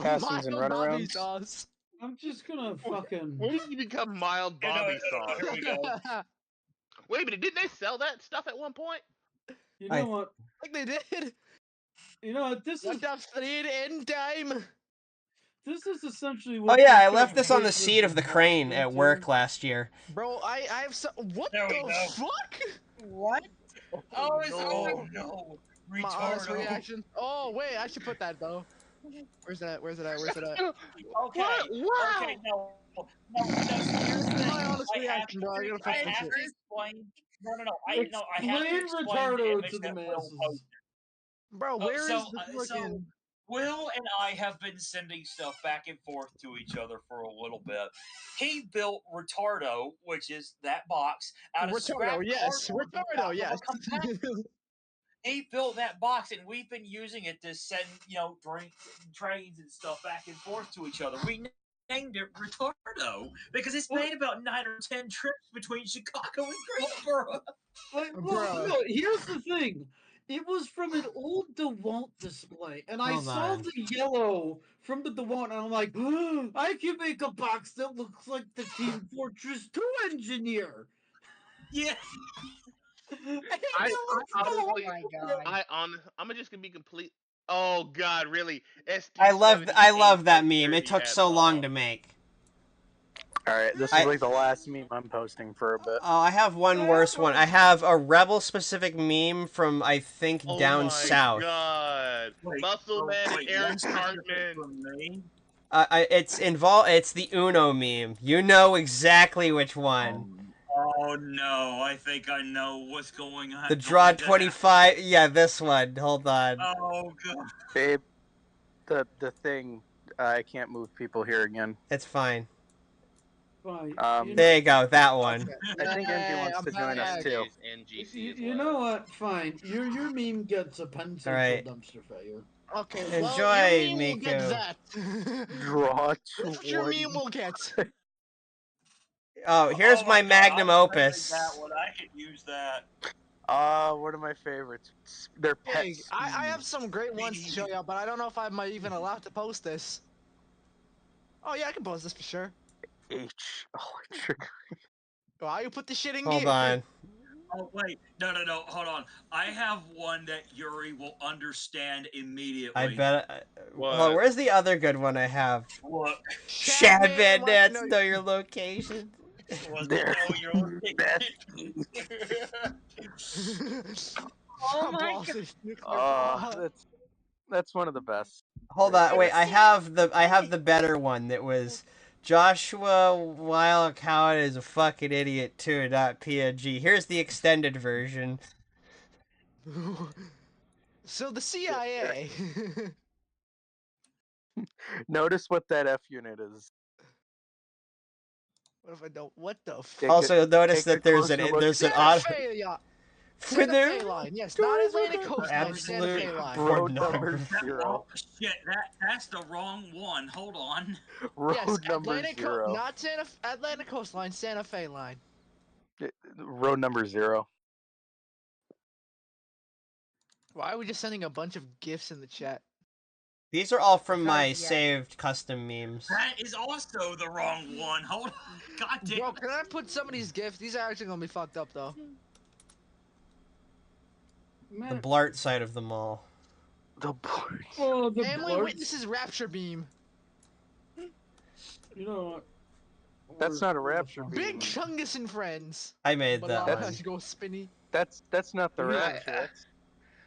Passings and Mild Bobby runarounds. sauce. I'm just gonna fucking. When did you become mild Bobby sauce? Here we go. Wait a minute, didn't they sell that stuff at one point? You know what? Like they did. You know what? This is Left off three in time. essentially Oh what. yeah, I this left this on the business seat of the evolved crane at into. work last year. Bro, I have some. What There we the go. fuck? What? Oh, no. no. My honest Retardo. reaction. Oh wait, I should put that though. Where's that? Where's it at? Where's it at? Okay. Wow. Okay, no. No, so here's the thing. My honest I have reaction, bro. I gotta I fix this have shit. to explain. No. I have to Explain explain the retardo image to the that Will masses. posted. Bro, where is the So fucking? Will and I have been sending stuff back and forth to each other for a little bit. He built Retardo, which is that box, out of scrap Retardo, yes. cardboard on Retardo, top of yes. a compactor. He built that box, and we've been using it to send, trains and stuff back and forth to each other. We named it Retardo because it's made about 9 or 10 trips between Chicago and Greensboro. Look, here's the thing. It was from an old DeWalt display, and I Hold saw on. the yellow from the DeWalt, and I'm like, I can make a box that looks like the Team Fortress 2 engineer. Yeah. Oh my god. I'm just gonna be complete. Oh God, really? I love that SD78 meme. It took so long to make. Alright, this is like the last meme I'm posting for a bit. Oh, I have one worse one. I have a Rebel-specific meme from, I think, down south. Oh my God. Muscle Man and Eric Cartman. It's the Uno meme. You know exactly which one. Oh no, I think I know what's going on. The draw 25. Yeah, this one. Hold on. Oh god. Babe, the thing, I can't move people here again. It's fine. Fine. There you go, that one. I think Envy wants to join us too. You know what? Fine. Your meme gets a pencil Alright. dumpster fire. Okay, Enjoy, well, your meme will Miku. get that. Draw That's what your meme will get. Oh, here's my magnum opus. That one, I could use that. One of my favorites. They're pets. Hey, I have some great ones to show you, but I don't know if I'm even allowed to post this. Oh yeah, I can post this for sure. Trigger. Why you put the shit in Hold gear? on. Oh wait, no, hold on. I have one that Yuri will understand immediately. I bet. Well, where's the other good one I have? Look. Shad Bandits, know your location. Know your location. Oh my god. That's one of the best. Hold on, wait. I have the better one that was Joshua Wild Coward is a fucking idiot too. .png. Here's the extended version. So the CIA. Notice what that F unit is. What if I don't? What the? Also, notice that there's an auto. Santa Fe line, yes, not Atlantic Coast Line, Santa Fe line. Road number 0. Oh, shit, that's the wrong one. Hold on. Road number 0. Not Atlantic Coast Line, Santa Fe line. Road number 0. Why are we just sending a bunch of GIFs in the chat? These are all from my saved custom memes. That is also the wrong one. Hold on. God damn. Bro, can I put some of these GIFs? These are actually gonna be fucked up though. The blart side of them all. The blart. Oh, the Family blart. Witnesses Rapture Beam. You know what? That's not a rapture beam. Big Chungus and Friends. I made that one. Go spinny. That's not the rapture.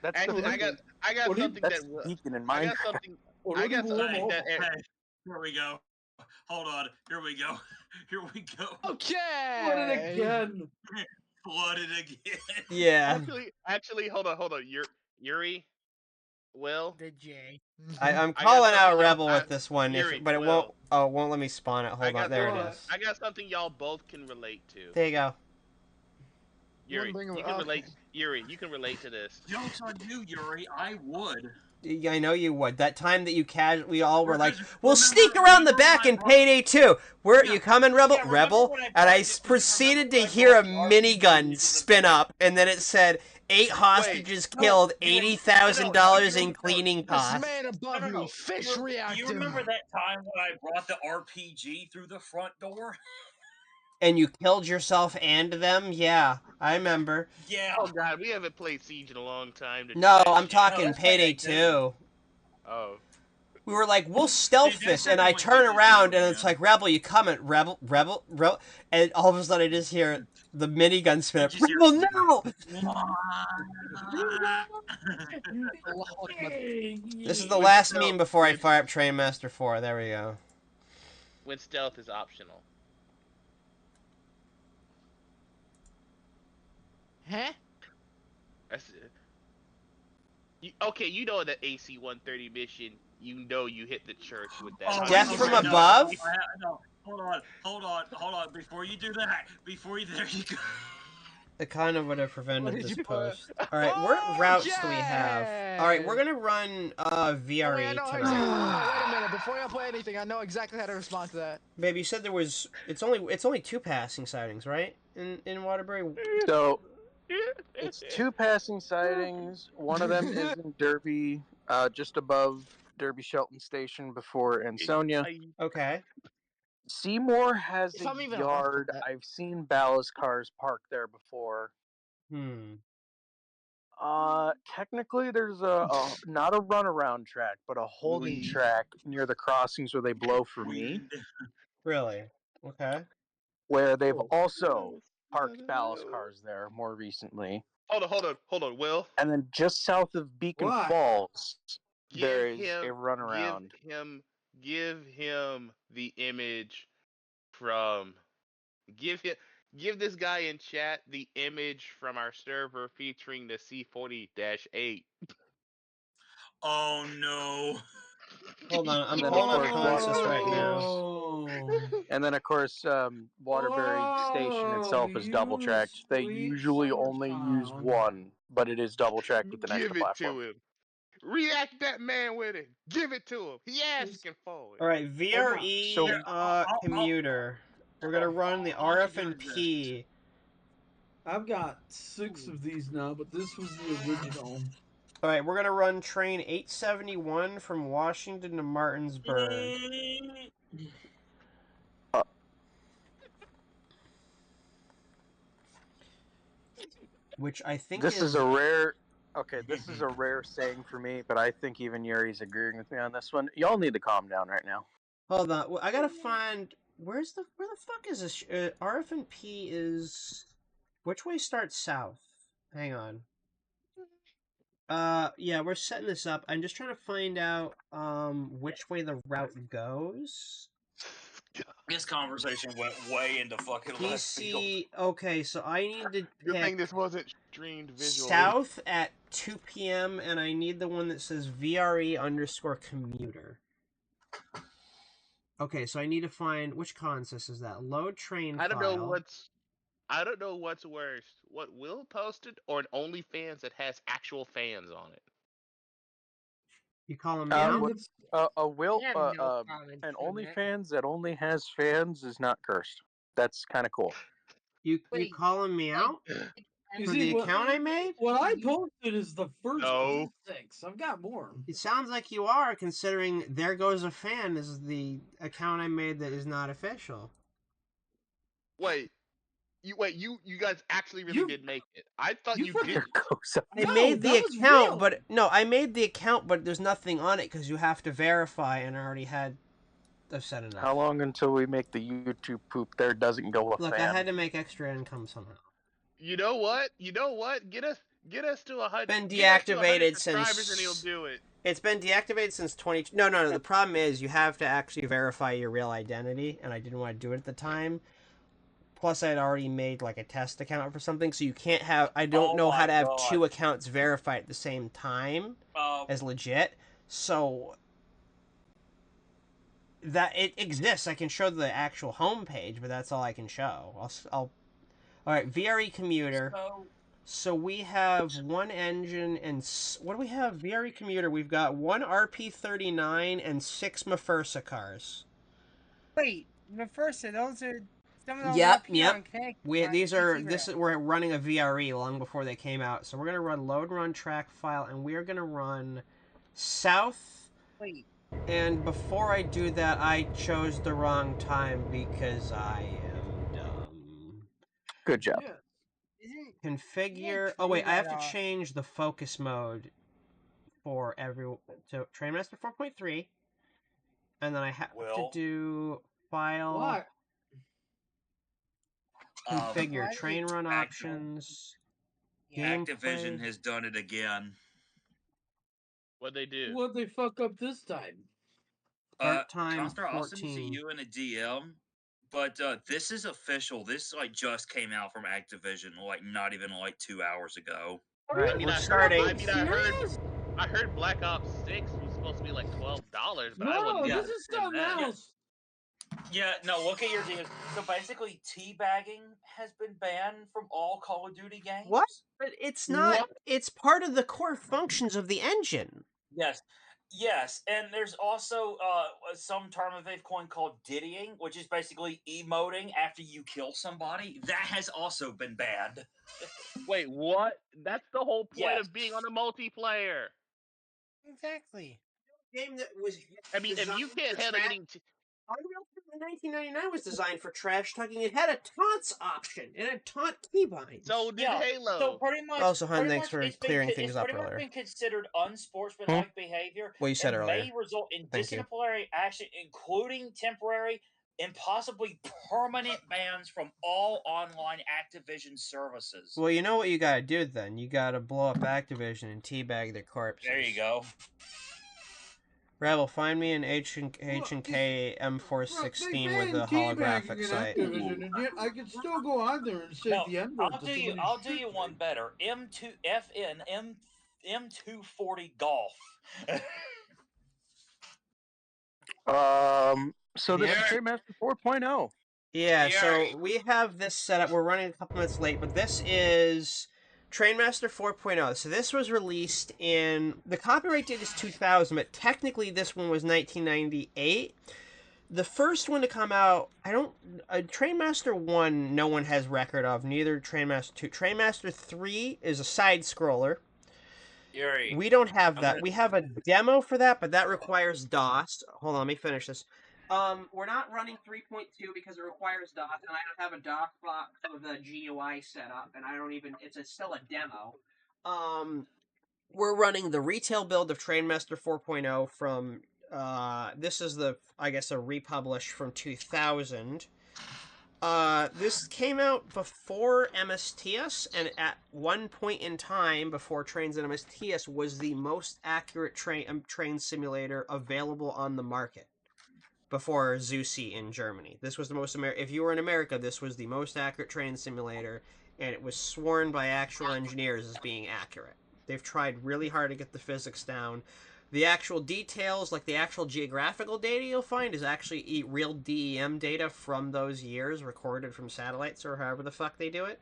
That's actually, the I got something that's that Deacon in I Minecraft. got something that. Here we go. Hold on. Here we go. Here we go. Okay. Flood it again. Flood it again. Yeah. Actually, hold on. Yuri, Will. The J. I'm calling out something Rebel with this one, Yuri, but it won't. Oh, it won't let me spawn it. Hold on, there it is. I got something y'all both can relate to. There you go. Yuri, you can relate. Yuri, you can relate to this. Jokes on you, Yuri. I would. I know you would. That time that we all were like, we'll sneak around the back in Payday 2. Where you coming, Rebel? Rebel? And I proceeded to hear a minigun spin up, and then it said, 8 hostages killed, $80,000 in cleaning costs. This man above me, fish reactor. Do you remember that time when I brought the RPG through the front door? And you killed yourself and them? Yeah, I remember. Yeah. Oh god, we haven't played Siege in a long time. No, I'm talking Payday 2. Oh. We were like, we'll stealth this, and I turn around, and it's like, Rebel, you coming? Rebel, and all of a sudden I just hear the minigun spin up. Rebel, no! This is the last meme before I fire up TrainMaster 4. There we go. When stealth is optional. Huh? That's it. Okay, you know that AC-130 mission, you know you hit the church with that. Death from above? No, hold on. Before you do that, there you go. It kind of would have prevented this post. Alright, what routes do we have? Alright, we're gonna run VRE tonight. Wait a minute, before I play anything, I know exactly how to respond to that. Babe, you said there was it's only 2 passing sightings, right? In Waterbury? So it's 2 passing sightings. One of them is in Derby, just above Derby Shelton Station before Ansonia. Okay. Seymour has a yard. I've seen Balla's cars parked there before. Technically, there's a not a runaround track, but a holding track near the crossings where they blow for me. Really? Okay. Where they've also parked ballast cars there more recently. Hold on, Will. And then just south of Beacon Falls, there is a runaround. Give him the image from. Give this guy in chat the image from our server featuring the C40-8. Oh no. Hold on, I'm pulling up Consys right now. And then, of course, Waterbury Station itself is double tracked. They usually only use one, but it is double tracked with an extra platform. Give it to him. React that man with it. Give it to him. He asking for it. All right, VRE commuter. We're gonna run the RF&P. I've got 6 of these now, but this was the original. All right, we're gonna run train 871 from Washington to Martinsburg. Which I think this is a rare. Okay, this is a rare saying for me, but I think even Yuri's agreeing with me on this one. Y'all need to calm down right now. Hold on, I gotta find where the fuck is this? RF&P is which way starts south? Hang on. Yeah, we're setting this up. I'm just trying to find out which way the route goes. This conversation went way into fucking left field. Okay, so I need to Good thing pick this wasn't streamed visually. south at 2 p.m. and I need the one that says VRE_commuter. Okay, so I need to find which Consys is that? Load train file. I don't know what's worse. What Will posted or an OnlyFans that has actual fans on it. You call them now? An OnlyFans that only has fans is not cursed. That's kind of cool. You calling me out for the account I made? What I posted is the first 6. I've got more. It sounds like you are, considering There Goes a Fan is the account I made that is not official. Wait, you guys actually really did make it. I thought you did. I made the account, but I made the account, but there's nothing on it because you have to verify, and I already had. I've said enough. How long until we make the YouTube poop there doesn't go a fan? Look, I had to make extra income somehow. You know what? Get us to 100. Been deactivated since. And he'll do it. It's been deactivated since 20. No. The problem is you have to actually verify your real identity, and I didn't want to do it at the time. Plus, I had already made like a test account for something, so you can't have. I don't know how to have 2 accounts verified at the same time as legit. So that it exists. I can show the actual homepage, but that's all I can show. All right, VRE commuter. So we have one engine and what do we have? VRE commuter. We've got 1 RP39 and 6 Mafursa cars. Wait, Mafursa, those are. Yep. We're running a VRE long before they came out, so we're gonna run load run track file, and we're gonna run south. Wait. And before I do that, I chose the wrong time because I am dumb. Good job. Yeah. Configure. Oh wait, I have to change the focus mode for to TrainMaster 4.3, and then I have to do file. What? Configure train run options. Activision has done it again. What'd they do? What'd they fuck up this time? Start time Counselor, 14. I'll send it to you in a DM. But this is official. This just came out from Activision not even 2 hours ago. Right, we're starting. I heard Black Ops 6 was supposed to be $12, but I No, wasn't. this is something else. Yeah, no, look at your deal. So basically, teabagging has been banned from all Call of Duty games. What? But it's not. What? It's part of the core functions of the engine. Yes, and there's also some term that they've coined called diddying, which is basically emoting after you kill somebody. That has also been banned. Wait, what? That's the whole point of being on a multiplayer. Exactly. Game that was. I mean, if you can't handle getting. Unreal The 1999 was designed for trash tugging. It had a taunts option and a taunt keybind. So did Halo. So pretty much. Also, Hun, pretty thanks much for it's clearing been, things it's up pretty much earlier. been considered unsportsmanlike behavior. What you said and earlier. may result in Thank you. disciplinary action, including temporary and possibly permanent bans from all online Activision services. Well, you know what you gotta do then? You gotta blow up Activision and teabag their corpses. There you go. Rebel, find me an H&K M416 with a holographic sight. Activision, and yet I can still go on there and say No, the N-word. I'll do you one better. M240 Golf. So this is TrainMaster 4.0. Yeah, so we have this set up. We're running a couple minutes late, but this is TrainMaster 4.0. So this was released in... The copyright date is 2000, but technically this one was 1998. The first one to come out, TrainMaster 1, no one has record of, neither TrainMaster 2. TrainMaster 3 is a side-scroller. Yuri. We don't have that. We have a demo for that, but that requires DOS. Hold on, let me finish this. We're not running 3.2 because it requires DOS, and I don't have a DOS box of the GUI set up, and I don't even... It's still a demo. We're running the retail build of TrainMaster 4.0 from... this is I guess, a republish from 2000. This came out before MSTS, and at one point in time, before Trains and MSTS, was the most accurate train simulator available on the market. Before Zusi in Germany. This was the most... If you were in America, this was the most accurate train simulator, and it was sworn by actual engineers as being accurate. They've tried really hard to get the physics down. The actual details, like the actual geographical data you'll find, is actually real DEM data from those years, recorded from satellites or however the fuck they do it.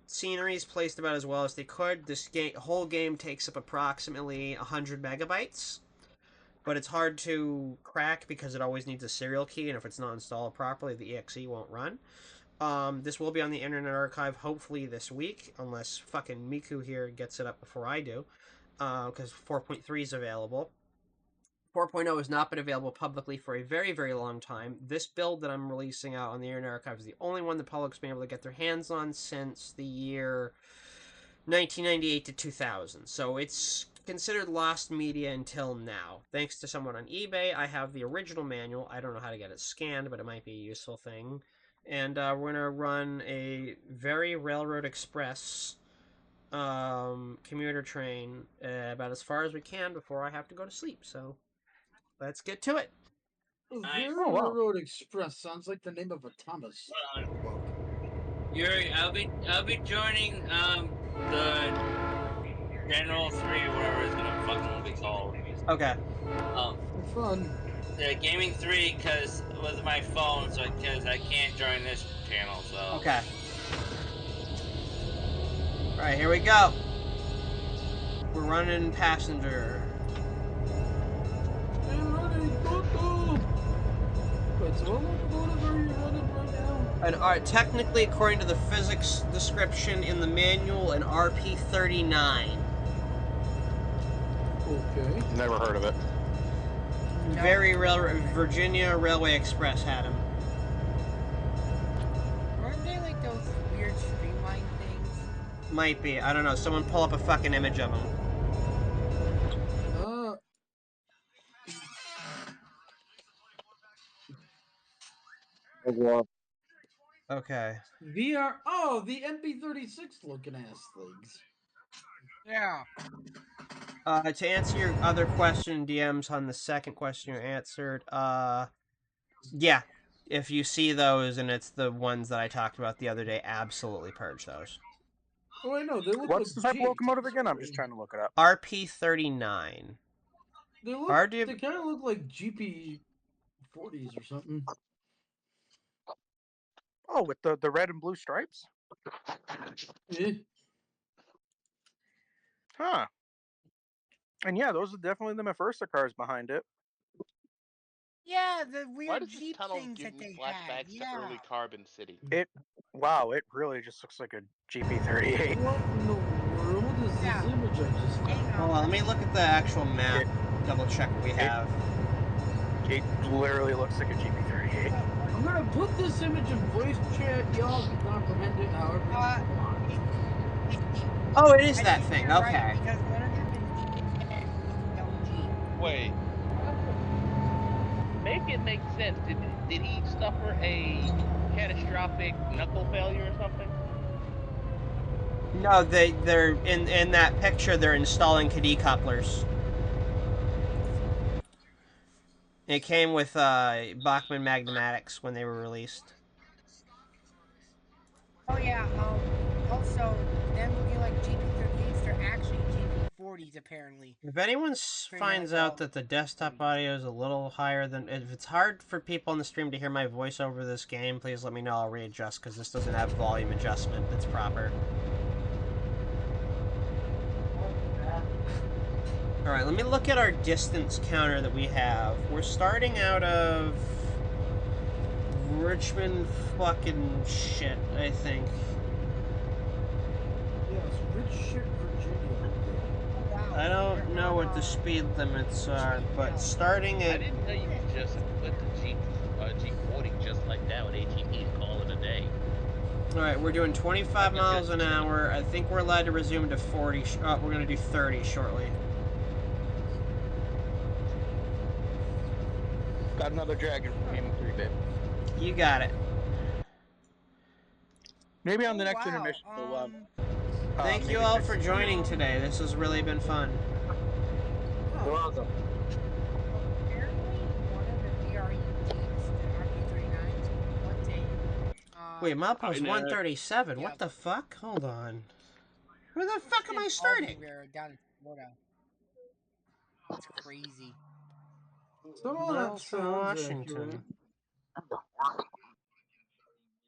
Scenery is placed about as well as they could. This whole game takes up approximately 100 megabytes. But it's hard to crack because it always needs a serial key, and if it's not installed properly, the EXE won't run. This will be on the Internet Archive hopefully this week, unless fucking Miku here gets it up before I do, because 4.3 is available. 4.0 has not been available publicly for a very, very long time. This build that I'm releasing out on the Internet Archive is the only one the public's been able to get their hands on since the year 1998 to 2000. So it's considered lost media until now. Thanks to someone on eBay, I have the original manual. I don't know how to get it scanned, but it might be a useful thing. And we're going to run a very Railroad Express commuter train about as far as we can before I have to go to sleep. So let's get to it. Railroad Express sounds like the name of a Thomas. Yuri, I'll be joining the General 3, whatever it's gonna fucking be called. Okay. Fun. The Gaming 3, because with my phone, so because I can't join this channel, so. Okay. Alright, here we go. We're running passenger. And technically, according to the physics description in the manual, an RP-39. Okay. Never heard of it. Virginia Railway Express had him. Weren't they like those weird streamline things? Might be. I don't know. Someone pull up a fucking image of him. Okay. VR. Oh, the MP36 looking ass things. Yeah. To answer your other question, DMs, on the second question you answered, yeah. If you see those and it's the ones that I talked about the other day, absolutely purge those. Oh, I know. They look What's like the type of locomotive again? I'm just trying to look it up. RP-39. They kind of look like GP40s or something. Oh, with the red and blue stripes? Yeah. Huh. And yeah, those are definitely the Mafursa cars behind it. Yeah, the Why weird does this Jeep tunnel things give that me they had. flashbacks Yeah. to early Carbon City? Wow, it really just looks like a GP38. What in the world is this image I just got? Hold on, let me look at the actual map. Double check what we have. It literally looks like a GP38. I'm gonna put this image in voice chat. Y'all can comprehend it however you want. Oh, it is I that think thing. you're Okay. right, because one of them is LG. Wait. Make it make sense. Did he suffer a catastrophic knuckle failure or something? No, they're in that picture. They're installing KD couplers. It came with Bachmann Magnumatics when they were released. Oh yeah. Also, them looking like GP38s, they're actually GP40s apparently. If anyone finds out that the desktop audio is a little higher than... If it's hard for people in the stream to hear my voice over this game, please let me know. I'll readjust, because this doesn't have volume adjustment that's proper. Alright, let me look at our distance counter that we have. We're starting out of... Richmond fucking shit, I think. Yes, rich shit, Virginia. There we go. Oh wow. I don't know what the speed limits are, but starting at... I didn't know you could just put the G40 just like that with ATP and call it a day. Alright, we're doing 25 miles an hour. I think we're allowed to resume to 40. We're going to do 30 shortly. Got another dragon from Gaming 3, babe. You got it. Maybe on the next intermission we'll Thank you all for joining today. This has really been fun. You're welcome. Apparently, one of the VRE Jeeps, the RP39s, wants a. Wait, milepost 137. Yeah. What the fuck? Hold on. Where the fuck am I It's starting? everywhere down in Florida. It's crazy. Some of that Miles from sounds Washington. accurate.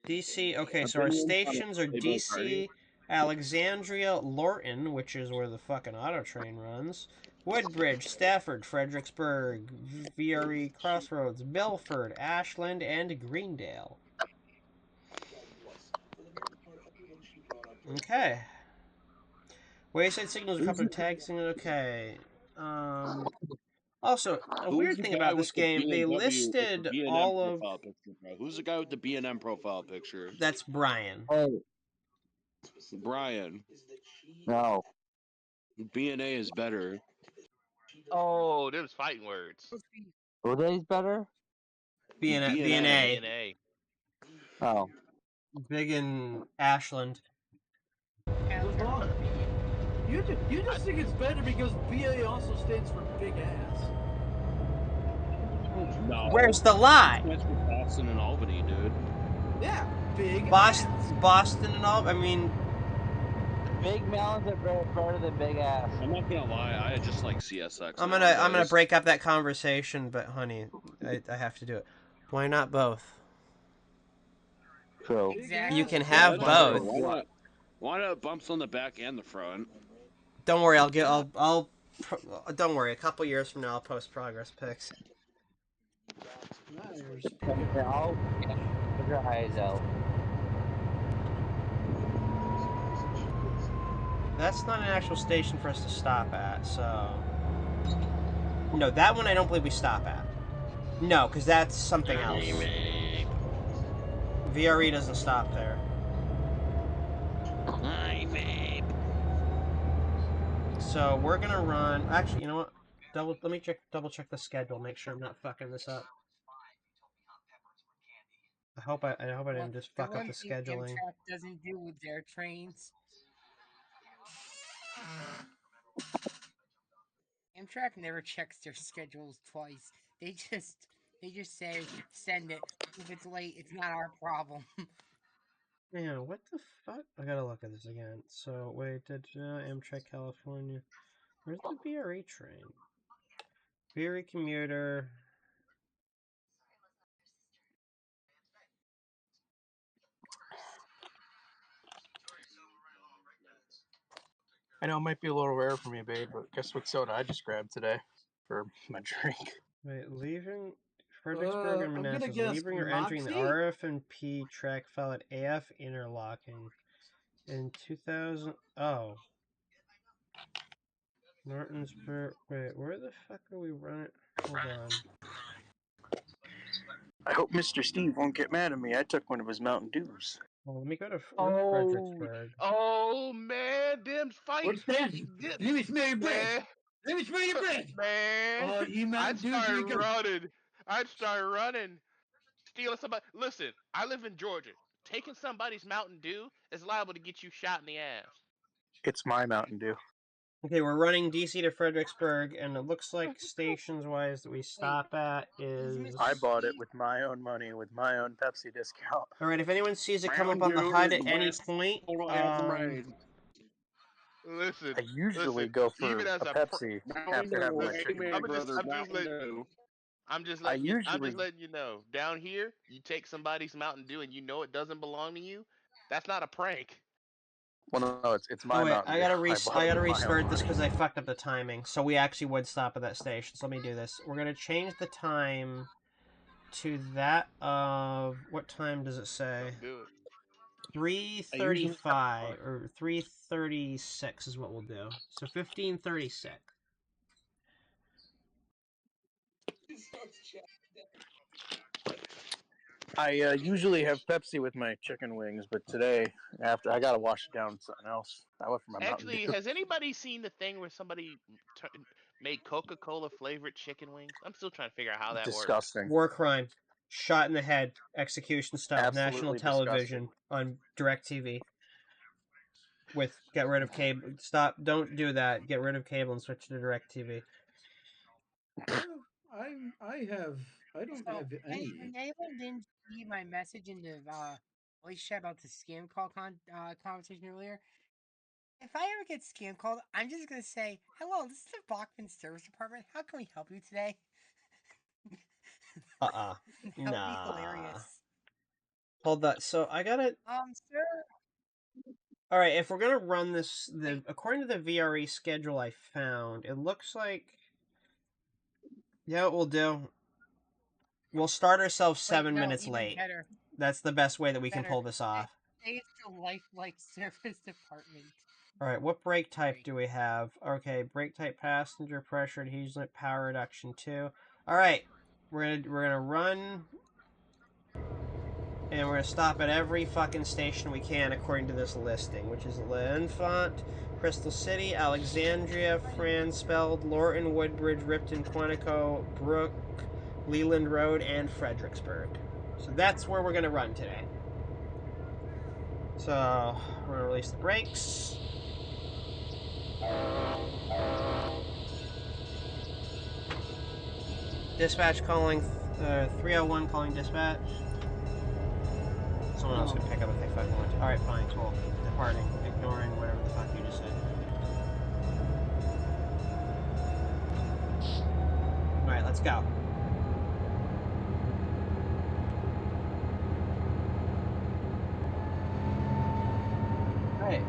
DC. Okay, so our stations are DC, Alexandria, Lorton, which is where the fucking auto train runs, Woodbridge, Stafford, Fredericksburg, VRE Crossroads, Belford, Ashland, and Greendale. Okay. Wayside signals are coupled tag signal. Okay. Also, a weird thing about this game, they listed all of... Who's the guy with the B&M profile picture? That's Brian. Oh. Brian. No. B&A is better. Oh, them's fighting words. Were these better? B&A. Oh. Big in Ashland. You just think it's better because BA also stands for big ass. No. Where's the lie? It stands for Boston and Albany, dude. Yeah, big Boston, ass. Boston and all. I mean, big melons are better than big ass. I'm not gonna lie, I just like CSX. I'm gonna break up that conversation, but honey, I have to do it. Why not both? True. Exactly. You can have both. Why not bumps on the back and the front? Don't worry, don't worry. A couple years from now, I'll post progress pics. I'll put your eyes out. That's not an actual station for us to stop at, so... No, that one I don't believe we stop at. No, because that's something else. VRE doesn't stop there. So we're gonna run... Actually, you know what? Let me double check the schedule, make sure I'm not fucking this up. I hope I didn't just fuck up the scheduling. Amtrak doesn't do with their trains. Amtrak never checks their schedules twice. They just say send it. If it's late, it's not our problem. Yeah, what the fuck? I gotta look at this again. So wait, Amtrak California. Where's the VRE train? VRE commuter. I know it might be a little rare for me, babe, but guess what soda I just grabbed today for my drink? Wait, leaving Fredericksburg and Manassas. Leaving or entering the Moxie? RF&P track file at AF interlocking in 2000. Oh. Martinsburg. Wait, where the fuck are we running? Hold on. I hope Mr. Steve won't get mad at me. I took one of his Mountain Dews. Well, let me go to Fredericksburg. Oh man, them fights. What's that? Let me smell your breath. Man, Let me smell your breath. man. Oh, you Mountain Dews, here you go. I'd start running, stealing somebody. Listen, I live in Georgia. Taking somebody's Mountain Dew is liable to get you shot in the ass. It's my Mountain Dew. Okay, we're running DC to Fredericksburg, and it looks like stations-wise that we stop at is... I bought it with my own money, with my own Pepsi discount. All right, if anyone sees it come up on the HUD at any point, listen. I usually go for even as a Pepsi after having my chicken. I'm just letting you know. Down here, you take somebody's Mountain Dew and you know it doesn't belong to you. That's not a prank. Well, no, it's my Mountain Dew. I gotta restart this because I fucked up the timing. So we actually would stop at that station. So let me do this. We're gonna change the time to that of what time does it say? Do it. 3:35 or 3:36 is what we'll do. So 15:36. I usually have Pepsi with my chicken wings, but today, after I gotta wash it down with something else. I went for my Mountain Dew. Has anybody seen the thing where somebody made Coca-Cola flavored chicken wings? I'm still trying to figure out how that Disgusting. works. War crime. Shot in the head. Execution style. Absolutely national television on DirecTV. With get rid of cable. Stop. Don't do that. Get rid of cable and switch to DirecTV. I don't have any. Anyone didn't see my message in the voice chat about the scam call conversation earlier? If I ever get scam called, I'm just gonna say, "Hello, this is the Bachman Service Department. How can we help you today?" That would be hilarious. Hold that. So I gotta. Sir. All right, if we're gonna run this, according to the VRE schedule I found, it looks like. Yeah, what we'll do. We'll start ourselves 7 minutes late. Better. That's the best way that we can pull this off. It's the Lifelike Service Department. All right, what brake type do we have? Okay, brake type passenger, pressure adhesion, power reduction 2. All right, we're gonna run, and we're gonna stop at every fucking station we can according to this listing, which is L'Enfant, Crystal City, Alexandria, Fransfeld, Lorton, Woodbridge, Ripton, Quantico, Brook, Leland Road, and Fredericksburg. So that's where we're gonna run today. So we're gonna release the brakes. Dispatch calling 301, calling dispatch. Someone else can pick up if they fucking want to. Alright, fine, cool. Departing, ignoring whatever the fuck you just said. Alright, let's go. Alright.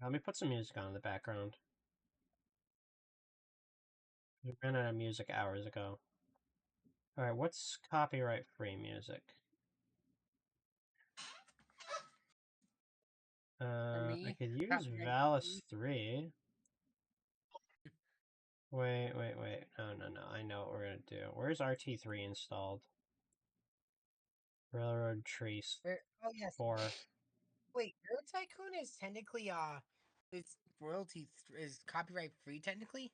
Let me put some music on in the background. We ran out of music hours ago. Alright, what's copyright-free music? I could use Valis 3. Wait. No. I know what we're gonna do. Where's RT3 installed? Railroad Trees. Oh yes. 4. Wait, Road Tycoon is technically it's royalty is copyright free technically.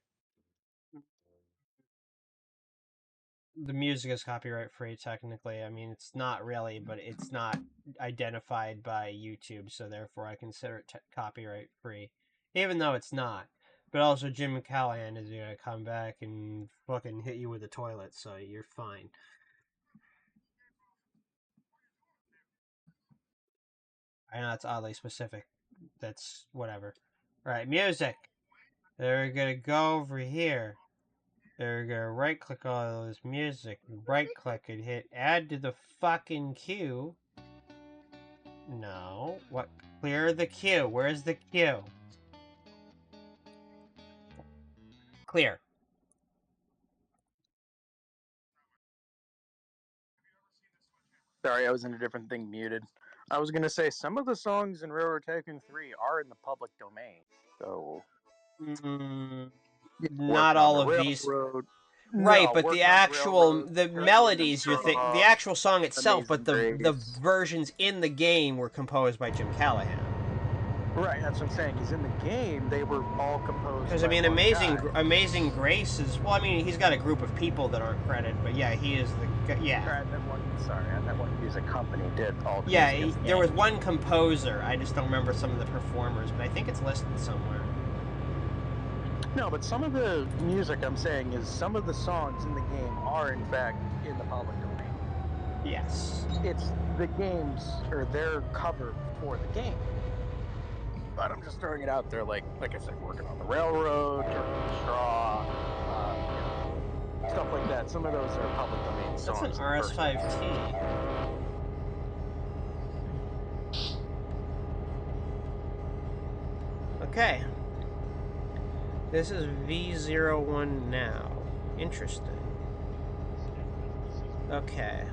The music is copyright free technically. I mean, it's not really, but it's not identified by YouTube, so therefore I consider it copyright free, even though it's not. But also, Jim Callahan is gonna come back and fucking hit you with a toilet, so you're fine. I know it's oddly specific. That's whatever. Alright, music. They're gonna go over here. They're gonna right click all this music, right click and hit add to the fucking queue. No. What? Clear the queue. Where's the queue? Clear. Sorry, I was in a different thing, muted. I was gonna say some of the songs in Railroad Tycoon 3 are in the public domain, so not all of these. Right, No, but Work the on actual Railroad, the Paradigm melodies you're Straw, the actual song itself, but Amazing the Grace. versions in the game were composed by Jim Callahan. Right, that's what I'm saying. Because in the game, they were all composed. Because I by mean, one guy. Amazing Grace is well. I mean, he's got a group of people that aren't credited, but yeah, he is the yeah. Or I meant one. Sorry, I meant one music company did all the Yeah, music in the there game. was one composer. I just don't remember some of the performers, but I think it's listed somewhere. No, but some of the music I'm saying is some of the songs in the game are in fact in the public domain. Yes. It's the games or their cover for the game. But I'm just throwing it out there, like I said, working on the railroad, turning straw, stuff like that. Some of those are public domain songs. That's an RS5T. Okay. This is V01 now. Interesting. Okay.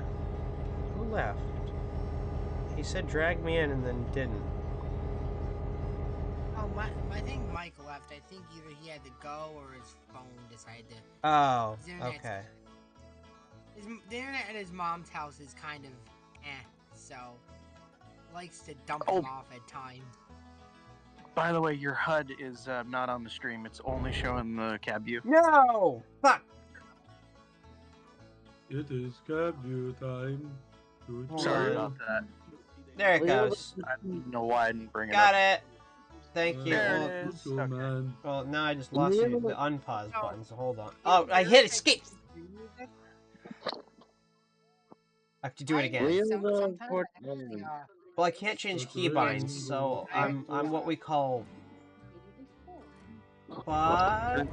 Who left? He said drag me in and then didn't. Oh, I think Mike left. I think either he had to go or his phone decided to... Oh, okay. The internet at his mom's house is kind of so likes to dump him off at times. By the way, your HUD is not on the stream. It's only showing the cab view. No! Fuck! It is cab view time. Sorry about that. There it goes. I don't know why I didn't bring it Got up. it! Thank you. There it is. Okay. Well, now I just lost the unpause button, so hold on. Oh, I hit escape! I have to do it again. Well, I can't change keybinds, so I'm what we call... What?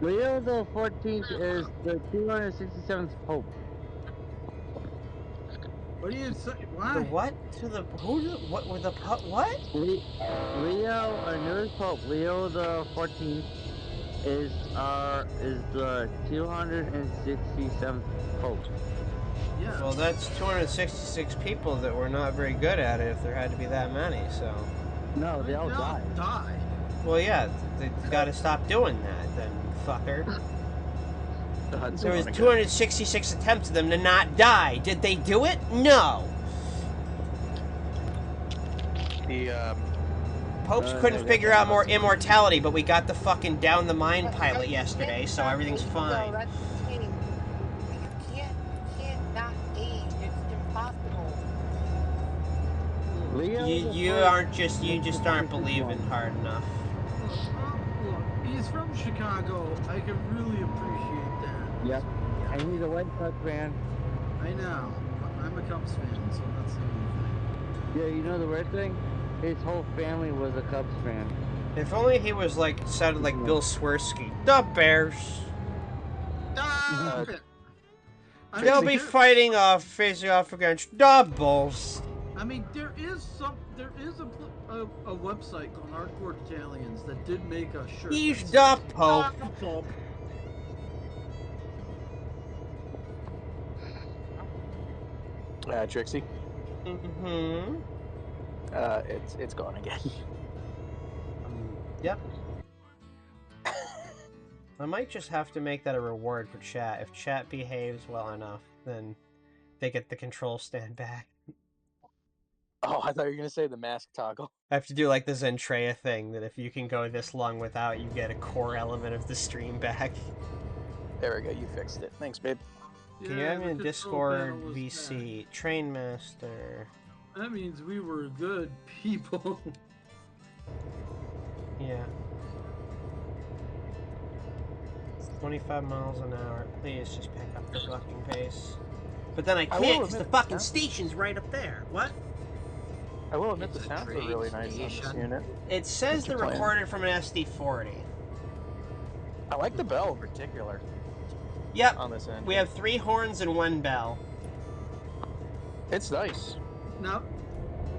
Leo the 14th is the 267th Pope. What do you say? Why? The what? To the who? What were the what? Leo, our newest Pope, Leo the 14th, is the 267th Pope. Yeah. Well, that's 266 people that were not very good at it. If there had to be that many, so. No, they all died. Well, yeah, they got to stop doing that, then, fucker. There was 266 attempts of them to not die. Did they do it? No. The Popes couldn't figure out more immortality, but we got the fucking down the mine pilot yesterday, so everything's fine. You can't not age. It's impossible. You just aren't believing hard enough. Look, he's from Chicago. I can really appreciate that. Yep. And he's a White Sox fan. I know. I'm a Cubs fan, so that's the only thing. Yeah, you know the weird thing? His whole family was a Cubs fan. If only he was sounded like Bill Swirsky. The Bears. They'll be facing off against the Bulls. I mean, there is a website called Hardcore Italians that did make a shirt. He's the Pope. Trixie. Mm-hmm. It's gone again. Yep. I might just have to make that a reward for chat. If chat behaves well enough, then they get the control stand back. Oh, I thought you were gonna say the mask toggle. I have to do like the Zentreya thing, that if you can go this long without, you get a core element of the stream back. There we go, you fixed it. Thanks, babe. Can you have me in Discord VC? TrainMaster. That means we were good people. Yeah. 25 miles an hour. Please just pick up the fucking pace. But then I can't because the fucking station's right up there. What? I will admit the sounds are really nice on this unit. It says they're recorded from an SD40. I like the bell in particular. Yep. On this end. We have 3 horns and 1 bell. It's nice. Now,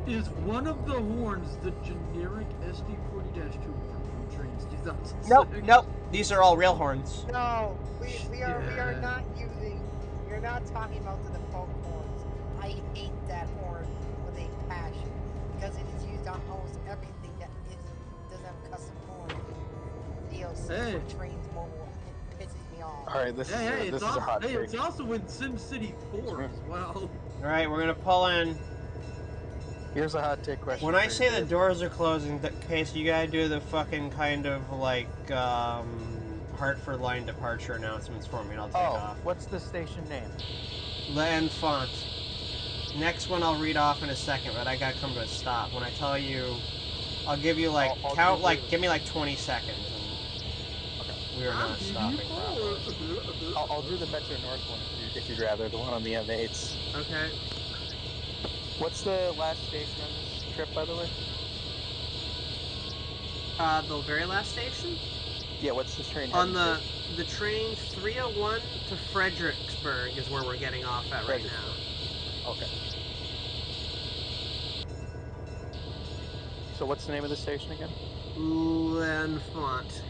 is one of the horns the generic SD40-2 horn from Trains 2006? Nope. These are all real horns. No, we are not using. You're not talking about the default horns. I hate that horn with a passion because it is used on almost everything that doesn't have a custom horn. DLC for Trains Mobile. It pisses me off. right, this is a hot take. It's also in SimCity 4 as well. All right, we're gonna pull in. Here's a hot take question. When I say the doors are closing, okay, so you gotta do the fucking kind of like Hartford line departure announcements for me, and I'll take off. What's the station name? L'Enfant. Next one I'll read off in a second, but I gotta come to a stop. When I tell you, I'll give you like give me like 20 seconds, and we are not stopping properly. I'll do the Metro North one if you'd rather, the one on the M8s. Okay. What's the last station on this trip, by the way? The very last station? Yeah, what's this train on the train 301 to Fredericksburg is where we're getting off at right now. Okay. So what's the name of the station again? L'Enfant.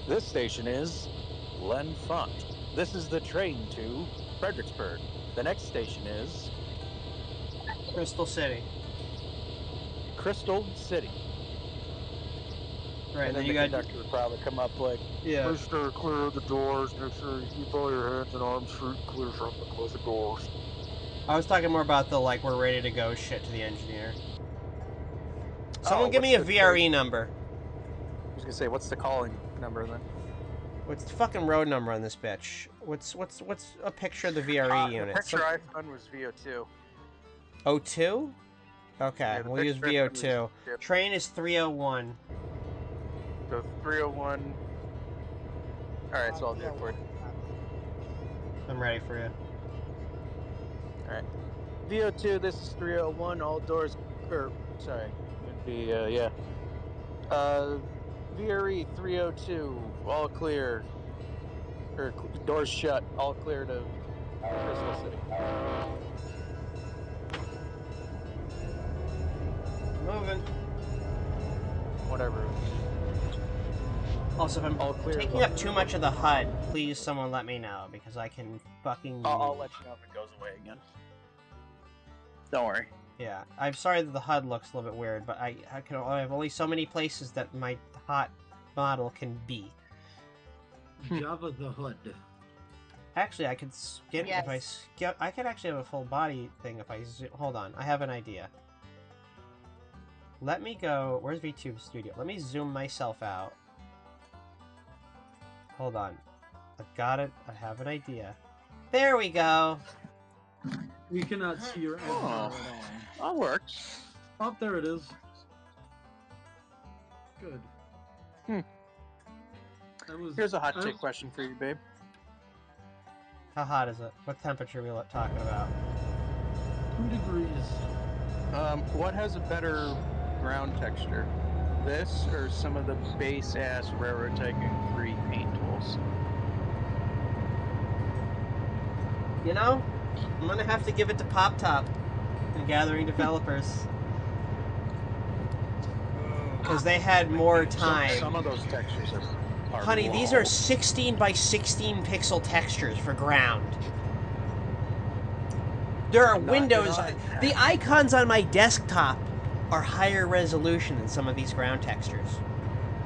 This station is L'Enfant. This is the train to Fredericksburg. The next station is Crystal City. Crystal City. Right, and then the conductor would probably come up like, yeah. Make sure to clear the doors, make sure you keep all your hands and arms free and clear from the closing doors. I was talking more about the like we're ready to go shit to the engineer. Someone give me a VRE number. I was gonna say, what's the calling number then? What's the fucking road number on this bitch? What's a picture of the VRE unit? The picture I found was VO2. O2? Okay, Yeah, we'll use VO2. Yep. Train is 301. So 301. Alright, so I'll do it for you. I'm ready for you. Alright. VO2, this is 301, all doors, sorry, it'd be, yeah. VRE 302, all clear. Doors shut, all clear to Crystal City. Moving. Whatever. Also, if I'm taking up too much of the HUD, please someone let me know, because I can fucking... I'll let you know if it goes away again. Don't worry. Yeah, I'm sorry that the HUD looks a little bit weird, but I have only so many places that my hot model can be. Java the HUD. Actually, I could skin if I could actually have a full body thing if I hold on. I have an idea. Let me go. Where's VTube Studio? Let me zoom myself out. Hold on. I've got it. I have an idea. There we go. We cannot see your avatar at all. That works. Oh, there it is. Good. Here's a hot take question for you, babe. How hot is it? What temperature are we talking about? 2 degrees. What has a better ground texture? This or some of the base-ass Railroad Tycoon 3 paint tools? You know, I'm gonna have to give it to PopTop and Gathering Developers. Because they had more time. Some of those textures are Honey, these are 16 by 16 pixel textures for ground. There are windows. The icons on my desktop are higher resolution than some of these ground textures.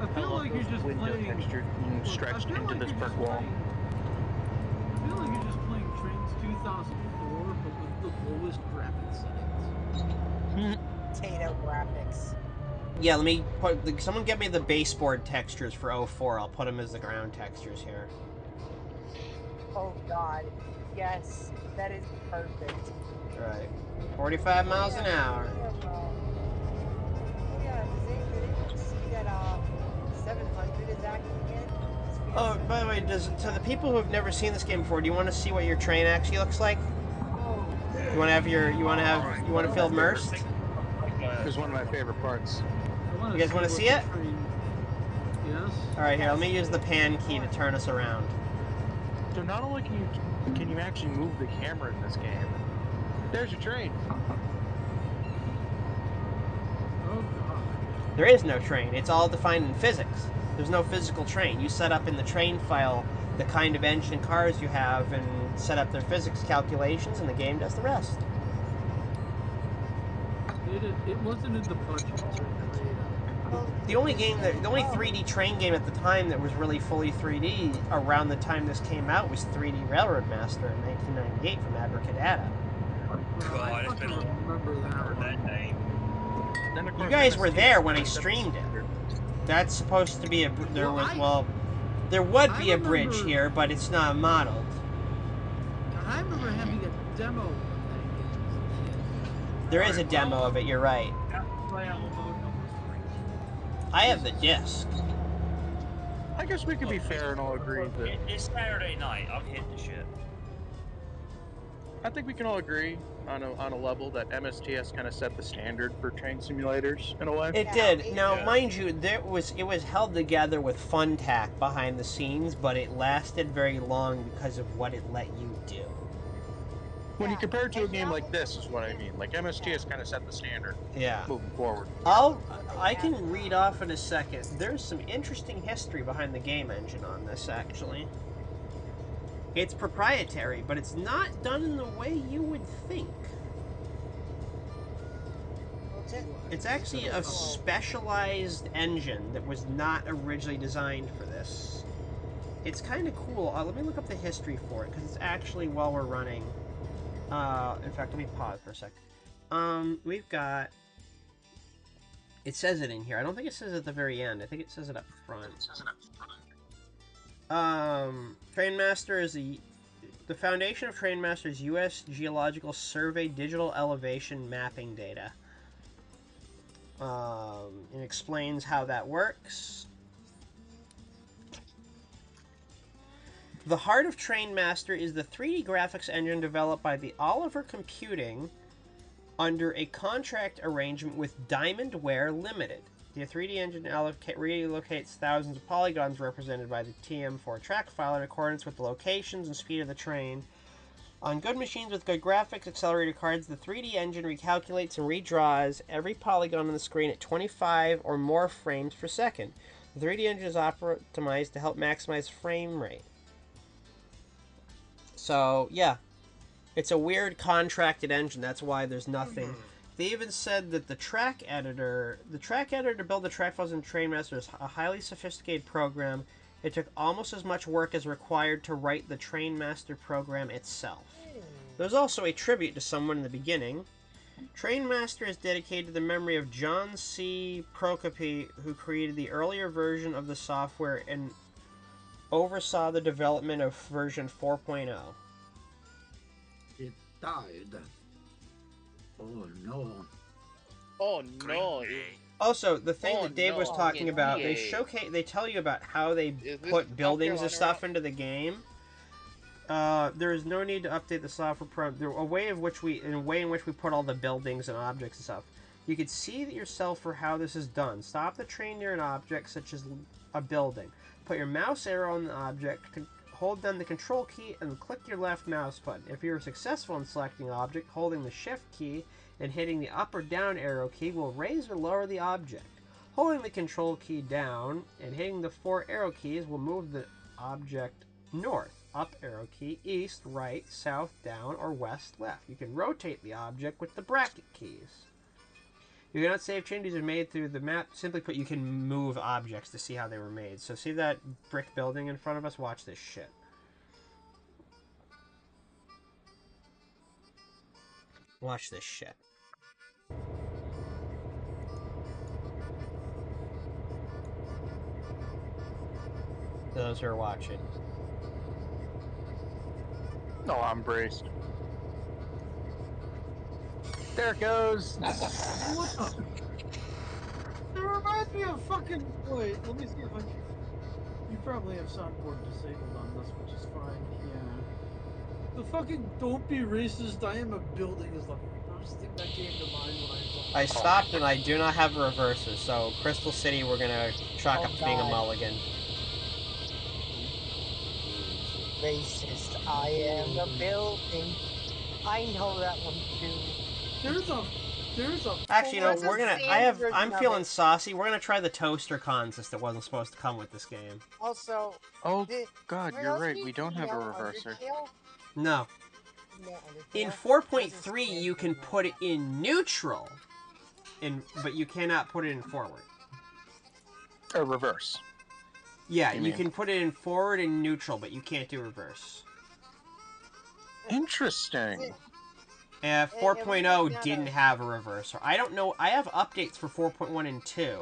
I feel like you're just playing... texture stretched into this brick wall. I feel like you're just playing Trains 2004, but with the lowest graphics settings. Potato graphics. Yeah, let me put... Someone get me the baseboard textures for 04. I'll put them as the ground textures here. Oh god. Yes, that is perfect. Right. 45 miles an hour. Oh, by the way, to the people who have never seen this game before, do you want to see what your train actually looks like? You want to feel immersed? It was one of my favorite parts. You guys want to see it? Yes. All right, here. Let me use the pan key to turn us around. So not only can you actually move the camera in this game, there's your train. Oh god. There is no train. It's all defined in physics. There's no physical train. You set up in the train file the kind of engine and cars you have and set up their physics calculations, and the game does the rest. It wasn't in the budget to create The only 3D train game at the time that was really fully 3D around the time this came out was 3D Railroad Master in 1998 from Abracadabra. God, it's been a long remember that name. You guys were there when I streamed it. That's supposed to be there would be a bridge here, but it's not modeled. I remember having a demo of that game. There is a demo of it, you're right. I have the disc. I guess we can be fair and all agree that... It's Saturday night. I'm hitting the shit. I think we can all agree on a level that MSTS kind of set the standard for train simulators in a way. It did. Now, mind you, it was held together with FunTac behind the scenes, but it lasted very long because of what it let you do. When you compare it to a game like this, is what I mean. Like MSTS kind of set the standard. Yeah. Moving forward. I can read off in a second. There's some interesting history behind the game engine on this, actually. It's proprietary, but it's not done in the way you would think. It's actually a specialized engine that was not originally designed for this. It's kind of cool. Let me look up the history for it, because it's actually while we're running. In fact, let me pause for a sec. We've got... It says it in here. I don't think it says it at the very end. I think it says it up front. TrainMaster is the foundation of TrainMaster is U.S. Geological Survey digital elevation mapping data. It explains how that works. The heart of TrainMaster is the 3D graphics engine developed by the Oliver Computing under a contract arrangement with Diamondware Limited. The 3D engine relocates thousands of polygons represented by the TM4 track file in accordance with the locations and speed of the train. On good machines with good graphics accelerator cards, the 3D engine recalculates and redraws every polygon on the screen at 25 or more frames per second. The 3D engine is optimized to help maximize frame rate. So, yeah. It's a weird contracted engine. That's why there's nothing. They even said that the track editor to build the track files in TrainMaster is a highly sophisticated program. It took almost as much work as required to write the TrainMaster program itself. There's also a tribute to someone in the beginning. TrainMaster is dedicated to the memory of John C. Prokopy, who created the earlier version of the software and oversaw the development of version 4.0. It died. Oh no. Oh no. Also, the thing that Dave was talking about, they tell you about how they put buildings and stuff into the game. There is no need to update the software program. A way in which we put all the buildings and objects and stuff. You can see it yourself for how this is done. Stop the train near an object, such as a building. Put your mouse arrow on the object, hold down the control key, and click your left mouse button. If you are successful in selecting an object, holding the shift key and hitting the up or down arrow key will raise or lower the object. Holding the control key down and hitting the 4 arrow keys will move the object north. Up arrow key, east, right, south, down, or west, left. You can rotate the object with the bracket keys. You cannot save changes are made through the map. Simply put, you can move objects to see how they were made. So see that brick building in front of us? Watch this shit. Watch this shit. Those who are watching. No, I'm braced. There it goes. What the? It reminds me of fucking. Wait, let me see if I can. You probably have soundboard disabled on this, which is fine. Yeah. The fucking "Don't be racist, I am a building" is the first thing that came to mind when I saw. I stopped and I do not have a reverser, so Crystal City we're gonna chalk up to being a mulligan. Racist, I am the building. I know that one too. There's a Actually, you know, I'm feeling saucy. We're gonna try the toaster consist that wasn't supposed to come with this game. Also, oh god, you're right. We don't have a reverser. No. In 4.3, you can put it in neutral, but you cannot put it in forward. Or reverse. Yeah, you can put it in forward and neutral, but you can't do reverse. Interesting. 4.0 didn't have a reverse. I don't know. I have updates for 4.1 and 2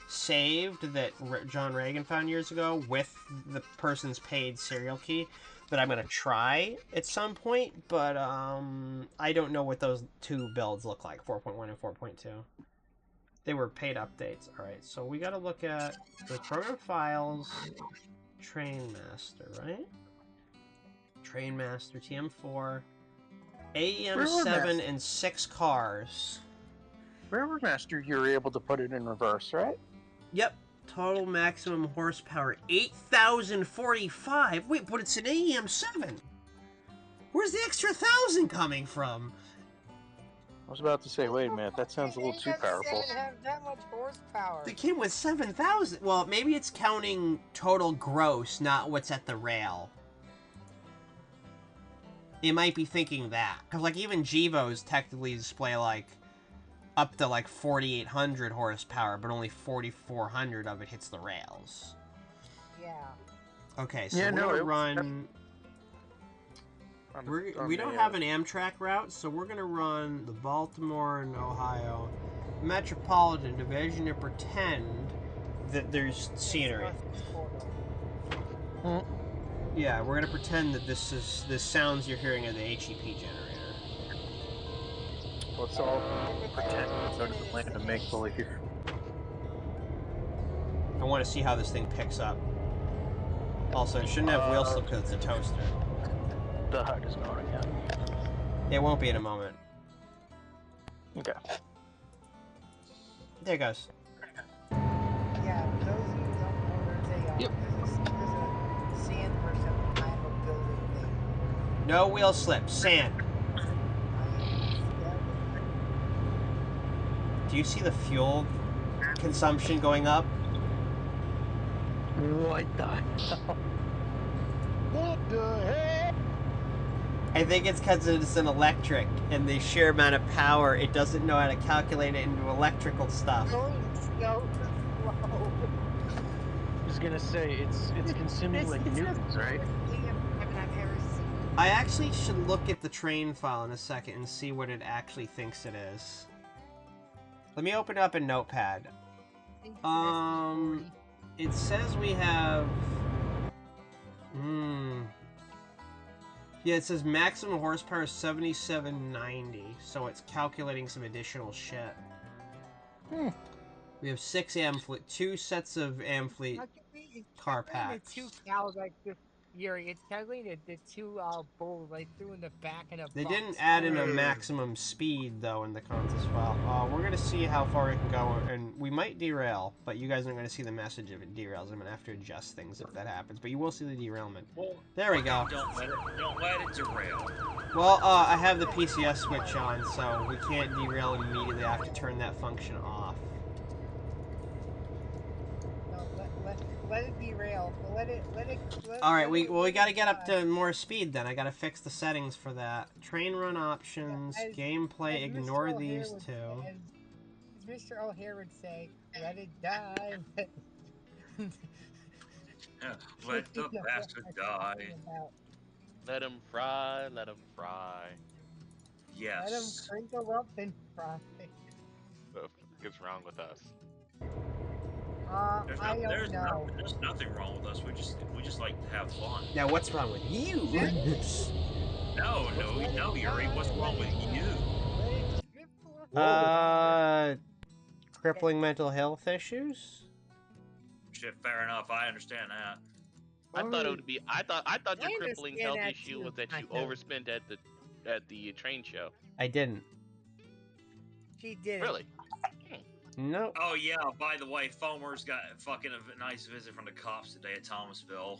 saved that John Reagan found years ago with the person's paid serial key that I'm going to try at some point, but I don't know what those two builds look like, 4.1 and 4.2. They were paid updates. Alright, so we got to look at the program files, TrainMaster, right? TrainMaster, TM4, AEM7 and 6 cars. Railroad Master, you're able to put it in reverse, right? Yep. Total maximum horsepower, 8,045. Wait, but it's an AEM7. Where's the extra 1,000 coming from? I was about to say, wait a minute, that sounds a little too powerful. Doesn't have that much horsepower. It came with 7,000. Well, maybe it's counting total gross, not what's at the rail. It might be thinking that. Because, like, even Gevos technically display, like, up to, like, 4,800 horsepower, but only 4,400 of it hits the rails. Yeah. Okay, so we're gonna run... We don't have an Amtrak route, so we're gonna run the Baltimore and Ohio Metropolitan Division and pretend that there's scenery. Yeah, we're gonna pretend that this is the sounds you're hearing are the HEP generator. Let's all pretend to go to the land of make-believe. I want to see how this thing picks up. Also, it shouldn't have wheel slip because it's a toaster. The HUD is going again. It won't be in a moment. Okay. There it goes. Yeah, those of you who don't know, there's a sand person behind a building thing. No wheel slip, sand. Do you see the fuel consumption going up? What the hell? What the heck? I think it's because it's an electric, and the sheer amount of power, it doesn't know how to calculate it into electrical stuff. I was gonna say, it's consuming like newtons, right? I actually should look at the train file in a second and see what it actually thinks it is. Let me open up a notepad. It says we have... Yeah, it says maximum horsepower is 7790, so it's calculating some additional shit. We have 6 Amfleet, 2 sets of Amfleet car packs. The 2 cows like this, Yuri. It's calculated the 2 bulls like threw in the back of a They box. didn't add in a maximum speed though in the contest file. We're gonna see how far it can go, and we might derail, but you guys aren't gonna see the message if it derails. I'm gonna have to adjust things if that happens, but you will see the derailment. Well, there we go. Don't let it derail. Well, I have the PCS switch on, so we can't derail immediately. I have to turn that function off. Let it derail. Alright, we gotta get up to more speed then. I gotta fix the settings for that. Train run options, gameplay, ignore these two. As Mr. O'Hare would say, let it die. Let the bastard die. Let him fry, let him fry. Yes. Let him crinkle up and fry. What the fuck is wrong with us? There's nothing wrong with us. We just like to have fun. Now, what's wrong with you? No, Yuri. What's wrong with you? Crippling mental health issues? Shit, fair enough. I understand that. I thought it would be. I thought your crippling health issue was that you overspent at the train show. I didn't. She did. Really? No. Oh yeah. By the way, Fomer's got fucking a nice visit from the cops today at Thomasville.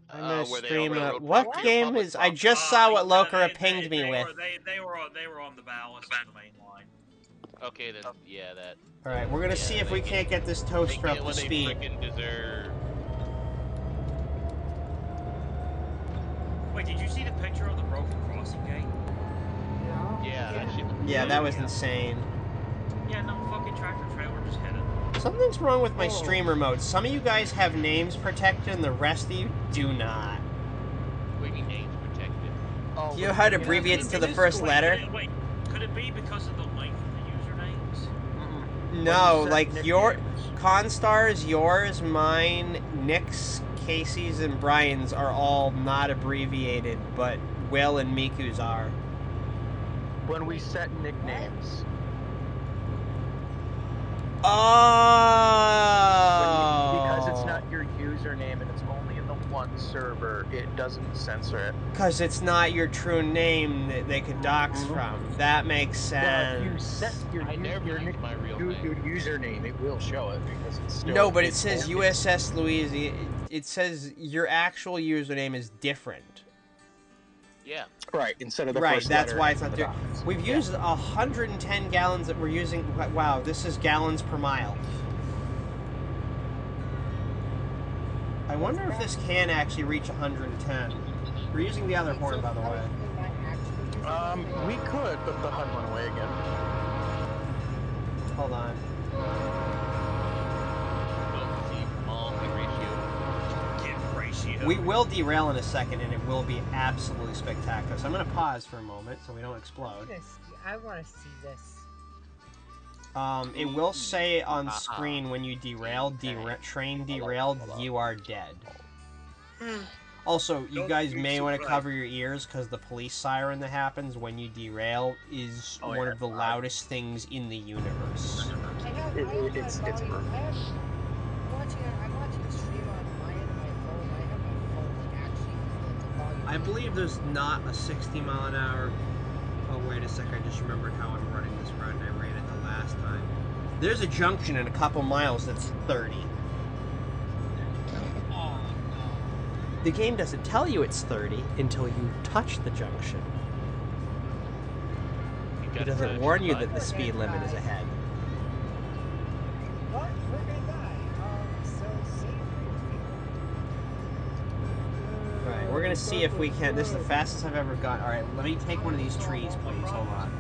I'm gonna stream what game is? I just saw what Lokera pinged me with. They were on the ballast on the main line. Okay, then yeah, that. All right, we're gonna see if we can't get this toaster up to speed. Wait, did you see the picture of the broken crossing gate? Yeah, that shit. Yeah, that was insane. Yeah, no fucking tractor trailer just hit it. Something's wrong with my streamer mode. Some of you guys have names protected, and the rest of you do not. What do you mean names protected? Do you know how to abbreviate to the first letter? Wait, could it be because of the length of the usernames? No, like your Constars, yours, mine, Nick's, Casey's, and Brian's are all not abbreviated, but Will and Miku's are. When we set nicknames. Oh! Because it's not your username and it's only in the one server, it doesn't censor it. Because it's not your true name that they could dox from. That makes sense. Well, if you set your username, it will show it because it's still. No, but it says USS Louisiana. It says your actual username is different. Yeah. Right, instead of the right, first that's letter why it's not of doing. We've used 110 gallons that we're using. Wow, this is gallons per mile. I wonder if this can actually reach 110. We're using the other horn, by the way. We could, but the HUD went away again. Hold on. We will derail in a second, and it will be absolutely spectacular. So I'm going to pause for a moment so we don't explode. I want to see this. It will say on screen when you derail, train derailed, you are dead. Also, you guys may want to cover your ears because the police siren that happens when you derail is one of the loudest things in the universe. It's brutal. I'm watching a stream on my end of my phone. I have my phone like actually the volume. I believe there's not a 60 mile an hour. Oh wait a sec! I just remembered how I'm running this route, and I ran it the last time. There's a junction in a couple miles that's 30. The game doesn't tell you it's 30 until you touch the junction. It doesn't warn you that the speed limit is ahead. Well, we're gonna die. So say your prayers, people. Alright, we're gonna see if we can. This is the fastest I've ever gone. Alright, let me take one of these trees, please. Hold on.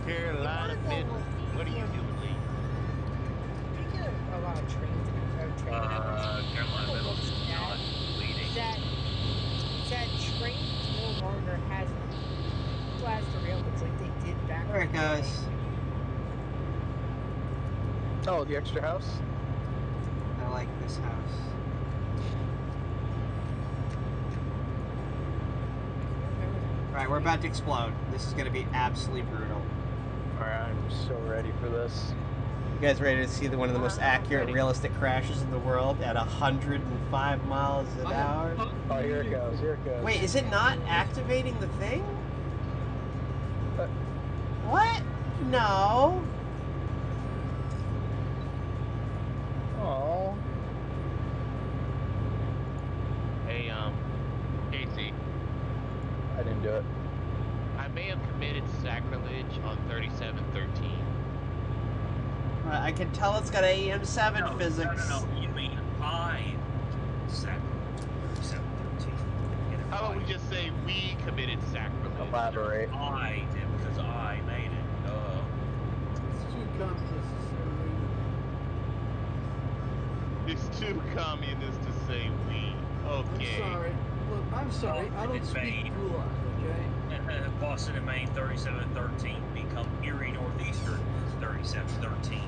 Carolina Midland. What are you doing, Lee? You get a lot of trains and Carolina Midland is not leading. That train no longer has flash derailments like they did back. There it goes. Oh, the extra house? I like this house. Alright, we're about to explode. This is gonna be absolutely brutal. Alright, I'm so ready for this. You guys ready to see one of the most accurate, realistic crashes in the world at 105 miles an hour? Oh, here it goes, here it goes. Wait, is it not activating the thing? What? No. Oh. Hey, Casey. I didn't do it. I may have committed sacrilege on 3713. I can tell it's got AM7 physics. No, you mean I sacrilege 3713. How about we just say we committed sacrilege? Elaborate. I did because I made it. It's too communist to say we. Okay. I'm sorry. Look, I'm sorry. I don't speak Gulag, okay? Boston and Maine 3713 become Erie Northeastern 3713.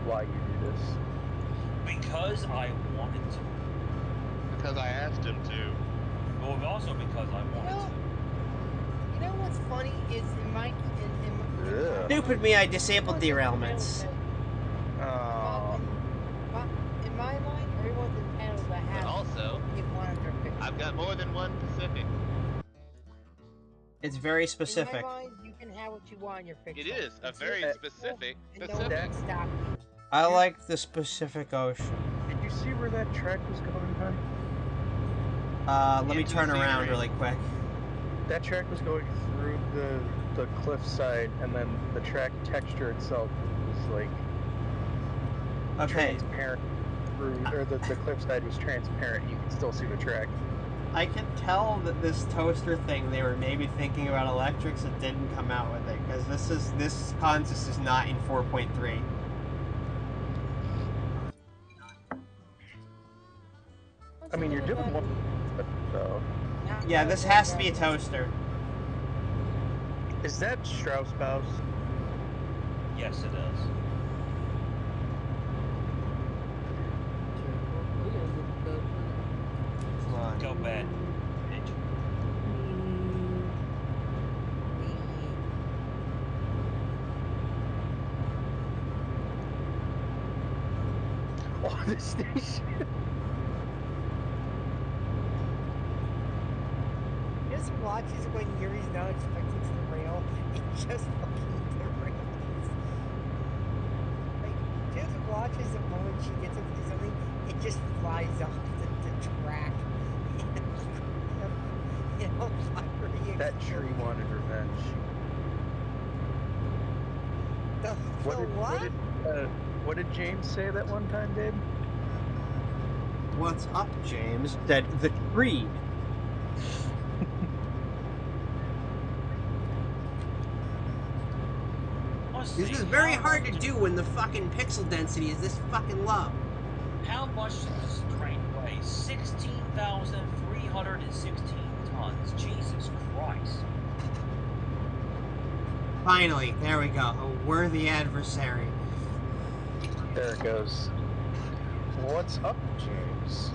Why you do this? Because I wanted to. Because I asked him to. Well, also because I wanted to. You know what's funny is in my Stupid me, I disabled derailments. Oh. In my mind, everyone's entitled to have also, one of their pictures. I've got more than one Pacific. It's very specific. In my mind, you can have what you want in your picture. It is a very specific No Pacific. one can stop you. I like the Pacific Ocean. Did you see where that track was going, hon? Let me turn around really quick. That track was going through the cliffside, and then the track texture itself was like transparent. Or the cliffside was transparent, and you could still see the track. I can tell that this toaster thing, they were maybe thinking about electrics and didn't come out with it, because this consist is not in 4.3. I mean, you're doing one, so. Yeah, this has to be a toaster. Is that Strauss-Baus? Yes, it is. Come on. Go bed, bitch. Oh, the station. Just watches when Yuri's not expecting to derail, it just fucking derails. Like, just watches the moment she gets up to do something, it just flies off the track in a fiery That tree explosion. wanted revenge. What did James say that one time, babe? What's up, James? Said the tree. This is very hard to do when the fucking pixel density is this fucking low. How much does this train weigh? 16,316 tons. Jesus Christ. Finally, there we go. A worthy adversary. There it goes. What's up, James?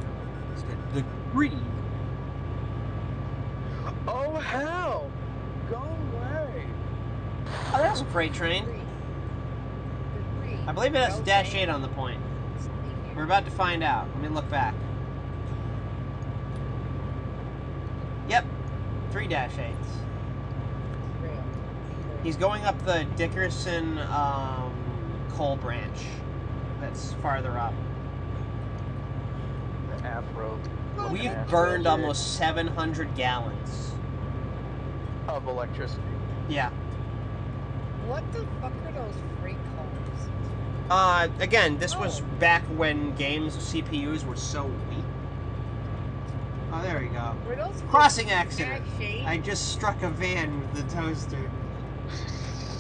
Said the tree. Oh, hell! Go away! Oh, that's a freight train. The tree. I believe it has a No dash thank 8 on the you. point. Stay here. We're about to find out. Let me look back. Yep, 3 dash 8s. Derail. He's going up the Dickerson coal branch. That's farther up. The afro. We've burned almost 700 gallons of electricity. Yeah. What the fuck are those freight cars? Again, this was back when games CPUs were so weak. Oh, there we go. Were those Crossing accident. dash 8? I just struck a van with the toaster.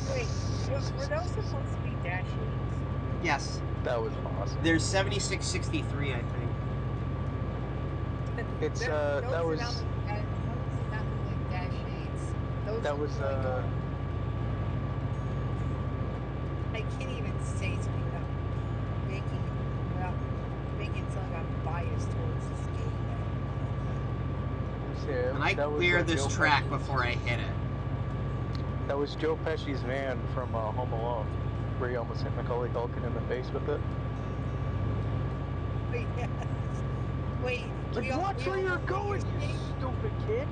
Wait, were those supposed to be dash 8s? Yes. That was awesome. There's 7663, I think. It's those that do was not look those do not look like dash 8s. Those that look was like I can't even say something without making it sound like I'm biased towards this game. I don't even know that. And I clear this track before I hit it. That was Joe Pesci's van from Home Alone, where he almost hit Macaulay Culkin in the face with it. Wait, yes. Wait, Like, watch where you're going, you stupid kid!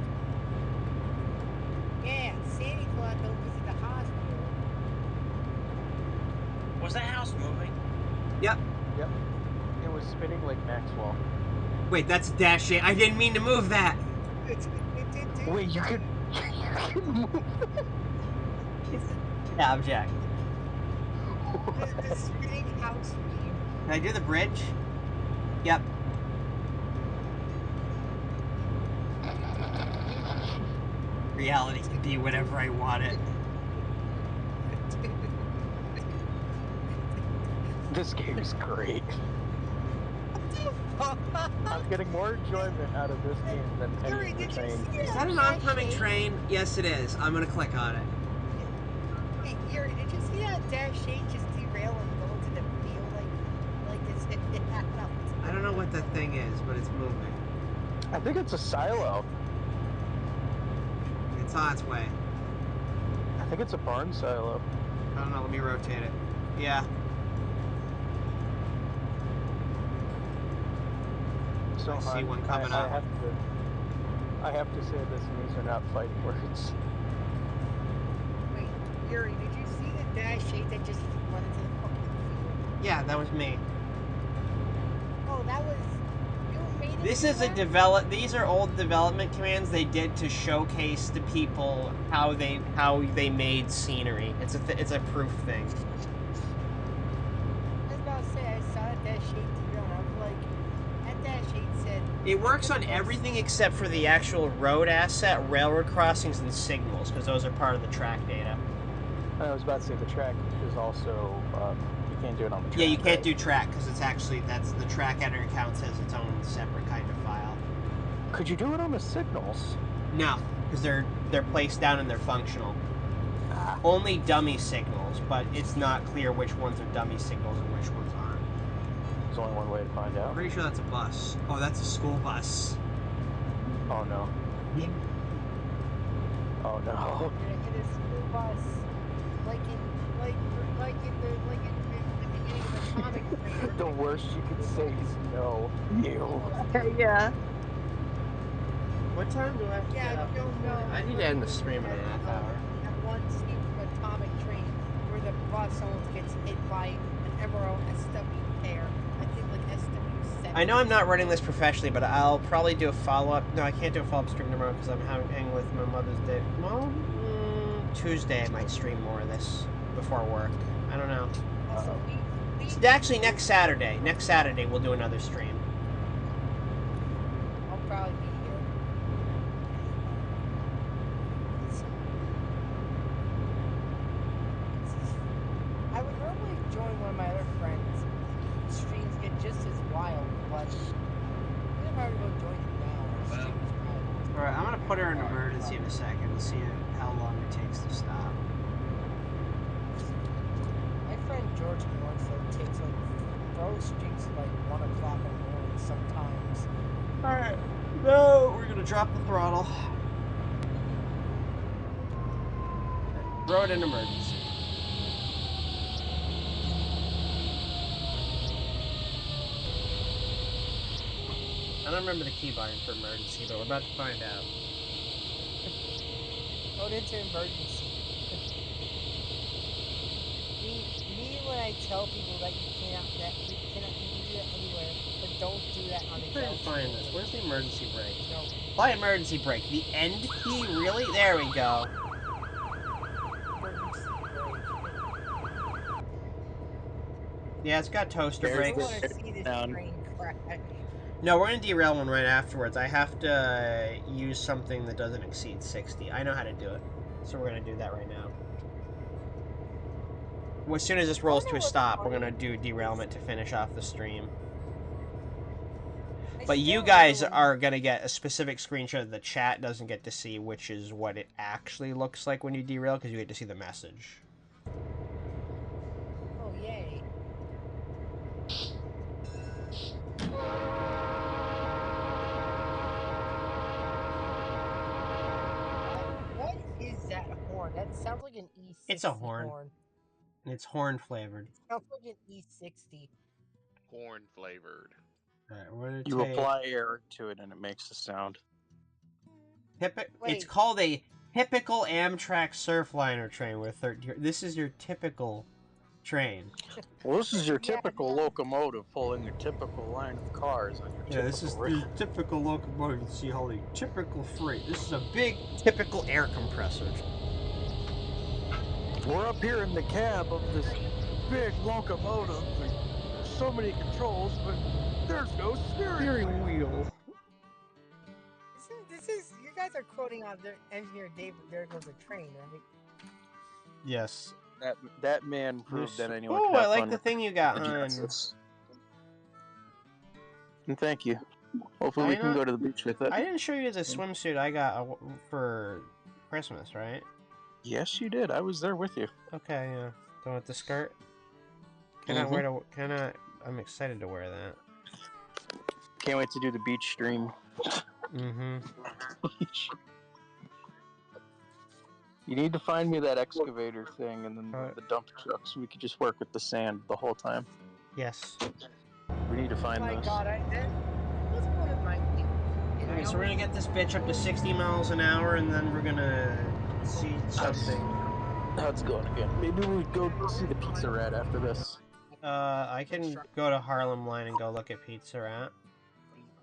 Yeah, Santa Claus don't visit the hospital. Was that house moving? Yep. Yep. It was spinning like Maxwell. Wait, that's a dash 8. I didn't mean to move that. Wait, you can move It's an object. The spinning house meme. Can I do the bridge? Yep. Reality can be whatever I want it. This game's great. I'm getting more enjoyment out of this game than any of the train games. Is that an oncoming train? Yes, it is. I'm gonna click on it. Wait, Yuri, did you see that dash 8 just derail and go into the field like as if it had I don't know what that thing is, but it's moving. I think it's a silo. It's on its way. I think it's a barn silo. I don't know, let me rotate it. Yeah. So I see one coming up. I have to say this, and these are not fighting words. Wait, Yuri, did you see the dash 8 that just went into the fucking field? Yeah, that was me. Oh, that was you made it. This is these are old development commands they did to showcase to people how they made scenery. It's a proof thing. I was about to say I saw that dash 8 derail and I was like, that dash 8 said It works on everything except for the actual road asset, railroad crossings, and signals, because those are part of the track data. I was about to say the track is also, you can't do it on the track. Yeah, you can't right? do track, because it's actually, that's the track editor counts as its own separate kind of file. Could you do it on the signals? No, because they're placed down and they're functional. Only dummy signals, but it's not clear which ones are dummy signals and which ones aren't. There's only one way to find out. Pretty sure that's a bus. Oh, that's a school bus. Oh no. Oh no. You're gonna hit a school bus, like in the beginning of Atomic Train. The worst you could say is no. Ew. Yeah. What time do I have to Yeah, get up? if you don't know, I need to end the stream in a half hour. That one scene from Atomic Train where the bus almost gets hit by an Emerald SW pair. I think like SW7. I know I'm not running this professionally, but I'll probably do a follow-up. No, I can't do a follow-up stream tomorrow because I'm hanging with my Mother's Day. Well, Tuesday I might stream more of this before work. I don't know. Also, Actually, next Saturday. Next Saturday we'll do another stream. I'll probably be here. I would normally join one of my other friends. Streams get just as wild, but I'm probably go join him now. Our stream is probably. Alright, I'm gonna put her in emergency in a second and see how long it takes to stop. My friend George Lawrenceville takes like streams to like 1 o'clock in the morning sometimes. Alright, no, we're gonna drop the throttle. Throw it in emergency. I don't remember the keybind for emergency, but we're about to find out. Throw it into emergency. me when I tell people that you can do that anywhere, but don't do that on a Trying to find this. Where's the emergency brake? No. Apply emergency brake. The end key, really? There we go. Yeah, it's got toaster brakes. I want to see this train crash. No, we're gonna derail one right afterwards. I have to use something that doesn't exceed 60. I know how to do it, so we're gonna do that right now. Well, as soon as this rolls to a stop, we're gonna do derailment to finish off the stream. But you guys are gonna get a specific screenshot that the chat doesn't get to see, which is what it actually looks like when you derail, because you get to see the message. Oh, yay. What is that horn? That sounds like an E60 It's a horn. It's horn flavored. It sounds like an E60. Horn flavored. Alright, we're gonna You apply air to it and it makes the sound. It's called a typical Amtrak Surfliner train with 13. This is your typical train. Well, this is your typical locomotive pulling a typical line of cars on your typical this is route. the typical locomotive. You can see how the typical freight. This is a big, typical air compressor. We're up here in the cab of this big locomotive. There's so many controls, but there's no steering wheel. You guys are quoting on their engineer David. There goes a train, right? Yes. That man proved that anyone. Oh, can I have like fun the thing you got with on. GeForce. And thank you. Hopefully we can go to the beach with it. I didn't show you the swimsuit I got for Christmas, right? Yes, you did. I was there with you. Okay, yeah. Don't want the skirt. I'm excited to wear that. Can't wait to do the beach stream. Mm-hmm. You need to find me that excavator thing and then the dump truck so we could just work with the sand the whole time. Yes. We need to find those. Oh my god, that's one of my things. Okay, so we're gonna get this bitch up to 60 miles an hour and then we're gonna see something. How's it going again? Maybe we go see the Pizza Rat after this. I can go to Harlem Line and go look at Pizza Rat.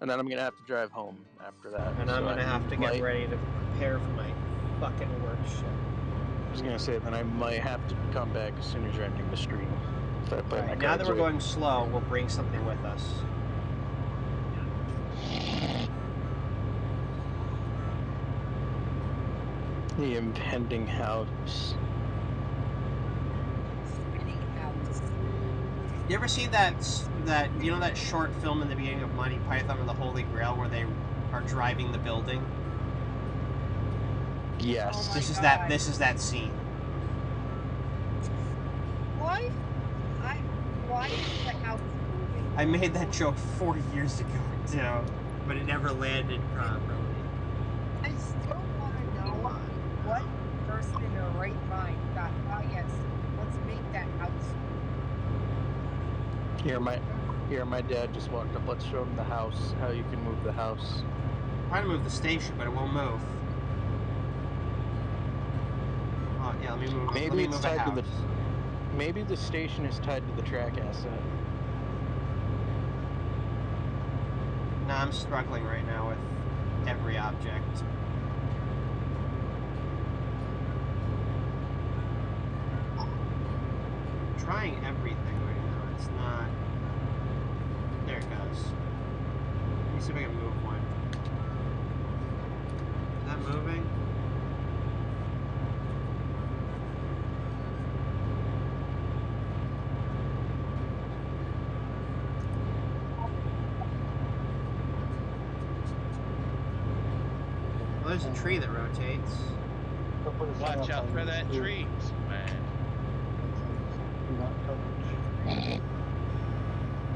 And then I'm gonna have to drive home after that. And I'm gonna have to get ready to prepare for my fucking work shift. I was gonna say, then I might have to come back as soon as you're ending the stream. So I play my now that cards we're right. going slow, we'll bring something with us. The impending house. Spinning house. You ever see that you know that short film in the beginning of Monty Python and the Holy Grail where they are driving the building? Yes. Oh my This is God. that scene. Why is the house moving? I made that joke 4 years ago too, but it never landed properly. I still want to know what person in their right mind thought, oh yes, let's make that house move. Here, my dad just walked up. Let's show him the house. How you can move the house. I'm trying to move the station, but it won't move. Oh yeah, let me move. Maybe let me it's move tied a to house. Maybe the station is tied to the track asset. Nah, I'm struggling right now with every object. I'm trying everything right now, and it's not. There it goes. Let me see if I can move one. Is that moving? Well, there's a tree that rotates. Watch out for that tree, man. That says do not touch.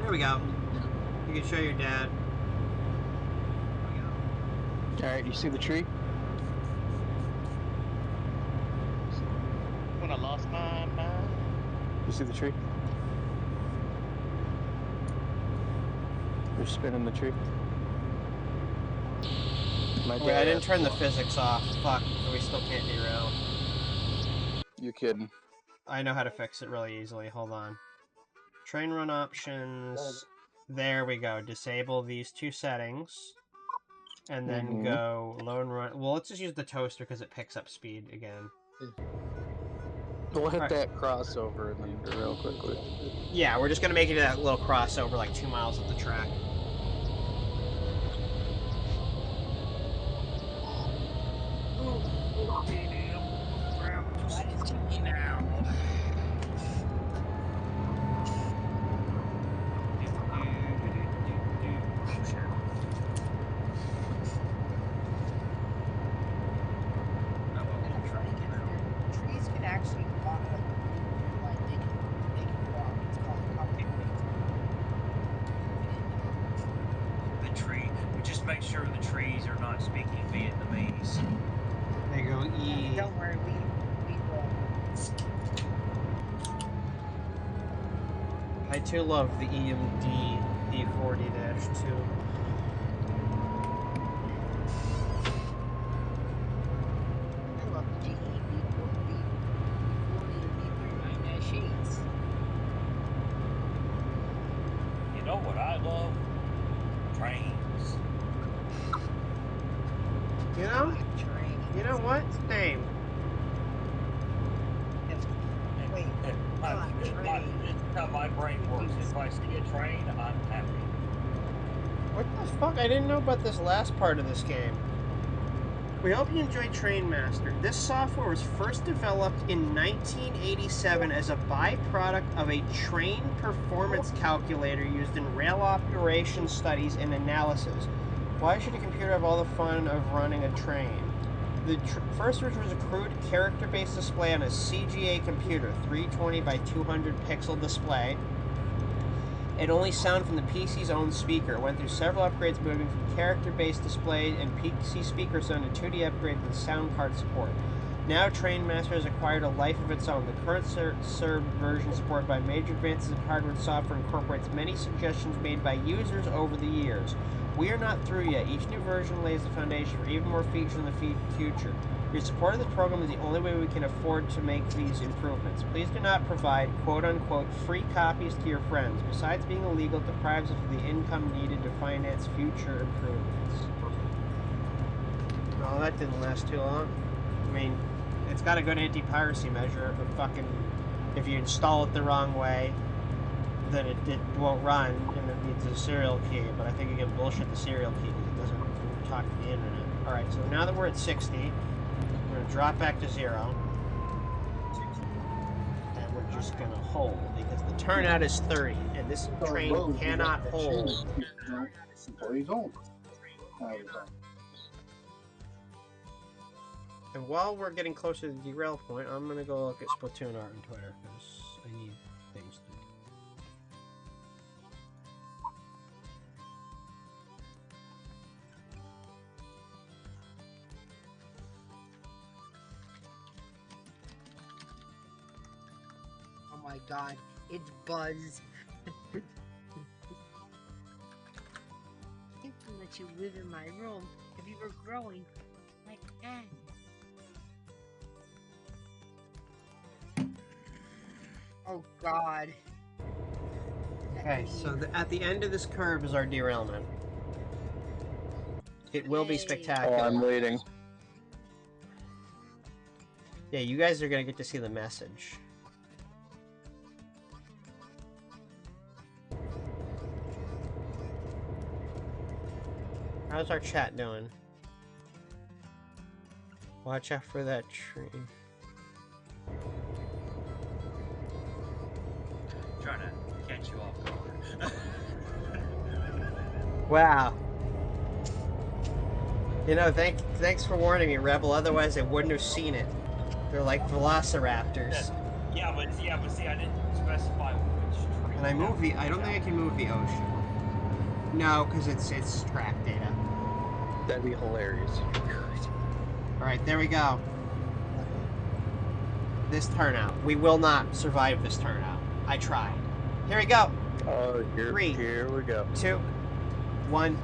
There we go. You can show your dad. All right, you see the tree? When I lost my mind. You see the tree? They're spinning the tree. My Wait, I dad didn't turn the physics off. Fuck, so we still can't derail. You're kidding. I know how to fix it really easily. Hold on. Train run options. There we go. Disable these two settings. And then go low and run. Well, let's just use the toaster because it picks up speed again. We'll hit that crossover and then derail quickly. Yeah, we're just going to make it that little crossover like 2 miles up the track. That is me now. Trees can actually walk, like move in real life. They can walk. It's called upgrade. The tree. We just make sure the trees are not speaking Vietnamese. They go E. Don't worry, we will. I too love the EMD E40-2. I love the B40 and B39-8s. You know what I love? Trains. You know? Trains. You know what? Same. Wait, train. This is how my brain works. If I see a train, I'm happy. What the fuck? I didn't know about this last part of this game. We hope you enjoy TrainMaster. This software was first developed in 1987 as a byproduct of a train performance calculator used in rail operation studies and analysis. Why should a computer have all the fun of running a train? The first version was a crude character-based display on a CGA computer, 320 by 200 pixel display. It only sound from the PC's own speaker. It went through several upgrades, moving from character-based display and PC speaker sound to 2D upgrade with sound card support. Now, TrainMaster has acquired a life of its own. The current version, supported by major advances in hardware and software, incorporates many suggestions made by users over the years. We are not through yet. Each new version lays the foundation for even more features in the future. Your support of this program is the only way we can afford to make these improvements. Please do not provide quote-unquote free copies to your friends. Besides being illegal, it deprives us of the income needed to finance future improvements. Well, that didn't last too long. I mean, it's got a good anti-piracy measure of fucking... If you install it the wrong way, then it won't run, and it needs a serial key. But I think you can bullshit the serial key because it doesn't talk to the internet. Alright, so now that we're at 60... We're going to drop back to 0. And we're just going to hold, because the turnout is 30, and this train cannot hold. And while we're getting closer to the derail point, I'm going to go look at Splatoon art on Twitter, because I need things to do. Oh my god, it's Buzz. I can let you live in my room if you were growing like that. Oh god. Okay, so at the end of this curve is our derailment. It will be spectacular. Oh, I'm waiting. Yeah, you guys are gonna get to see the message. How's our chat doing? Watch out for that train. Trying to catch you off guard. Wow. You know, thanks for warning me, Rebel. Otherwise, I wouldn't have seen it. They're like velociraptors. Yeah, but see, I didn't specify which train. Can I move the? I don't think I can move the ocean. No, because it's track data. That'd be hilarious. All right, there we go. This turnout. We will not survive this turnout. I tried. Here we go. Oh, here we go. 2, 1,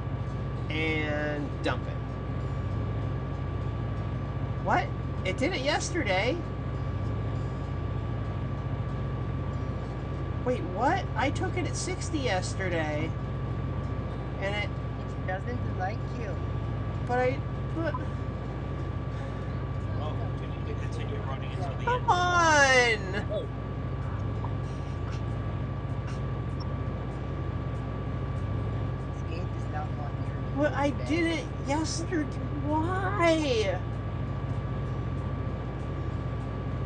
and dump it. What? It did it yesterday. Wait, what? I took it at 60 yesterday. And it doesn't like you. But Well, we need to continue running until the end. Come on! This game does not want you. Well, I did it yesterday. Why?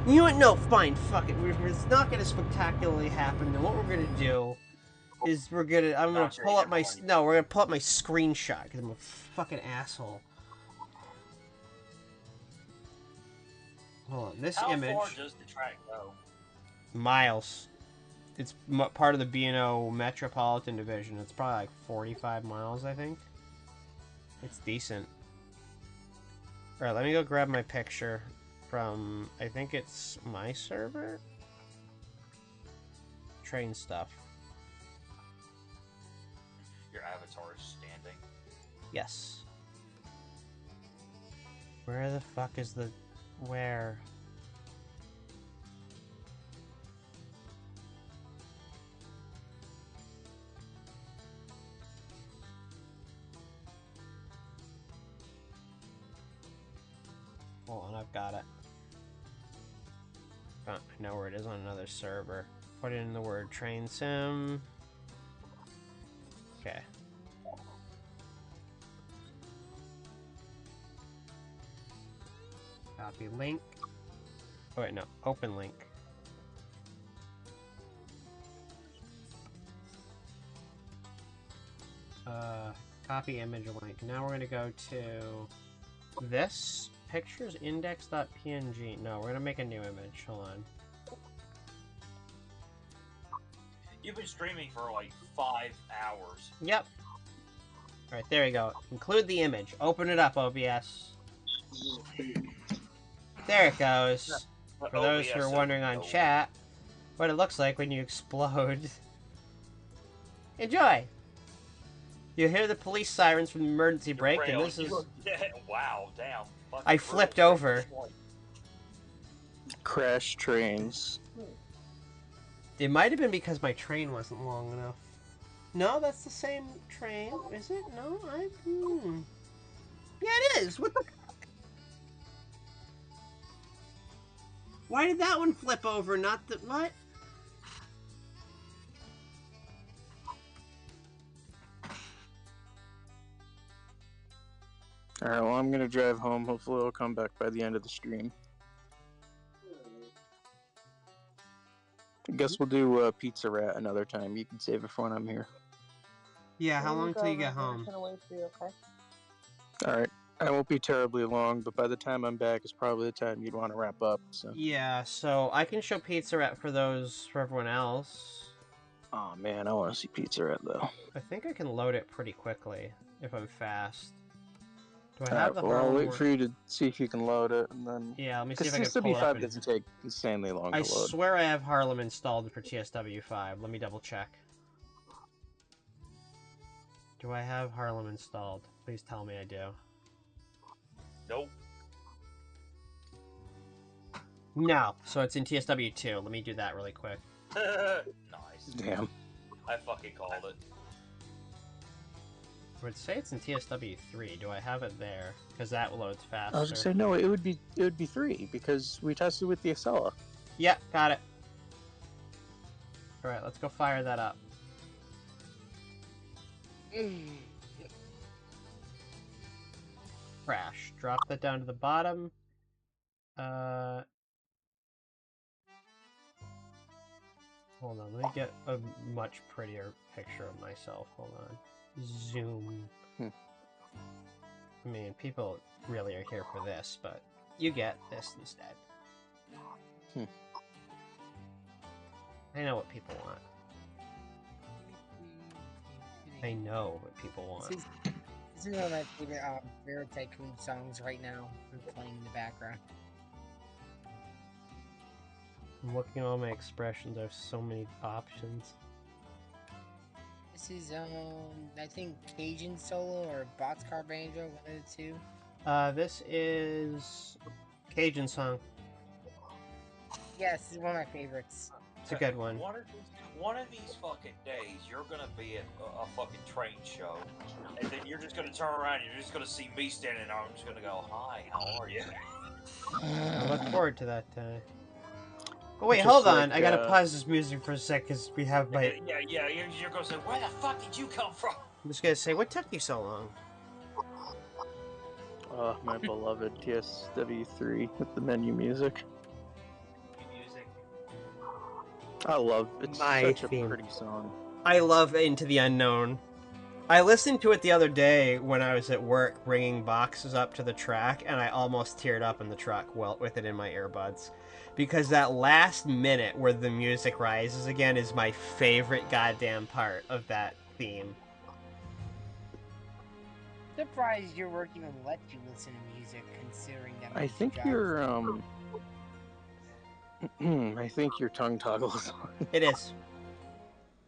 You know what? No, fine. Fuck it. It's not going to spectacularly happen. Then what we're going to do is I'm going to pull up my... No, we're going to pull up my screenshot because I'm a fucking asshole. Hold on. This image... How far does the track go? Miles. It's part of the B&O Metropolitan Division. It's probably like 45 miles, I think. It's decent. Alright, let me go grab my picture from... I think it's my server? Train stuff. Your avatar is standing. Yes. Where the fuck is the... Where? Hold on, I've got it. Oh, I know where it is on another server. Put in the word train sim. Okay. Copy link. Oh wait, no. Open link. Copy image link. Now we're going to go to this. Pictures index.png. No, we're going to make a new image. Hold on. You've been streaming for like 5 hours. Yep. Alright, there we go. Include the image. Open it up, OBS. There it goes. For those who are wondering on chat, what it looks like when you explode. Enjoy! You hear the police sirens from the emergency brake, and this is... Wow, damn. I flipped over. Crash trains. It might have been because my train wasn't long enough. No, that's the same train. Is it? No, Yeah, it is. What the... Why did that one flip over, not the... What? Alright, well, I'm gonna drive home. Hopefully, I'll come back by the end of the stream. I guess we'll do Pizza Rat another time. You can save it for when I'm here. Yeah, how long till you get home? Alright. I won't be terribly long, but by the time I'm back, it's probably the time you'd want to wrap up. So. Yeah, so I can show Pizza Rat for everyone else. Oh man, I want to see Pizza Rat though. I think I can load it pretty quickly if I'm fast. Do I All have right, the well, I'll Harlem wait one? for you to see if you can load it, and then. Yeah, let me see if I Because can pull it up. TSW5 doesn't take insanely long I to load. swear I have Harlem installed for TSW5. Let me double check. Do I have Harlem installed? Please tell me I do. Nope. No, so it's in TSW2. Let me do that really quick. Nice. Damn. I fucking called it. I would say it's in TSW3. Do I have it there? Because that loads faster. I was gonna say no. It would be 3 because we tested with the Acela. Yeah, got it. All right, let's go fire that up. Crash. Drop that down to the bottom. Hold on, let me get a much prettier picture of myself. Hold on. Zoom. I mean, people really are here for this, but you get this instead. I know what people want. I know what people want. This is one of my favorite Railroad Tycoon songs right now. I'm playing in the background. I'm looking at all my expressions. There's so many options. This is I think Cajun Solo or Boxcar Banjo, one of the two. This is Cajun song. Yes, this is one of my favorites. It's a good one. One of these fucking days, you're gonna be at a fucking train show, and then you're just gonna turn around and you're just gonna see me standing there. I'm just gonna go, "Hi, how are you?" I look forward to that day. Oh wait, hold on. I gotta pause this music for a sec because we have my. Yeah. You're gonna say, "Where the fuck did you come from?" I'm just gonna say, what took you so long? My beloved TSW3 with the menu music. I love it. It's such a pretty song. I love Into the Unknown. I listened to it the other day when I was at work bringing boxes up to the track, and I almost teared up in the truck with it in my earbuds. Because that last minute where the music rises again is my favorite goddamn part of that theme. Surprised your work even let you listen to music, considering that. I think your I think your tongue toggles. It is.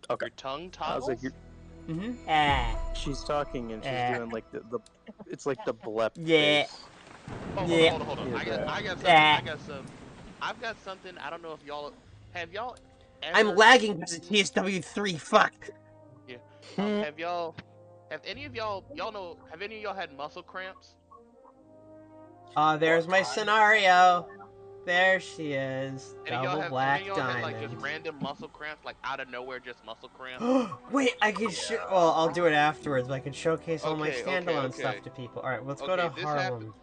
Okay. Your tongue I was like, toggles? she's talking and she's doing like the it's like the blep Yeah. face. Oh, hold on. Yeah, I got some. I've got something. I don't know if y'all have ever... I'm lagging because of TSW3. Fuck. Yeah. Have any of y'all know? Have any of y'all had muscle cramps? There's my scenario. There she is. Any of y'all Double have, black any of y'all had like diamond. just random muscle cramps, like out of nowhere, just muscle cramps? Wait, I can well, I'll do it afterwards, but I can showcase all my standalone stuff to people. Alright, let's go to Harlem.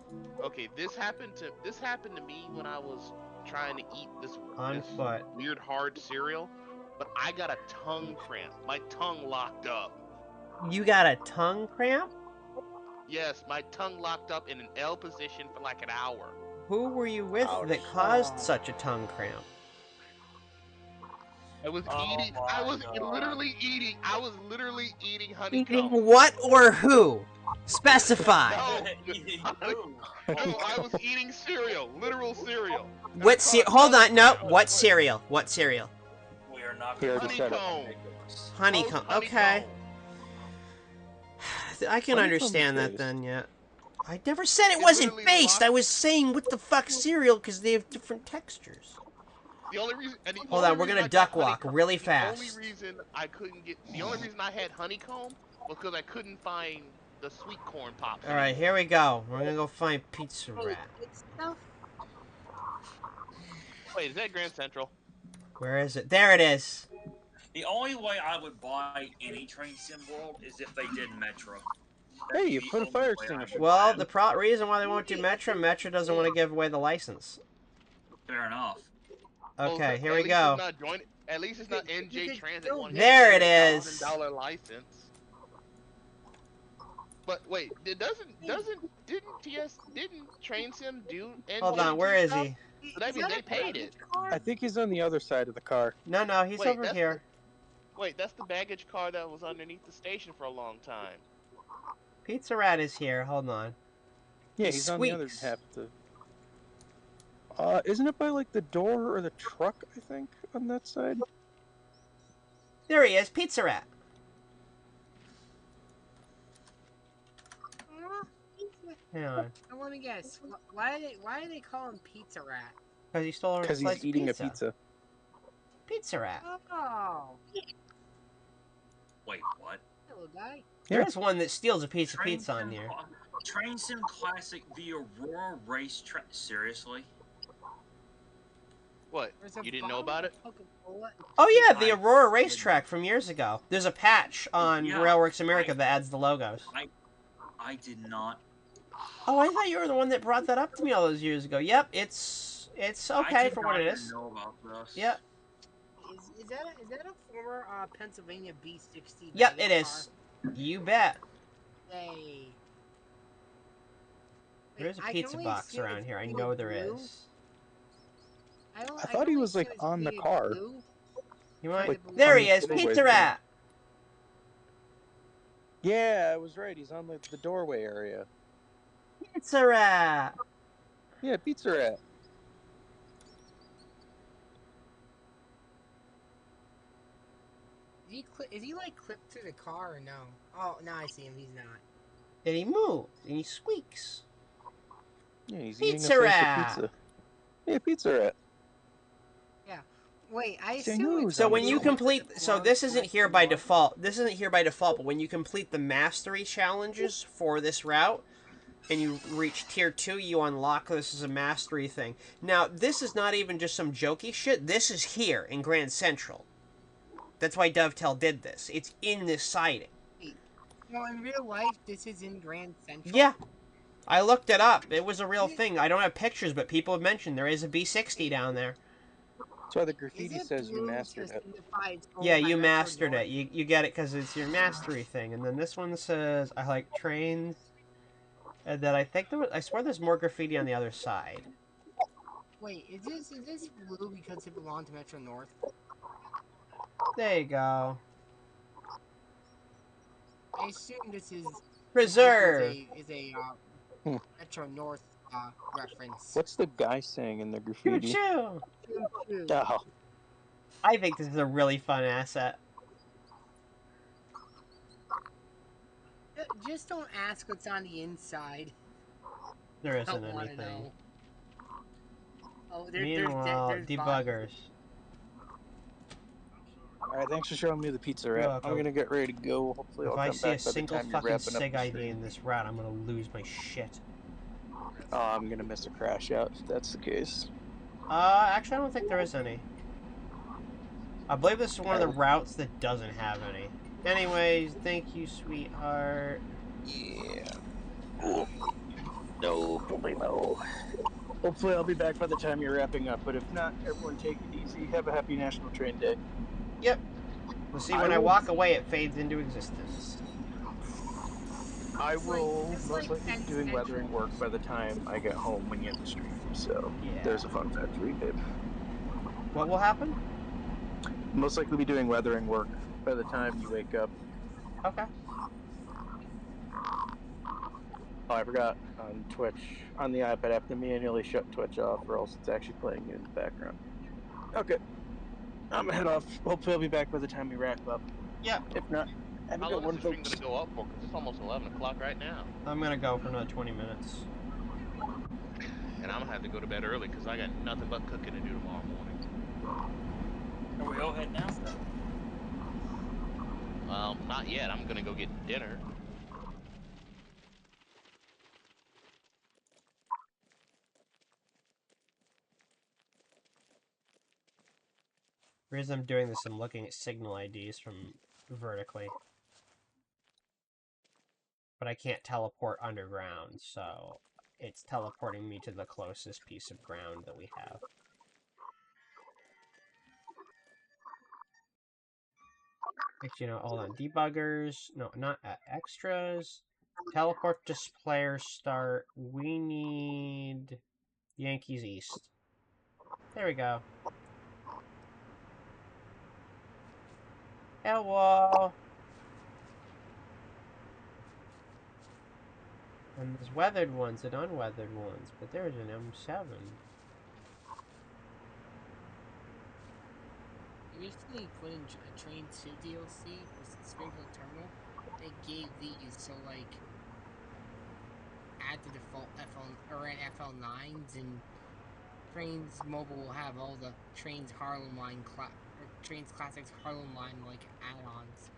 This happened to me when I was trying to eat this foot. weird hard cereal, but I got a tongue cramp. My tongue locked up. You got a tongue cramp? Yes, my tongue locked up in an L position for like an hour. Who were you with that caused such a tongue cramp? I was eating. I was literally eating honeycomb. Eating what or who? Specify. No, I was eating cereal. Literal cereal. What hold on, no. What cereal? What cereal? We are not honeycomb. Honeycomb. Okay. I can understand that then, yeah. I never said it wasn't based. I was saying what the fuck cereal because they have different textures. The only reason. Hold on, we're gonna duck walk really fast. The only reason I had honeycomb was because I couldn't find the sweet corn pops. All right, here we go. We're gonna go find Pizza Rat. Wait, is that Grand Central? Where is it? There it is. The only way I would buy any Train Sim World is if they did Metro. Hey, you put a fire extinguisher. Well, the reason why they won't do Metro doesn't want to give away the license. Fair enough. Okay, here we At least go. It's not at least it's not NJ Transit one. There it is. $1,000 license. But wait, didn't TrainSim do NJ? Hold on, where is he? So that means they paid it. I think he's on the other side of the car. No, he's over here. Wait, that's the baggage car that was underneath the station for a long time. Pizza Rat is here. Hold on. Yeah, he's on the other half of the... isn't it by, like, the door or the truck, I think, on that side? There he is, Pizza Rat. Hang on. I want to guess. Why do they call him Pizza Rat? Because he stole a Because he's eating a pizza. Pizza Rat. Oh. Wait, what? Hello, guy. There's one that steals a piece of pizza on here. Train Sim Classic v Aurora Racetrack. Seriously? What? You didn't know about it? Oh yeah, the Aurora Racetrack from years ago. There's a patch on Railworks America that adds the logos. I did not. Oh, I thought you were the one that brought that up to me all those years ago. Yep, it's okay for what it is. Know about this. Yep. Is that a former Pennsylvania B60? Yep, it is. You bet. Hey. There's a pizza box around here. I know there is. I thought he was, like, on the car. You might... There he is, Pizza Rat! Yeah, I was right. He's on the doorway area. Pizza Rat! Yeah, Pizza Rat. Is he like clipped to the car or no? Oh, now I see him. He's not. And he moves and he squeaks. Yeah, he's Pizza eating a Rat. Pizza. Yeah, Pizza Rat. Yeah. Wait, I assume. So when you complete, this isn't here by default. This isn't here by default, but when you complete the mastery challenges for this route, and you reach tier 2, you unlock this as a mastery thing. Now, this is not even just some jokey shit. This is here in Grand Central. That's why Dovetail did this. It's in this siding. Well, in real life, this is in Grand Central. Yeah. I looked it up. It was a real thing. I don't have pictures, but people have mentioned there is a B60 down there. That's why the graffiti says you mastered it. Yeah, you mastered it. You get it because it's your mastery thing. And then this one says, I like trains. And then I think I swear there's more graffiti on the other side. Wait, is this blue because it belonged to Metro North? There you go. I assume this is Preserve. Is a Metro North reference. What's the guy saying in the graffiti? Choo choo. Oh. I think this is a really fun asset. Just don't ask what's on the inside. There isn't anything. Oh, Meanwhile, debuggers. Alright, thanks for showing me the Pizza Rat. I'm gonna get ready to go. Hopefully I'll come back by the time If I see a single you're fucking wrapping up SIG the ID stream. in this route, I'm gonna lose my shit. Oh, I'm gonna miss a crash out if that's the case. Actually I don't think there is any. I believe this is one of the routes that doesn't have any. Anyways, thank you, sweetheart. Yeah. No problemo. Hopefully I'll be back by the time you're wrapping up, but if not, everyone take it easy. Have a happy National Train Day. Yep. We'll see, when I walk away, it fades into existence. I will most likely be doing weathering work by the time I get home when you end the stream, so there's a fun fact for you, babe. What will happen? Most likely be doing weathering work by the time you wake up. Okay. Oh, I forgot, on Twitch, on the iPad, I have to manually shut Twitch off or else it's actually playing it in the background. Okay. I'm gonna head off. Hopefully I'll be back by the time we wrap up. Yeah. If not, have a How good long one, is the stream folks. gonna go up for? Because it's almost 11 o'clock right now. I'm gonna go for another 20 minutes. And I'm gonna have to go to bed early because I got nothing but cooking to do tomorrow morning. Are we all heading out? Not yet. I'm gonna go get dinner. The reason I'm doing this, I'm looking at signal IDs from vertically. but I can't teleport underground, so it's teleporting me to the closest piece of ground that we have. Actually, no, hold on. Debuggers. No, not extras. Teleport to player start. We need Yankees East. There we go. Hello. And there's weathered ones and unweathered ones, but there's an M7. Recently put in Train 2 DLC with Springfield Terminal. They gave these, so like add the default FL or FL9s, and Trains Mobile will have all the Trains Harlem Line Trains Classics Harlem Line like add-ons,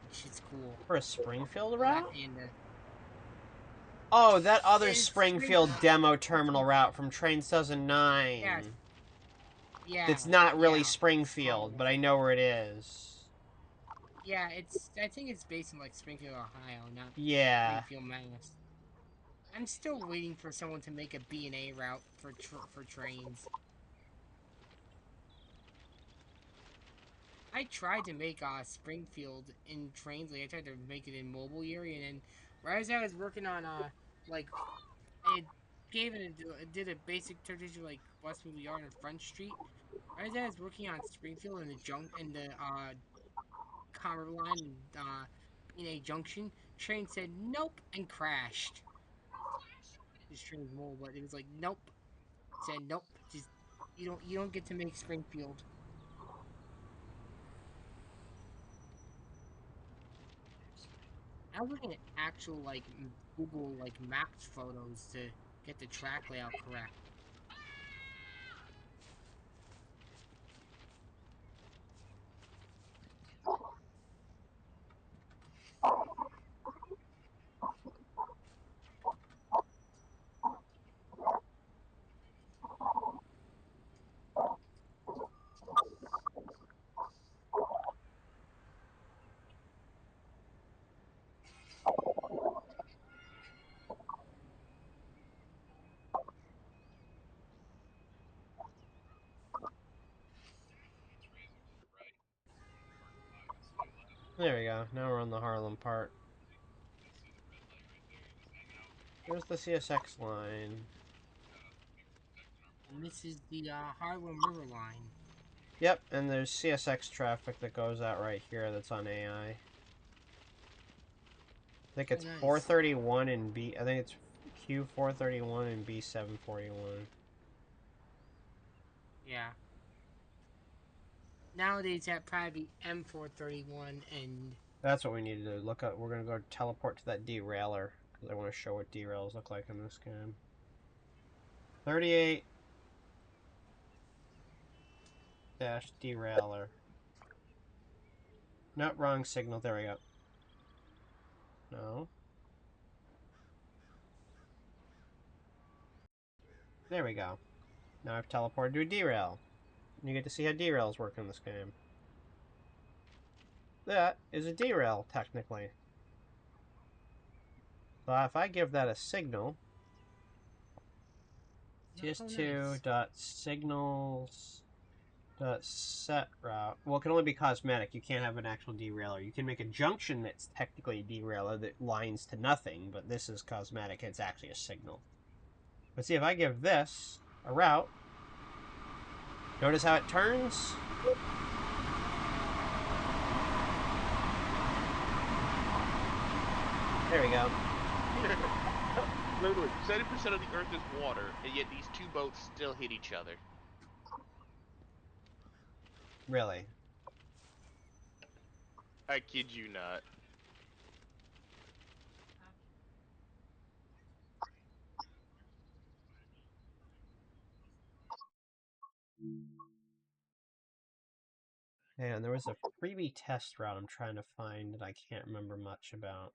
which is cool. For a Springfield route? And, oh, that other Springfield demo terminal route from Train 2009. Yeah. Yeah. It's not really Springfield, but I know where it is. Yeah, I think it's based in like Springfield, Ohio, not Springfield, Mass. I'm still waiting for someone to make a B&A route for trains. I tried to make Springfield in trains. Like I tried to make it in mobile area, and then right as I was working on like I did a basic traditional like Westfield Yard on Front Street. Right as I was working on Springfield and the Commerce line in a junction, train said nope and crashed. This train's mobile, but it was like nope. It said nope. Just you don't get to make Springfield. I was looking at actual like Google like Maps photos to get the track layout correct. There we go. Now we're on the Harlem part. There's the CSX line. And this is the Harlem River line. Yep, and there's CSX traffic that goes out right here that's on AI. I think it's 431 and B. I think it's Q431 and B741. Yeah. Nowadays, that probably M431 and. That's what we need to do. Look up. We're gonna go teleport to that derailer because I want to show what derails look like in this game. 38 dash derailer. Not wrong signal. There we go. No. There we go. Now I've teleported to a derail. And you get to see how derails work in this game. That is a derail, technically. So if I give that a signal, ts2.signals.set route. Well, it can only be cosmetic. You can't have an actual derailer. You can make a junction that's technically a derailer that lines to nothing, but this is cosmetic. It's actually a signal. But see, if I give this a route, notice how it turns? There we go. Literally, 70% of the Earth is water, and yet these two boats still hit each other. Really? I kid you not. And there was a freebie test route I'm trying to find that I can't remember much about.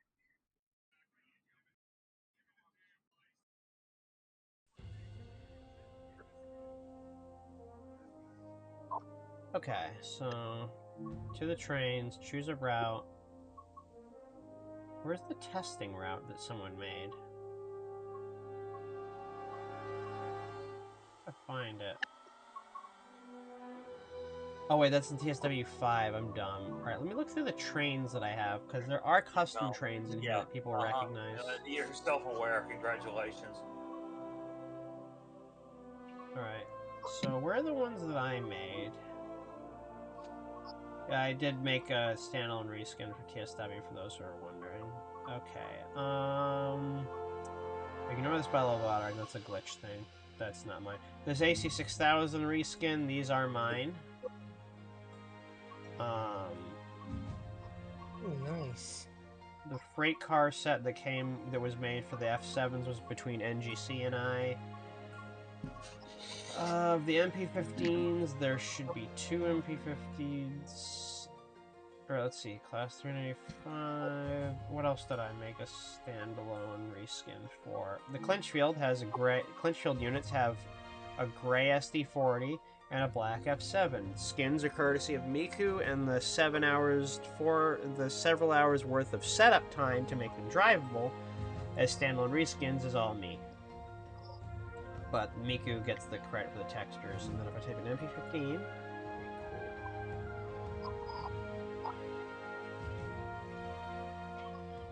Okay, so to the trains, choose a route. Where's the testing route that someone made? I find it. Oh wait, that's in TSW5. I'm dumb. Alright, let me look through the trains that I have, because there are custom trains in here that people recognize. You're self-aware. Congratulations. Alright, so where are the ones that I made? Yeah, I did make a standalone reskin for TSW for those who are wondering. Okay, ignore this battle of water, that's a glitch thing. That's not mine. This AC6000 reskin, these are mine. Oh, nice. The freight car set that was made for the F7s was between NGC and I. Of the MP15s, there should be 2 MP15s. Or let's see, class 395. What else did I make a standalone reskin for? The Clinchfield has a gray. Clinchfield units have a gray SD40 and a black F7. Skins are courtesy of Miku, and the several hours worth of setup time to make them drivable as standalone reskins is all me. But Miku gets the credit for the textures. And then if I take an MP15,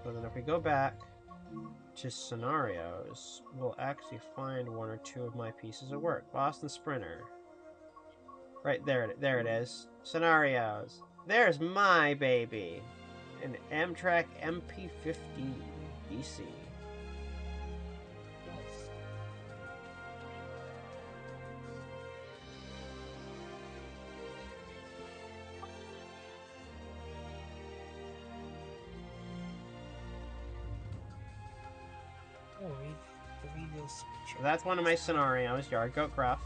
so then if we go back to scenarios, we'll actually find 1 or 2 of my pieces of work. Boston Sprinter. Right there it is. Scenarios. There's my baby. An Amtrak MP15 DC. Read this. So that's one of my scenarios, Yard Goat Gruff.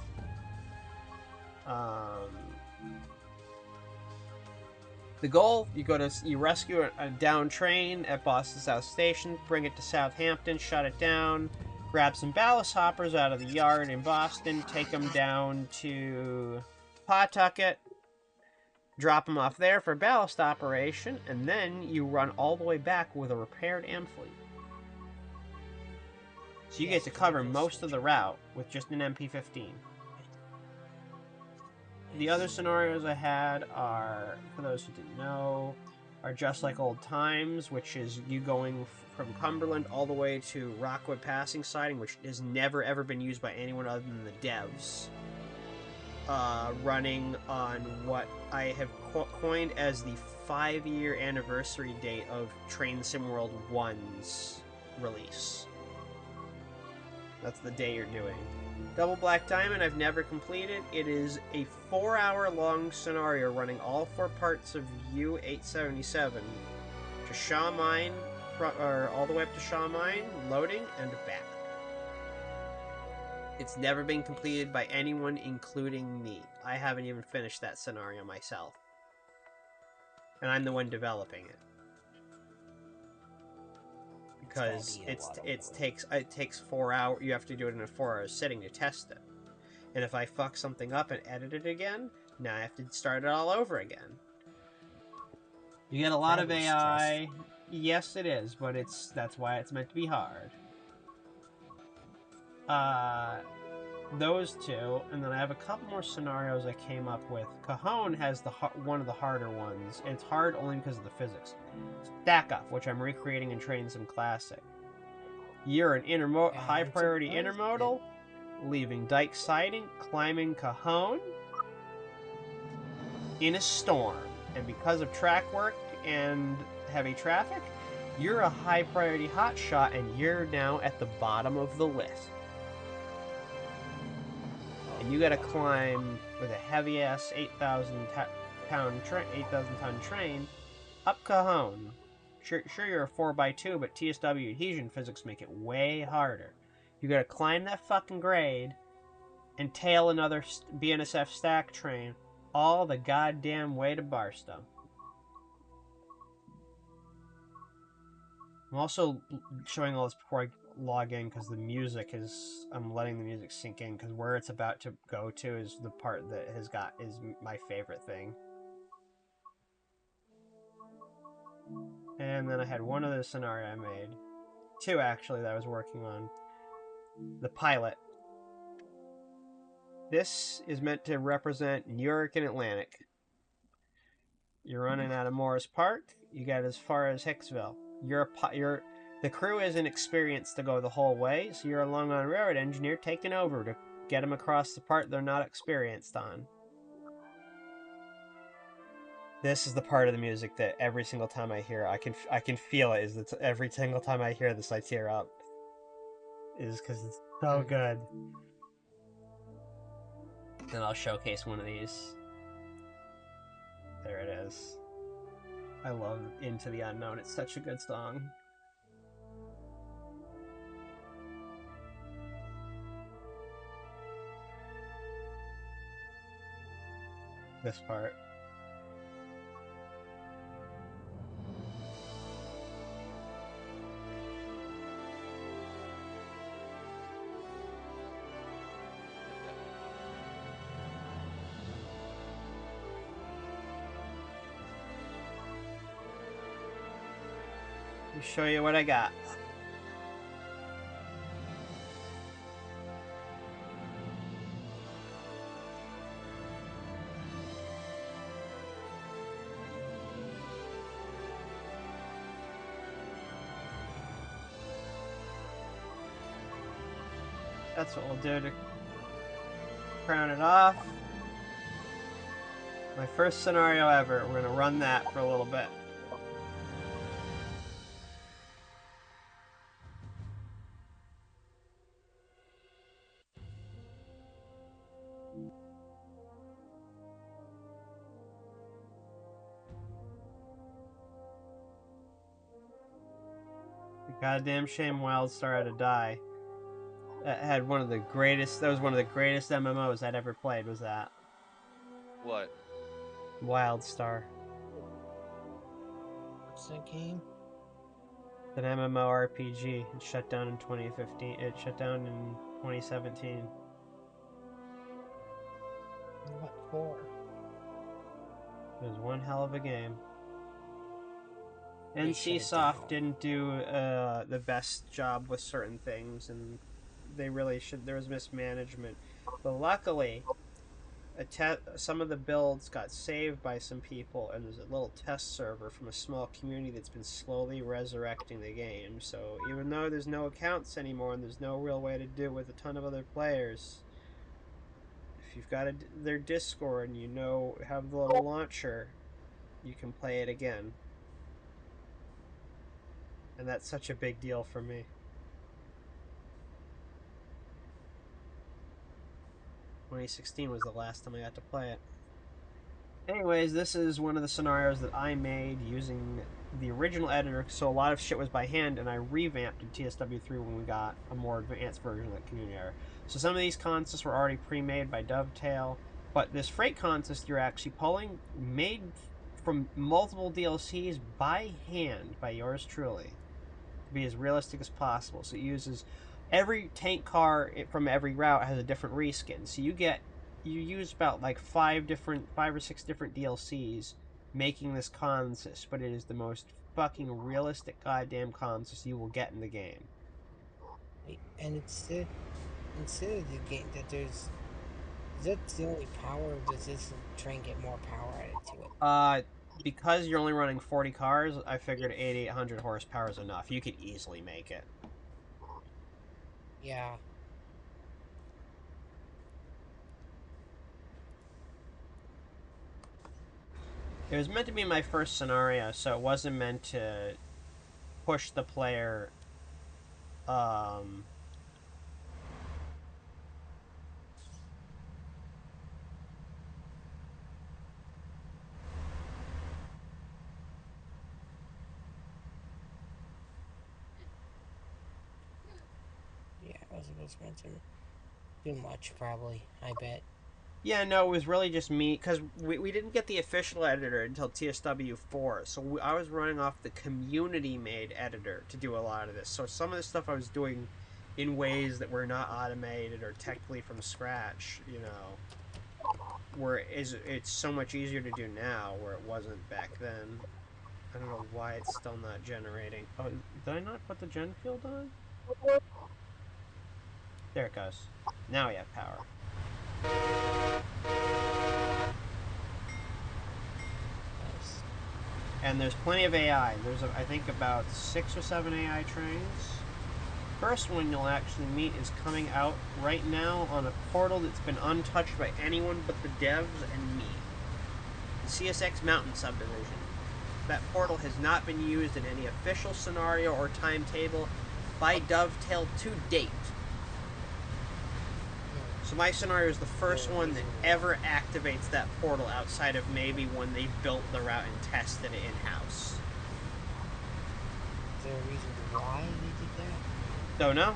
The goal, you rescue a downed train at Boston South Station, bring it to Southampton, shut it down, grab some ballast hoppers out of the yard in Boston, take them down to Pawtucket, drop them off there for ballast operation, and then you run all the way back with a repaired fleet. So you get to cover most of the route with just an MP15. The other scenarios I had are, for those who didn't know, are Just Like Old Times, which is you going from Cumberland all the way to Rockwood Passing Siding, which has never ever been used by anyone other than the devs. Running on what I have coined as the 5-year anniversary date of Train Sim World 1's release. That's the day you're doing. Double Black Diamond I've never completed. It is a 4-hour-long scenario running all 4 parts of U-877 to Shaw Mine, or all the way up to Shaw Mine, loading, and back. It's never been completed by anyone, including me. I haven't even finished that scenario myself. And I'm the one developing it. Because it takes 4 hours. You have to do it in a 4-hour sitting to test it. And if I fuck something up and edit it again, now I have to start it all over again. You get a lot of AI. Yes, it is, but that's why it's meant to be hard. Those 2, and then I have a couple more scenarios I came up with. Cajon has one of the harder ones, and it's hard only because of the physics. Stack Up, which I'm recreating in Train Sim Classic. You're an high-priority intermodal, leaving Dyke Siding, climbing Cajon in a storm, and because of track work and heavy traffic, you're a high-priority hotshot, and you're now at the bottom of the list. And you gotta climb with a heavy-ass 8,000-ton train up Cajon. Sure you're a 4x2, but TSW adhesion physics make it way harder. You gotta climb that fucking grade and tail another BNSF stack train all the goddamn way to Barstow. I'm also showing all this before I log in because the music is... I'm letting the music sink in because where it's about to go to is the part that is my favorite thing. And then I had one other scenario I made. Two, actually, that I was working on. The pilot. This is meant to represent New York and Atlantic. You're running out of Morris Park. You got as far as Hicksville. The crew isn't experienced to go the whole way, so you're a long on railroad engineer taking over to get them across the part they're not experienced on. This is the part of the music that every single time I hear, I can feel it. Every single time I hear this, I tear up. Is because it's so good. Then I'll showcase one of these. There it is. I love Into the Unknown. It's such a good song. This part. Let me show you what I got. That's what we'll do to crown it off. My first scenario ever. We're going to run that for a little bit. Goddamn shame WildStar had to die. That had one of the greatest. That was one of the greatest MMOs I'd ever played. Was that? What? WildStar. What's that game? An MMORPG. It shut down in 2015. It shut down in 2017. What for? It was one hell of a game. They shut it NCSoft didn't do the best job with certain things, and they really should. There was mismanagement, but luckily, some of the builds got saved by some people, and there's a little test server from a small community that's been slowly resurrecting the game. So even though there's no accounts anymore and there's no real way to do it with a ton of other players, if you've got their Discord and you have the little launcher, you can play it again. And that's such a big deal for me. 2016 was the last time I got to play it. Anyways, this is one of the scenarios that I made using the original editor, so a lot of shit was by hand, and I revamped in TSW3 when we got a more advanced version of the community error. So some of these contests were already pre-made by Dovetail, but this freight contest you're actually pulling, made from multiple DLCs by hand by yours truly, to be as realistic as possible. So it uses every tank car from every route has a different reskin. So you use about like 5 or 6 different DLCs making this consist, but it is the most fucking realistic goddamn consist you will get in the game. And instead of the game that there's, is that the only power, or does this train get more power added to it? Because you're only running 40 cars, I figured 8,800 horsepower is enough. You could easily make it. Yeah. It was meant to be my first scenario, so it wasn't meant to push the player. Yeah, I wasn't meant to do much, probably, I bet. Yeah, no, it was really just me, because we didn't get the official editor until TSW4, so I was running off the community-made editor to do a lot of this. So some of the stuff I was doing in ways that were not automated or technically from scratch, it's so much easier to do now, where it wasn't back then. I don't know why it's still not generating. Oh, did I not put the gen field on? There it goes. Now we have power. And there's plenty of AI. There's, I think, about 6 or 7 AI trains. First one you'll actually meet is coming out right now on a portal that's been untouched by anyone but the devs and me. The CSX Mountain Subdivision. That portal has not been used in any official scenario or timetable by Dovetail to date. So my scenario is the first one that ever activates that portal outside of maybe when they built the route and tested it in-house. Is there a reason why they did that? Don't know.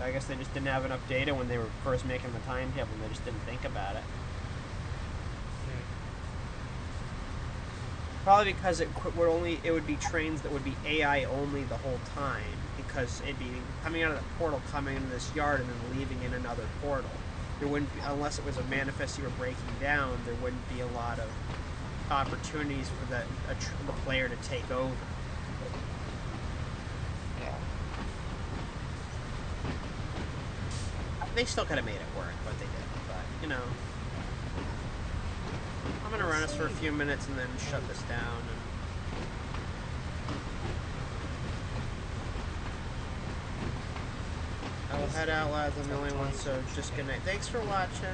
I guess they just didn't have enough data when they were first making the timetable and they just didn't think about it. Probably because it would be trains that would be AI only the whole time, because it'd be coming out of the portal, coming into this yard, and then leaving in another portal. There wouldn't be, unless it was a manifest you were breaking down, there wouldn't be a lot of opportunities for the player to take over. Yeah. They still could have made it work, but they didn't. But, you know, I'm going to run us for a few minutes and then shut this down. And I will head out, lads. I'm the only one, so just good night. Thanks for watching.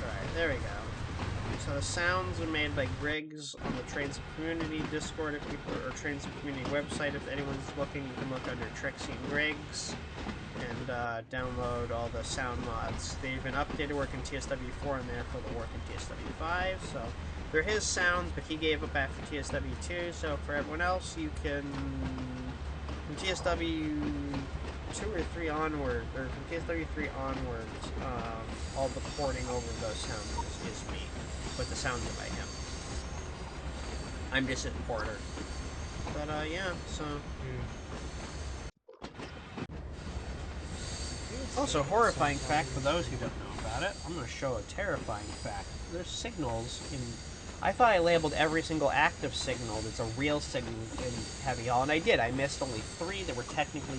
Alright, there we go. So the sounds are made by Griggs on the Trains Community Discord, if people, or Trains Community website. If anyone's looking, you can look under Trixie and Griggs and download all the sound mods. They've been updated, working TSW4 in there for the work in TSW5. So they're his sounds, but he gave up after TSW2. So for everyone else, you can, from TSW 2 or 3 onward, or from TSW3 onwards, all the porting over those sounds is me. But the sounds are by him. I'm just a porter. But, yeah, so... Also, horrifying fact for those who don't know about it, I'm going to show a terrifying fact. There's signals in... I thought I labeled every single active signal that's a real signal in Heavy Haul, and I did. I missed only 3 that were technically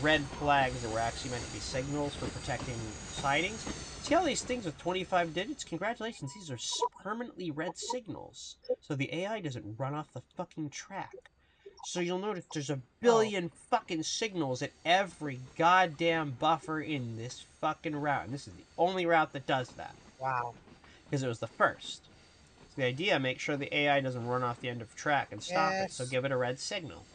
red flags that were actually meant to be signals for protecting sidings. See all these things with 25 digits? Congratulations, these are permanently red signals. So the AI doesn't run off the fucking track. So you'll notice there's a billion fucking signals at every goddamn buffer in this fucking route. And this is the only route that does that. Wow. Because it was the first. So the idea, make sure the AI doesn't run off the end of track and stop it. So give it a red signal.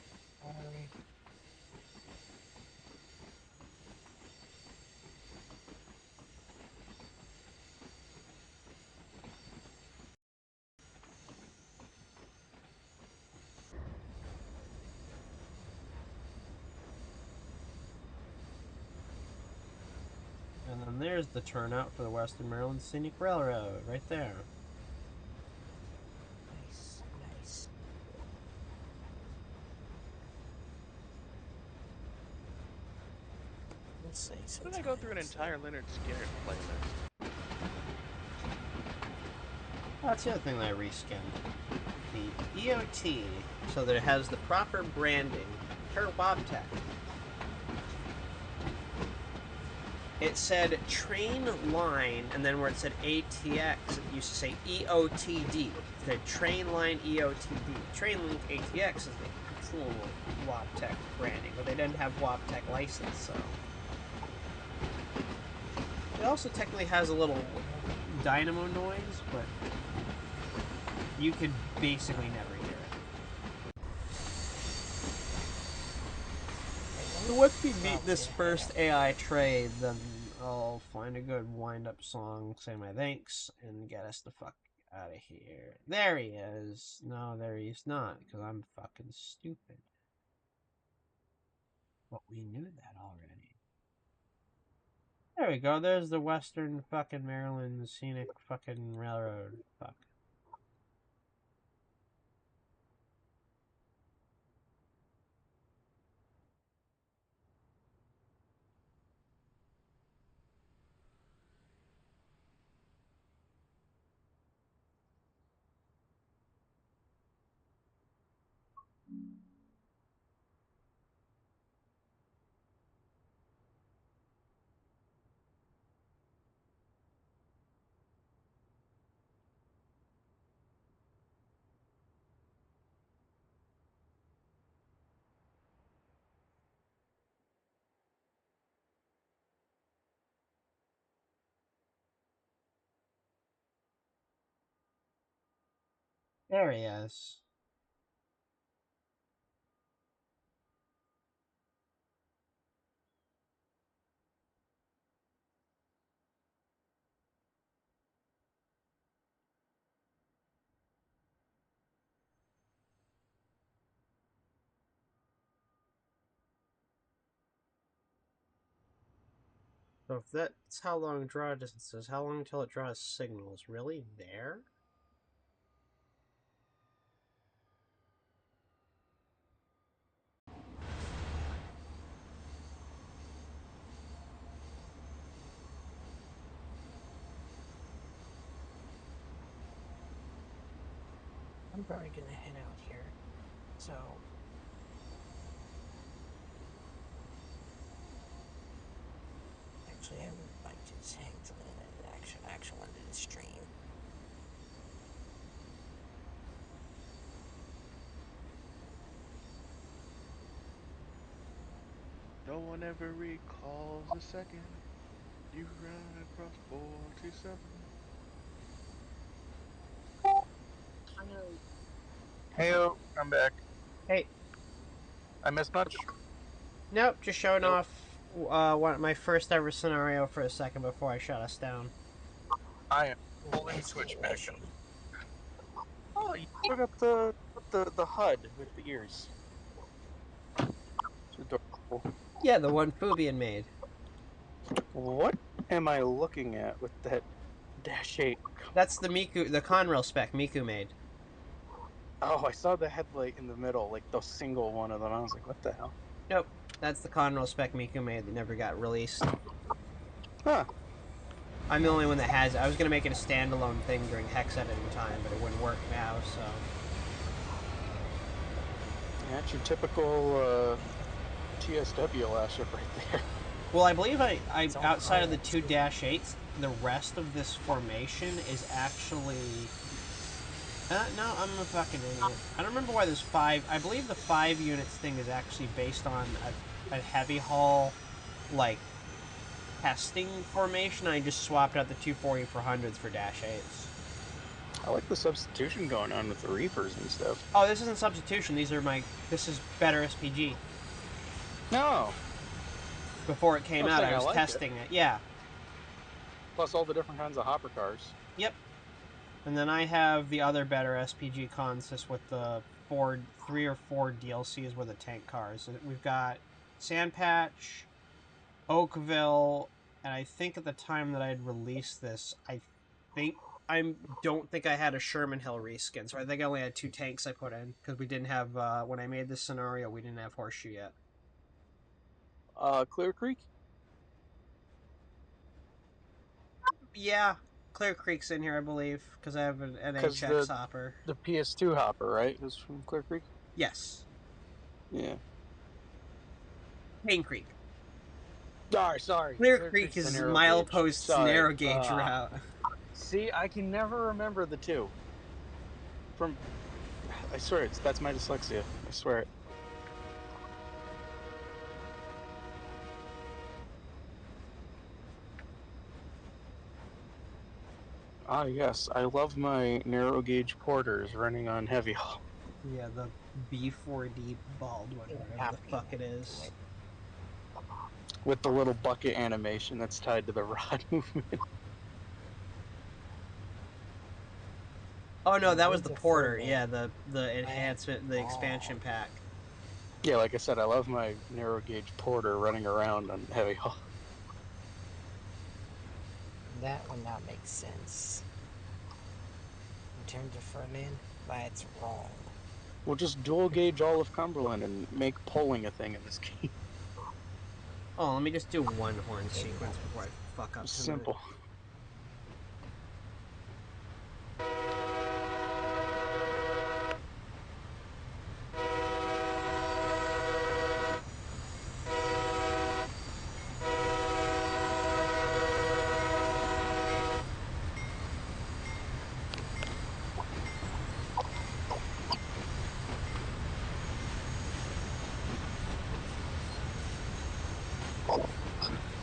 And then there's the turnout for the Western Maryland Scenic Railroad, right there. Nice, nice. Let's say Why did I go through an entire Leonard Skinner playlist? Oh, that's the other thing that I reskinned. The EOT, so that it has the proper branding per Wobtech. It said train line, and then where it said ATX, it used to say EOTD. The train line EOTD. Train link ATX is the full Wobtech branding, but they didn't have Wobtech license, so. It also technically has a little dynamo noise, but you could basically never hear it. So once we meet this first AI trade, then I'll find a good wind-up song, say my thanks, and get us the fuck out of here. There he is. No, there he's not, because I'm fucking stupid. But we knew that already. There we go. There's the Western fucking Maryland Scenic fucking Railroad. Fuck. There he is. So if that's how long draw distance is, how long until it draws signals? Really? There? I'm probably gonna head out here. So actually, I would like to just hang till the actual end of the stream. No one ever recalls the second you ran across 47. Hey, I'm back. Hey. I missed much? Nope, just showing off my first ever scenario for a second before I shut us down. I am pulling Twitch back up. Oh, you put up the HUD with the ears. It's adorable. Yeah, the one Fubian made. What am I looking at with that Dash 8? That's the Conrail spec Miku made. Oh, I saw the headlight in the middle, like the single one of them. I was like, what the hell? Nope, that's the Conrail spec Miku made that never got released. Huh. I'm the only one that has it. I was going to make it a standalone thing during hex editing time, but it wouldn't work now, so... Yeah, that's your typical TSW lasher right there. Well, I believe I outside of the two Dash 8s, the rest of this formation is actually... no, I'm a fucking idiot. I don't remember why there's 5... I believe the 5 units thing is actually based on a heavy haul, like, testing formation. I just swapped out the 240 for hundreds for Dash 8s. I like the substitution going on with the Reapers and stuff. Oh, this isn't substitution. These are this is better SPG. No. Before it came out, I was testing it. Yeah. Plus all the different kinds of hopper cars. Yep. And then I have the other better SPG consist with the 3 or 4 DLCs with the tank cars. We've got Sandpatch, Oakville, and I think at the time that I had released this, I don't think I had a Sherman Hill reskin, so I think I only had 2 tanks I put in, because we didn't have, when I made this scenario, we didn't have Horseshoe yet. Clear Creek? Yeah, Clear Creek's in here, I believe, because I have an NHX hopper. The PS2 hopper, right, is from Clear Creek? Yes. Yeah. Cane Creek. Sorry. Clear Creek is milepost's narrow gauge route. See, I can never remember the two. I swear, that's my dyslexia. I swear it. Ah, yes. I love my narrow gauge porters running on heavy haul. Yeah, the B4D Baldwin, whatever the fuck it is. With the little bucket animation that's tied to the rod movement. Oh no, that was the Porter. Yeah, the enhancement, the expansion pack. Yeah, like I said, I love my narrow gauge porter running around on heavy haul. That would not make sense. In terms of Ferdinand, that's wrong. We'll just dual gauge all of Cumberland and make polling a thing in this game. Oh, let me just do one horn sequence before I fuck up. Simple.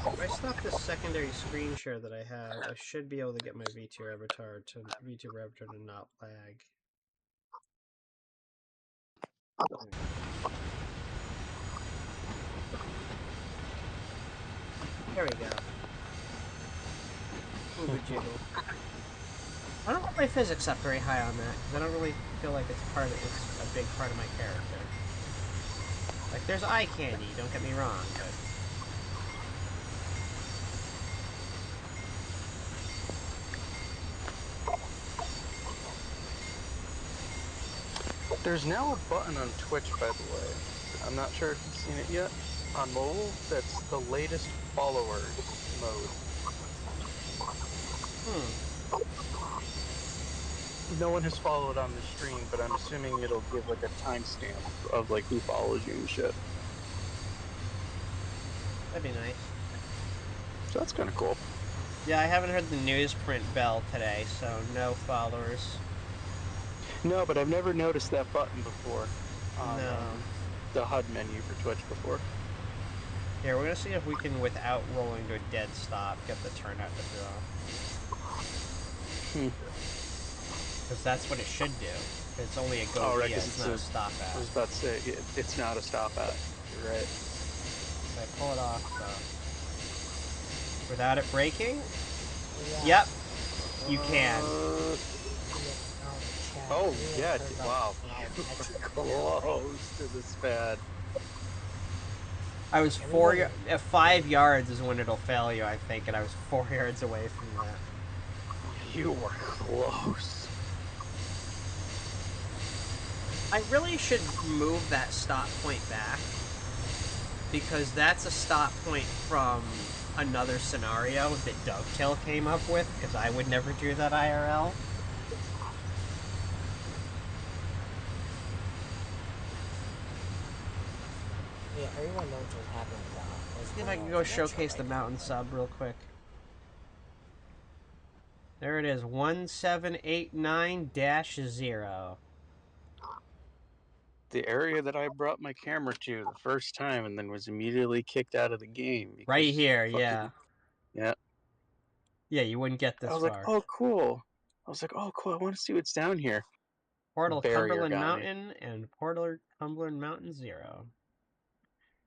If I stop this secondary screen share that I have, I should be able to get my VTuber avatar to not lag. There we go. Ooba jiggle. I don't put my physics up very high on that, because I don't really feel like it's a big part of my character. Like, there's eye candy, don't get me wrong, but... There's now a button on Twitch, by the way. I'm not sure if you've seen it yet. On mobile, that's the latest followers mode. No one has followed on the stream, but I'm assuming it'll give like a timestamp of like who follows you and shit. That'd be nice. So that's kind of cool. Yeah, I haven't heard the newsprint bell today, so no followers. No, but I've never noticed that button before on No. The HUD menu for Twitch before. Here, we're gonna see if we can, without rolling to a dead stop, get the turnout to draw. Because that's what it should do. It's only a go oh, right, via, it's not a stop at. I was about to say, it's not a stop at. You're right. If I pull it off, without it breaking? Yeah. Yep. You can. Oh, yeah, wow. Close to the SPAD. I was 5 yards is when it'll fail you, I think, and I was 4 yards away from that. You were close. I really should move that stop point back, because that's a stop point from another scenario that Dovetail came up with, because I would never do that IRL. Yeah, everyone knows what happened with that. See if I can go showcase the mountain sub real quick. There it is, 1789-0. The area that I brought my camera to the first time and then was immediately kicked out of the game. Right here, yeah. Yeah. Yeah, you wouldn't get this far. I was like, oh, cool. I want to see what's down here. Portal Cumberland Mountain and Portal Cumberland Mountain 0.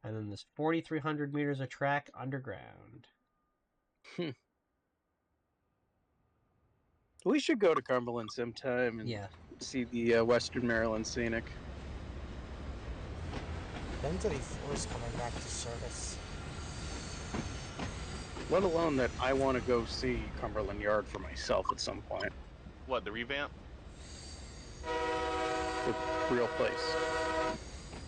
And then there's 4,300 meters of track underground. We should go to Cumberland sometime and see the Western Maryland Scenic. Then 34 is coming back to service. Let alone that I want to go see Cumberland Yard for myself at some point. What, the revamp? The real place.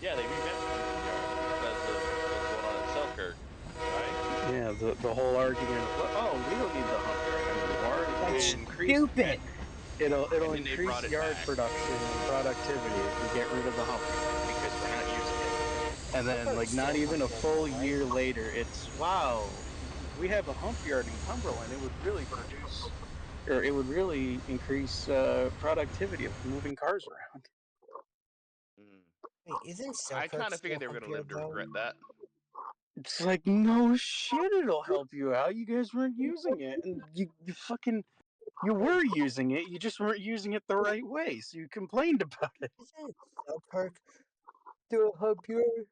Yeah, they revamped Cumberland Yard because of what's going on at Selkirk, right? Yeah, the whole argument of, oh, we don't need the hump yard anymore. That's stupid. It'll increase yard production and productivity if we get rid of the hump yard because we're not using it. And then, like, not even a full year later, it's, wow, if we have a hump yard in Cumberland, it would really produce, or it would really increase productivity of moving cars around. Wait, isn't I Selkirk kind of figured still they were going to live to though? regret that. It's like, no shit, it'll help you out. You guys weren't using it, and you were using it, you just weren't using it the right way, so you complained about it. Isn't Selkirk still a hump yard?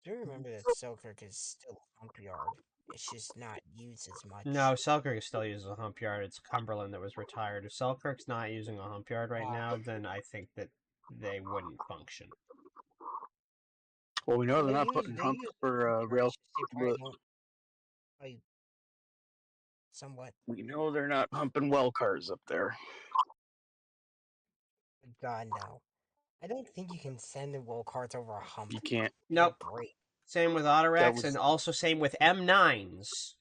Do you remember that Selkirk is still a hump yard? It's just not used as much. No, Selkirk still uses a hump yard. It's Cumberland that was retired. If Selkirk's not using a hump yard right now, then I think that they wouldn't function. Well, we know they're not putting humps for rail. Somewhat. We know they're not humping well cars up there. God, no. I don't think you can send the well cars over a hump. You can't. Nope. Same with Autorex, and also same with M9s.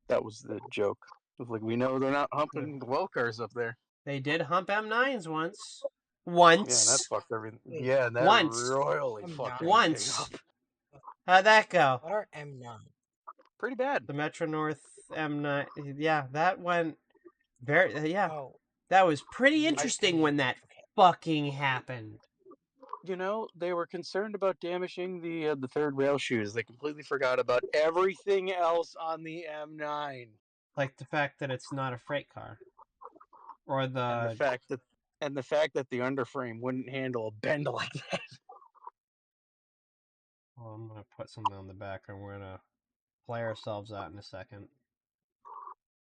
That was the joke. It was like, we know they're not humping the well cars up there. They did hump M9s once. Yeah, and that fucked everything. Yeah, and that royally fucked everything up. How'd that go? What are M9? Pretty bad. The Metro North M9. Yeah, that went very. Yeah, that was pretty interesting when that fucking happened. You know, they were concerned about damaging the third rail shoes. They completely forgot about everything else on the M9. Like the fact that it's not a freight car. Or and the fact that And the fact that the underframe wouldn't handle a bend like that. Well, I'm gonna put something on the background. We're gonna play ourselves out in a second.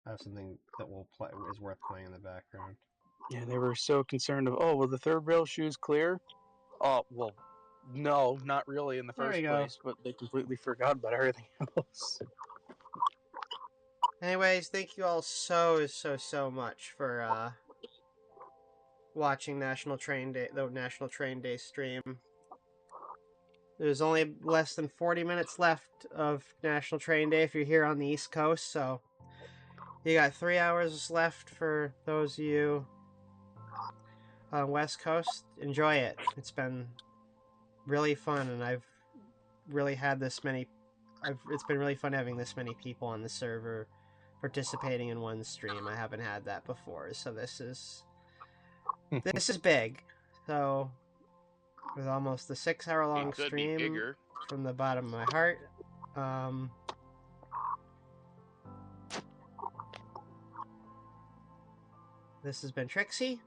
I have something that will play is worth playing in the background. Yeah, they were so concerned of, oh, well, the third rail shoe's clear. Oh, well, no, not really in the There first you go. place, but they completely forgot about everything else. Anyways, thank you all so much for watching National Train Day, the National Train Day stream. There's only less than 40 minutes left of National Train Day if you're here on the East Coast, so you got 3 hours left for those of you on West Coast. Enjoy it. It's been really fun, and I've really had this many. It's been really fun having this many people on the server participating in one stream. I haven't had that before, so this is big. So with almost a 6-hour-long stream from the bottom of my heart. This has been Trixie.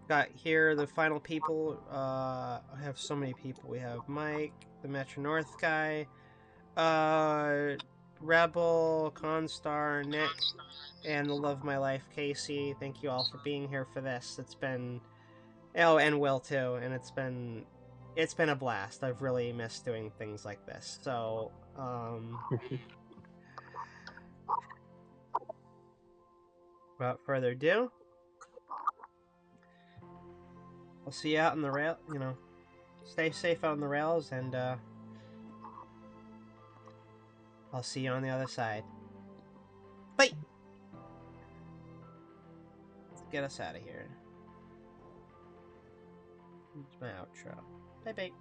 Got here the final people. I have so many people. We have Mike, the Metro North guy, Rebel, Constar, Nick, and the love of my life, Casey. Thank you all for being here for this. It's been, oh, and Will too. And it's been a blast. I've really missed doing things like this. So, without further ado, I'll see you out on the rail. You know, stay safe out on the rails, and I'll see you on the other side. Bye. Let's get us out of here. It's my outro. Bye bye.